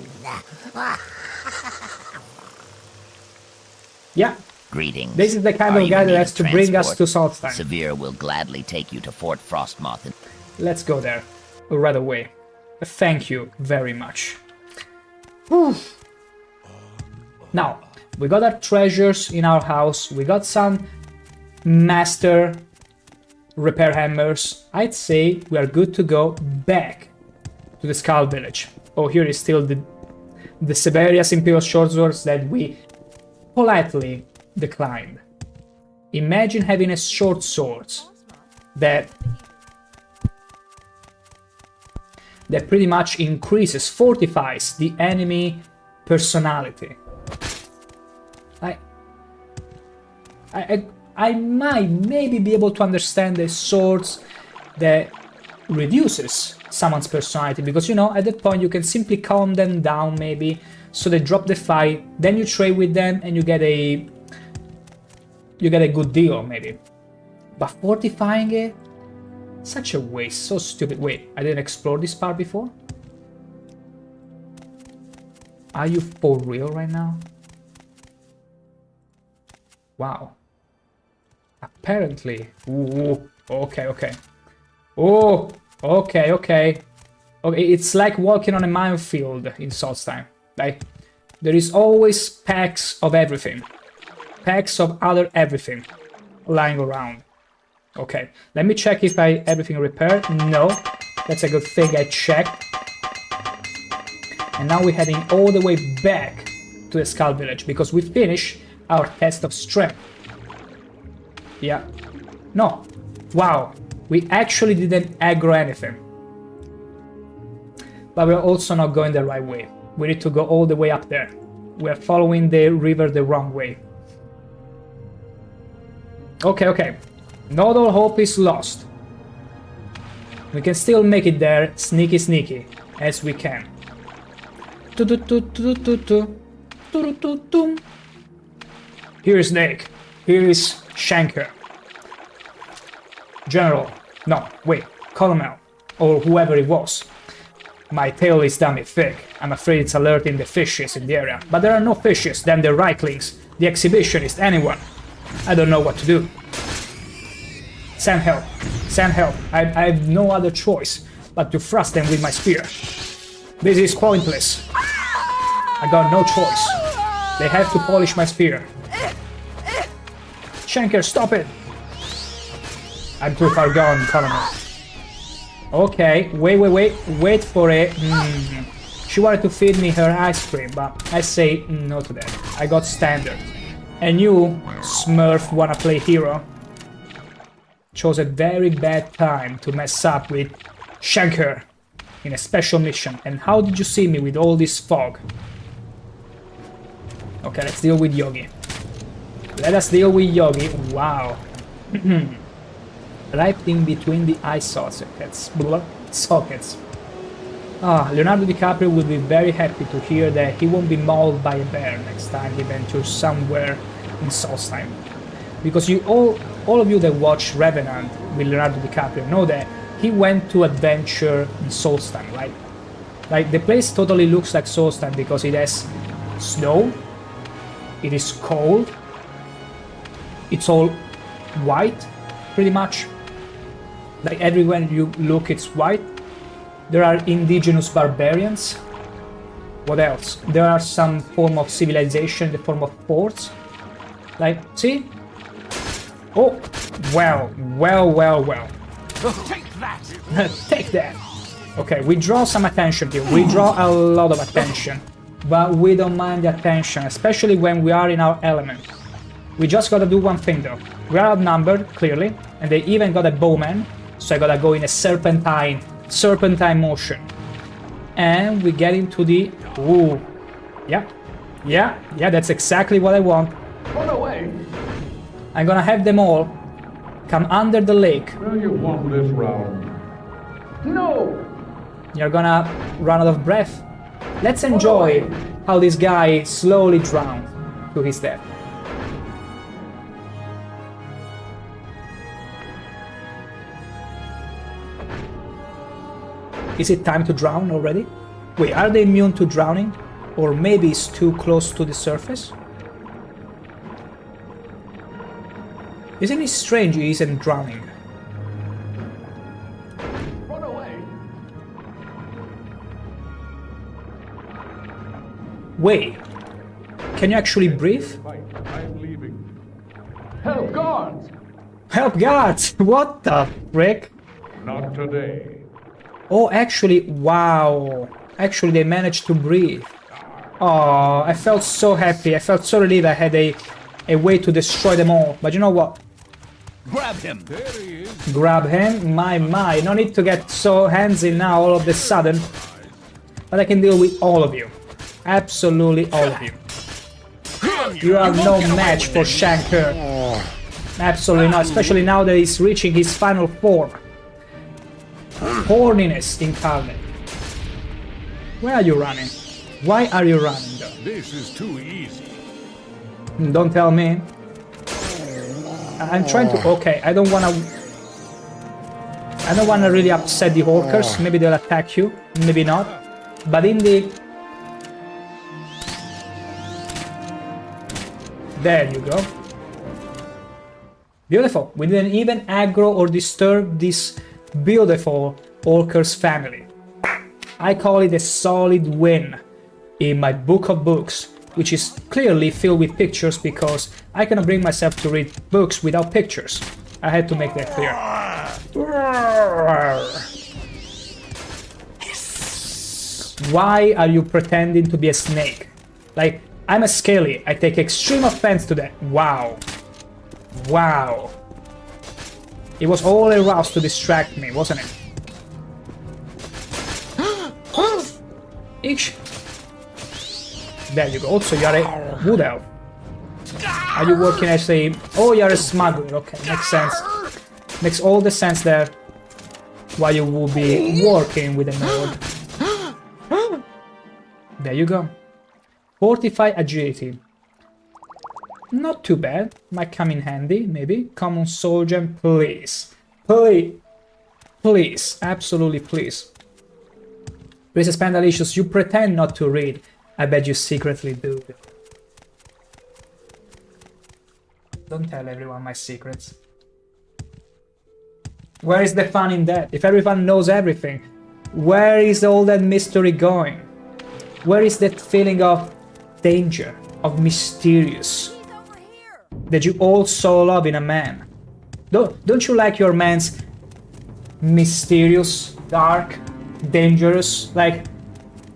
Yeah. Greetings. This is the kind of guy that has to bring us to Salzstein. Severe will gladly take you to Fort Frostmoth. Let's go there right away. Thank you very much. Whew. Now, we got our treasures in our house. We got some master repair hammers. I'd say we are good to go back to the Skull Village. Oh, here is still the Severia's Imperial short swords that we politely declined. Imagine having a short sword that pretty much increases, fortifies the enemy personality. I might maybe be able to understand the swords that reduces someone's personality, because, you know, at that point you can simply calm them down maybe, so they drop the fight, then you trade with them and you get a good deal maybe. But fortifying it? Such a waste, so stupid. Wait, I didn't explore this part before? Are you for real right now? Wow. Apparently. Ooh, okay. Oh, okay. Okay, it's like walking on a minefield in Salzstein. Like, there is always packs of everything. Packs of other everything lying around. Okay, let me check if everything repaired. No, that's a good thing I checked. And now we're heading all the way back to the Skull Village, because we finished our test of strength. Yeah. No. Wow. We actually didn't aggro anything. But we're also not going the right way. We need to go all the way up there. We're following the river the wrong way. Okay. Not all hope is lost. We can still make it there, sneaky sneaky, as we can. Here is Snake. Here is ShankH-ER. General. No, wait. Colonel. Or whoever it was. My tail is dummy thick. I'm afraid it's alerting the fishes in the area. But there are no fishes, then the Reiklings, the exhibitionist, anyone. I don't know what to do. Send help. Send help. I have no other choice but to thrust them with my spear. This is pointless. I got no choice. They have to polish my spear. ShankH-ER, stop it! I'm too far gone, Colonel. Okay, wait for it. She wanted to feed me her ice cream, but I say no to that. I got standard. And you, Smurf, wanna play hero? Chose a very bad time to mess up with ShankH-ER in a special mission. And how did you see me with all this fog? Okay, let's deal with Yogi. Let us deal with Yogi. Wow. Right in between the eye sockets. Leonardo DiCaprio will be very happy to hear that he won't be mauled by a bear next time he ventures somewhere in Solstheim. Because you all of you that watch Revenant with Leonardo DiCaprio know that he went to adventure in Solstheim, right? Like, the place totally looks like Solstheim because it has snow, it is cold, it's all white, pretty much. Like, everywhere you look, it's white. There are indigenous barbarians. What else? There are some form of civilization in the form of forts. Like, see? Oh, well. Take that! Take that! Okay, we draw some attention here. We draw a lot of attention. But we don't mind the attention, especially when we are in our element. We just gotta do one thing though. We are outnumbered, clearly, and they even got a bowman, so I gotta go in a serpentine motion. And we get into the... Ooh. Yeah, that's exactly what I want. Run away! I'm gonna have them all come under the lake. Where you want this round? No! You're gonna run out of breath. Let's enjoy how this guy slowly drowned to his death. Is it time to drown already? Wait, are they immune to drowning? Or maybe it's too close to the surface? Isn't it strange he isn't drowning? Run away! Wait, can you actually breathe? I'm leaving. Help guards! Help guards! What the frick? Not today. Oh, actually, wow. Actually, they managed to breathe. Oh, I felt so happy. I felt so relieved I had a way to destroy them all. But you know what? Grab him! There he is. Grab him? My. No need to get so handsy now all of a sudden. But I can deal with all of you. Absolutely all of you. You are no match for ShankH-ER. Absolutely not, especially now that he's reaching his final form. Horniness incarnate. Where are you running? Why are you running though? This is too easy. Don't tell me. I'm trying to... Okay, I don't wanna really upset the orcers. Maybe they'll attack you, maybe not. But in the... There you go. Beautiful. We didn't even aggro or disturb this beautiful orcers family. I call it a solid win in my book of books, which is clearly filled with pictures because I cannot bring myself to read books without pictures. I had to make that clear. Why are you pretending to be a snake? Like, I'm a scaly. I take extreme offense to that. Wow. Wow. It was all a ruse to distract me, wasn't it? Each. There you go. Also, you're a wood elf. Are you working as a... Oh, you're a smuggler. Okay, makes sense. Makes all the sense there. why you would be working with a node. There you go. Fortify agility. Not too bad. Might come in handy, maybe. Common soldier, please. Please. Please. Absolutely please. Princess Pandalicious, you pretend not to read. I bet you secretly do. Don't tell everyone my secrets. Where is the fun in that? If everyone knows everything, where is all that mystery going? Where is that feeling of danger, of mysterious, that you all so love in a man? Don't you like your man's mysterious, dark, dangerous? Like,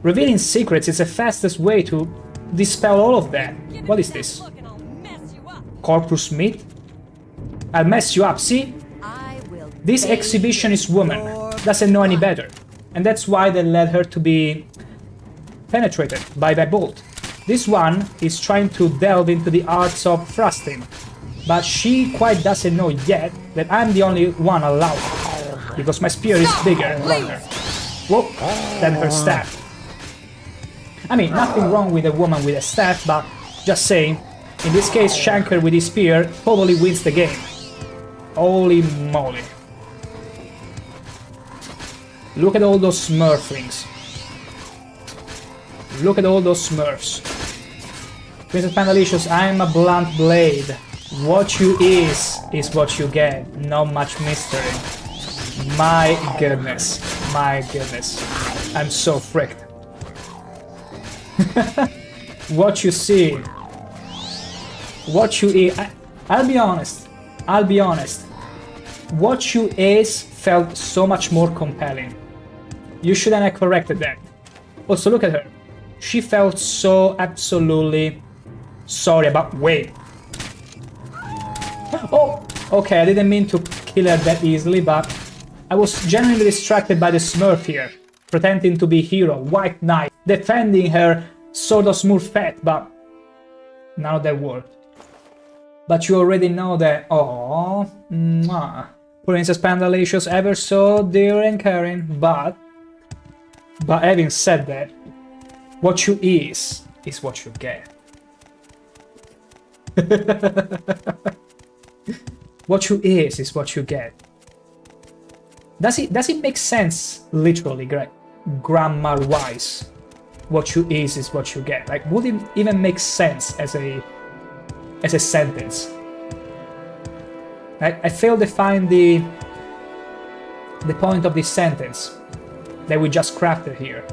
revealing secrets is the fastest way to dispel all of that. What is this? Corpus meat? I'll mess you up, see? This exhibitionist woman doesn't know any better. And that's why they led her to be penetrated by that bolt. This one is trying to delve into the arts of thrusting. But she quite doesn't know yet that I'm the only one allowed. Because my spear is bigger and longer. Whoa, than her staff. I mean, nothing wrong with a woman with a staff, but just saying, in this case, ShankH-ER with his spear totally wins the game. Holy moly. Look at all those smurflings. Look at all those smurfs. Princess Pandalicious, I'm a blunt blade. What you is what you get. Not much mystery. My goodness. My goodness. I'm so fricked. What you see. What you is. I'll be honest. I'll be honest. What you is felt so much more compelling. You shouldn't have corrected that. Also, look at her. She felt so absolutely sorry about... Wait. Oh, okay, I didn't mean to kill her that easily, but I was genuinely distracted by the smurf here. Pretending to be hero, white knight, defending her sort of smooth fat, but none of that worked. But you already know that... Aww. Mwah. Princess Pandalicious, ever so dear and caring, but having said that, what you is what you get. What you is what you get. Does it make sense literally, grammar-wise? What you is what you get. Like, would it even make sense as a sentence? I fail to find the point of this sentence that we just crafted here.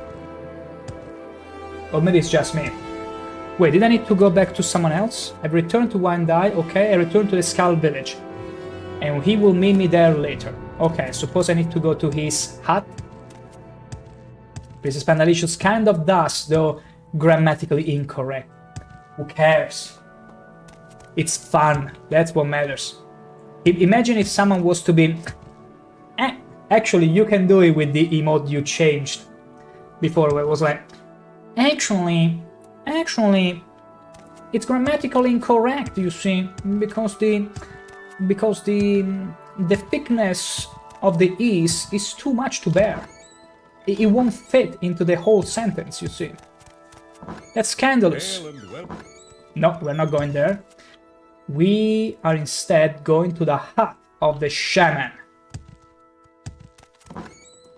Or maybe it's just me. Wait, did I need to go back to someone else? I've returned to Wandai, okay, I returned to the Skull Village. And he will meet me there later. Okay, I suppose I need to go to his hut. Princess Pandalicious kind of does, though grammatically incorrect. Who cares? It's fun, that's what matters. Imagine if someone was to be... Actually, you can do it with the emote you changed before, where it was like... Actually, it's grammatically incorrect, you see, because the thickness of the is too much to bear. It won't fit into the whole sentence, you see. That's scandalous. No, we're not going there. We are instead going to the hut of the shaman.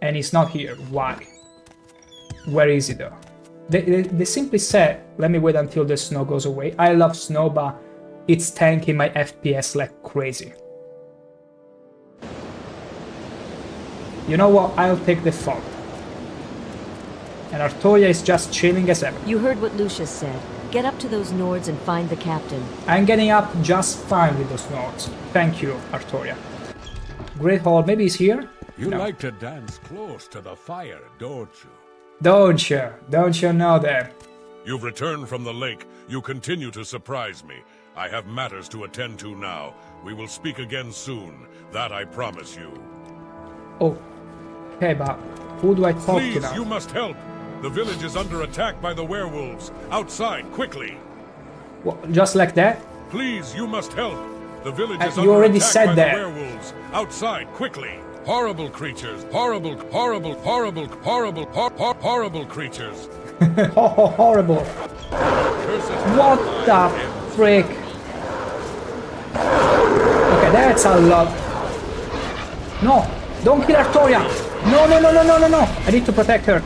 And he's not here. Why? Where is he though? They simply said, let me wait until the snow goes away. I love snow, but it's tanking my FPS like crazy. You know what? I'll take the fog. And Artoria is just chilling as ever. You heard what Lucius said. Get up to those Nords and find the captain. I'm getting up just fine with those Nords. Thank you, Artoria. Great Hall, maybe he's here? You like to dance close to the fire, don't you? Don't you? Don't you know that? You've returned from the lake. You continue to surprise me. I have matters to attend to now. We will speak again soon. That I promise you. Oh, okay, but who do I talk to now? Please, you must help. The village is under attack by the werewolves. Outside, quickly. Well, just like that? Please, you must help. The village is you under already attack said by that. the werewolves. Outside, quickly. Horrible creatures. Horrible creatures. Horrible. What the frick? Okay, that's a lot. No, don't kill Artoria. No. I need to protect her.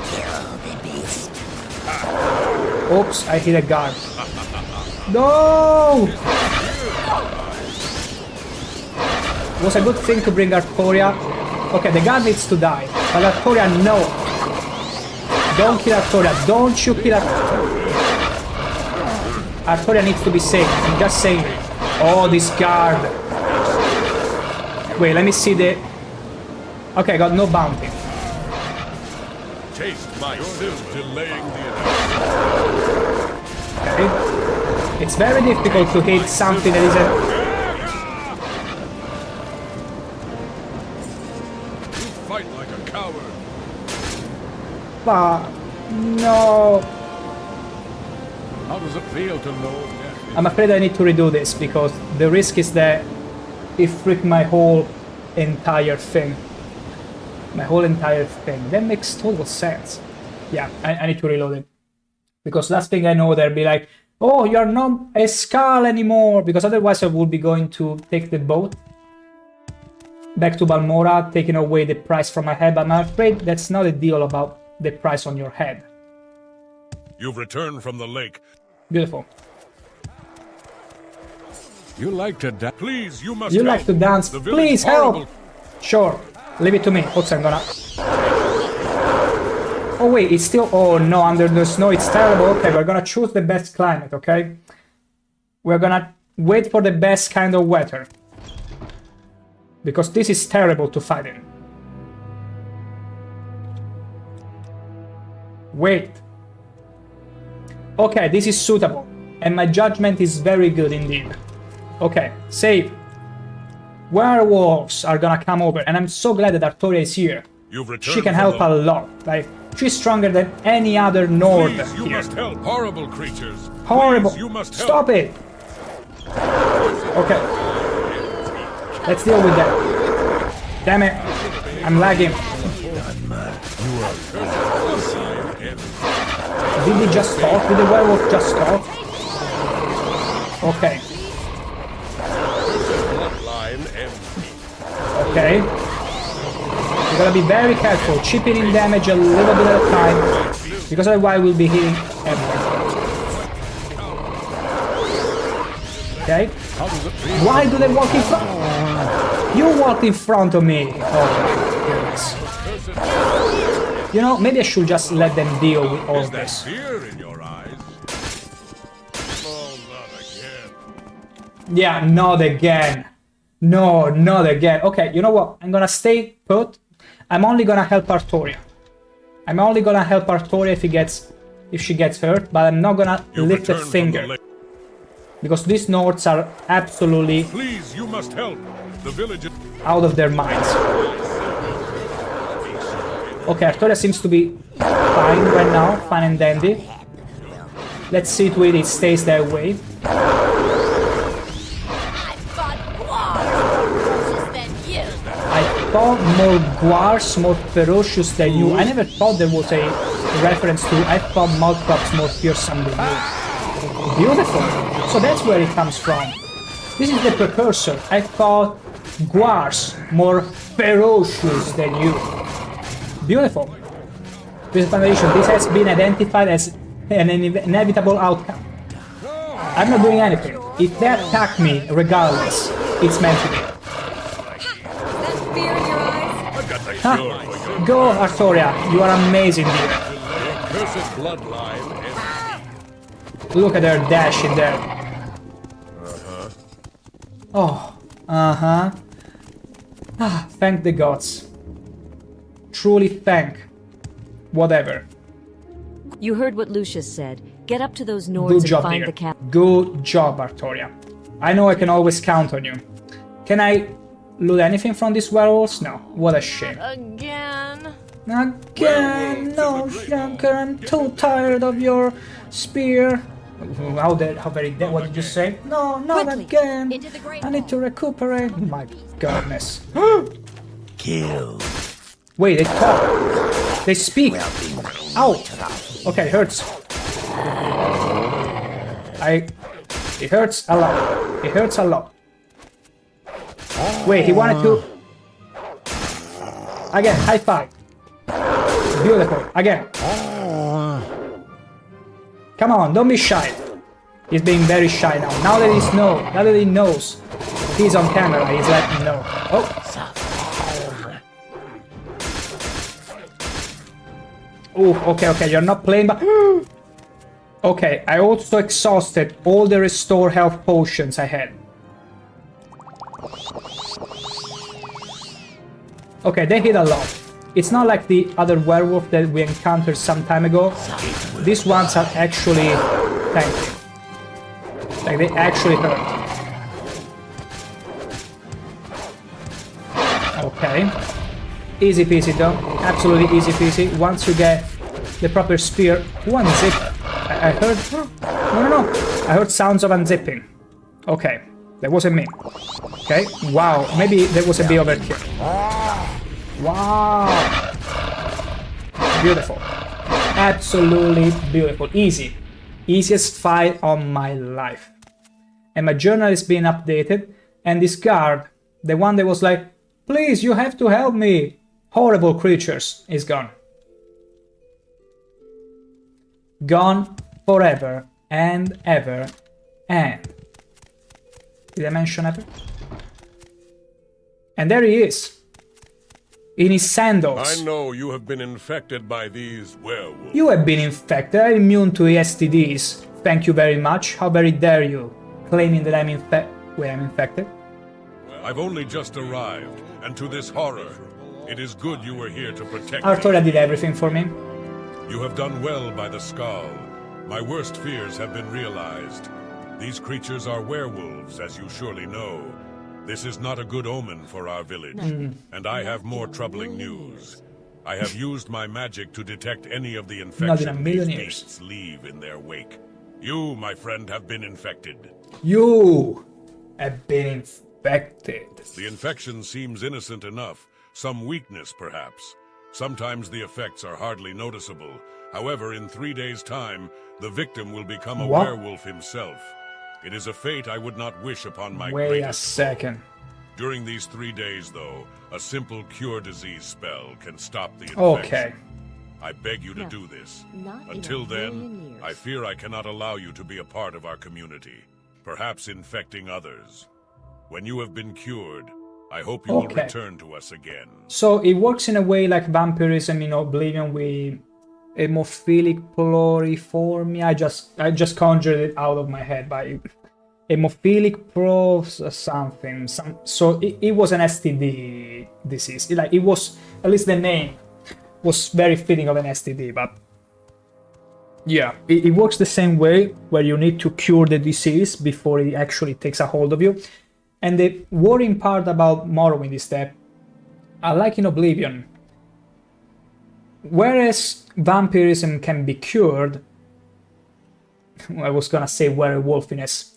Oops, I hit a guard. No! It was a good thing to bring Artoria. Okay, the guard needs to die. But Artoria, no. Don't kill Artoria. Don't you kill Artoria. Artoria needs to be safe. I'm just saying. Oh, this guard. Wait, let me see the... Okay, I got no bounty. Taste my sins delaying the Okay. It's very difficult to hit something that isn't... You fight like a coward. But... No... How does it feel to know? I'm afraid I need to redo this, because the risk is that it freaked my whole entire thing. That makes total sense. Yeah, I need to reload it. Because last thing I know, they'll be like, oh, you're not a skull anymore. Because otherwise I would be going to take the boat back to Balmora, taking away the price from my head. But I'm afraid that's not a deal about the price on your head. You've returned from the lake. Beautiful. You like to dance? Please, you must You help. like to dance? Please help! Sure. Leave it to me. Oops, I'm gonna... Oh wait, it's still... Oh no, under the snow, it's terrible. Okay, we're gonna choose the best climate, okay? We're gonna wait for the best kind of weather. Because this is terrible to fight in. Wait. Okay, this is suitable. And my judgment is very good indeed. Okay, save. Werewolves are gonna come over, and I'm so glad that Artoria is here. She can help a lot. Like, she's stronger than any other Nord Please, you here. must help. Horrible creatures. Horrible. Please, you must Stop help. it. Okay. Let's deal with that. Damn it. I'm lagging. Did he just talk? Did the werewolf just talk? Okay. Okay. You gotta be very careful, chipping in damage a little bit at a time, because otherwise we'll be hitting everything. Okay. Why do they walk in front? You walked in front of me. Oh my goodness. You know, maybe I should just let them deal with all this. Fear in your eyes. Oh, not again. Yeah, not again. No, not again. Okay, you know what? I'm gonna stay put. I'm only gonna help Artoria. I'm only gonna help Artoria if she gets hurt, but I'm not gonna lift a finger. Because these Nords are absolutely Please, you must help. The village out of their minds. Okay, Artoria seems to be fine right now, fine and dandy. Let's see to it stays that way. I thought more guars, more ferocious than you. I never thought there was a reference to. I thought Malcrops more fearsome than you. Beautiful. So that's where it comes from. This is the precursor. I thought guars more ferocious than you. Beautiful. This foundation. This has been identified as an inevitable outcome. I'm not doing anything. If they attack me, regardless, it's meant to be. Huh? Go, Artoria. You are amazing, dear. cursed bloodline. Look at her dash in there. Oh, Ah, thank the gods. Truly thank. Whatever. You heard what Lucius said. Get up to those Nords Good and job, find dear. the cap. Good job, Artoria. I know I can always count on you. Can I loot anything from these werewolves? No. What a shame. Again. Again, no, Shanker, I'm too tired of your spear. How very dead? What did you say? No, not again. I need to recuperate. My goodness. kill. Wait, they talk. They speak. Ow! Okay, it hurts. It hurts a lot. It hurts a lot. Wait, he wanted to... Again, high five. Beautiful. Again. Come on, don't be shy. He's being very shy now. Now that he knows he's on camera, he's letting me know. Oh. Oh, okay, you're not playing, but... Okay, I also exhausted all the restore health potions I had. Okay, they hit a lot. It's not like the other werewolf that we encountered some time ago. These ones are actually tanky. Like, they actually hurt. Okay. Easy peasy though. Absolutely easy peasy. Once you get the proper spear. Who unzipped? I heard... No. I heard sounds of unzipping. Okay. That wasn't me. Okay. Wow. Maybe there was a bit overkill. Wow. Beautiful. Absolutely beautiful. Easy. Easiest fight of my life. And my journal is being updated. And this guard, the one that was like, please, you have to help me. Horrible creatures, is gone. Gone forever and ever and... Did I mention ever? And there he is. In his sandals. I know you have been infected by these werewolves. You have been infected. I'm immune to STDs. Thank you very much. How very dare you, claiming that I'm infected? I've only just arrived, and to this horror, it is good you were here to protect Artoria did everything for me. You have done well by the skull. My worst fears have been realized. These creatures are werewolves, as you surely know. This is not a good omen for our village, and I have more troubling news. I have used my magic to detect any of the infection these beasts leave in their wake. You, my friend, have been infected. You have been infected. The infection seems innocent enough. Some weakness, perhaps. Sometimes the effects are hardly noticeable. However, in 3 days' time, the victim will become a werewolf himself. It is a fate I would not wish upon my greatest. Wait a second. During these 3 days, though, a simple cure disease spell can stop the infection. Okay. I beg you to do this. Until then, I fear I cannot allow you to be a part of our community, perhaps infecting others. When you have been cured, I hope you will return to us again. So it works in a way like vampirism in Oblivion with hemophilic pluriformia. I just conjured it out of my head by hemophilic something. So it was an STD disease. It was, at least the name was very fitting of an STD, but yeah, it works the same way, where you need to cure the disease before it actually takes a hold of you. And the worrying part about Morrowind is that, unlike in Oblivion, whereas vampirism can be cured, I was gonna say werewolfiness,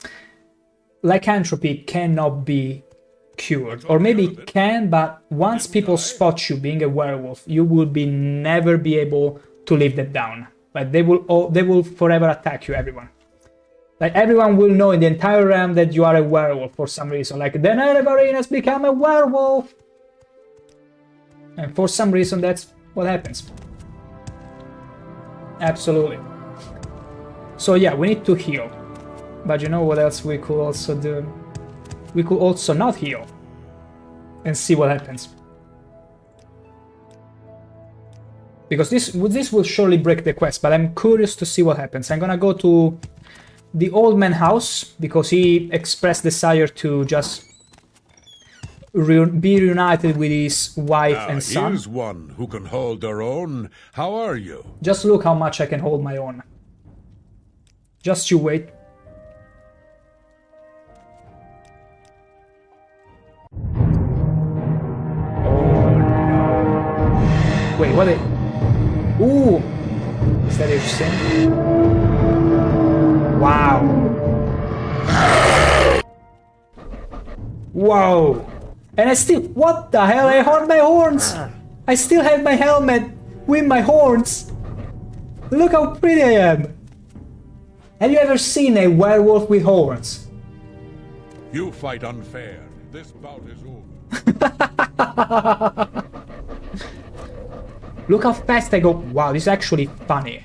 lycanthropy cannot be cured. Or maybe it can, but once people spot you being a werewolf, you will never be able to live that down. Like they will forever attack you, everyone. Like everyone will know in the entire realm that you are a werewolf for some reason. Like the Nerevarine has become a werewolf. And for some reason that's what happens. Absolutely. So yeah, we need to heal. But you know what else we could also do? We could also not heal. And see what happens. Because this will surely break the quest, but I'm curious to see what happens. I'm gonna go to the old man house, because he expressed desire to just be reunited with his wife and son. Here's one who can hold their own. How are you? Just look how much I can hold my own. Just you wait. Oh no. Wait, what? Ooh! Is that interesting? Wow. Whoa! And I still... What the hell? I heard my horns! I still have my helmet with my horns! Look how pretty I am! Have you ever seen a werewolf with horns? You fight unfair. This bout is over. Look how fast I go. Wow, this is actually funny.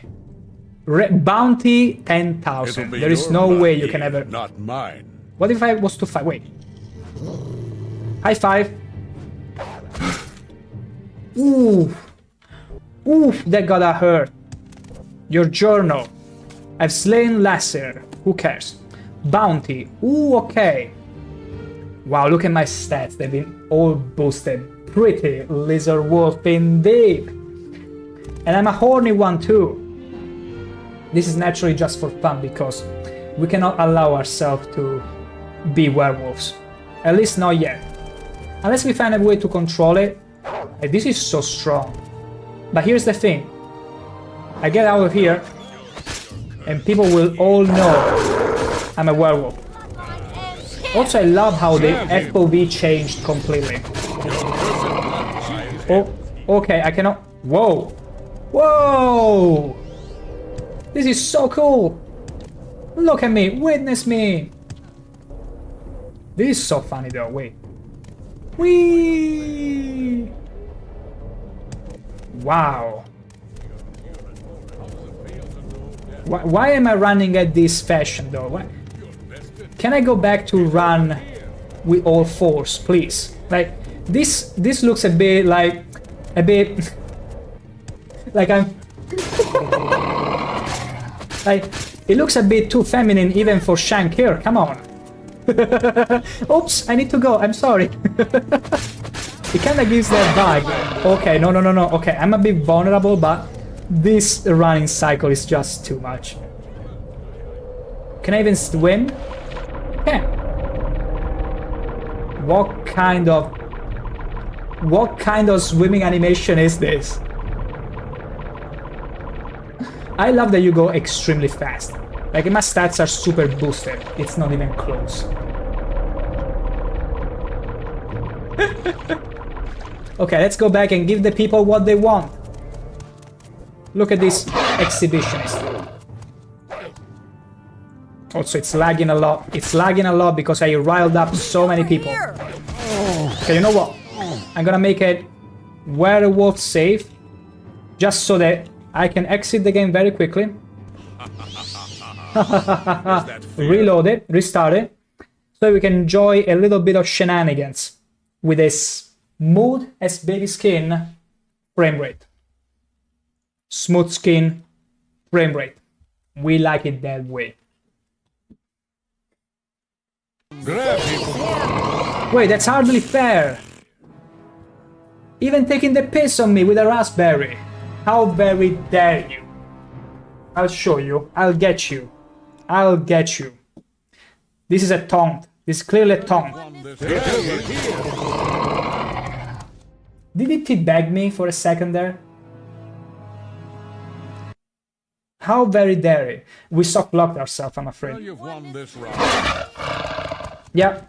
Bounty 10,000. There is no way you can ever... Not mine. What if I was to fight? Wait. High five. Ooh. Ooh, that gotta hurt. Your journal. I've slain Lasser. Who cares? Bounty. Ooh, okay. Wow, look at my stats. They've been all boosted. Pretty lizard wolf indeed. And I'm a horny one too. This is naturally just for fun because we cannot allow ourselves to be werewolves. At least not yet. Unless we find a way to control it. This is so strong. But here's the thing. I get out of here and people will all know I'm a werewolf. Also, I love how the FOV changed completely. Oh, okay, I cannot... Whoa! Whoa! This is so cool! Look at me, witness me! This is so funny though, wait. Whee! Wow. Why am I running at this fashion though? Why? Can I go back to run with all force, please? Like, this looks a bit like... like I'm... like, it looks a bit too feminine even for ShankH-ER, come on. Oops, I need to go, I'm sorry. It kinda gives that vibe. Okay, no, okay, I'm a bit vulnerable, but this running cycle is just too much. Can I even swim? Yeah. What kind of swimming animation is this? I love that you go extremely fast. Like, my stats are super boosted. It's not even close. Okay, let's go back and give the people what they want. Look at this exhibitionist. Also, it's lagging a lot. It's lagging a lot because I riled up so many people. Okay, you know what? I'm gonna make it werewolf safe, just so that I can exit the game very quickly. Reload it, restart it, so we can enjoy a little bit of shenanigans with a smooth as baby skin frame rate. Smooth skin frame rate. We like it that way. Wait, that's hardly fair. Even taking the piss on me with a raspberry. How very dare you? I'll show you. I'll get you. I'll get you. This is a taunt. This is clearly a taunt. Did he teabag me for a second there? How very dare you? We soft-locked ourselves, I'm afraid. Well, you've won this round. Yeah.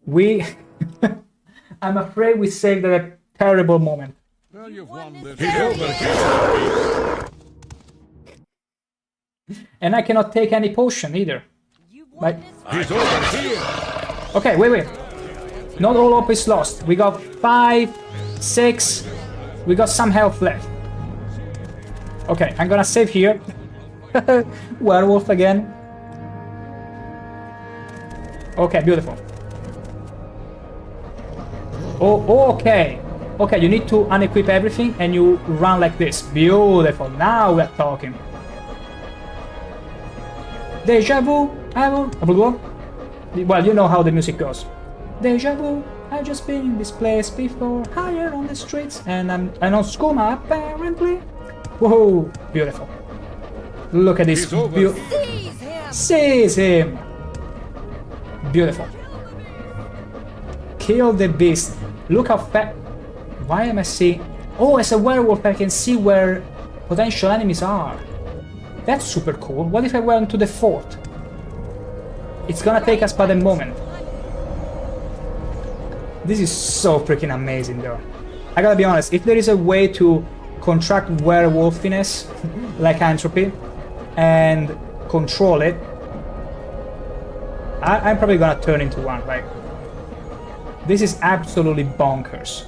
We... I'm afraid we saved a terrible moment. Well, you've won this round. And I cannot take any potion either. Like... He's over here. Okay, wait. Not all hope is lost. We got 5, 6. We got some health left. Okay, I'm gonna save here. Werewolf again. Okay, beautiful. Oh, okay. Okay, you need to unequip everything and you run like this. Beautiful. Now we're talking. Deja vu. Well, you know how the music goes. Deja vu. I've just been in this place before. Higher on the streets, and I'm on skooma apparently. Whoa, beautiful. Look at this. Seize him. Beautiful. Kill the beast. Look how fast. Why am I seeing? Oh, as a werewolf, I can see where potential enemies are. That's super cool. What if I went to the fort? It's gonna take us but a moment. This is so freaking amazing, though. I gotta be honest, if there is a way to contract werewolfiness, lycanthropy, and control it, I'm probably gonna turn into one. Like, this is absolutely bonkers.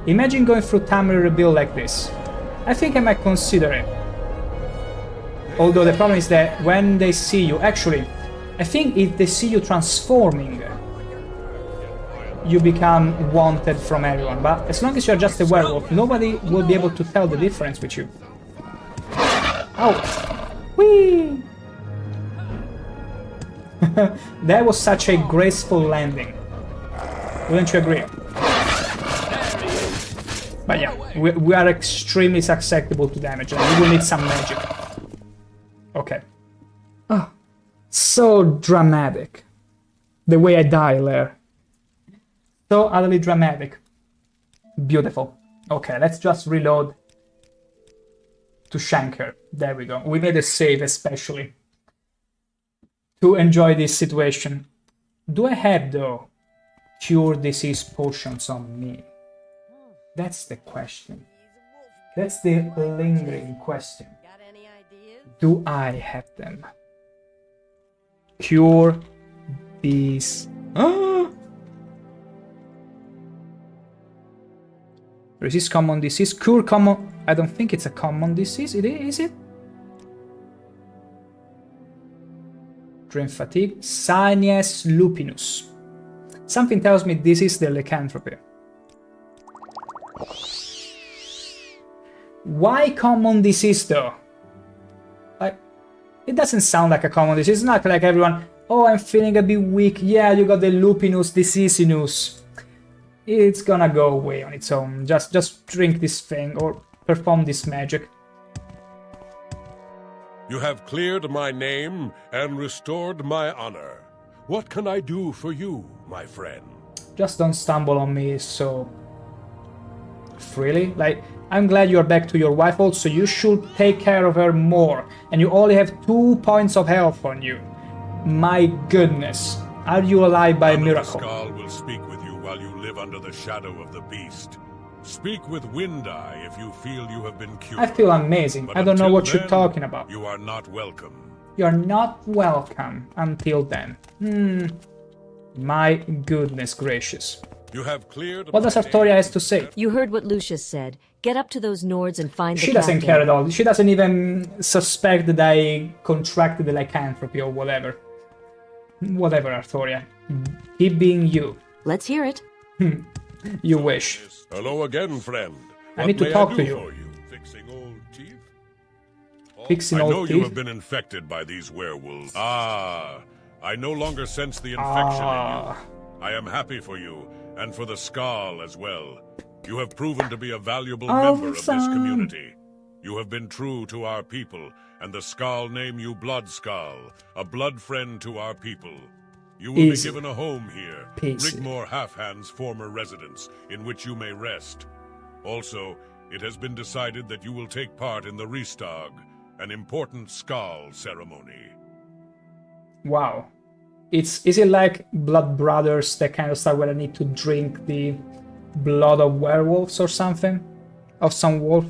Imagine going through Tamriel Rebuild like this. I think I might consider it. Although the problem is that when they see you, actually, I think if they see you transforming, you become wanted from everyone. But as long as you're just a werewolf, nobody will be able to tell the difference with you. Oh! Whee! That was such a graceful landing. Wouldn't you agree? But yeah, we are extremely susceptible to damage, and we will need some magic. Okay. Oh, so dramatic. The way I die, Lair. So utterly dramatic. Beautiful. Okay, let's just reload to ShankH-ER. There we go. We made a save especially to enjoy this situation. Do I have, though, cure disease potions on me? That's the question. That's the lingering question. Do I have them? Cure these. Resist common disease. Cure common. I don't think it's a common disease. Is it? Drain fatigue. Sinus lupinus. Something tells me this is the lycanthropy. Why common disease though? Like, it doesn't sound like a common disease. It's not like everyone, oh, I'm feeling a bit weak. Yeah, you got the lupinus diseasinus. It's gonna go away on its own. Just drink this thing or perform this magic. You have cleared my name and restored my honor. What can I do for you, my friend? Just don't stumble on me so freely. Like, I'm glad you're back to your wife also. You should take care of her more. And you only have 2 points of health on you. My goodness. Are you alive by miracle? Skull will speak with you while you live under the shadow of the beast. Speak with Wind-Eye if you feel you have been cured. I feel amazing. But I don't know what then, you're talking about. You are not welcome. You're not welcome until then. My goodness gracious. You have cleared. What does Artoria has to say? You heard what Lucius said. Get up to those Nords and find the She doesn't captain. care at all. She doesn't even suspect that I contracted the lycanthropy or whatever. Whatever, Artoria. Keep being you. Let's hear it. You wish. Hello again, friend. I need to talk to you. For you? Fixing old teeth? Fixing I know old you teeth? have been infected by these werewolves. Ah, I no longer sense the infection in you. I am happy for you, and for the Skull as well. You have proven to be a valuable member of this community. You have been true to our people, and the Skull name you Blood Skull, a blood friend to our people. You will Easy. be given a home here, Peasy. Rigmore Halfhand's former residence, in which you may rest. Also, it has been decided that you will take part in the Restag, an important Skull ceremony. Wow. Is it like Blood Brothers, that kind of stuff where I need to drink the blood of werewolves or something? Of some wolf?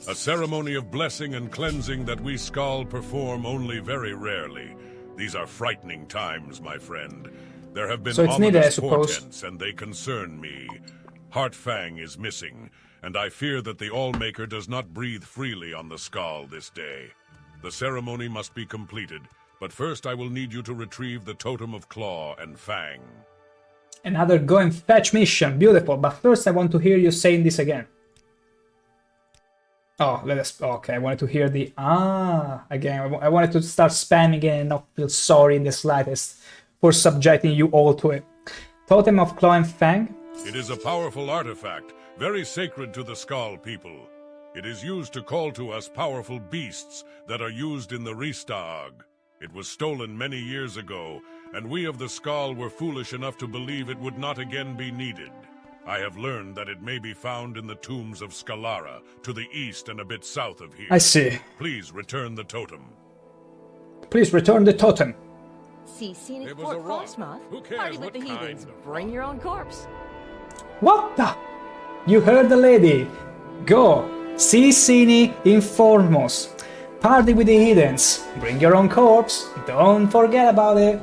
A ceremony of blessing and cleansing that we Skull perform only very rarely. These are frightening times, my friend. There have been So it's needed, I ominous suppose. portents, and they concern me. Heartfang is missing, and I fear that the Allmaker does not breathe freely on the Skull this day. The ceremony must be completed, but first I will need you to retrieve the Totem of Claw and Fang. Another go and fetch mission. Beautiful. But first I want to hear you saying this again. Oh, let us... Okay, I wanted to hear the... again. I wanted to start spamming it and not feel sorry in the slightest for subjecting you all to it. Totem of Claw and Fang? It is a powerful artifact, very sacred to the Skull people. It is used to call to us powerful beasts that are used in the Restag. It was stolen many years ago, and we of the Skull were foolish enough to believe it would not again be needed. I have learned that it may be found in the tombs of Scalara, to the east and a bit south of here. I see. Please return the totem. Please return the totem. See scenic It was a Fort rock. Frostmoth? Who cares Party with what the kind heathens. of Bring your own corpse. What the? You heard the lady. Go. See Cine Informos. Party with the heathens. Bring your own corpse. Don't forget about it.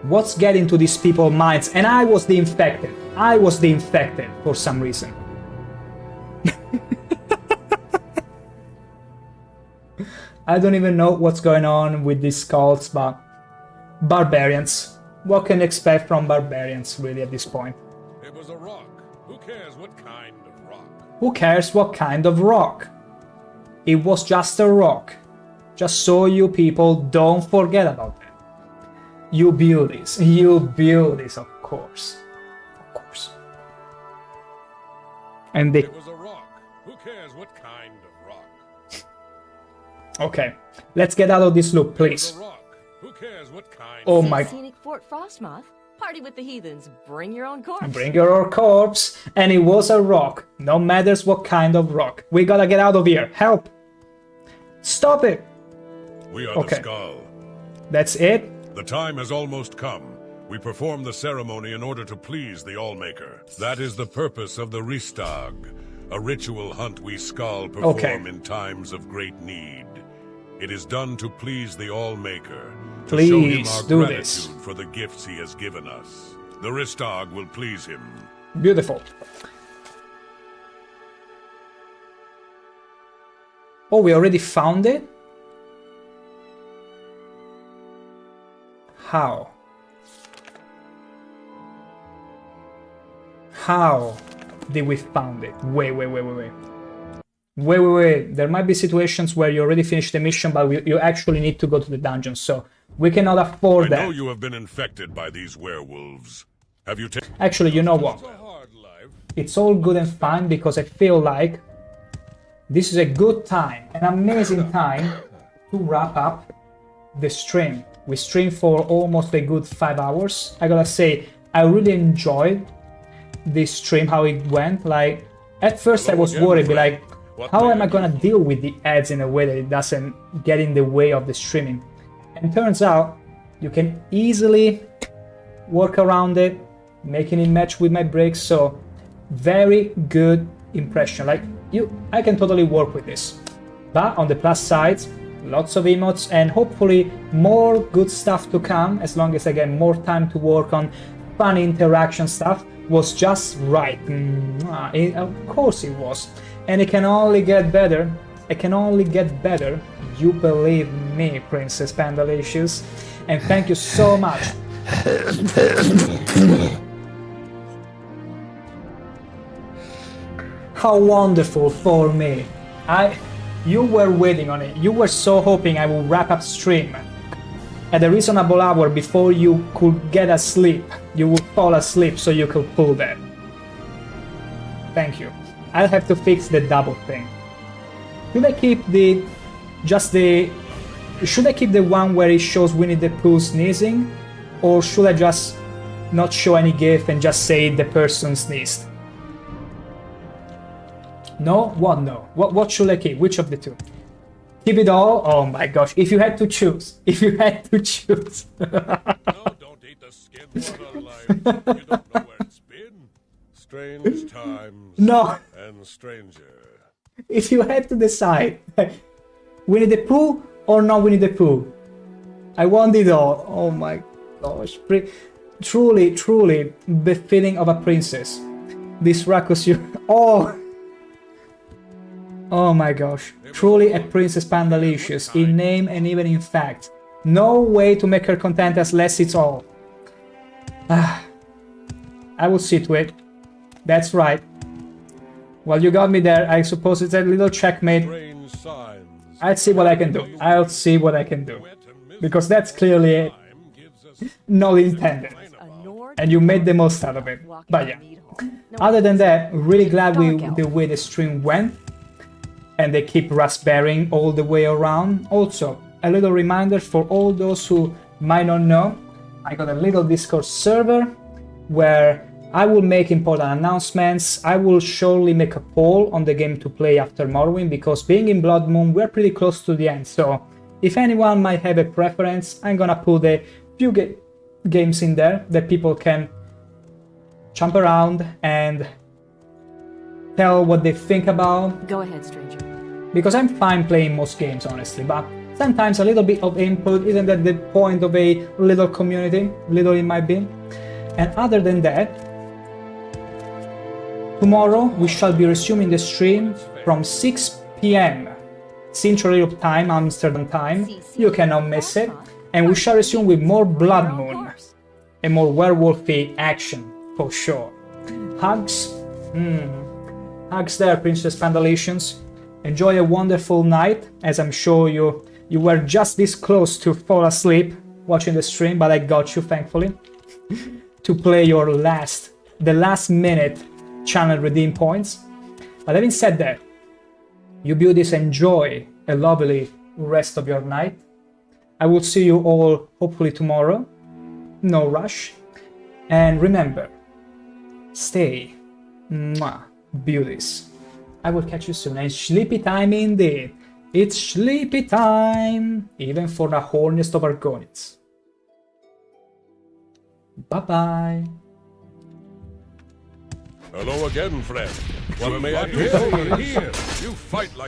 What's getting to these people's minds? And I was the infected. I was the infected for some reason. I don't even know what's going on with these cults, but barbarians. What can you expect from barbarians, really, at this point? It was a rock. Who cares what kind of rock? Who cares what kind of rock? It was just a rock. Just so you people don't forget about that. You beauties, of course. Of course. And they... It was a rock. Who cares what kind of rock? Okay, let's get out of this loop, please. Who cares what kind? Oh See my... scenic Fort Frostmoth? Party with the heathens. Bring your own corpse. Bring your corpse, and it was a rock. No matters what kind of rock. We gotta get out of here. Help! Stop it! We are the Skull. That's it? The time has almost come. We perform the ceremony in order to please the Allmaker. That is the purpose of the Ristag, a ritual hunt we Skull perform in times of great need. It is done to please the Allmaker, to show him our gratitude for the gifts he has given us. The Ristag will please him. Beautiful. Oh, we already found it? How? How did we found it? Wait. There might be situations where you already finished the mission, but you actually need to go to the dungeon, so we cannot afford that. I know you have been infected by these werewolves. Have you taken... Actually, you know what? It's all good and fine because I feel like this is a good time, an amazing time to wrap up the stream. We streamed for almost a good 5 hours. I gotta say, I really enjoyed this stream, how it went. Like, at first I was worried, but like, how am I gonna deal with the ads in a way that it doesn't get in the way of the streaming? And turns out, you can easily work around it, making it match with my breaks, so very good impression. Like, I can totally work with this. But on the plus side, lots of emotes and hopefully more good stuff to come as long as I get more time to work on fun interaction stuff. Was just right. Of course it was. And it can only get better. It can only get better. You believe me, Princess Pandalicious. And thank you so much. How wonderful for me. You were waiting on it. You were so hoping I would wrap up stream at a reasonable hour before you could get asleep. You would fall asleep so you could pull that. Thank you. I'll have to fix the double thing. Should I keep should I keep the one where it shows Winnie the Pooh sneezing? Or should I just not show any GIF and just say the person sneezed? No? What no? What should I keep? Which of the two? Keep it all? Oh my gosh, if you had to choose. If you had to choose. No, don't eat the skin, what a life. You don't know where it's been. Strange times. No. And stranger. If you had to decide, Winnie the Pooh or not Winnie the Pooh? I want it all. Oh my gosh. Truly, truly befitting of a princess. This Rakusu. Oh my gosh. Truly a Princess Pandalicious in name and even in fact. No way to make her content as less it's all. I will see to it. That's right. Well, you got me there. I suppose it's a little checkmate. I'll see what I can do. I'll see what I can do. Because that's clearly not intended. And you made the most out of it. But yeah. Other than that, really glad the way the stream went. And they keep raspberrying all the way around. Also, a little reminder for all those who might not know, I got a little Discord server where I will make important announcements. I will surely make a poll on the game to play after Morrowind, because being in Bloodmoon, we're pretty close to the end. So if anyone might have a preference, I'm gonna put a few games in there that people can jump around and tell what they think about. Go ahead, stranger. Because I'm fine playing most games, honestly, but sometimes a little bit of input isn't that the point of a little community, little it might be. And other than that, tomorrow we shall be resuming the stream from 6 p.m. Central Europe time, Amsterdam time. You cannot miss it. And we shall resume with more Bloodmoon and more werewolfy action, for sure. Hugs? Hugs there, Princess Pandalations. Enjoy a wonderful night, as I'm sure you were just this close to fall asleep watching the stream, but I got you, thankfully, to play your the last minute channel redeem points. But having said that, you beauties enjoy a lovely rest of your night. I will see you all hopefully tomorrow. No rush. And remember, stay beauties. I will catch you soon. And sleepy time indeed. It's sleepy time, even for the horniest of Argonians. Bye-bye. Hello again, friend. What may I do for you? Here, you fight like